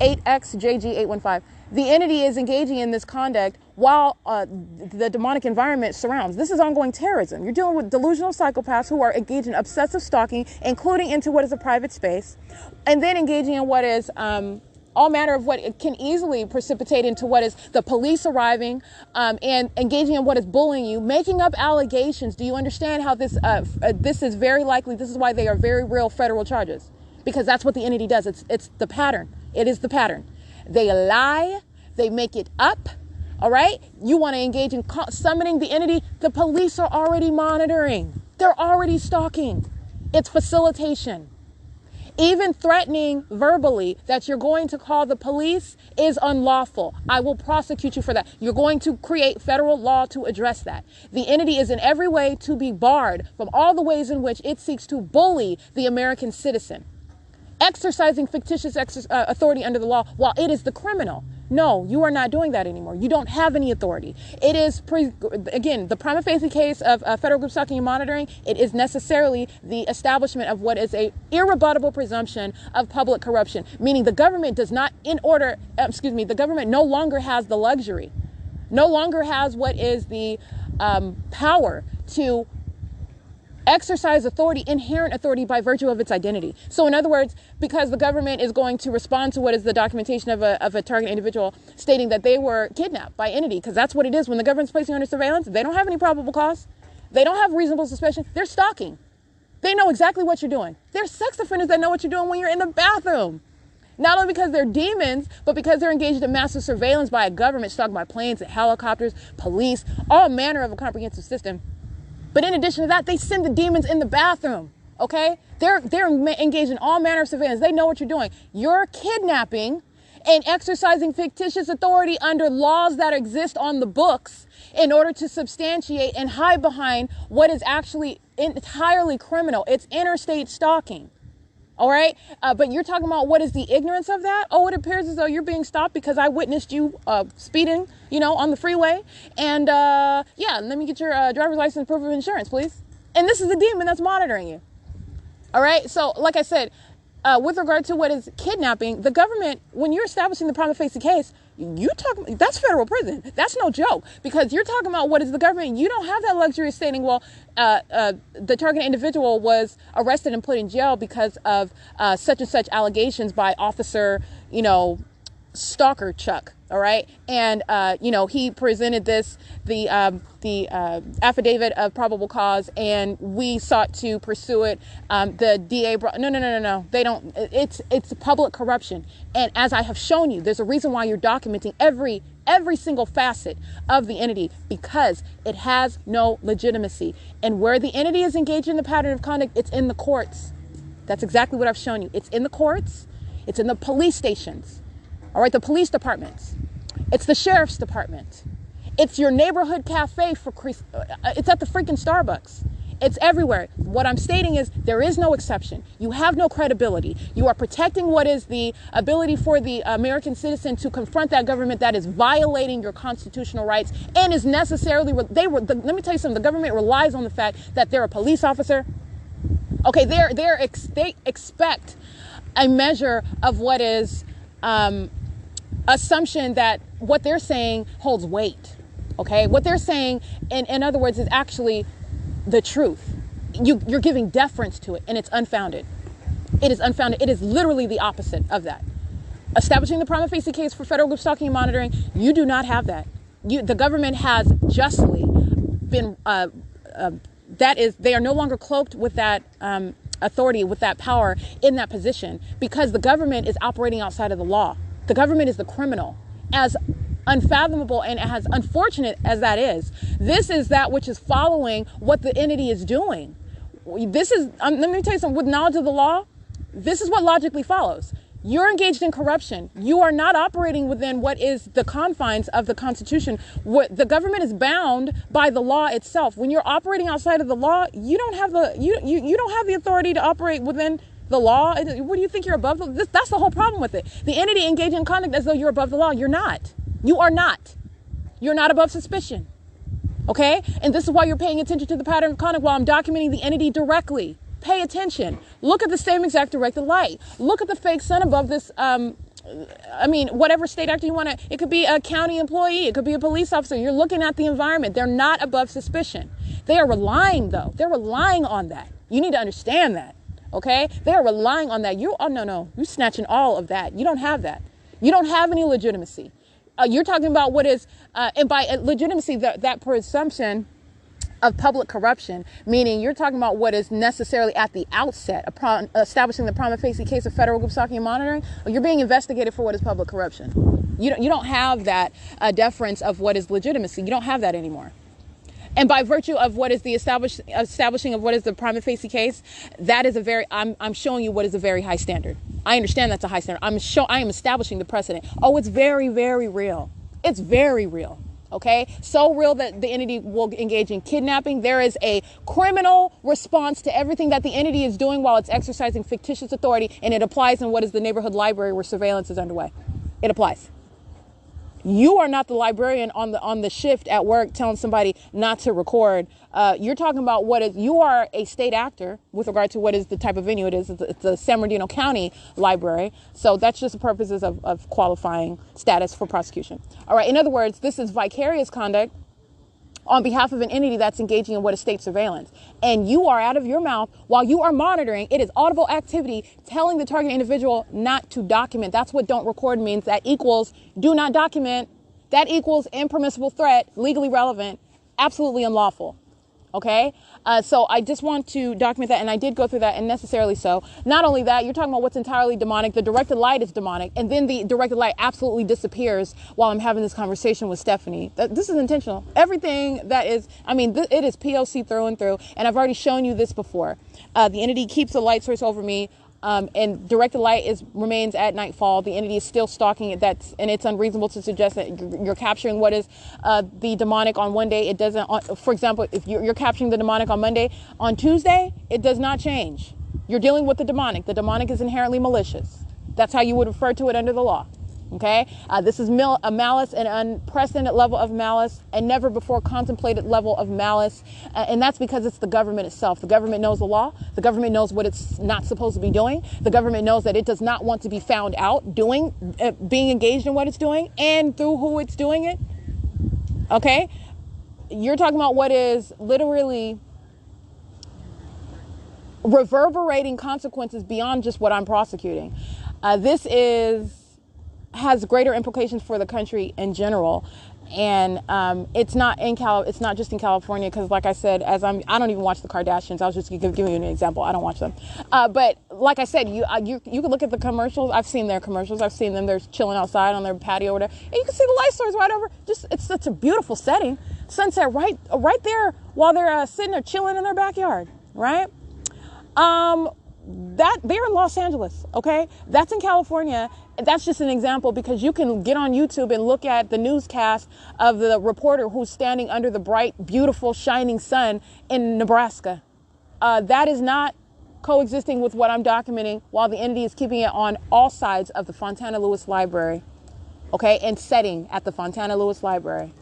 B: 8XJG815. The entity is engaging in this conduct while the demonic environment surrounds. This is ongoing terrorism. You're dealing with delusional psychopaths who are engaged in obsessive stalking, including into what is a private space, and then engaging in what is all manner of what it can easily precipitate into what is the police arriving and engaging in what is bullying you, making up allegations. Do you understand how this is very likely? This is why they are very real federal charges, because that's what the entity does. It's the pattern. It is the pattern. They lie, they make it up, all right? You want to engage in summoning the entity. The police are already monitoring. They're already stalking. It's facilitation. Even threatening verbally that you're going to call the police is unlawful. I will prosecute you for that. You're going to create federal law to address that. The entity is in every way to be barred from all the ways in which it seeks to bully the American citizen, exercising fictitious authority under the law while it is the criminal. No, you are not doing that anymore. You don't have any authority. It is, again, the prima facie case of federal group stalking and monitoring. It is necessarily the establishment of what is a irrebuttable presumption of public corruption, meaning the government does not, the government no longer has the luxury, no longer has what is the power to exercise authority, inherent authority by virtue of its identity. So in other words, because the government is going to respond to what is the documentation of a target individual stating that they were kidnapped by entity, because that's what it is when the government's placing you under surveillance, they don't have any probable cause. They don't have reasonable suspicion. They're stalking. They know exactly what you're doing. They're sex offenders that know what you're doing when you're in the bathroom. Not only because they're demons, but because they're engaged in massive surveillance by a government stalked by planes and helicopters, police, all manner of a comprehensive system. But in addition to that, they send the demons in the bathroom, okay? They're engaged in all manner of surveillance. They know what you're doing. You're kidnapping and exercising fictitious authority under laws that exist on the books in order to substantiate and hide behind what is actually entirely criminal. It's interstate stalking. All right. But you're talking about what is the ignorance of that? Oh, it appears as though you're being stopped because I witnessed you speeding, on the freeway. And yeah, let me get your driver's license, proof of insurance, please. And this is a demon that's monitoring you. All right. So like I said, with regard to what is kidnapping, the government, when you're establishing the prima facie case, that's federal prison. That's no joke, because you're talking about what is the government. You don't have that luxury of stating, well, the target individual was arrested and put in jail because of such and such allegations by officer, Stalker Chuck. All right. And, he presented the affidavit of probable cause, and we sought to pursue it. The DA no. They don't. It's public corruption. And as I have shown you, there's a reason why you're documenting every single facet of the entity, because it has no legitimacy. And where the entity is engaged in the pattern of conduct, it's in the courts. That's exactly what I've shown you. It's in the courts. It's in the police stations. All right, the police departments. It's the sheriff's department. It's your neighborhood cafe it's at the freaking Starbucks. It's everywhere. What I'm stating is there is no exception. You have no credibility. You are protecting what is the ability for the American citizen to confront that government that is violating your constitutional rights and is necessarily, let me tell you something, the government relies on the fact that they're a police officer. Okay, they expect a measure of what is assumption that what they're saying holds weight. Okay, what they're saying, in other words, is actually the truth. You're giving deference to it, and it's unfounded. It is unfounded. It is literally the opposite of that. Establishing the prima facie case for federal group stalking and monitoring, you do not have that. The government has justly been, they are no longer cloaked with that authority, with that power in that position, because the government is operating outside of the law. The government is the criminal. As unfathomable and as unfortunate as that is, this is that which is following what the entity is doing. This is, let me tell you something, with knowledge of the law, this is what logically follows. You're engaged in corruption. You are not operating within what is the confines of the Constitution. What the government is bound by the law itself. When you're operating outside of the law, you don't have you don't have the authority to operate within the law. What do you think, you're above that's the whole problem with it. The entity engaged in conduct as though you're above the law. You're not. You are not. You're not above suspicion. Okay? And this is why you're paying attention to the pattern of conduct while I'm documenting the entity directly. Pay attention. Look at the same exact directed light. Look at the fake sun above this, whatever state actor you want to, it could be a county employee, it could be a police officer. You're looking at the environment. They're not above suspicion. They are relying, though. They're relying on that. You need to understand that. Okay? They are relying on that. You're snatching all of that. You don't have that. You don't have any legitimacy. You're talking about what is, and by legitimacy, that presumption of public corruption, meaning you're talking about what is necessarily at the outset upon establishing the prima facie case of federal group stalking and monitoring. You're being investigated for what is public corruption. You don't have that deference of what is legitimacy. You don't have that anymore. And by virtue of what is the establishing of what is the prima facie case, that is I'm showing you what is a very high standard. I understand that's a high standard. I am establishing the precedent. Oh, it's very, very real. It's very real. Okay, so real that the entity will engage in kidnapping. There is a criminal response to everything that the entity is doing while it's exercising fictitious authority, and it applies in what is the neighborhood library where surveillance is underway. It applies. You are not the librarian on the shift at work telling somebody not to record. You're talking about you are a state actor with regard to what is the type of venue it is. It's the San Bernardino County Library. So that's just the purposes of qualifying status for prosecution. All right. In other words, this is vicarious conduct on behalf of an entity that's engaging in what is state surveillance. And you are out of your mouth while you are monitoring. It is audible activity telling the target individual not to document. That's what don't record means. That equals do not document. That equals impermissible threat, legally relevant, absolutely unlawful. Okay, so I just want to document that, and I did go through that, and necessarily so. Not only that, you're talking about what's entirely demonic. The directed light is demonic, and then the directed light absolutely disappears while I'm having this conversation with Stephanie. This is intentional. Everything that is, it is P.O.C. through and through, and I've already shown you this before. The entity keeps a light source over me. And directed light remains at nightfall. The entity is still stalking it. And it's unreasonable to suggest that you're capturing what is the demonic on one day. It doesn't. For example, if you're capturing the demonic on Monday, on Tuesday it does not change. You're dealing with the demonic. The demonic is inherently malicious. That's how you would refer to it under the law. Okay, this is a malice, an unprecedented level of malice, and never before contemplated level of malice. And that's because it's the government itself. The government knows the law. The government knows what it's not supposed to be doing. The government knows that it does not want to be found out being engaged in what it's doing and through who it's doing it. Okay, you're talking about what is literally reverberating consequences beyond just what I'm prosecuting. This is has greater implications for the country in general. And it's not just in California, because like I said, I don't even watch the Kardashians. I was just giving you an example. I don't watch them. But like I said, you can look at the commercials. I've seen their commercials. I've seen them. They're chilling outside on their patio or whatever. And you can see the light source right over. It's such a beautiful setting. Sunset right there while they're sitting there chilling in their backyard, right? That they're in Los Angeles, okay? That's in California. That's just an example, because you can get on YouTube and look at the newscast of the reporter who's standing under the bright, beautiful, shining sun in Nebraska. That is not coexisting with what I'm documenting, while the entity is keeping it on all sides of the Fontana Lewis Library, okay? And setting at the Fontana Lewis Library.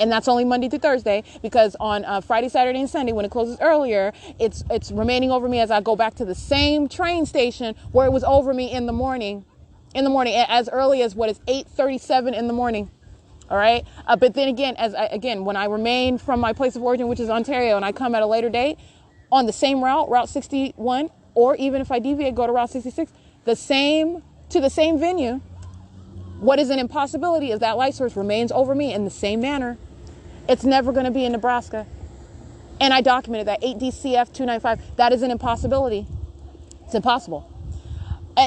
B: And that's only Monday through Thursday, because on Friday, Saturday, and Sunday, when it closes earlier, it's remaining over me as I go back to the same train station where it was over me in the morning, as early as what is 8:37 in the morning. All right. But then again, when I remain from my place of origin, which is Ontario, and I come at a later date on the same Route 61, or even if I deviate, go to Route 66, to the same venue, what is an impossibility is that light source remains over me in the same manner. It's never going to be in Nebraska. And I documented that 8 DCF 295. That is an impossibility. It's impossible.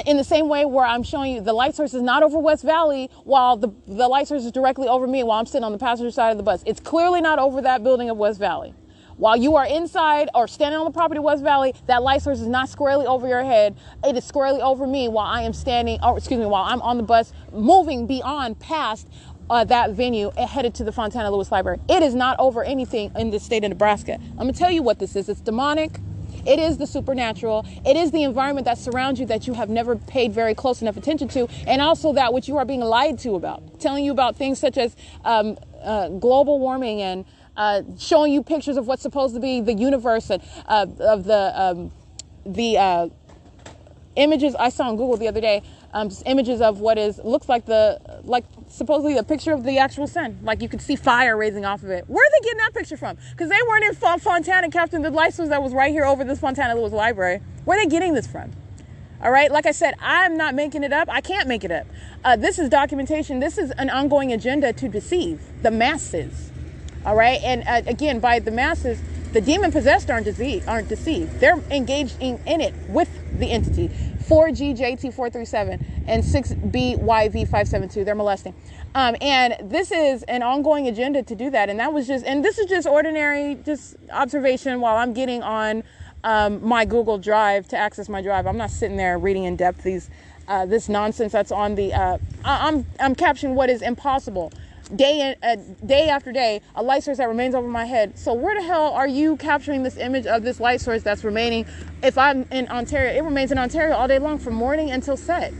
B: In the same way where I'm showing you the light source is not over West Valley, while the light source is directly over me while I'm sitting on the passenger side of the bus. It's clearly not over that building of West Valley. While you are inside or standing on the property of West Valley, that light source is not squarely over your head. It is squarely over me while while I'm on the bus moving past that venue and headed to the Fontana Lewis Library. It is not over anything in the state of Nebraska. I'm going to tell you what this is. It's demonic. It is the supernatural. It is the environment that surrounds you that you have never paid very close enough attention to, and also that which you are being lied to about, telling you about things such as global warming, and showing you pictures of what's supposed to be the universe, and of the images I saw on Google the other day. Just images of what looks like supposedly a picture of the actual sun. Like you could see fire raising off of it. Where are they getting that picture from? Because they weren't in Fontana capturing the light source that was right here over this Fontana Lewis Library. Where are they getting this from? All right. Like I said, I'm not making it up. I can't make it up. This is documentation. This is an ongoing agenda to deceive the masses. All right. And again, by the masses, the demon possessed aren't deceived. They're engaged in it with the entity. 4GJT437 and 6BYV572. They're molesting. And this is an ongoing agenda to do that. And this is just ordinary, just observation while I'm getting on my Google Drive to access my drive. I'm not sitting there reading in depth this nonsense that's on the, I'm capturing what is impossible. Day after day, a light source that remains over my head. So where the hell are you capturing this image of this light source that's remaining? If I'm in Ontario, it remains in Ontario all day long from morning until sunset.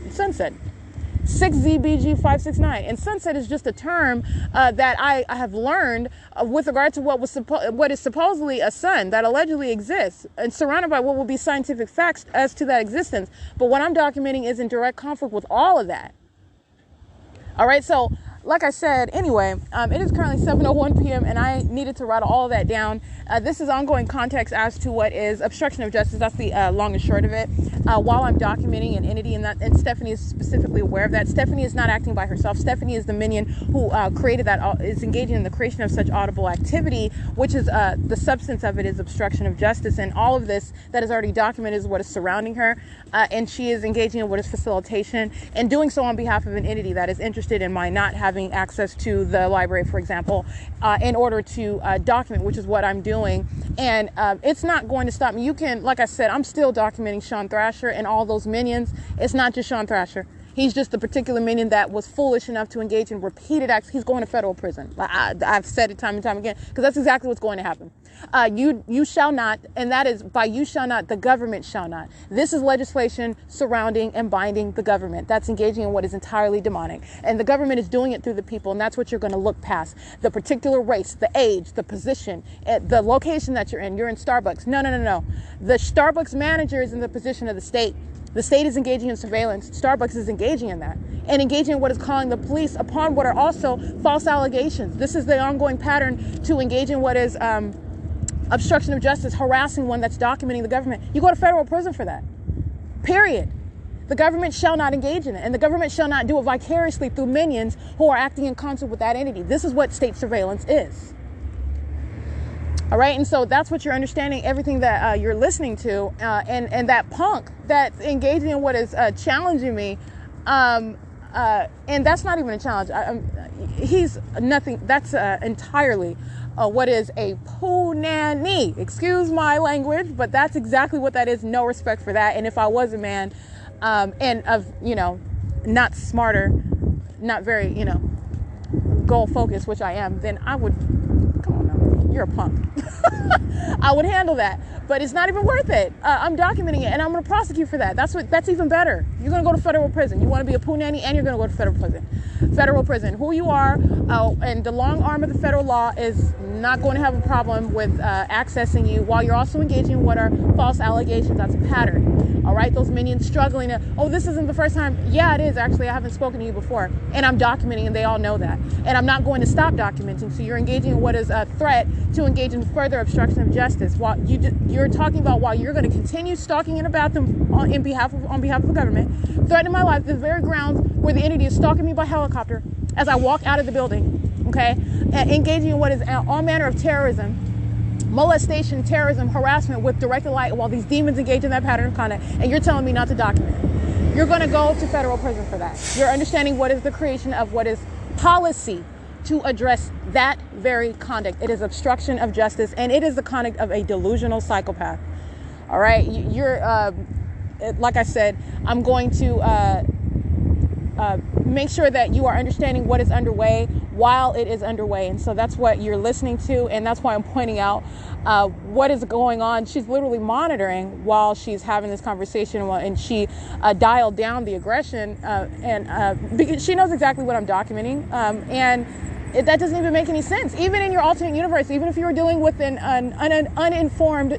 B: 6ZBG569. And sunset is just a term that I have learned with regard to what is supposedly a sun that allegedly exists, and surrounded by what will be scientific facts as to that existence. But what I'm documenting is in direct conflict with all of that. All right, so like I said, anyway, it is currently 7:01 p.m. and I needed to write all of that down. This is ongoing context as to what is obstruction of justice. That's the long and short of it. While I'm documenting an entity, and Stephanie is specifically aware of that. Stephanie is not acting by herself. Stephanie is the minion who created that, is engaging in the creation of such audible activity, which is the substance of it is obstruction of justice. And all of this that is already documented is what is surrounding her. And she is engaging in what is facilitation, and doing so on behalf of an entity that is interested in my not having access to the library, for example, in order to document, which is what I'm doing. And it's not going to stop me. You can, like I said, I'm still documenting Sean Thrasher and all those minions. It's not just Sean Thrasher. He's just the particular minion that was foolish enough to engage in repeated acts. He's going to federal prison. I've said it time and time again, because that's exactly what's going to happen. You shall not, and that is by you shall not, the government shall not. This is legislation surrounding and binding the government. That's engaging in what is entirely demonic. And the government is doing it through the people, and that's what you're going to look past. The particular race, the age, the position, the location that you're in. You're in Starbucks. No. The Starbucks manager is in the position of the state. The state is engaging in surveillance. Starbucks is engaging in that, and engaging in what is calling the police upon what are also false allegations. This is the ongoing pattern to engage in what is obstruction of justice, harassing one that's documenting the government. You go to federal prison for that, period. The government shall not engage in it, and the government shall not do it vicariously through minions who are acting in concert with that entity. This is what state surveillance is. All right, and so that's what you're understanding, everything that you're listening to, and that punk that's engaging in what is challenging me, and that's not even a challenge. He's nothing. That's entirely what is a punani. Excuse my language, but that's exactly what that is. No respect for that. And if I was a man, and of, not smarter, not very, goal focused, which I am, then I would, come on now, you're a punk. I would handle that, but it's not even worth it. I'm documenting it, and I'm going to prosecute for that. That's even better. You're going to go to federal prison. You want to be a punani, and you're going to go to federal prison. Federal prison. Who you are, and the long arm of the federal law is not going to have a problem with accessing you while you're also engaging in what are false allegations. That's a pattern. All right, those minions struggling to, oh, this isn't the first time. Yeah, it is actually. I haven't spoken to you before, and I'm documenting, and they all know that. And I'm not going to stop documenting. So you're engaging in what is a threat to engage in further obstruction of justice. While you're talking about while you're going to continue stalking in a bathroom on behalf of the government, threatening my life, the very grounds where the entity is stalking me by helicopter as I walk out of the building. Okay, and engaging in what is all manner of terrorism. Molestation, terrorism, harassment with directed light while these demons engage in that pattern of conduct, and you're telling me not to document. You're going to go to federal prison for that. You're understanding what is the creation of what is policy to address that very conduct. It is obstruction of justice, and it is the conduct of a delusional psychopath. All right, you're like I said, I'm going to make sure that you are understanding what is underway while it is underway. And so that's what you're listening to, and that's why I'm pointing out what is going on. She's literally monitoring while she's having this conversation, and she dialed down the aggression, because she knows exactly what I'm documenting, and that doesn't even make any sense. Even in your alternate universe, even if you were dealing with an uninformed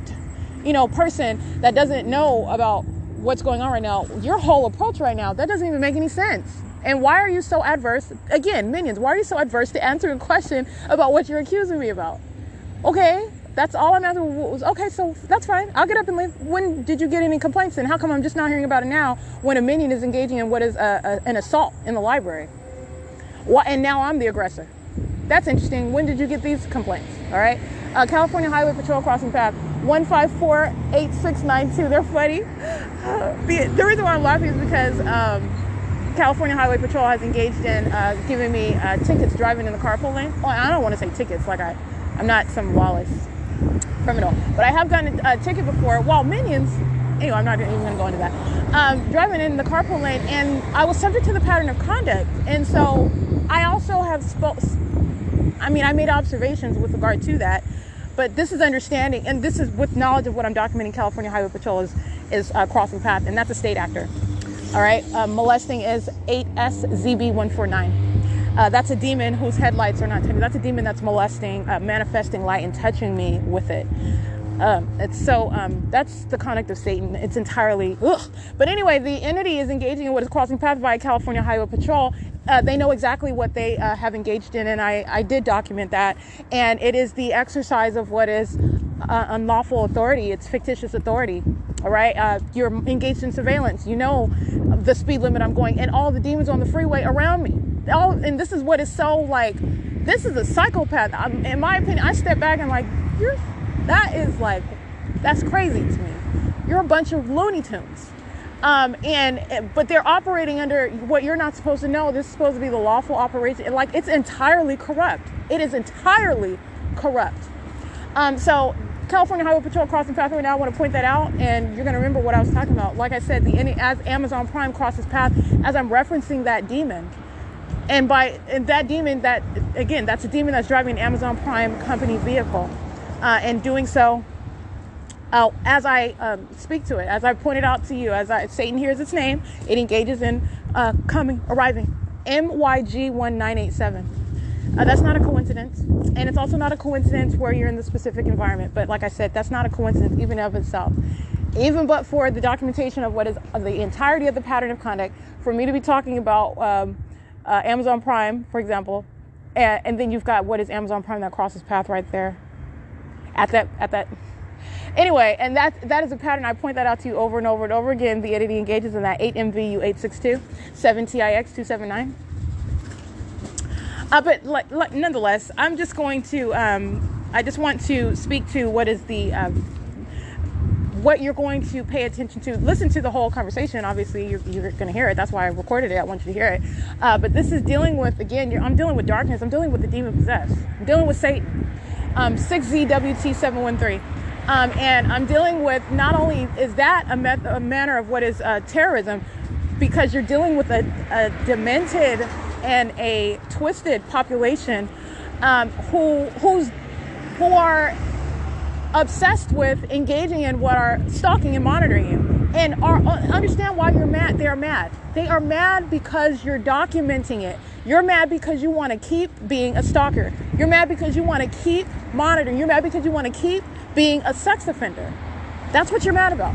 B: person that doesn't know about what's going on right now, your whole approach right now, that doesn't even make any sense. And why are you so adverse? Again, minions, why are you so adverse to answering a question about what you're accusing me about? Okay, that's all I'm asking. Okay, so that's fine. I'll get up and leave. When did you get any complaints? And how come I'm just now hearing about it now when a minion is engaging in what is an assault in the library? And now I'm the aggressor. That's interesting. When did you get these complaints? All right. California Highway Patrol crossing path 1548692. They're funny. The reason why I'm laughing is because California Highway Patrol has engaged in giving me tickets driving in the carpool lane. Well, I don't want to say tickets, like I'm not some lawless criminal, but I have gotten a ticket before while minions, anyway, I'm not even going to go into that, driving in the carpool lane, and I was subject to the pattern of conduct. And so I also have I made observations with regard to that, but this is understanding, and this is with knowledge of what I'm documenting. California Highway Patrol is crossing path, and that's a state actor. All right, molesting is 8SZB149. That's a demon whose headlights are not tinted. That's a demon that's molesting, manifesting light and touching me with it. That's the conduct of Satan. It's entirely, ugh. But anyway, the entity is engaging in what is crossing path by California Highway Patrol. They know exactly what they have engaged in, and I did document that. And it is the exercise of what is unlawful authority. It's fictitious authority. All right, you're engaged in surveillance. You know the speed limit I'm going, and all the demons on the freeway around me. And this is what is so like. This is a psychopath. In my opinion, I step back and like, that's crazy to me. You're a bunch of Looney Tunes. But they're operating under what you're not supposed to know. This is supposed to be the lawful operation. Like, it's entirely corrupt. It is entirely corrupt. So California Highway Patrol crossing path right now, I want to point that out, and you're going to remember what I was talking about. Like I said, as Amazon Prime crosses path, as I'm referencing that demon, and that demon, that's a demon that's driving an Amazon Prime company vehicle, and doing so, as I speak to it, as I pointed out to you, Satan hears its name, it engages in arriving, MYG1987. That's not a coincidence, and it's also not a coincidence where you're in the specific environment. But like I said, that's not a coincidence even of itself. Even but for the documentation of what is the entirety of the pattern of conduct, for me to be talking about Amazon Prime, for example, and then you've got what is Amazon Prime that crosses path right there. At that, Anyway, and that is a pattern. I point that out to you over and over and over again. The entity engages in that 8MVU862, 7TIX279. But nonetheless, I'm just going to, I just want to speak to what is the, what you're going to pay attention to. Listen to the whole conversation. Obviously, you're going to hear it. That's why I recorded it. I want you to hear it. But this is dealing with, again, I'm dealing with darkness. I'm dealing with the demon possessed. I'm dealing with Satan. 6ZWT713. And I'm dealing with, not only is that a manner of what is terrorism, because you're dealing with a demented and a twisted population who are obsessed with engaging in what are stalking and monitoring you, and understand why you're mad. They are mad. They are mad because you're documenting it. You're mad because you want to keep being a stalker. You're mad because you want to keep monitoring. You're mad because you want to keep being a sex offender. That's what you're mad about.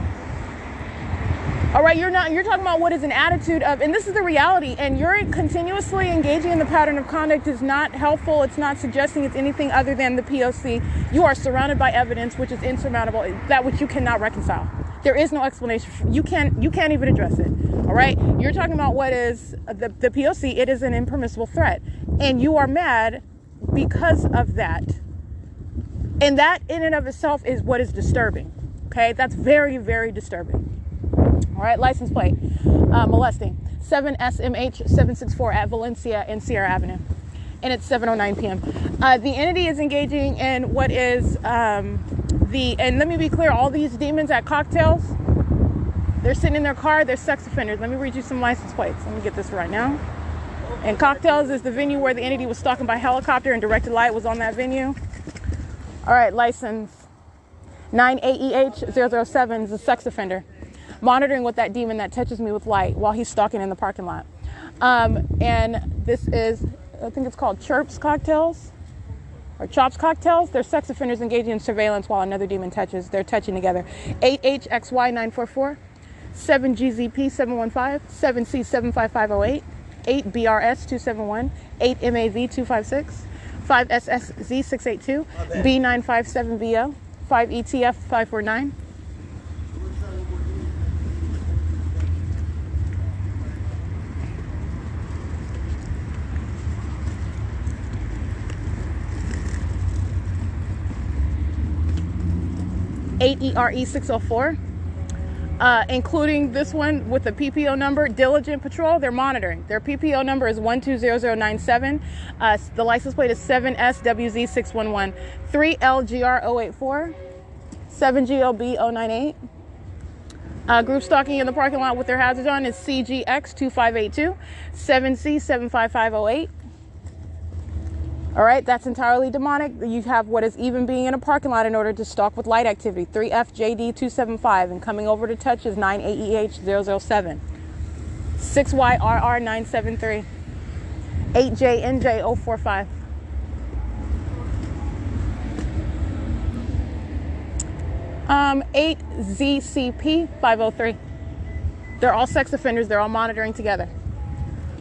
B: All right, you're talking about what is an attitude of, and this is the reality, and you're continuously engaging in the pattern of conduct is not helpful. It's not suggesting it's anything other than the P.O.C. You are surrounded by evidence which is insurmountable, that which you cannot reconcile. There is no explanation. You can't even address it. All right, you're talking about what is the P.O.C. It is an impermissible threat, and you are mad because of that. And that in and of itself is what is disturbing. Okay, that's very, very disturbing. All right, license plate, molesting, 7SMH764 at Valencia and Sierra Avenue. And it's 7:09 p.m. The entity is engaging in what is and let me be clear, all these demons at cocktails, they're sitting in their car, they're sex offenders. Let me read you some license plates. Let me get this right now. And cocktails is the venue where the entity was stalking by helicopter, and directed light was on that venue. All right, license 9AEH007 is a sex offender, monitoring with that demon that touches me with light while he's stalking in the parking lot. And this is, I think it's called Chirps Cocktails or Chops Cocktails. They're sex offenders engaging in surveillance while another demon touches. They're touching together. 8HXY944, 7GZP715, 7C75508, 8BRS271, 8MAV256, 5SSZ682, B957BO, 5ETF549. ERE604, including this one with the PPO number, Diligent Patrol. They're monitoring. Their PPO number is 120097. The license plate is 7SWZ611, 3LGR084, 7GLB098. Group stalking in the parking lot with their hazards on is CGX2582, 7C75508. All right, that's entirely demonic. You have what is even being in a parking lot in order to stalk with light activity, 3FJD275, and coming over to touch is 9AEH007, 6YRR973, 8JNJ045. Um, 8ZCP503. They're all sex offenders. They're all monitoring together.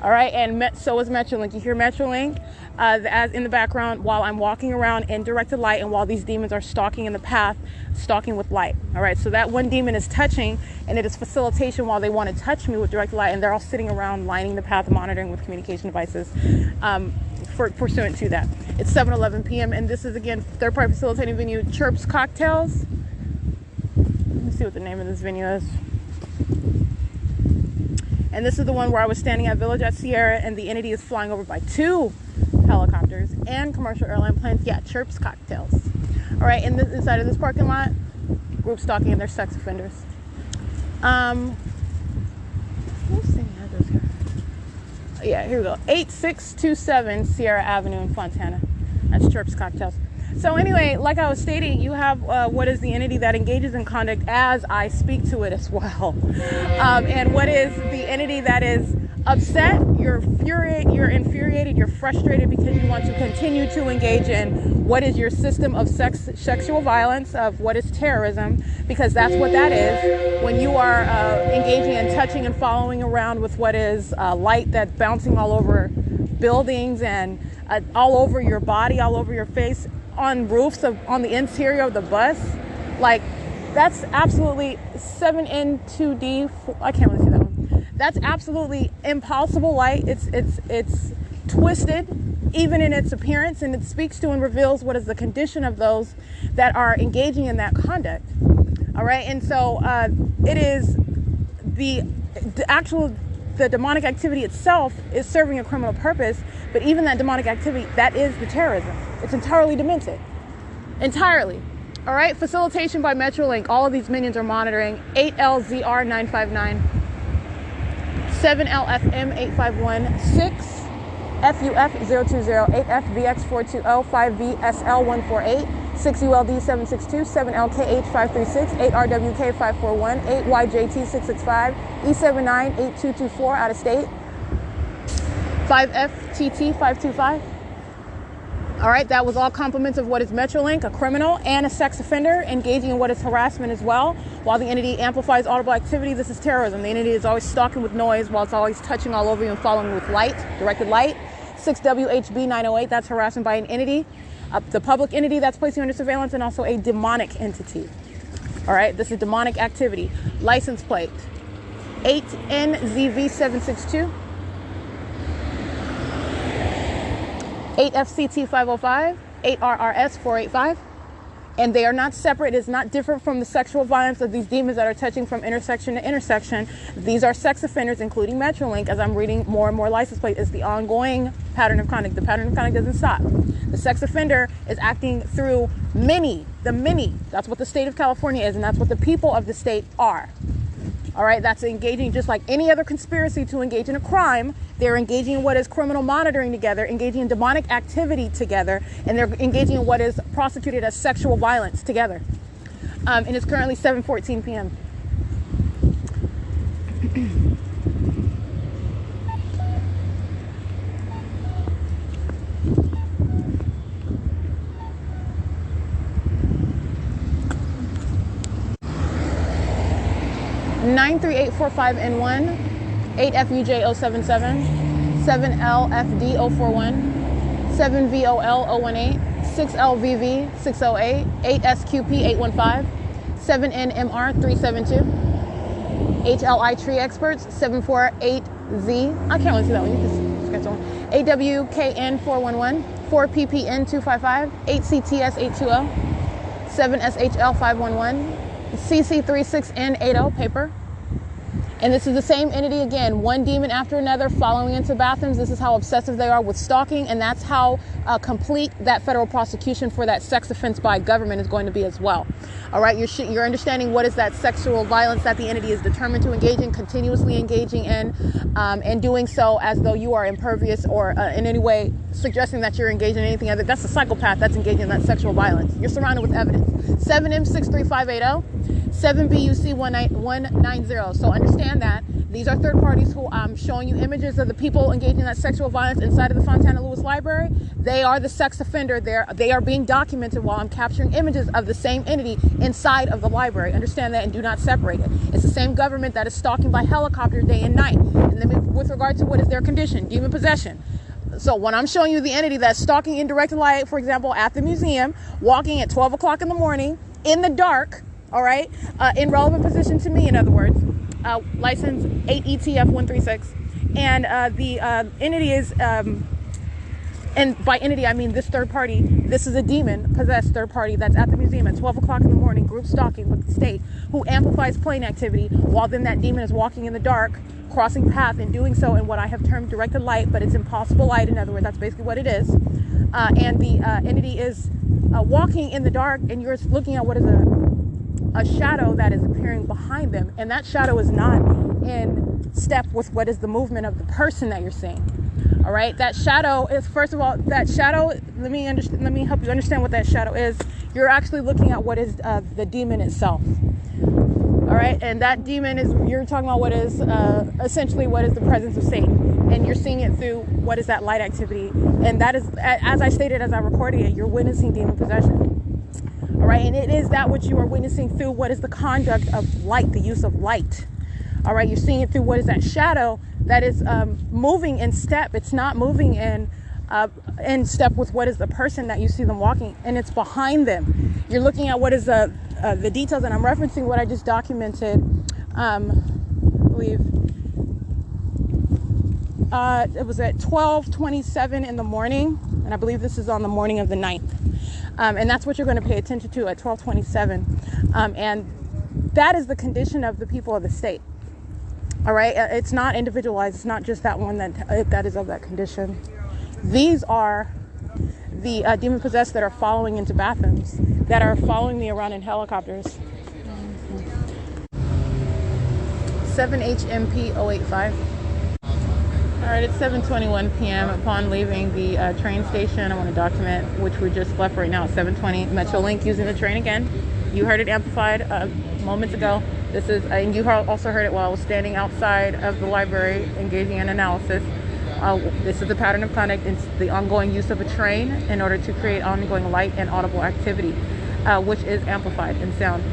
B: All right, and so is Metrolink. You hear Metrolink as in the background while I'm walking around in directed light, and while these demons are stalking in the path, stalking with light. All right, so that one demon is touching, and it is facilitation while they want to touch me with directed light, and they're all sitting around lining the path, monitoring with communication devices pursuant to that. It's 7:11 p.m., and this is, again, third-party facilitating venue, Chirps Cocktails. Let me see what the name of this venue is. And this is the one where I was standing at Village at Sierra, and the entity is flying over by 2 helicopters and commercial airline planes. Yeah, Chirps Cocktails. All right, inside of this parking lot, group stalking, and they're sex offenders. What's the address here? Yeah, here we go. 8627 Sierra Avenue in Fontana. That's Chirps Cocktails. So anyway, like I was stating, you have what is the entity that engages in conduct as I speak to it as well. And what is the entity that is upset, you're infuriated, you're frustrated because you want to continue to engage in what is your system of sexual violence, of what is terrorism, because that's what that is. When you are engaging and touching and following around with what is light that's bouncing all over buildings and all over your body, all over your face, on roofs on the interior of the bus, like That's absolutely 7N2D. I can't really see that one. That's absolutely impossible light. It's twisted, even in its appearance, and it speaks to and reveals what is the condition of those that are engaging in that conduct. All right, and so it is the demonic activity itself is serving a criminal purpose, but even that demonic activity, that is the terrorism. It's entirely demented. Entirely. All right, facilitation by Metrolink. All of these minions are monitoring. 8LZR959, 7LFM851, 6FUF020, 8FVX420, 5VSL148, 6ULD762, 7LKH536, 8RWK541, 8YJT665, E798224 out of state, 5FTT525. All right, that was all compliments of what is Metrolink, a criminal and a sex offender engaging in what is harassment as well. While the entity amplifies audible activity, this is terrorism. The entity is always stalking with noise while it's always touching all over you and following with light, directed light. 6WHB908, that's harassment by an entity. The public entity that's placing you under surveillance, and also a demonic entity. All right, this is demonic activity. License plate 8NZV762, 8FCT505, 8RRS485, and they are not separate. It is not different from the sexual violence of these demons that are touching from intersection to intersection. These are sex offenders, including Metrolink. As I'm reading more and more license plate, it's the ongoing pattern of conduct. The pattern of conduct doesn't stop. The sex offender is acting through the many. That's what the state of California is, and that's what the people of the state are. All right, that's engaging just like any other conspiracy to engage in a crime. They're engaging in what is criminal monitoring together, engaging in demonic activity together, and they're engaging in what is prosecuted as sexual violence together. And it's currently 7:14 p.m. 93845N1, 8FUJ077, 7LFD041, 7VOL018, 6LVV608, 8SQP815, 7NMR372, HLI Tree Experts 748Z. I can't really see that one. You can sketch that one. AWKN411, 4PPN255, 8CTS820, 7SHL511. CC36N80 paper. And this is the same entity again, one demon after another following into bathrooms. This is how obsessive they are with stalking, and that's how complete that federal prosecution for that sex offense by government is going to be as well. All right, you're understanding what is that sexual violence that the entity is determined to engage in, continuously engaging in, and doing so as though you are impervious or in any way suggesting that you're engaging in anything other. That's a psychopath that's engaging in that sexual violence. You're surrounded with evidence. 7M63580. 7BUC190. So understand that these are third parties who I'm showing you images of the people engaging in that sexual violence inside of the Fontana Lewis Library. They are the sex offender. They are being documented while I'm capturing images of the same entity inside of the library. Understand that and do not separate it. It's the same government that is stalking by helicopter day and night. And then with regard to what is their condition, demon possession. So when I'm showing you the entity that's stalking in direct light, for example, at the museum, walking at 12 o'clock in the morning in the dark, all right, in relevant position to me, in other words, license 8ETF136, and the entity is, and by entity I mean this third party. This is a demon possessed third party that's at the museum at 12 o'clock in the morning, group stalking with the state, who amplifies plane activity while then that demon is walking in the dark, crossing path, and doing so in what I have termed directed light, but it's impossible light. In other words, that's basically what it is. And the entity is walking in the dark, and you're looking at what is a shadow that is appearing behind them, and that shadow is not in step with what is the movement of the person that you're seeing. All right, that shadow is, first of all, that shadow, let me help you understand what that shadow is. You're actually looking at what is the demon itself. All right, and that demon is, you're talking about what is essentially what is the presence of Satan, and you're seeing it through what is that light activity, and that is, as I stated as I recorded it, you're witnessing demon possession. All right, and it is that which you are witnessing through what is the conduct of light, the use of light. All right, you're seeing it through what is that shadow that is moving in step. It's not moving in step with what is the person that you see them walking, and it's behind them. You're looking at what is the details, and I'm referencing what I just documented. I believe it was at 12:27 in the morning, and I believe this is on the morning of the 9th. And that's what you're going to pay attention to at 12:27. And that is the condition of the people of the state. All right, it's not individualized. It's not just that one that is of that condition. These are the demon possessed that are following into bathrooms, that are following me around in helicopters. 7HMP085. All right, it's 7:21 p.m. Upon leaving the train station, I want to document, which we just left right now at 7:20. Metrolink using the train again. You heard it amplified moments ago. This is, and you also heard it while I was standing outside of the library engaging in analysis. This is the pattern of conduct. It's the ongoing use of a train in order to create ongoing light and audible activity, which is amplified in sound.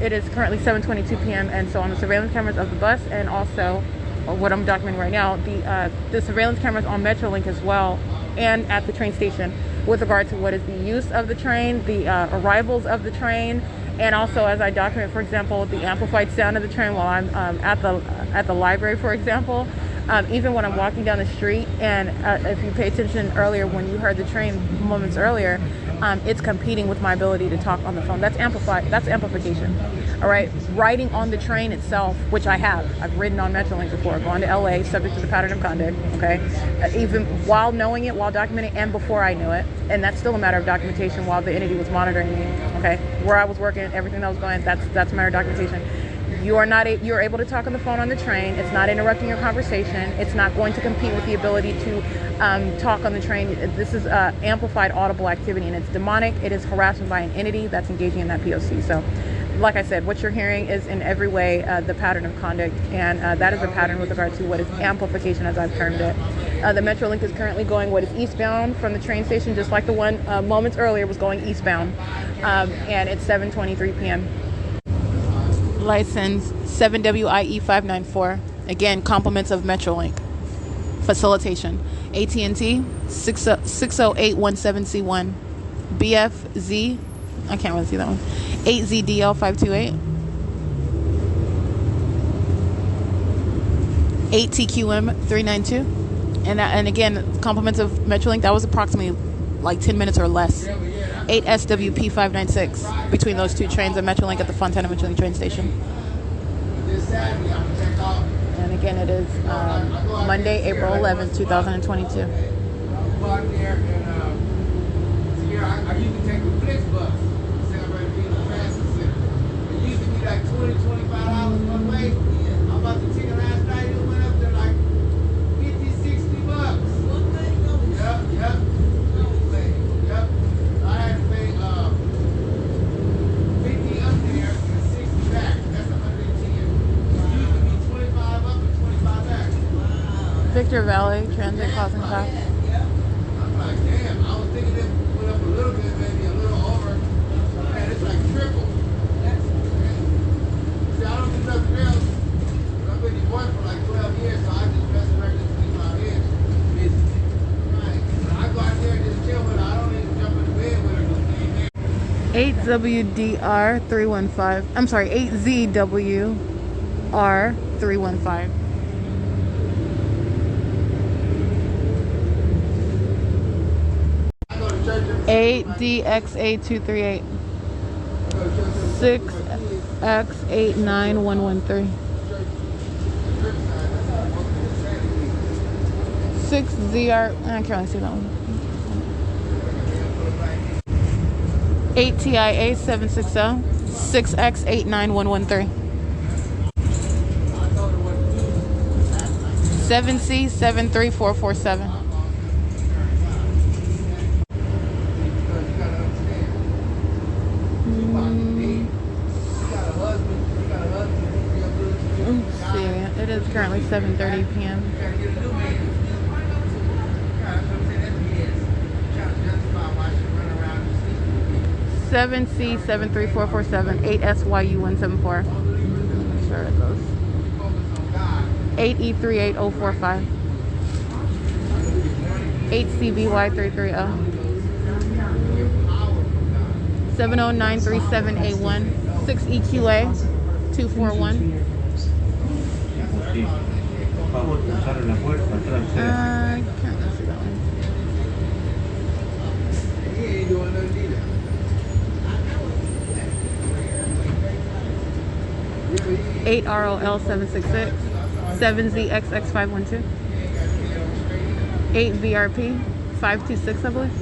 B: It is currently 7:22 p.m. and so on the surveillance cameras of the bus, and also what I'm documenting right now, the surveillance cameras on Metrolink as well, and at the train station with regard to what is the use of the train, the arrivals of the train, and also as I document, for example, the amplified sound of the train while I'm at the library, for example. Even when I'm walking down the street, and if you pay attention earlier when you heard the train moments earlier, it's competing with my ability to talk on the phone. That's amplified. That's amplification. All right. Riding on the train itself, which I have. I've ridden on Metrolink before, gone to LA, subject to the pattern of conduct. Okay. Even while knowing it, while documenting, and before I knew it, and that's still a matter of documentation while the entity was monitoring me. Okay. Where I was working, everything that was going, that's a matter of documentation. You're able to talk on the phone on the train. It's not interrupting your conversation. It's not going to compete with the ability to talk on the train. This is amplified audible activity, and it's demonic. It is harassment by an entity that's engaging in that P.O.C. So, like I said, what you're hearing is in every way the pattern of conduct, and that is a pattern with regard to what is amplification, as I've termed it. The Metrolink is currently going what is eastbound from the train station, just like the one moments earlier was going eastbound, and it's 7:23 p.m. License 7WIE594. Again, compliments of Metrolink. Facilitation. AT&T 60817C1. BFZ, I can't really see that one. 8ZDL528. 8TQM392. And again, compliments of Metrolink. That was approximately like 10 minutes or less. 8SWP596 between those two trains of Metrolink at the Fontana Metrolink train station. And again, it is Monday, April 11th, 2022.
J: I used to take the Flixbus, celebrate being the transit center. It used to be like $20-25 one way. I'm about to ticket last night, it went up to like $50-60. Yep. I had to pay 50 up there and 60 back. That's 110. It used to be 25 up and 25 back.
B: Victor Valley Transit Crossing Path.
J: I'm like, damn, I was thinking it went up a little bit, maybe a little over. Man, it's like triple. See, I don't do nothing else. I've been divorced for like 12 years, so I just resurrected to keep my head busy. Right. I go out there and just chill with her. I don't even jump in the bed with her.
B: 8WDR315. I'm sorry, 8ZWR315. 8DXA238. 6X89113. 6ZR. I can't really see that one. 8TIA760. 6X89113. 7C73447. It is currently 7:30 p.m. 7C73447. 8SYU174. Make sure it goes. 8E38045. 8CBY330. 709378 6EQA 241.
D: Sí. Por favor, pulsar en la puerta trasera.
B: I can't see that one.
J: He ain't doing nothing either.
B: 8ROL766 7ZXX512 8VRP 526, I believe.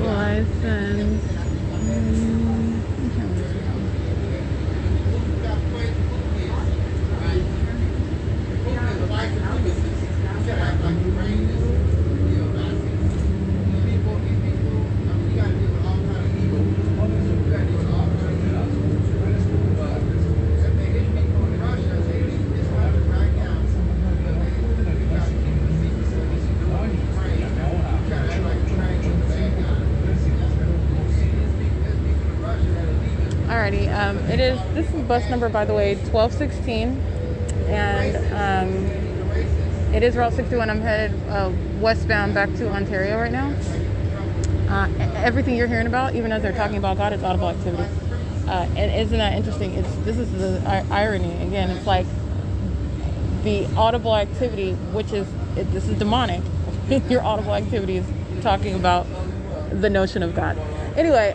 B: License. Alrighty, this is bus number, by the way, 1216, and it is Route 61. I'm headed westbound back to Ontario right now. Everything you're hearing about, even as they're talking about God, it's audible activity. And isn't that interesting? This is the irony. Again, it's like the audible activity, which is, this is demonic. Your audible activity is talking about the notion of God. Anyway,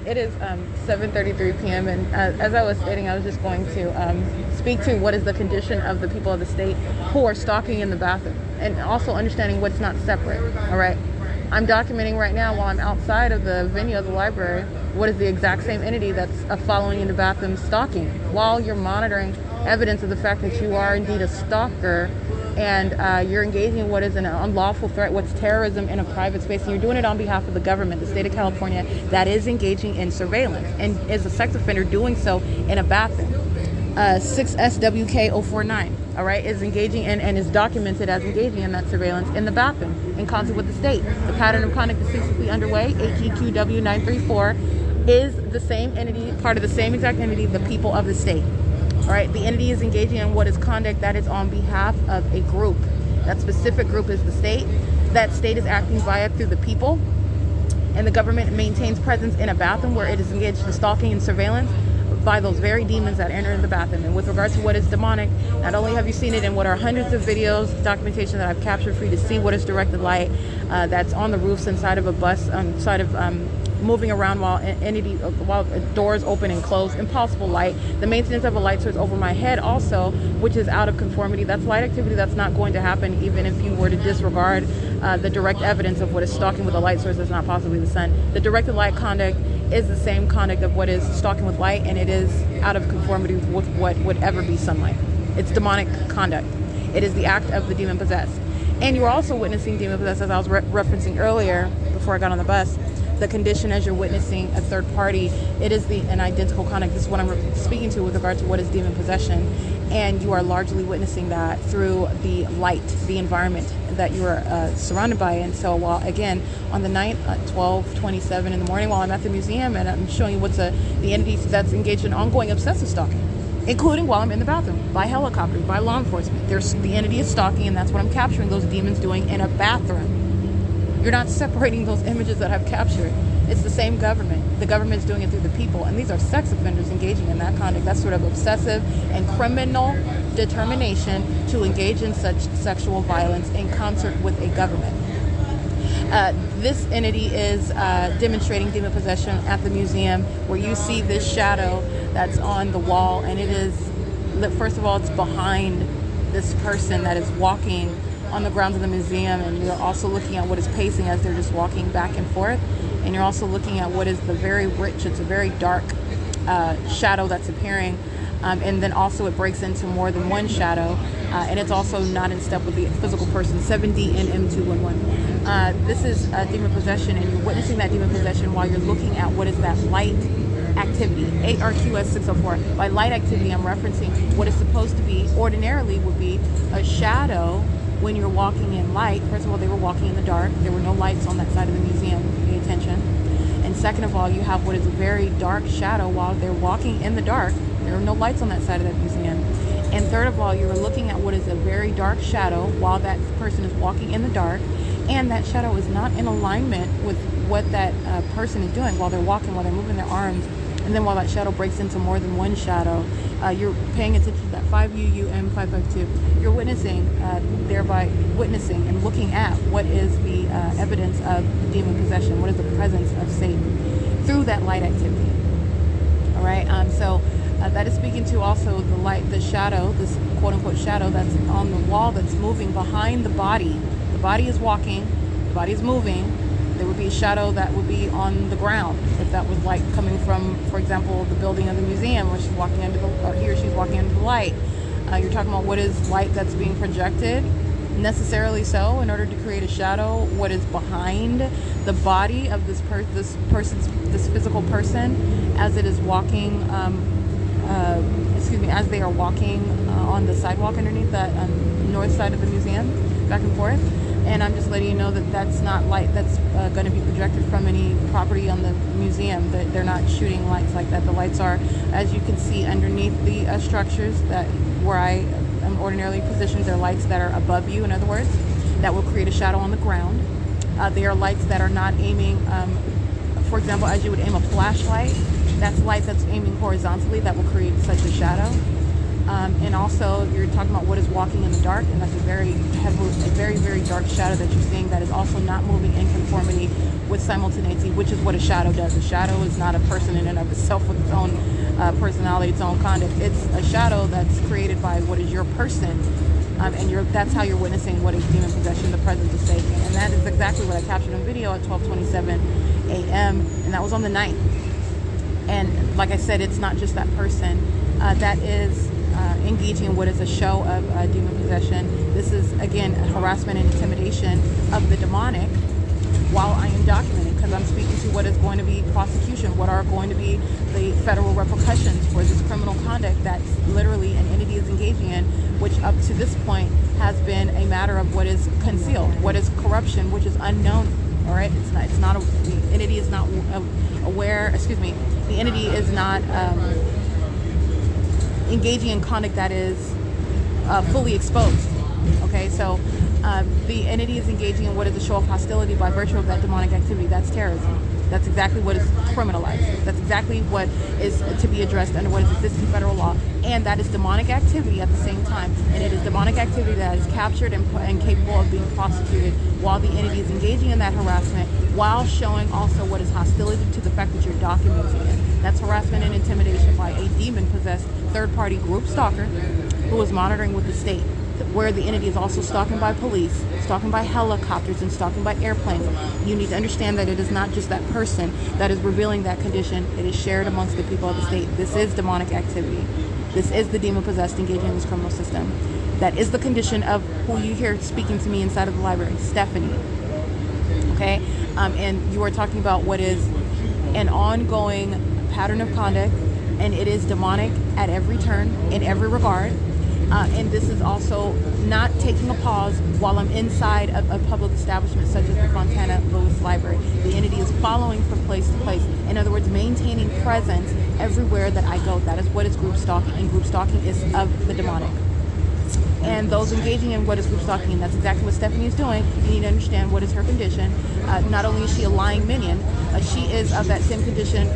B: it is 7:33 p.m. and as I was stating, I was just going to speak to what is the condition of the people of the state who are stalking in the bathroom, and also understanding what's not separate. All right, I'm documenting right now while I'm outside of the venue of the library what is the exact same entity that's following in the bathroom stalking, while you're monitoring evidence of the fact that you are indeed a stalker. And you're engaging in what is an unlawful threat, what's terrorism in a private space, and you're doing it on behalf of the government, the state of California, that is engaging in surveillance and is a sex offender doing so in a bathroom. 6SWK049, all right, is engaging in and is documented as engaging in that surveillance in the bathroom in concert with the state. The pattern of conduct is ceaselessly underway. HGQW934 is the same entity, part of the same exact entity, the people of the state. All right, the entity is engaging in what is conduct that is on behalf of a group. That specific group is the state. That state is acting via through the people, and the government maintains presence in a bathroom where it is engaged in stalking and surveillance by those very demons that enter in the bathroom. And with regards to what is demonic, not only have you seen it in what are hundreds of videos, documentation that I've captured for you to see what is directed light that's on the roofs inside of a bus, inside of moving around while doors open and close, impossible light, the maintenance of a light source over my head also, which is out of conformity. That's light activity that's not going to happen even if you were to disregard the direct evidence of what is stalking with a light source that's not possibly the sun. The directed light conduct is the same conduct of what is stalking with light, and it is out of conformity with what would ever be sunlight. It's demonic conduct. It is the act of the demon possessed. And you're also witnessing demon possessed, as I was referencing earlier before I got on the bus. The condition as you're witnessing a third party, it is an identical conduct. This is what I'm speaking to with regard to what is demon possession. And you are largely witnessing that through the light, the environment that you are surrounded by. And so while, again, on the night at 12:27 in the morning, while I'm at the museum and I'm showing you what's the entity that's engaged in ongoing obsessive stalking, including while I'm in the bathroom, by helicopter, by law enforcement. The entity is stalking, and that's what I'm capturing those demons doing in a bathroom. You're not separating those images that I've captured. It's the same government. The government's doing it through the people, and these are sex offenders engaging in that conduct. That's sort of obsessive and criminal determination to engage in such sexual violence in concert with a government. This entity is demonstrating demon possession at the museum, where you see this shadow that's on the wall, and it is, first of all, it's behind this person that is walking on the grounds of the museum, and you're also looking at what is pacing as they're just walking back and forth, and you're also looking at what is the very rich, it's a very dark shadow that's appearing And then also it breaks into more than one shadow, and it's also not in step with the physical person. 7D and M211. This is demon possession, and you're witnessing that demon possession while you're looking at what is that light activity. ARQS 604. By light activity, I'm referencing what is supposed to be, ordinarily would be, a shadow when you're walking in light. First of all, they were walking in the dark. There were no lights on that side of the museum. Pay attention. And second of all, you have what is a very dark shadow while they're walking in the dark. There are no lights on that side of that museum. And third of all, you're looking at what is a very dark shadow while that person is walking in the dark, and that shadow is not in alignment with what that person is doing while they're walking, while they're moving their arms. And then while that shadow breaks into more than one shadow, you're paying attention to that 5UUM552. You're witnessing, thereby witnessing and looking at what is the evidence of demon possession, what is the presence of Satan through that light activity. All right, so that is speaking to also the light, the shadow, this quote-unquote shadow that's on the wall that's moving behind the body. The body is walking, the body is moving. There would be a shadow that would be on the ground if that was light coming from, for example, the building of the museum where she's walking under the, or he or she's walking under the light. You're talking about what is light that's being projected, necessarily so, in order to create a shadow. What is behind the body of this physical person as it is walking, as they are walking on the sidewalk underneath that north side of the museum, back and forth. And I'm just letting you know that that's not light that's going to be projected from any property on the museum. That they're not shooting lights like that. The lights are, as you can see, underneath the structures that where I am ordinarily positioned. They're lights that are above you, in other words, that will create a shadow on the ground. They are lights that are not aiming, for example, as you would aim a flashlight. That's light that's aiming horizontally that will create such a shadow. And also, you're talking about what is walking in the dark, and that's a very dark shadow that you're seeing that is also not moving in conformity with simultaneity, which is what a shadow does. A shadow is not a person in and of itself with its own personality, its own conduct. It's a shadow that's created by what is your person, and that's how you're witnessing what is demon possession, the presence of Satan. And that is exactly what I captured on video at 12:27 a.m. and that was on the 9th. And like I said, it's not just that person that is engaging in what is a show of demon possession. This is, again, harassment and intimidation of the demonic while I am documenting, because I'm speaking to what is going to be prosecution, what are going to be the federal repercussions for this criminal conduct that literally an entity is engaging in, which up to this point has been a matter of what is concealed, what is corruption, which is unknown. All right, it's not the entity is not aware. Excuse me, the entity is not engaging in conduct that is fully exposed. Okay, so the entity is engaging in what is a show of hostility by virtue of that demonic activity. That's terrorism. That's exactly what is criminalized. That's exactly what is to be addressed under what is existing federal law. And that is demonic activity at the same time. And it is demonic activity that is captured and capable of being prosecuted while the entity is engaging in that harassment, while showing also what is hostility to the fact that you're documenting it. That's harassment and intimidation by a demon-possessed third-party group stalker who is monitoring with the state, where the entity is also stalking by police, stalking by helicopters, and stalking by airplanes. You need to understand that it is not just that person that is revealing that condition. It is shared amongst the people of the state. This is demonic activity. This is the demon-possessed engaging in this criminal system. That is the condition of who you hear speaking to me inside of the library, Stephanie. Okay? And you are talking about what is an ongoing pattern of conduct, and it is demonic at every turn, in every regard. And this is also not taking a pause while I'm inside of a public establishment such as the Fontana Lewis Library. The entity is following from place to place. In other words, maintaining presence everywhere that I go. That is what is group stalking, and group stalking is of the demonic. And those engaging in what is group stalking, and that's exactly what Stephanie is doing. You need to understand what is her condition. Not only is she a lying minion, she is of that same condition.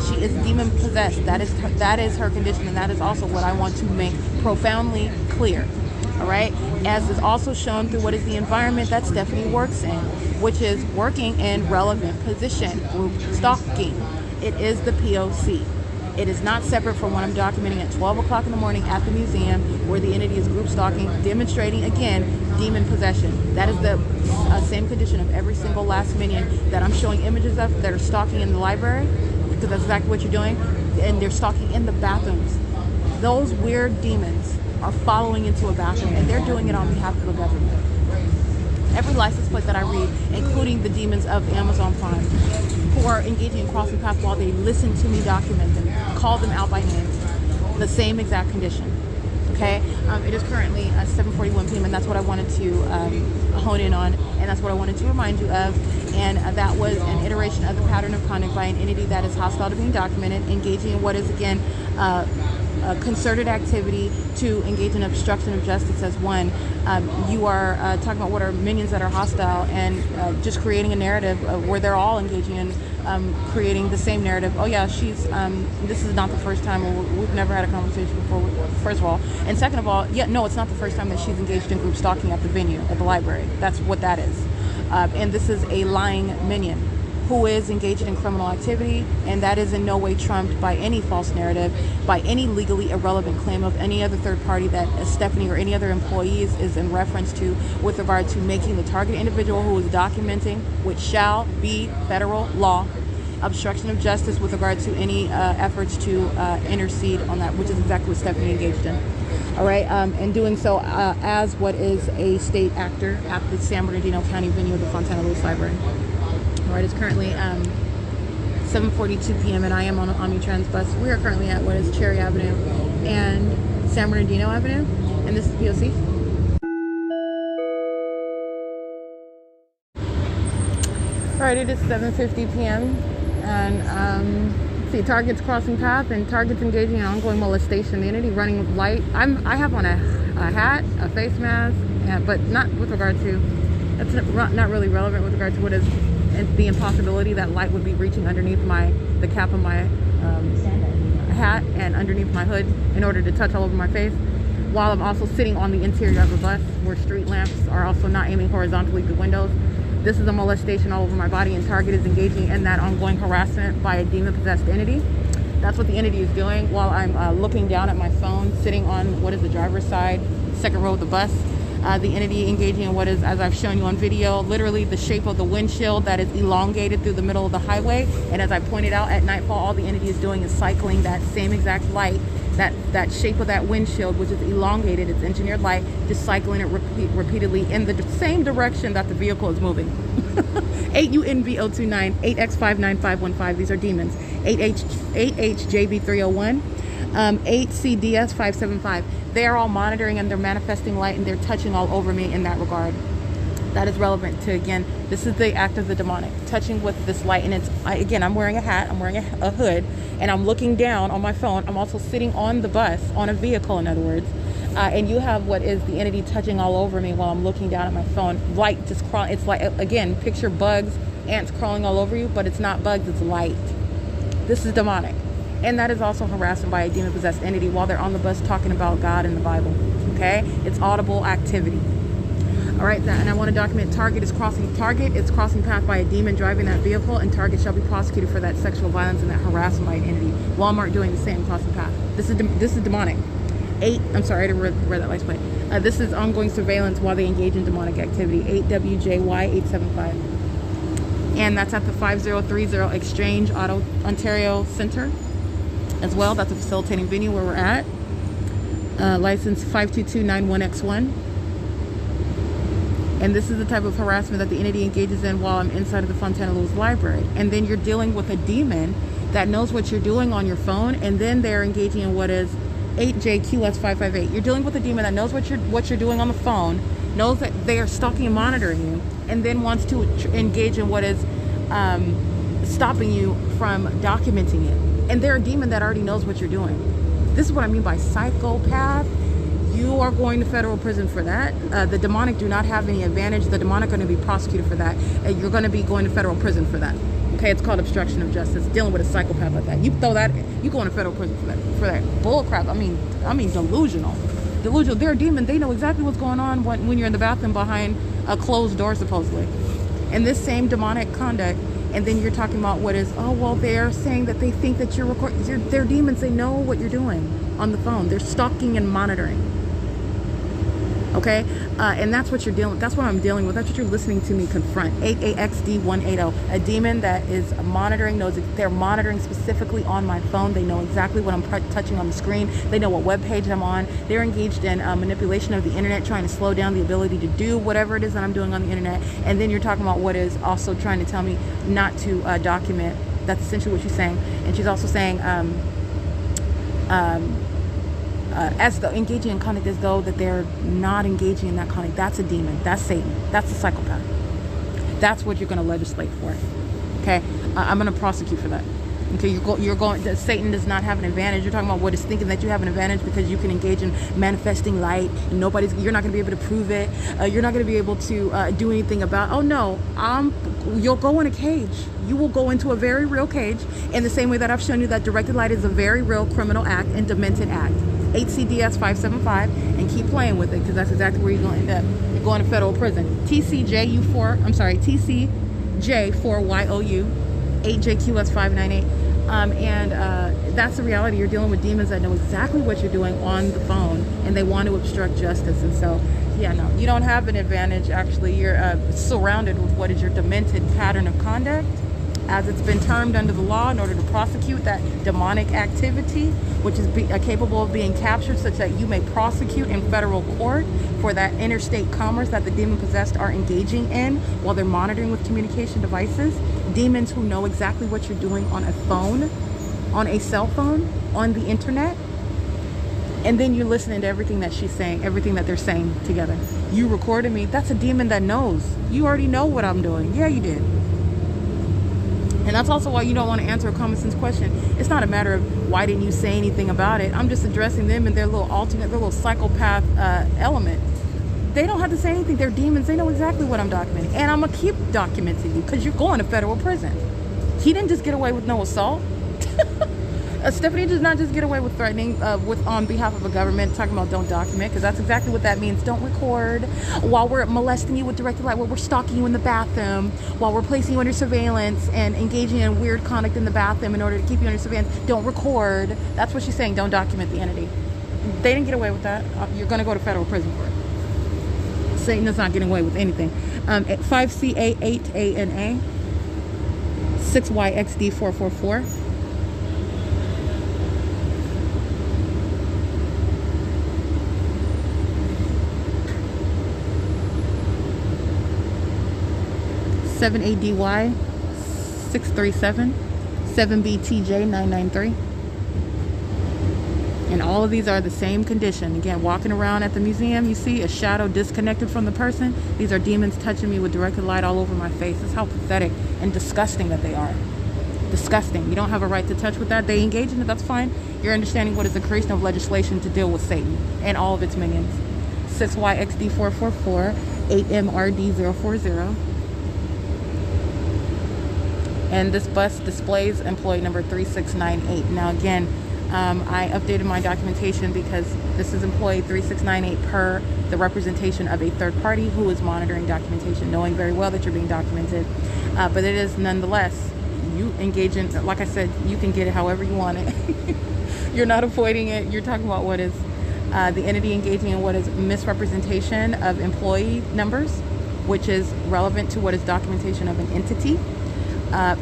B: She is demon possessed. That is her condition, and that is also what I want to make profoundly clear. All right, as is also shown through what is the environment that Stephanie works in, which is working in relevant position, group stalking. It is the P.O.C. It is not separate from what I'm documenting at 12 o'clock in the morning at the museum, where the entity is group stalking, demonstrating, again, demon possession. That is the same condition of every single last minion that I'm showing images of that are stalking in the library, because that's exactly what you're doing. And they're stalking in the bathrooms. those weird demons are following into a bathroom, and they're doing it on behalf of the government. Every license plate that I read, including the demons of Amazon Prime, who are engaging in crossing paths while they listen to me document them, call them out by name, the same exact condition. Okay, it is currently 7:41 p.m. and that's what I wanted to hone in on, and that's what I wanted to remind you of. And that was an iteration of the pattern of conduct by an entity that is hostile to being documented, engaging in what is again a concerted activity to engage in obstruction of justice as one. You are talking about what are minions that are hostile, and just creating a narrative where they're all engaging in creating the same narrative. Oh yeah, she's this is not the first time, or we've never had a conversation before, first of all. And second of all, yeah, no, it's not the first time that she's engaged in group stalking at the venue, at the library. That's what that is. And this is a lying minion who is engaged in criminal activity, and that is in no way trumped by any false narrative, by any legally irrelevant claim of any other third party that Stephanie or any other employees is in reference to with regard to making the target individual who is documenting, which shall be federal law, obstruction of justice with regard to any efforts to intercede on that, which is exactly what Stephanie engaged in. All right, and doing so as what is a state actor at the San Bernardino County venue of the Fontana Lewis Library. All right, it's currently 7:42 p.m. and I am on an Omnitrans bus. We are currently at what is Cherry Avenue and San Bernardino Avenue, and this is P.O.C. All right, it is 7:50 p.m. and see, targets crossing path and targets engaging in ongoing molestation. The entity running light. I have on a hat, a face mask, but not with regard to. That's not really relevant with regard to what is the impossibility that light would be reaching underneath the cap of my hat and underneath my hood in order to touch all over my face, while I'm also sitting on the interior of the bus where street lamps are also not aiming horizontally through windows. This is a molestation all over my body, and target is engaging in that ongoing harassment by a demon-possessed entity. That's what the entity is doing while I'm looking down at my phone, sitting on what is the driver's side, second row of the bus. The entity engaging in what is, as I've shown you on video, literally the shape of the windshield that is elongated through the middle of the highway. And as I pointed out, at nightfall, all the entity is doing is cycling that same exact light, that shape of that windshield, which is elongated, it's engineered light, just cycling it repeatedly in the same direction that the vehicle is moving. 8UNV029, 8X59515, these are demons. 8HJB301, 8CDS575. They are all monitoring and they're manifesting light and they're touching all over me in that regard. That is relevant to, again, this is the act of the demonic, touching with this light. And it's, again, I'm wearing a hat, I'm wearing a hood, and I'm looking down on my phone. I'm also sitting on the bus, on a vehicle, in other words. And you have what is the entity touching all over me while I'm looking down at my phone. Light just crawling. It's like, again, picture bugs, ants crawling all over you, but it's not bugs, it's light. This is demonic. And that is also harassment by a demon-possessed entity while they're on the bus talking about God and the Bible. Okay? It's audible activity. All right, and I want to document target is crossing path by a demon driving that vehicle, and target shall be prosecuted for that sexual violence and that harassment by an entity. Walmart doing the same, crossing path. This is demonic. I'm sorry, I didn't read that license plate. This is ongoing surveillance while they engage in demonic activity. 8WJY875. And that's at the 5030 Exchange Auto Ontario Center as well. That's a facilitating venue where we're at. License 52291X1. And this is the type of harassment that the entity engages in while I'm inside of the Fontana Lewis Library. And then you're dealing with a demon that knows what you're doing on your phone, and then they're engaging in what is 8JQS558. You're dealing with a demon that knows what you're doing on the phone, knows that they are stalking and monitoring you, and then wants to engage in what is stopping you from documenting it. And they're a demon that already knows what you're doing. This is what I mean by psychopath. You are going to federal prison for that. The demonic do not have any advantage. The demonic are going to be prosecuted for that. And you're going to be going to federal prison for that. Okay, it's called obstruction of justice. Dealing with a psychopath like that. You throw that, you go into federal prison for that bull crap. I mean delusional. Delusional. They're a demon. They know exactly what's going on when you're in the bathroom behind a closed door, supposedly. And this same demonic conduct. And then you're talking about what is, oh, well, they're saying that they think that you're recording. They're demons. They know what you're doing on the phone. They're stalking and monitoring. Okay, and that's what you're dealing with. That's what I'm dealing with. That's what you're listening to me confront. 8AXD180, a demon that is monitoring, knows that they're monitoring specifically on my phone. They know exactly what I'm touching on the screen. They know what web page I'm on. They're engaged in manipulation of the internet, trying to slow down the ability to do whatever it is that I'm doing on the internet. And then you're talking about what is also trying to tell me not to document. That's essentially what she's saying. And she's also saying as though engaging in conduct as though that they're not engaging in that conduct. That's a demon. That's Satan. That's a psychopath. That's what you're going to legislate for. Okay, I'm going to prosecute for that. Okay, you're going. Satan does not have an advantage. You're talking about what is thinking that you have an advantage because you can engage in manifesting light, and you're not going to be able to prove it. You're not going to be able to do anything about. Oh no, you'll go in a cage. You will go into a very real cage in the same way that I've shown you that directed light is a very real criminal act and demented act. 8CDS 575, and keep playing with it because that's exactly where you're going to end up. You're going to federal prison. TCJ4YOU, 8JQS 598. That's the reality. You're dealing with demons that know exactly what you're doing on the phone, and they want to obstruct justice. And so, yeah, no, you don't have an advantage. Actually, you're surrounded with what is your demented pattern of conduct, as it's been termed under the law, in order to prosecute that demonic activity, which is capable of being captured such that you may prosecute in federal court for that interstate commerce that the demon-possessed are engaging in while they're monitoring with communication devices. Demons who know exactly what you're doing on a phone, on a cell phone, on the internet. And then you're listening to everything that she's saying, everything that they're saying together. You recorded me. That's a demon that knows. You already know what I'm doing. Yeah, you did. And that's also why you don't want to answer a common sense question. It's not a matter of why didn't you say anything about it. I'm just addressing them and their little alternate, their little psychopath element. They don't have to say anything. They're demons. They know exactly what I'm documenting. And I'm going to keep documenting you because you're going to federal prison. He didn't just get away with no assault. Stephanie does not just get away with threatening on behalf of a government, talking about don't document, because that's exactly what that means. Don't record while we're molesting you with directed light, while we're stalking you in the bathroom, while we're placing you under surveillance and engaging in weird conduct in the bathroom in order to keep you under surveillance. Don't record. That's what she's saying. Don't document the entity. They didn't get away with that. You're going to go to federal prison for it. Satan is not getting away with anything. 5CA8ANA 6YXD444. (7ADY 637) 7BTJ 993. And all of these are the same condition. Again, walking around at the museum, you see a shadow disconnected from the person. These are demons touching me with directed light all over my face. That's how pathetic and disgusting that they are. Disgusting. You don't have a right to touch with that. They engage in it, that's fine. You're understanding what is the creation of legislation to deal with Satan and all of its minions. 6YXD444 8MRD040. And this bus displays employee number 3698. Now again, I updated my documentation because this is employee 3698 per the representation of a third party who is monitoring documentation, knowing very well that you're being documented. But it is nonetheless, you engage in, like I said, you can get it however you want it. You're not avoiding it. You're talking about what is the entity engaging in what is misrepresentation of employee numbers, which is relevant to what is documentation of an entity.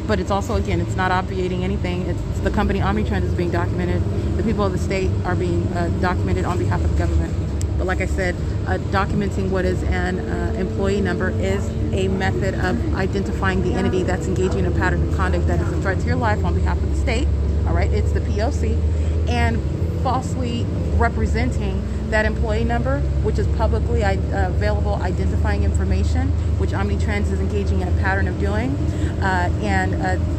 B: But it's also, again, it's not obviating anything. It's the company Omnitrend is being documented. The people of the state are being documented on behalf of the government. But like I said, documenting what is an employee number is a method of identifying the entity that's engaging in a pattern of conduct that is a threat to your life on behalf of the state. All right, it's the P.O.C. and falsely representing that employee number, which is publicly available identifying information, which Omnitrends is engaging in a pattern of doing.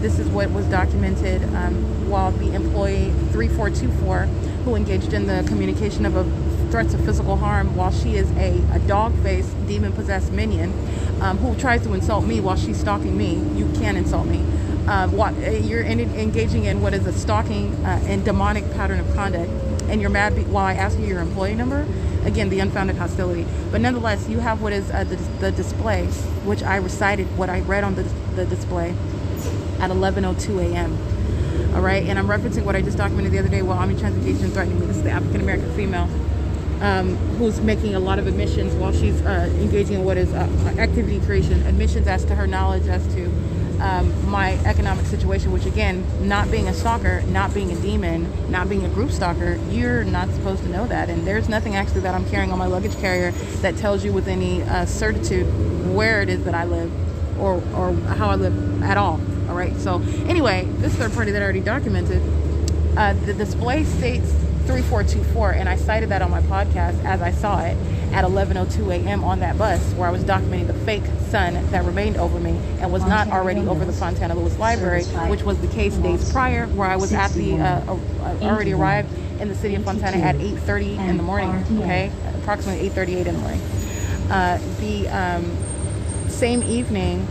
B: This is what was documented while the employee 3424, who engaged in the communication of threats of physical harm while she is a dog-faced, demon-possessed minion who tries to insult me while she's stalking me. You can't insult me. You're engaging in what is a stalking and demonic pattern of conduct, and you're mad while I ask you your employee number. Again, the unfounded hostility. But nonetheless, you have what is the display, which I recited what I read on the display at 11:02 a.m. All right, and I'm referencing what I just documented the other day while Omnitrends engaged in threatening me. This is the African American female. who's making a lot of admissions while she's engaging in what is activity creation, admissions as to her knowledge as to my economic situation, which again, not being a stalker, not being a demon, not being a group stalker, you're not supposed to know that. And there's nothing actually that I'm carrying on my luggage carrier that tells you with any certitude where it is that I live or how I live at all. All right. So anyway, this third party that I already documented, the display states 3424, and I cited that on my podcast as I saw it at 11:02 a.m. on that bus where I was documenting the fake sun that remained over me and was not already over the Fontana Lewis Library, which was the case days prior, where I was at the already arrived in the city of Fontana at 8:30 in the morning. Okay, approximately 8:38 in the morning. The same evening,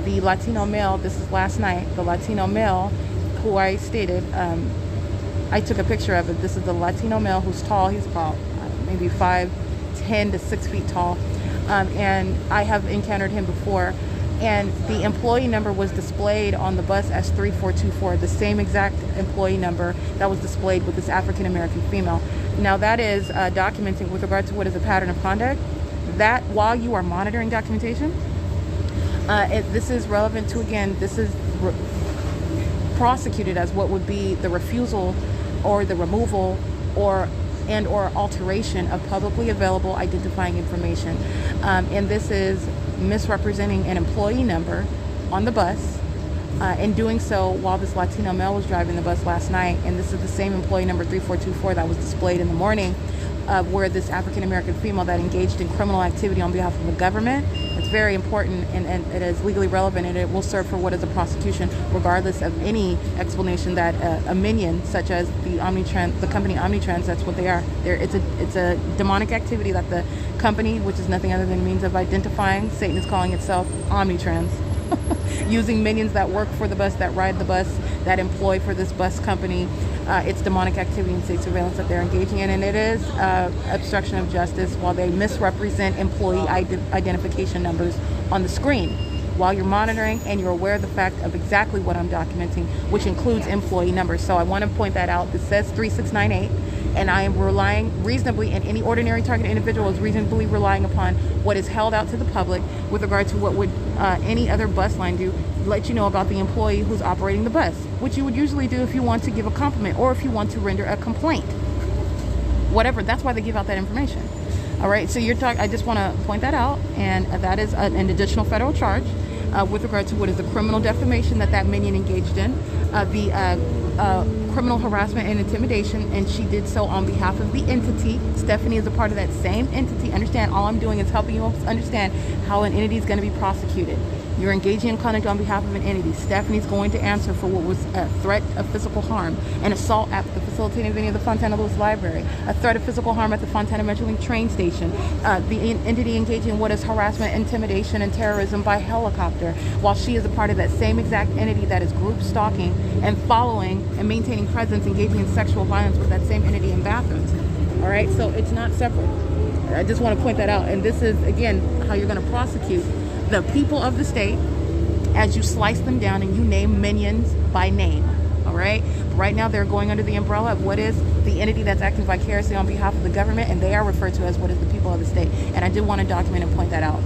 B: the Latino male. This is last night. The Latino male, who I stated. I took a picture of it. This is the Latino male who's tall. He's about maybe 5'10" to 6 feet tall. And I have encountered him before. And the employee number was displayed on the bus as 3424, the same exact employee number that was displayed with this African-American female. Now that is documenting with regard to what is a pattern of conduct, that while you are monitoring documentation, this is relevant to, again, this is prosecuted as what would be the refusal or the removal or alteration of publicly available identifying information. And this is misrepresenting an employee number on the bus, and doing so while this Latino male was driving the bus last night. And this is the same employee number 3424 that was displayed in the morning, where this African-American female that engaged in criminal activity on behalf of the government. It's very important, and it is legally relevant, and it will serve for what is a prosecution, regardless of any explanation that a minion, such as the company Omnitrans, that's what they are. It's a demonic activity that the company, which is nothing other than a means of identifying, Satan is calling itself Omnitrans, using minions that work for the bus, that ride the bus, that employ for this bus company. It's demonic activity and state surveillance that they're engaging in, and it is obstruction of justice while they misrepresent employee identification numbers on the screen while you're monitoring, and you're aware of the fact of exactly what I'm documenting, which includes employee numbers. So I want to point that out. This says 3698, and I am relying reasonably, and any ordinary target individual is reasonably relying upon what is held out to the public with regard to what would any other bus line do, let you know about the employee who's operating the bus, which you would usually do if you want to give a compliment or if you want to render a complaint. Whatever, that's why they give out that information. All right, so I just want to point that out, and that is an additional federal charge with regard to what is the criminal defamation that minion engaged in, the criminal harassment and intimidation, and she did so on behalf of the entity. Stephanie is a part of that same entity. Understand, all I'm doing is helping you understand how an entity is going to be prosecuted. You're engaging in conduct on behalf of an entity. Stephanie's going to answer for what was a threat of physical harm, an assault at the facilitating venue of the Fontana Lewis Library, a threat of physical harm at the Fontana Metrolink train station, the entity engaging in what is harassment, intimidation, and terrorism by helicopter, while she is a part of that same exact entity that is group stalking and following and maintaining presence, engaging in sexual violence with that same entity in bathrooms. All right, so it's not separate. I just want to point that out. And this is, again, how you're going to prosecute the people of the state as you slice them down and you name minions by name. All right, right now they're going under the umbrella of what is the entity that's acting vicariously on behalf of the government, and they are referred to as what is the people of the state. And I did want to document and point that out.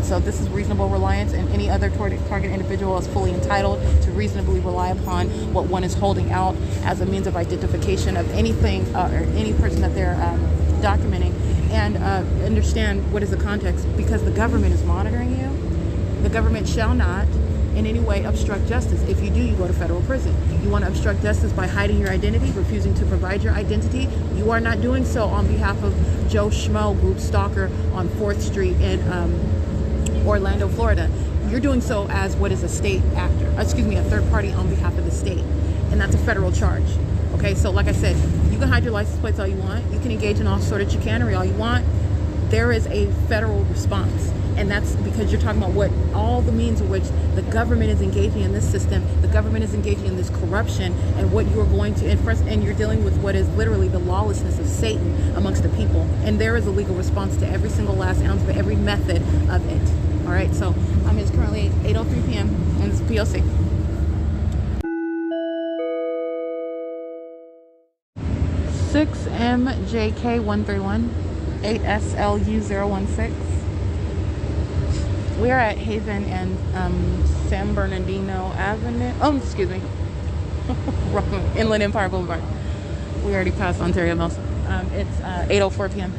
B: So this is reasonable reliance, and any other target individual is fully entitled to reasonably rely upon what one is holding out as a means of identification of anything or any person that they're documenting. And understand what is the context, because the government is monitoring you. The government shall not in any way obstruct justice. If you do, you go to federal prison. You want to obstruct justice by hiding your identity, refusing to provide your identity. You are not doing so on behalf of Joe Schmo, group stalker on 4th Street in Orlando, Florida. You're doing so as what is a state actor, a third party on behalf of the state. And that's a federal charge. Okay, so like I said, you can hide your license plates all you want. You can engage in all sort of chicanery all you want. There is a federal response. And that's because you're talking about what all the means in which the government is engaging in this system, the government is engaging in this corruption, and what you're going to enforce, and you're dealing with what is literally the lawlessness of Satan amongst the people. And there is a legal response to every single last ounce of every method of it. All right, so it's currently 8:03 p.m. and it's P.O.C. 6MJK131, 8SLU016. We are at Haven and San Bernardino Avenue. Oh, excuse me. Inland Empire Boulevard. We already passed Ontario Mills. It's 8:04 p.m.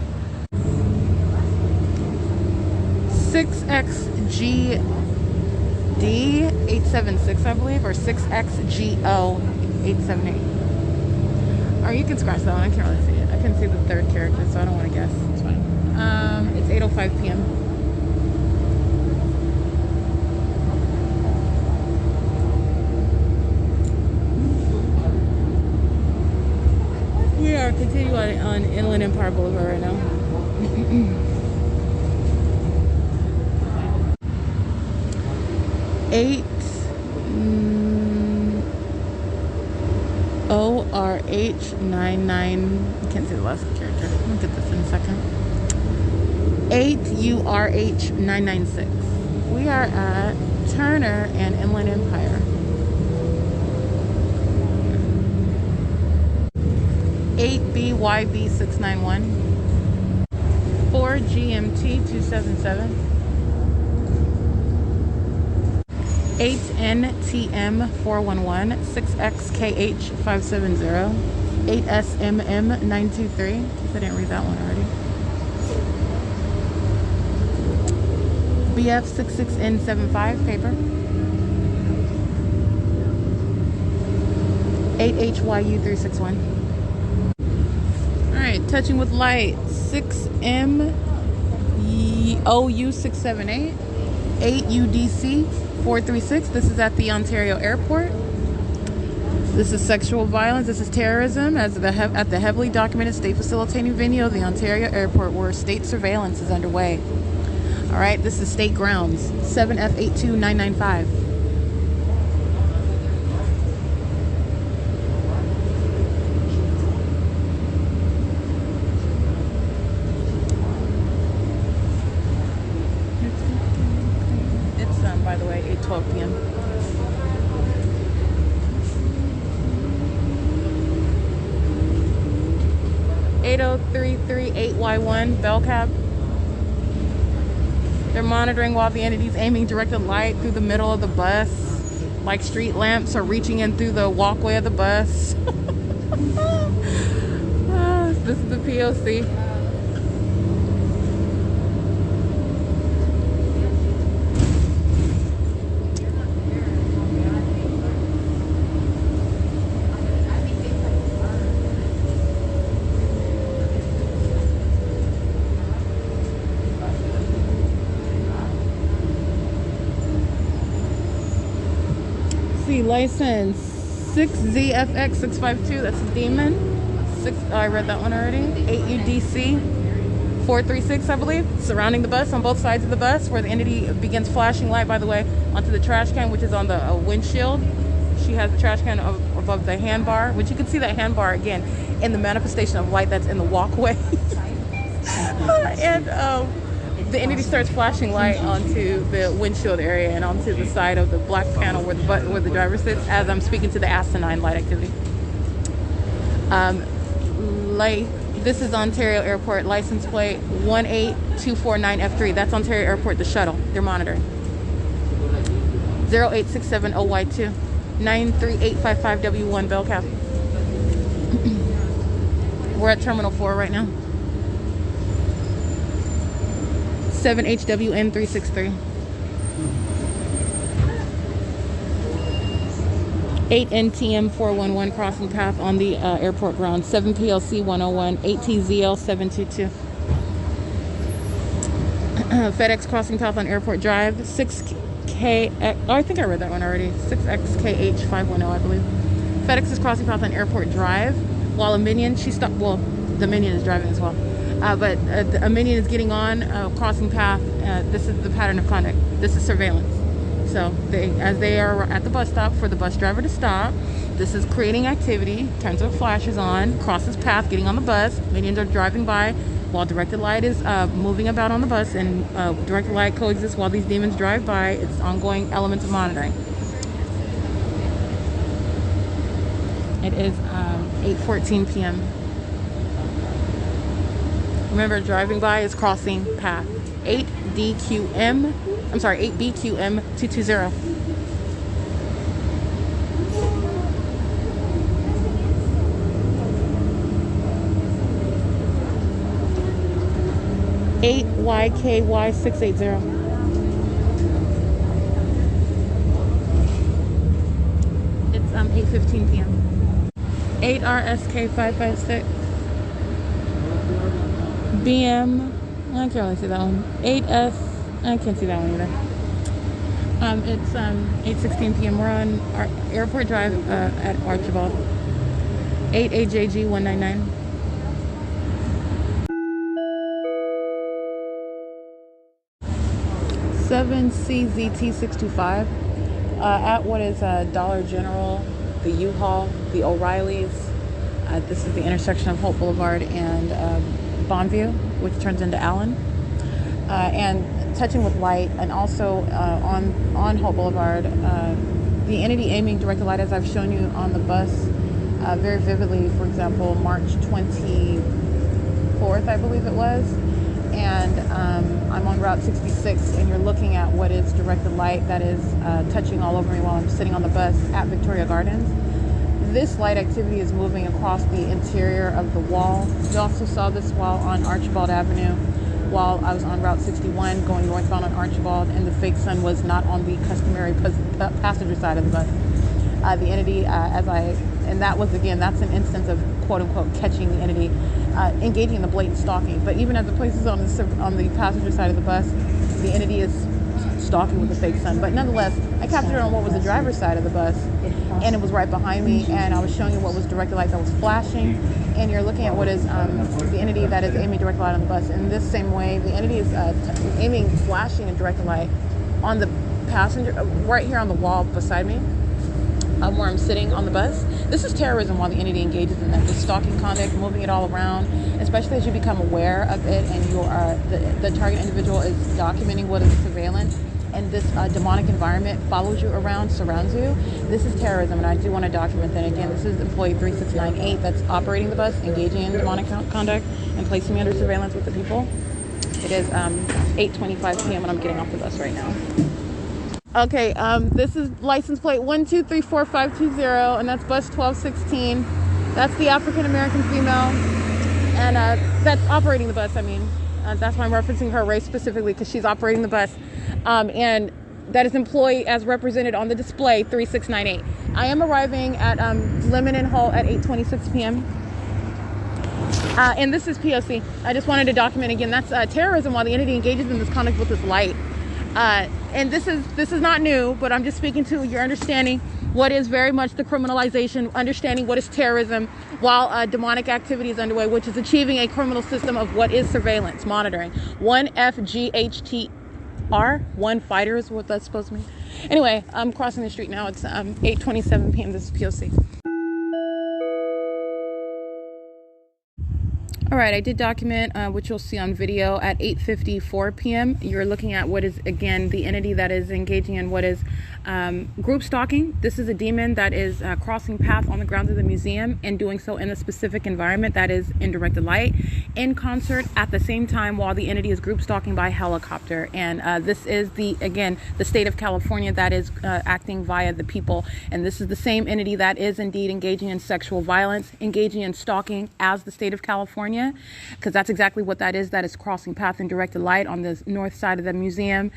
B: 6XGD876, I believe, or 6XGO878. Or you can scratch that one. I can't really see it. I can see the third character, so I don't want to guess. It's fine. It's 8:05 p.m. We are continuing on Inland Empire Boulevard right now. ORH99. I can't see the last character. I'll get this in a second. 8URH996. We are at Turner and Inland Empire. 8BYB691. 4GMT277. 8NTM411, 6XKH570, 8SMM923. I didn't read that one already. BF66N75, paper. 8HYU361. Alright, touching with light. 6MOU678, 8UDC436. This is at the Ontario Airport. This is sexual violence. This is terrorism at the heavily documented state facilitating venue of the Ontario Airport where state surveillance is underway. All right, this is state grounds. 7F82995. By the way, 8:12 p.m. (8033) Bell Cab. They're monitoring while the entity's aiming directed light through the middle of the bus, like street lamps are reaching in through the walkway of the bus. This is the P.O.C. License 6ZFX652. That's a demon. I read that one already. 8UDC436, I believe. Surrounding the bus on both sides of the bus, where the entity begins flashing light, by the way, onto the trash can, which is on the windshield. She has the trash can above the handbar, which you can see that handbar again in the manifestation of light that's in the walkway. And the entity starts flashing light onto the windshield area and onto the side of the black panel where the driver sits as I'm speaking to the asinine light activity. This is Ontario Airport, license plate 18249F3. That's Ontario Airport, the shuttle. They're monitoring. 08670Y2, 93855W1 Bell Cab. We're at Terminal 4 right now. 7HWN363. 8NTM411 crossing path on the airport ground. 7PLC 101, 8TZL722. FedEx crossing path on airport drive. 6K. Oh, I think I read that one already. 6XKH510, I believe. FedEx is crossing path on airport drive. While a minion, she stopped. Well, the minion is driving as well. But a minion is getting on crossing path. This is the pattern of conduct. This is surveillance. So as they are at the bus stop for the bus driver to stop, this is creating activity. Turns her flashes on, crosses path, getting on the bus. Minions are driving by while directed light is moving about on the bus, and directed light coexists while these demons drive by. It's ongoing elements of monitoring. It is 8:14 p.m. Remember, driving by is crossing path. 8BQM 220. YKY 680. It's 8:15 p.m. 8RSK 556. BM. I can't really see that one. 8S. I can't see that one either. It's 8:16 p.m. We're on Airport Drive at Archibald. 8AJG 199. CZT 625 at what is Dollar General, the U-Haul, the O'Reilly's. This is the intersection of Hope Boulevard and Bonneview, which turns into Allen. And touching with light, and also on Hope Boulevard, the entity aiming directed light, as I've shown you on the bus very vividly. For example, March 24th, I believe it was. And I'm on Route 66, and you're looking at what is directed light that is touching all over me while I'm sitting on the bus at Victoria Gardens. This light activity is moving across the interior of the wall. You also saw this while on Archibald Avenue, while I was on Route 61 going northbound on Archibald, and the fake sun was not on the customary passenger side of the bus. The entity, and that was, again, that's an instance of quote-unquote catching the entity engaging in the blatant stalking. But even at the places on the passenger side of the bus, the entity is stalking with the fake sun. But nonetheless, I captured it on what was the driver's side of the bus, and it was right behind me, and I was showing you what was directed light that was flashing, and you're looking at what is the entity that is aiming directed light on the bus. In this same way, the entity is aiming, flashing, and directed light on the passenger, right here on the wall beside me. Where I'm sitting on the bus. This is terrorism while the entity engages in that. The stalking conduct, moving it all around, especially as you become aware of it and you are the target individual is documenting what is surveillance, and this demonic environment follows you around, surrounds you. This is terrorism, and I do want to document that. Again, this is employee 3698 that's operating the bus, engaging in demonic conduct, and placing me under surveillance with the people. It is 8:25 p.m. and I'm getting off the bus right now. Okay, this is license plate 1234520, and that's bus 1216. That's the African American female, and that's operating the bus. That's why I'm referencing her race specifically, because she's operating the bus, and that is employee as represented on the display 3698. I am arriving at Lemon and Hall at 8:26 p.m. And this is P.O.C. I just wanted to document again. That's terrorism while the entity engages in this conduct with this light. And this is not new, but I'm just speaking to your understanding what is very much the criminalization, understanding what is terrorism while demonic activity is underway, which is achieving a criminal system of what is surveillance monitoring. 1FGHTR, one fighter is what that's supposed to mean. Anyway, I'm crossing the street now. It's 8:27 p.m. This is P.O.C. All right, I did document, which you'll see on video, at 8:54 p.m. You're looking at what is, again, the entity that is engaging in what is group stalking. This is a demon that is crossing path on the grounds of the museum and doing so in a specific environment that is in directed light, in concert at the same time while the entity is group stalking by helicopter. And this is, the state of California that is acting via the people. And this is the same entity that is indeed engaging in sexual violence, engaging in stalking as the state of California. Because that's exactly what that is. That is crossing path in directed light on the north side of the museum,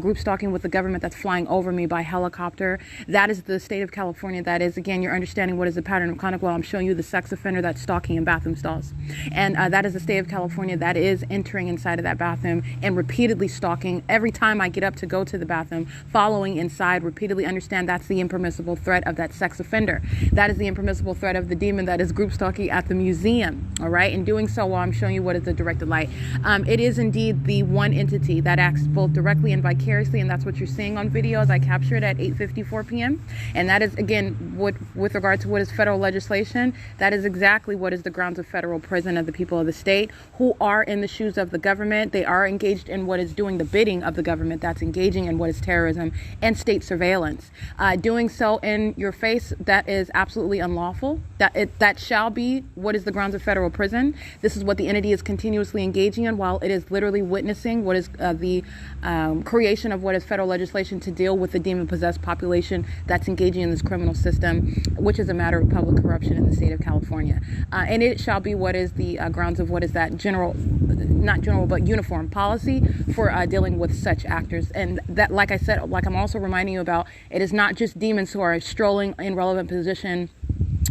B: group stalking with the government that's flying over me by helicopter. That is the state of California. That is, again, you're understanding what is the pattern of conduct while I'm showing you the sex offender that's stalking in bathroom stalls. And that is the state of California that is entering inside of that bathroom and repeatedly stalking every time I get up to go to the bathroom, following inside, repeatedly. Understand that's the impermissible threat of that sex offender. That is the impermissible threat of the demon that is group stalking at the museum. All right, and doing so while I'm showing you what is the directed light. It is indeed the one entity that acts both directly and vicariously, and that's what you're seeing on video as I capture it at 8:54 p.m. And that is, again, with regard to what is federal legislation, that is exactly what is the grounds of federal prison of the people of the state who are in the shoes of the government. They are engaged in what is doing the bidding of the government that's engaging in what is terrorism and state surveillance. Doing so in your face, that is absolutely unlawful. That shall be what is the grounds of federal prison. This is what the entity is continuously engaging in while it is literally witnessing what is the creation of what is federal legislation to deal with the demon-possessed population that's engaging in this criminal system, which is a matter of public corruption in the state of California. And it shall be what is the grounds of what is that not general, but uniform policy for dealing with such actors. And that, like I said, like I'm also reminding you about, it is not just demons who are strolling in relevant position,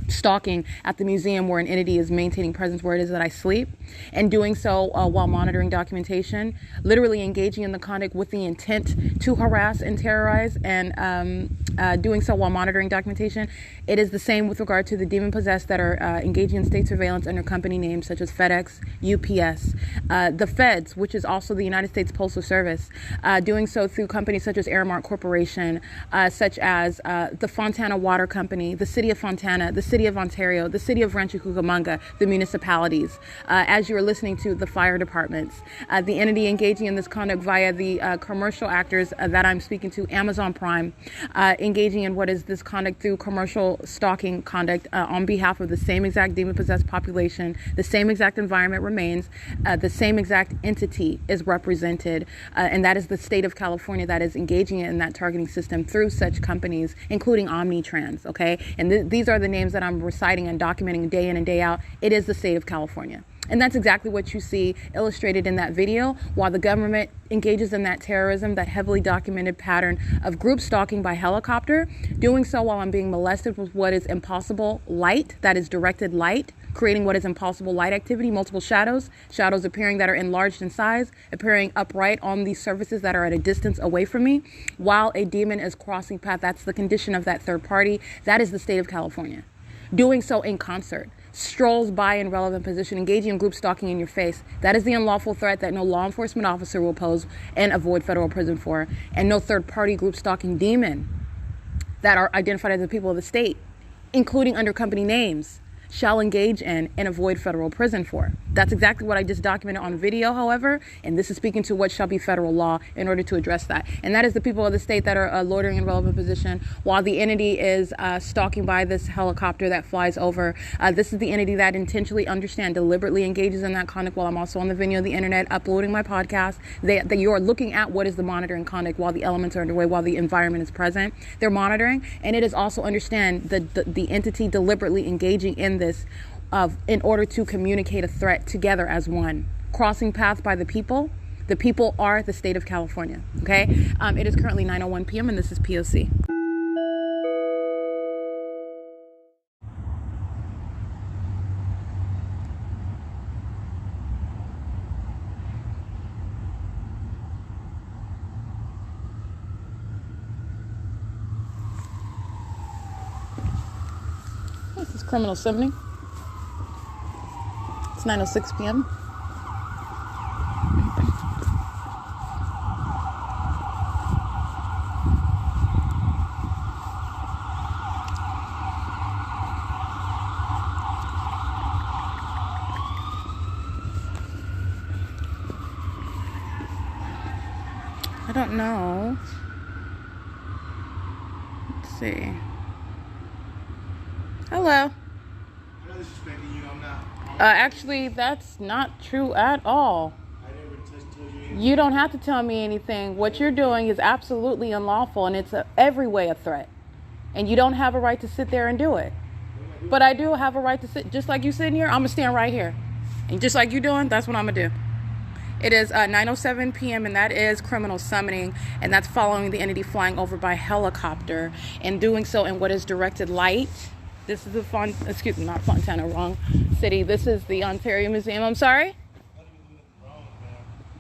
B: stalking at the museum where an entity is maintaining presence where it is that I sleep, and doing so while monitoring documentation, literally engaging in the conduct with the intent to harass and terrorize, and doing so while monitoring documentation. It is the same with regard to the demon-possessed that are engaging in state surveillance under company names such as FedEx, UPS, the Feds, which is also the United States Postal Service, doing so through companies such as Aramark Corporation, such as the Fontana Water Company, the City of Fontana, the City of Ontario, the City of Rancho Cucamonga, the municipalities, as you are listening to the fire departments, the entity engaging in this conduct via the commercial actors that I'm speaking to, Amazon Prime, engaging in what is this conduct through commercial stalking conduct on behalf of the same exact demon-possessed population. The same exact environment remains, the same exact entity is represented, and that is the state of California that is engaging in that targeting system through such companies, including Omnitrans, okay? And these are the names that I'm reciting and documenting day in and day out. It is the state of California. And that's exactly what you see illustrated in that video, while the government engages in that terrorism, that heavily documented pattern of group stalking by helicopter, doing so while I'm being molested with what is impossible light, that is directed light, creating what is impossible light activity, multiple shadows appearing that are enlarged in size, appearing upright on these surfaces that are at a distance away from me, while a demon is crossing path. That's the condition of that third party. That is the state of California. Doing so in concert, strolls by in relevant position, engaging in group stalking in your face. That is the unlawful threat that no law enforcement officer will pose and avoid federal prison for, and no third-party group stalking demon that are identified as the people of the state, including under company names, shall engage in and avoid federal prison for. That's exactly what I just documented on video, however, and this is speaking to what shall be federal law in order to address that. And that is the people of the state that are loitering in relevant position while the entity is stalking by this helicopter that flies over. This is the entity that intentionally deliberately engages in that conduct while I'm also on the video of the internet uploading my podcast. That you are looking at what is the monitoring conduct while the elements are underway, while the environment is present. They're monitoring, and it is also understand the entity deliberately engaging in this in order to communicate a threat together as one. Crossing paths by the people. The people are the state of California. Okay? It is currently 9:01 p.m. and this is P.O.C. This is criminal summoning. It's 9:06 p.m. I don't know. Let's see. Hello.
J: I'm not disrespecting you, I'm not.
B: Actually, that's not true at all.
J: I never told you anything.
B: You don't have to tell me anything. What you're doing is absolutely unlawful, and it's every way a threat. And you don't have a right to sit there and do it. But I do have a right to sit, just like you sitting here, I'm going to stand right here. And just like you doing, that's what I'm going to do. It is 9:07 p.m. and that is criminal summoning, and that's following the entity flying over by helicopter and doing so in what is directed light. This is the not Fontana, wrong city. This is the Ontario Museum. I'm sorry?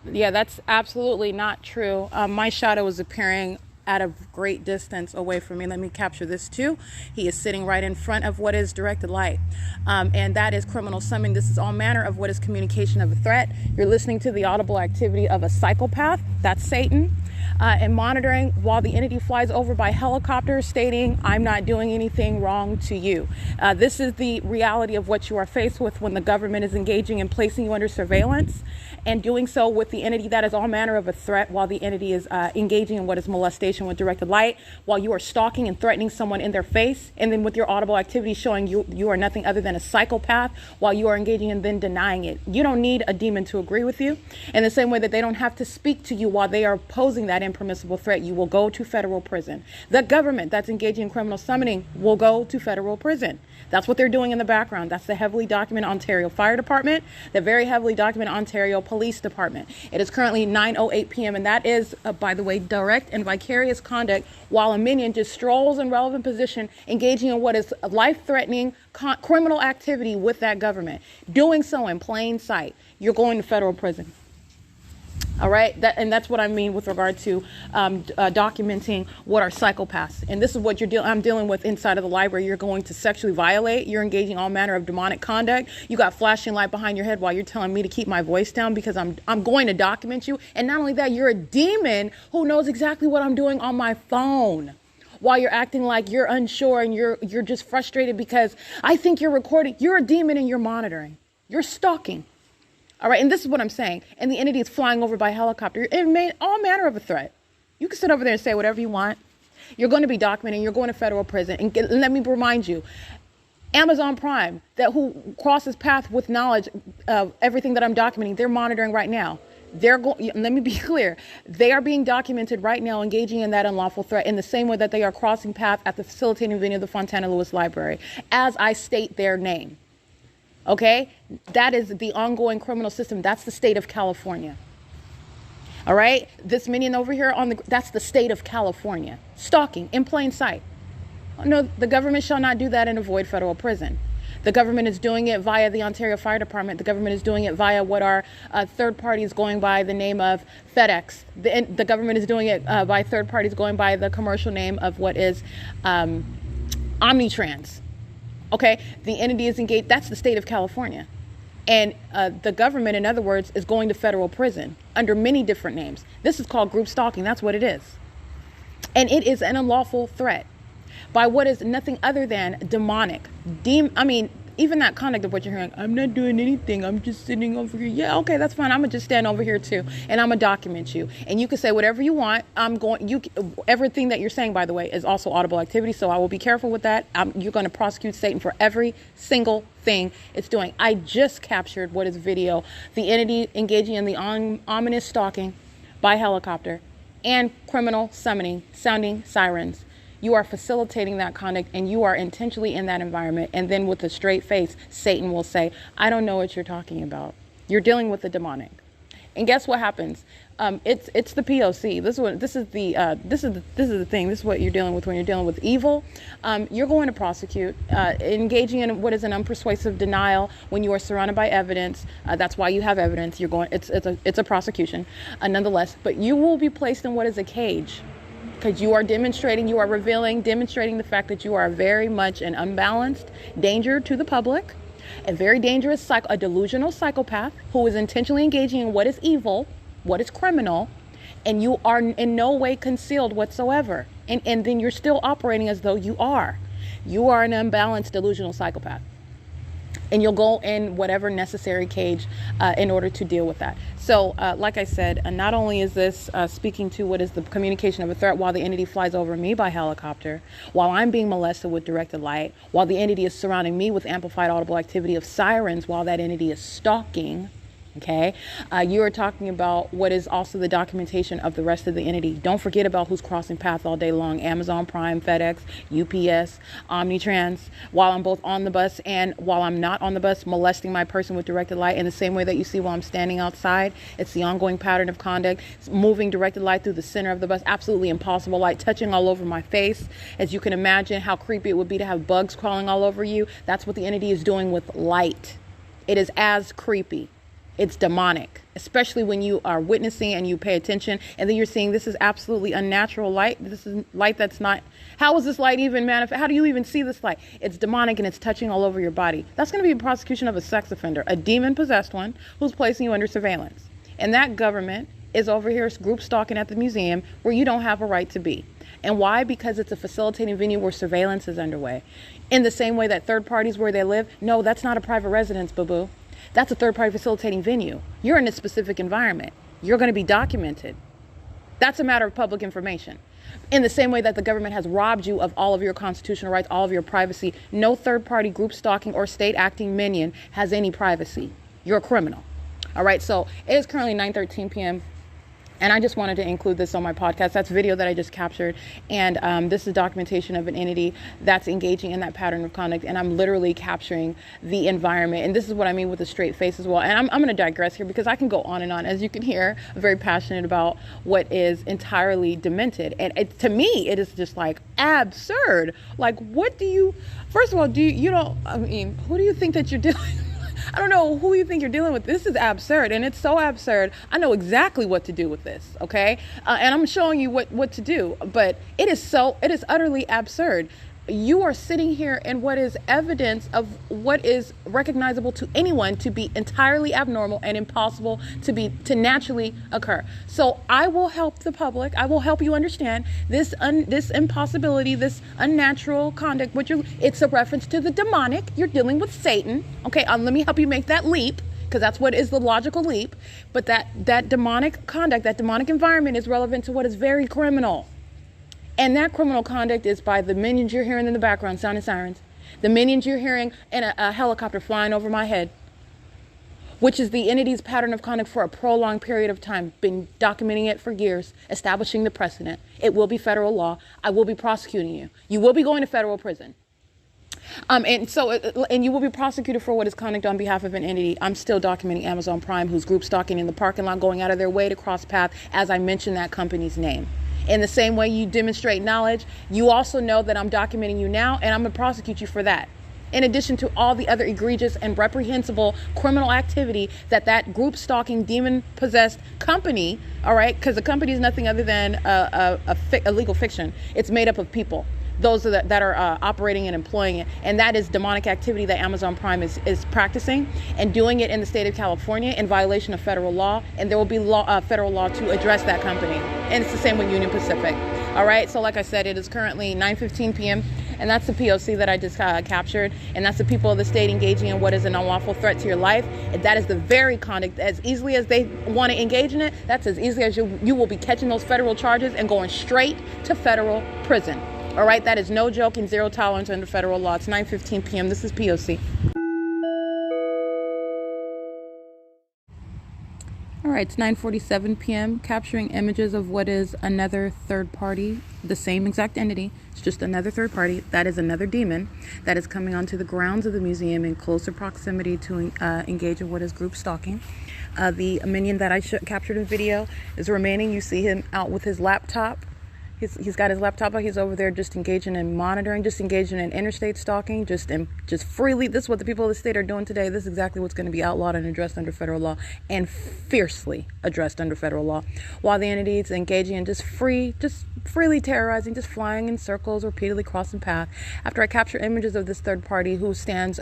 B: Yeah, that's absolutely not true. My shadow is appearing at a great distance away from me. Let me capture this too. He is sitting right in front of what is directed light. And that is criminal summoning. This is all manner of what is communication of a threat. You're listening to the audible activity of a psychopath. That's Satan. and monitoring while the entity flies over by helicopter, stating, I'm not doing anything wrong to you. This is the reality of what you are faced with when the government is engaging in placing you under surveillance and doing so with the entity that is all manner of a threat, while the entity is engaging in what is molestation with directed light, while you are stalking and threatening someone in their face, and then with your audible activity showing you are nothing other than a psychopath, while you are engaging and then denying it. You don't need a demon to agree with you. In the same way that they don't have to speak to you while they are posing that impermissible threat, you will go to federal prison. The government that's engaging in criminal summoning will go to federal prison. That's what they're doing in the background. That's the heavily documented Ontario Fire Department, the very heavily documented Ontario Police Department. It is currently 9:08 p.m. and that is, by the way, direct and vicarious conduct while a minion just strolls in relevant position, engaging in what is life-threatening criminal activity with that government. Doing so in plain sight. You're going to federal prison. All right, that's what I mean with regard to documenting what are psychopaths. And this is what I'm dealing with inside of the library. You're going to sexually violate. You're engaging all manner of demonic conduct. You got flashing light behind your head while you're telling me to keep my voice down because I'm going to document you. And not only that, you're a demon who knows exactly what I'm doing on my phone. While you're acting like you're unsure and you're just frustrated because I think you're recording. You're a demon and you're monitoring. You're stalking. All right, and this is what I'm saying. And the entity is flying over by helicopter. It made all manner of a threat. You can sit over there and say whatever you want. You're going to be documenting. You're going to federal prison. And let me remind you, Amazon Prime, who crosses path with knowledge of everything that I'm documenting, they're monitoring right now. Let me be clear. They are being documented right now, engaging in that unlawful threat in the same way that they are crossing path at the facilitating venue of the Fontana Lewis Library, as I state their name. Okay, that is the ongoing criminal system. That's the state of California. All right, this minion over here that's the state of California. Stalking in plain sight. No, the government shall not do that and avoid federal prison. The government is doing it via the Ontario Fire Department. The government is doing it via what are third parties going by the name of FedEx. The government is doing it by third parties going by the commercial name of what is Omnitrans. Okay, the entity is engaged. That's the state of California. And the government, in other words, is going to federal prison under many different names. This is called group stalking. That's what it is. And it is an unlawful threat by what is nothing other than demonic. Even that conduct of what you're hearing, I'm not doing anything. I'm just sitting over here. Yeah, okay, that's fine. I'm going to just stand over here too. And I'm going to document you. And you can say whatever you want. Everything that you're saying, by the way, is also audible activity. So I will be careful with that. You're going to prosecute Satan for every single thing it's doing. I just captured what is video. The entity engaging in the ominous stalking by helicopter and criminal summoning, sounding sirens. You are facilitating that conduct and you are intentionally in that environment. And then with a straight face, Satan will say, I don't know what you're talking about. You're dealing with the demonic. And guess what happens? It's the P.O.C. This is the thing. This is what you're dealing with when you're dealing with evil. You're going to prosecute, engaging in what is an unpersuasive denial when you are surrounded by evidence. That's why you have evidence. It's a prosecution, nonetheless. But you will be placed in what is a cage. Because you are demonstrating, you are revealing, demonstrating the fact that you are very much an unbalanced danger to the public, a very dangerous, a delusional psychopath who is intentionally engaging in what is evil, what is criminal, and you are in no way concealed whatsoever. And then you're still operating as though you are. You are an unbalanced, delusional psychopath. And you'll go in whatever necessary cage in order to deal with that. So, like I said, not only is this speaking to what is the communication of a threat while the entity flies over me by helicopter, while I'm being molested with directed light, while the entity is surrounding me with amplified audible activity of sirens while that entity is stalking. Okay, you are talking about what is also the documentation of the rest of the entity. Don't forget about who's crossing paths all day long. Amazon Prime, FedEx, UPS, Omnitrans, while I'm both on the bus and while I'm not on the bus, molesting my person with directed light in the same way that you see while I'm standing outside. It's the ongoing pattern of conduct. It's moving directed light through the center of the bus. Absolutely impossible light touching all over my face. As you can imagine how creepy it would be to have bugs crawling all over you. That's what the entity is doing with light. It is as creepy. It's demonic, especially when you are witnessing and you pay attention and then you're seeing this is absolutely unnatural light. This is light that's not, how is this light even manifest? How do you even see this light? It's demonic and it's touching all over your body. That's going to be a prosecution of a sex offender, a demon possessed one who's placing you under surveillance. And that government
A: is over here group stalking at the museum where you don't have a right to be. And why? Because it's a facilitating venue where surveillance is underway. In the same way that third parties where they live, no, that's not a private residence, boo-boo. That's a third party facilitating venue. You're in a specific environment. You're going to be documented. That's a matter of public information. In the same way that the government has robbed you of all of your constitutional rights, all of your privacy, no third party group stalking or state acting minion has any privacy. You're a criminal. All right, so it is currently 9:13 p.m. And I just wanted to include this on my podcast. That's video that I just captured. And this is documentation of an entity that's engaging in that pattern of conduct. And I'm literally capturing the environment. And this is what I mean with a straight face as well. And I'm going to digress here because I can go on and on. As you can hear, I'm very passionate about what is entirely demented. And to me, it is just like absurd. Like, what do you, first of all, who do you think that you're doing? I don't know who you think you're dealing with. This is absurd, and it's so absurd. I know exactly what to do with this, okay? And I'm showing you what to do, but it is utterly absurd. You are sitting here in what is evidence of what is recognizable to anyone to be entirely abnormal and impossible to naturally occur. So I will help the public. I will help you understand this impossibility, this unnatural conduct. It's a reference to the demonic. You're dealing with Satan. Okay, let me help you make that leap, because that's what is the logical leap. But that demonic conduct, that demonic environment is relevant to what is very criminal. And that criminal conduct is by the minions you're hearing in the background, sounding sirens. The minions you're hearing in a helicopter flying over my head, which is the entity's pattern of conduct for a prolonged period of time. Been documenting it for years, establishing the precedent. It will be federal law. I will be prosecuting you. You will be going to federal prison. And you will be prosecuted for what is conduct on behalf of an entity. I'm still documenting Amazon Prime, who's group stalking in the parking lot, going out of their way to cross paths as I mention that company's name. In the same way you demonstrate knowledge, you also know that I'm documenting you now, and I'm going to prosecute you for that. In addition to all the other egregious and reprehensible criminal activity that group stalking, demon-possessed company, all right, because the company is nothing other than a legal fiction. It's made up of people, those that are operating and employing it. And that is demonic activity that Amazon Prime is practicing and doing it in the state of California in violation of federal law. And there will be federal law to address that company. And it's the same with Union Pacific. All right. So like I said, it is currently 9:15 p.m. And that's the P.O.C. that I just captured. And that's the people of the state engaging in what is an unlawful threat to your life. And that is the very conduct. As easily as they want to engage in it, that's as easily as you will be catching those federal charges and going straight to federal prison. All right, that is no joke and zero tolerance under federal law. It's 9:15 p.m. This is P.O.C. All right, it's 9:47 p.m. Capturing images of what is another third party, the same exact entity. It's just another third party. That is another demon that is coming onto the grounds of the museum in closer proximity to engage in what is group stalking. The minion that I captured in video is remaining. You see him out with his laptop. He's got his laptop out. He's over there just engaging in monitoring, just engaging in interstate stalking, just freely. This is what the people of the state are doing today. This is exactly what's going to be outlawed and addressed under federal law, and fiercely addressed under federal law. While the entity is engaging in just freely terrorizing, just flying in circles, repeatedly crossing paths. After I capture images of this third party who stands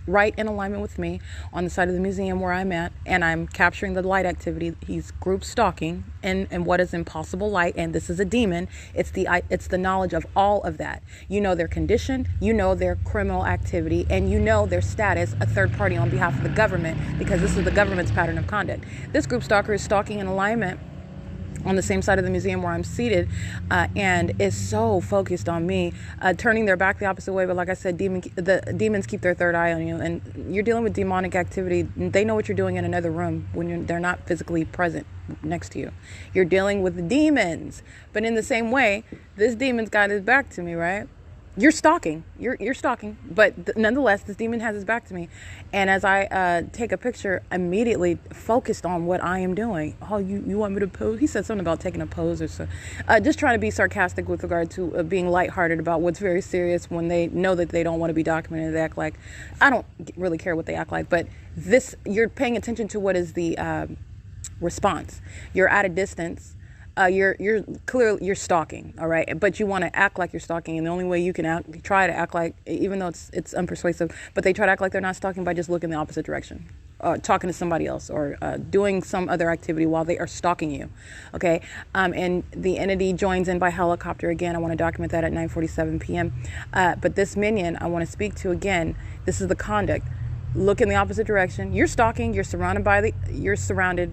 A: right in alignment with me on the side of the museum where I'm at, and I'm capturing the light activity. He's group stalking and what is impossible light, and this is a demon. It's the knowledge of all of that. You know their condition, you know their criminal activity, and you know their status, a third party on behalf of the government, because this is the government's pattern of conduct. This group stalker is stalking in alignment on the same side of the museum where I'm seated, and is so focused on me, turning their back the opposite way. But like I said, the demons keep their third eye on you, and you're dealing with demonic activity. They know what you're doing in another room when they're not physically present next to you. You're dealing with demons, but in the same way, this demon's got his back to me, right? You're stalking. You're stalking, but nonetheless, this demon has his back to me. And as I take a picture, immediately focused on what I am doing. Oh, you want me to pose? He said something about taking a pose or so. Just trying to be sarcastic with regard to being lighthearted about what's very serious when they know that they don't want to be documented. They act like, I don't really care what they act like, but you're paying attention to what is the response. You're at a distance. You're clearly, you're stalking, all right? But you want to act like you're stalking, and the only way you can try to act like, even though it's unpersuasive, but they try to act like they're not stalking by just looking the opposite direction.
B: talking to somebody else or doing some other activity while they are stalking you. Okay, and the entity joins in by helicopter again. I want to document that at 9:47 p.m. But this minion I want to speak to again. This is the conduct. Look in the opposite direction. You're stalking. You're surrounded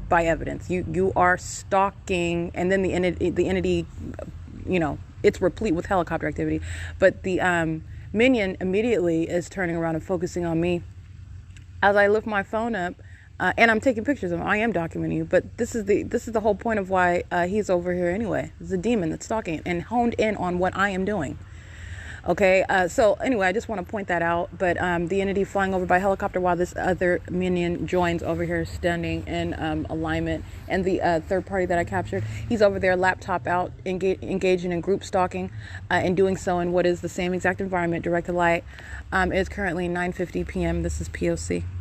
B: by evidence. You are stalking, and then the entity, it's replete with helicopter activity. But the minion immediately is turning around and focusing on me as I lift my phone up, and I'm taking pictures of him. I am documenting you, but this is the whole point of why he's over here anyway. It's a demon that's stalking and honed in on what I am doing. Okay, so anyway, I just want to point that out. But the entity flying over by helicopter while this other minion joins over here, standing in alignment. And the third party that I captured, he's over there, laptop out, engaging in group stalking, and doing so in what is the same exact environment, direct to light. It's currently 9:50 p.m. This is P.O.C.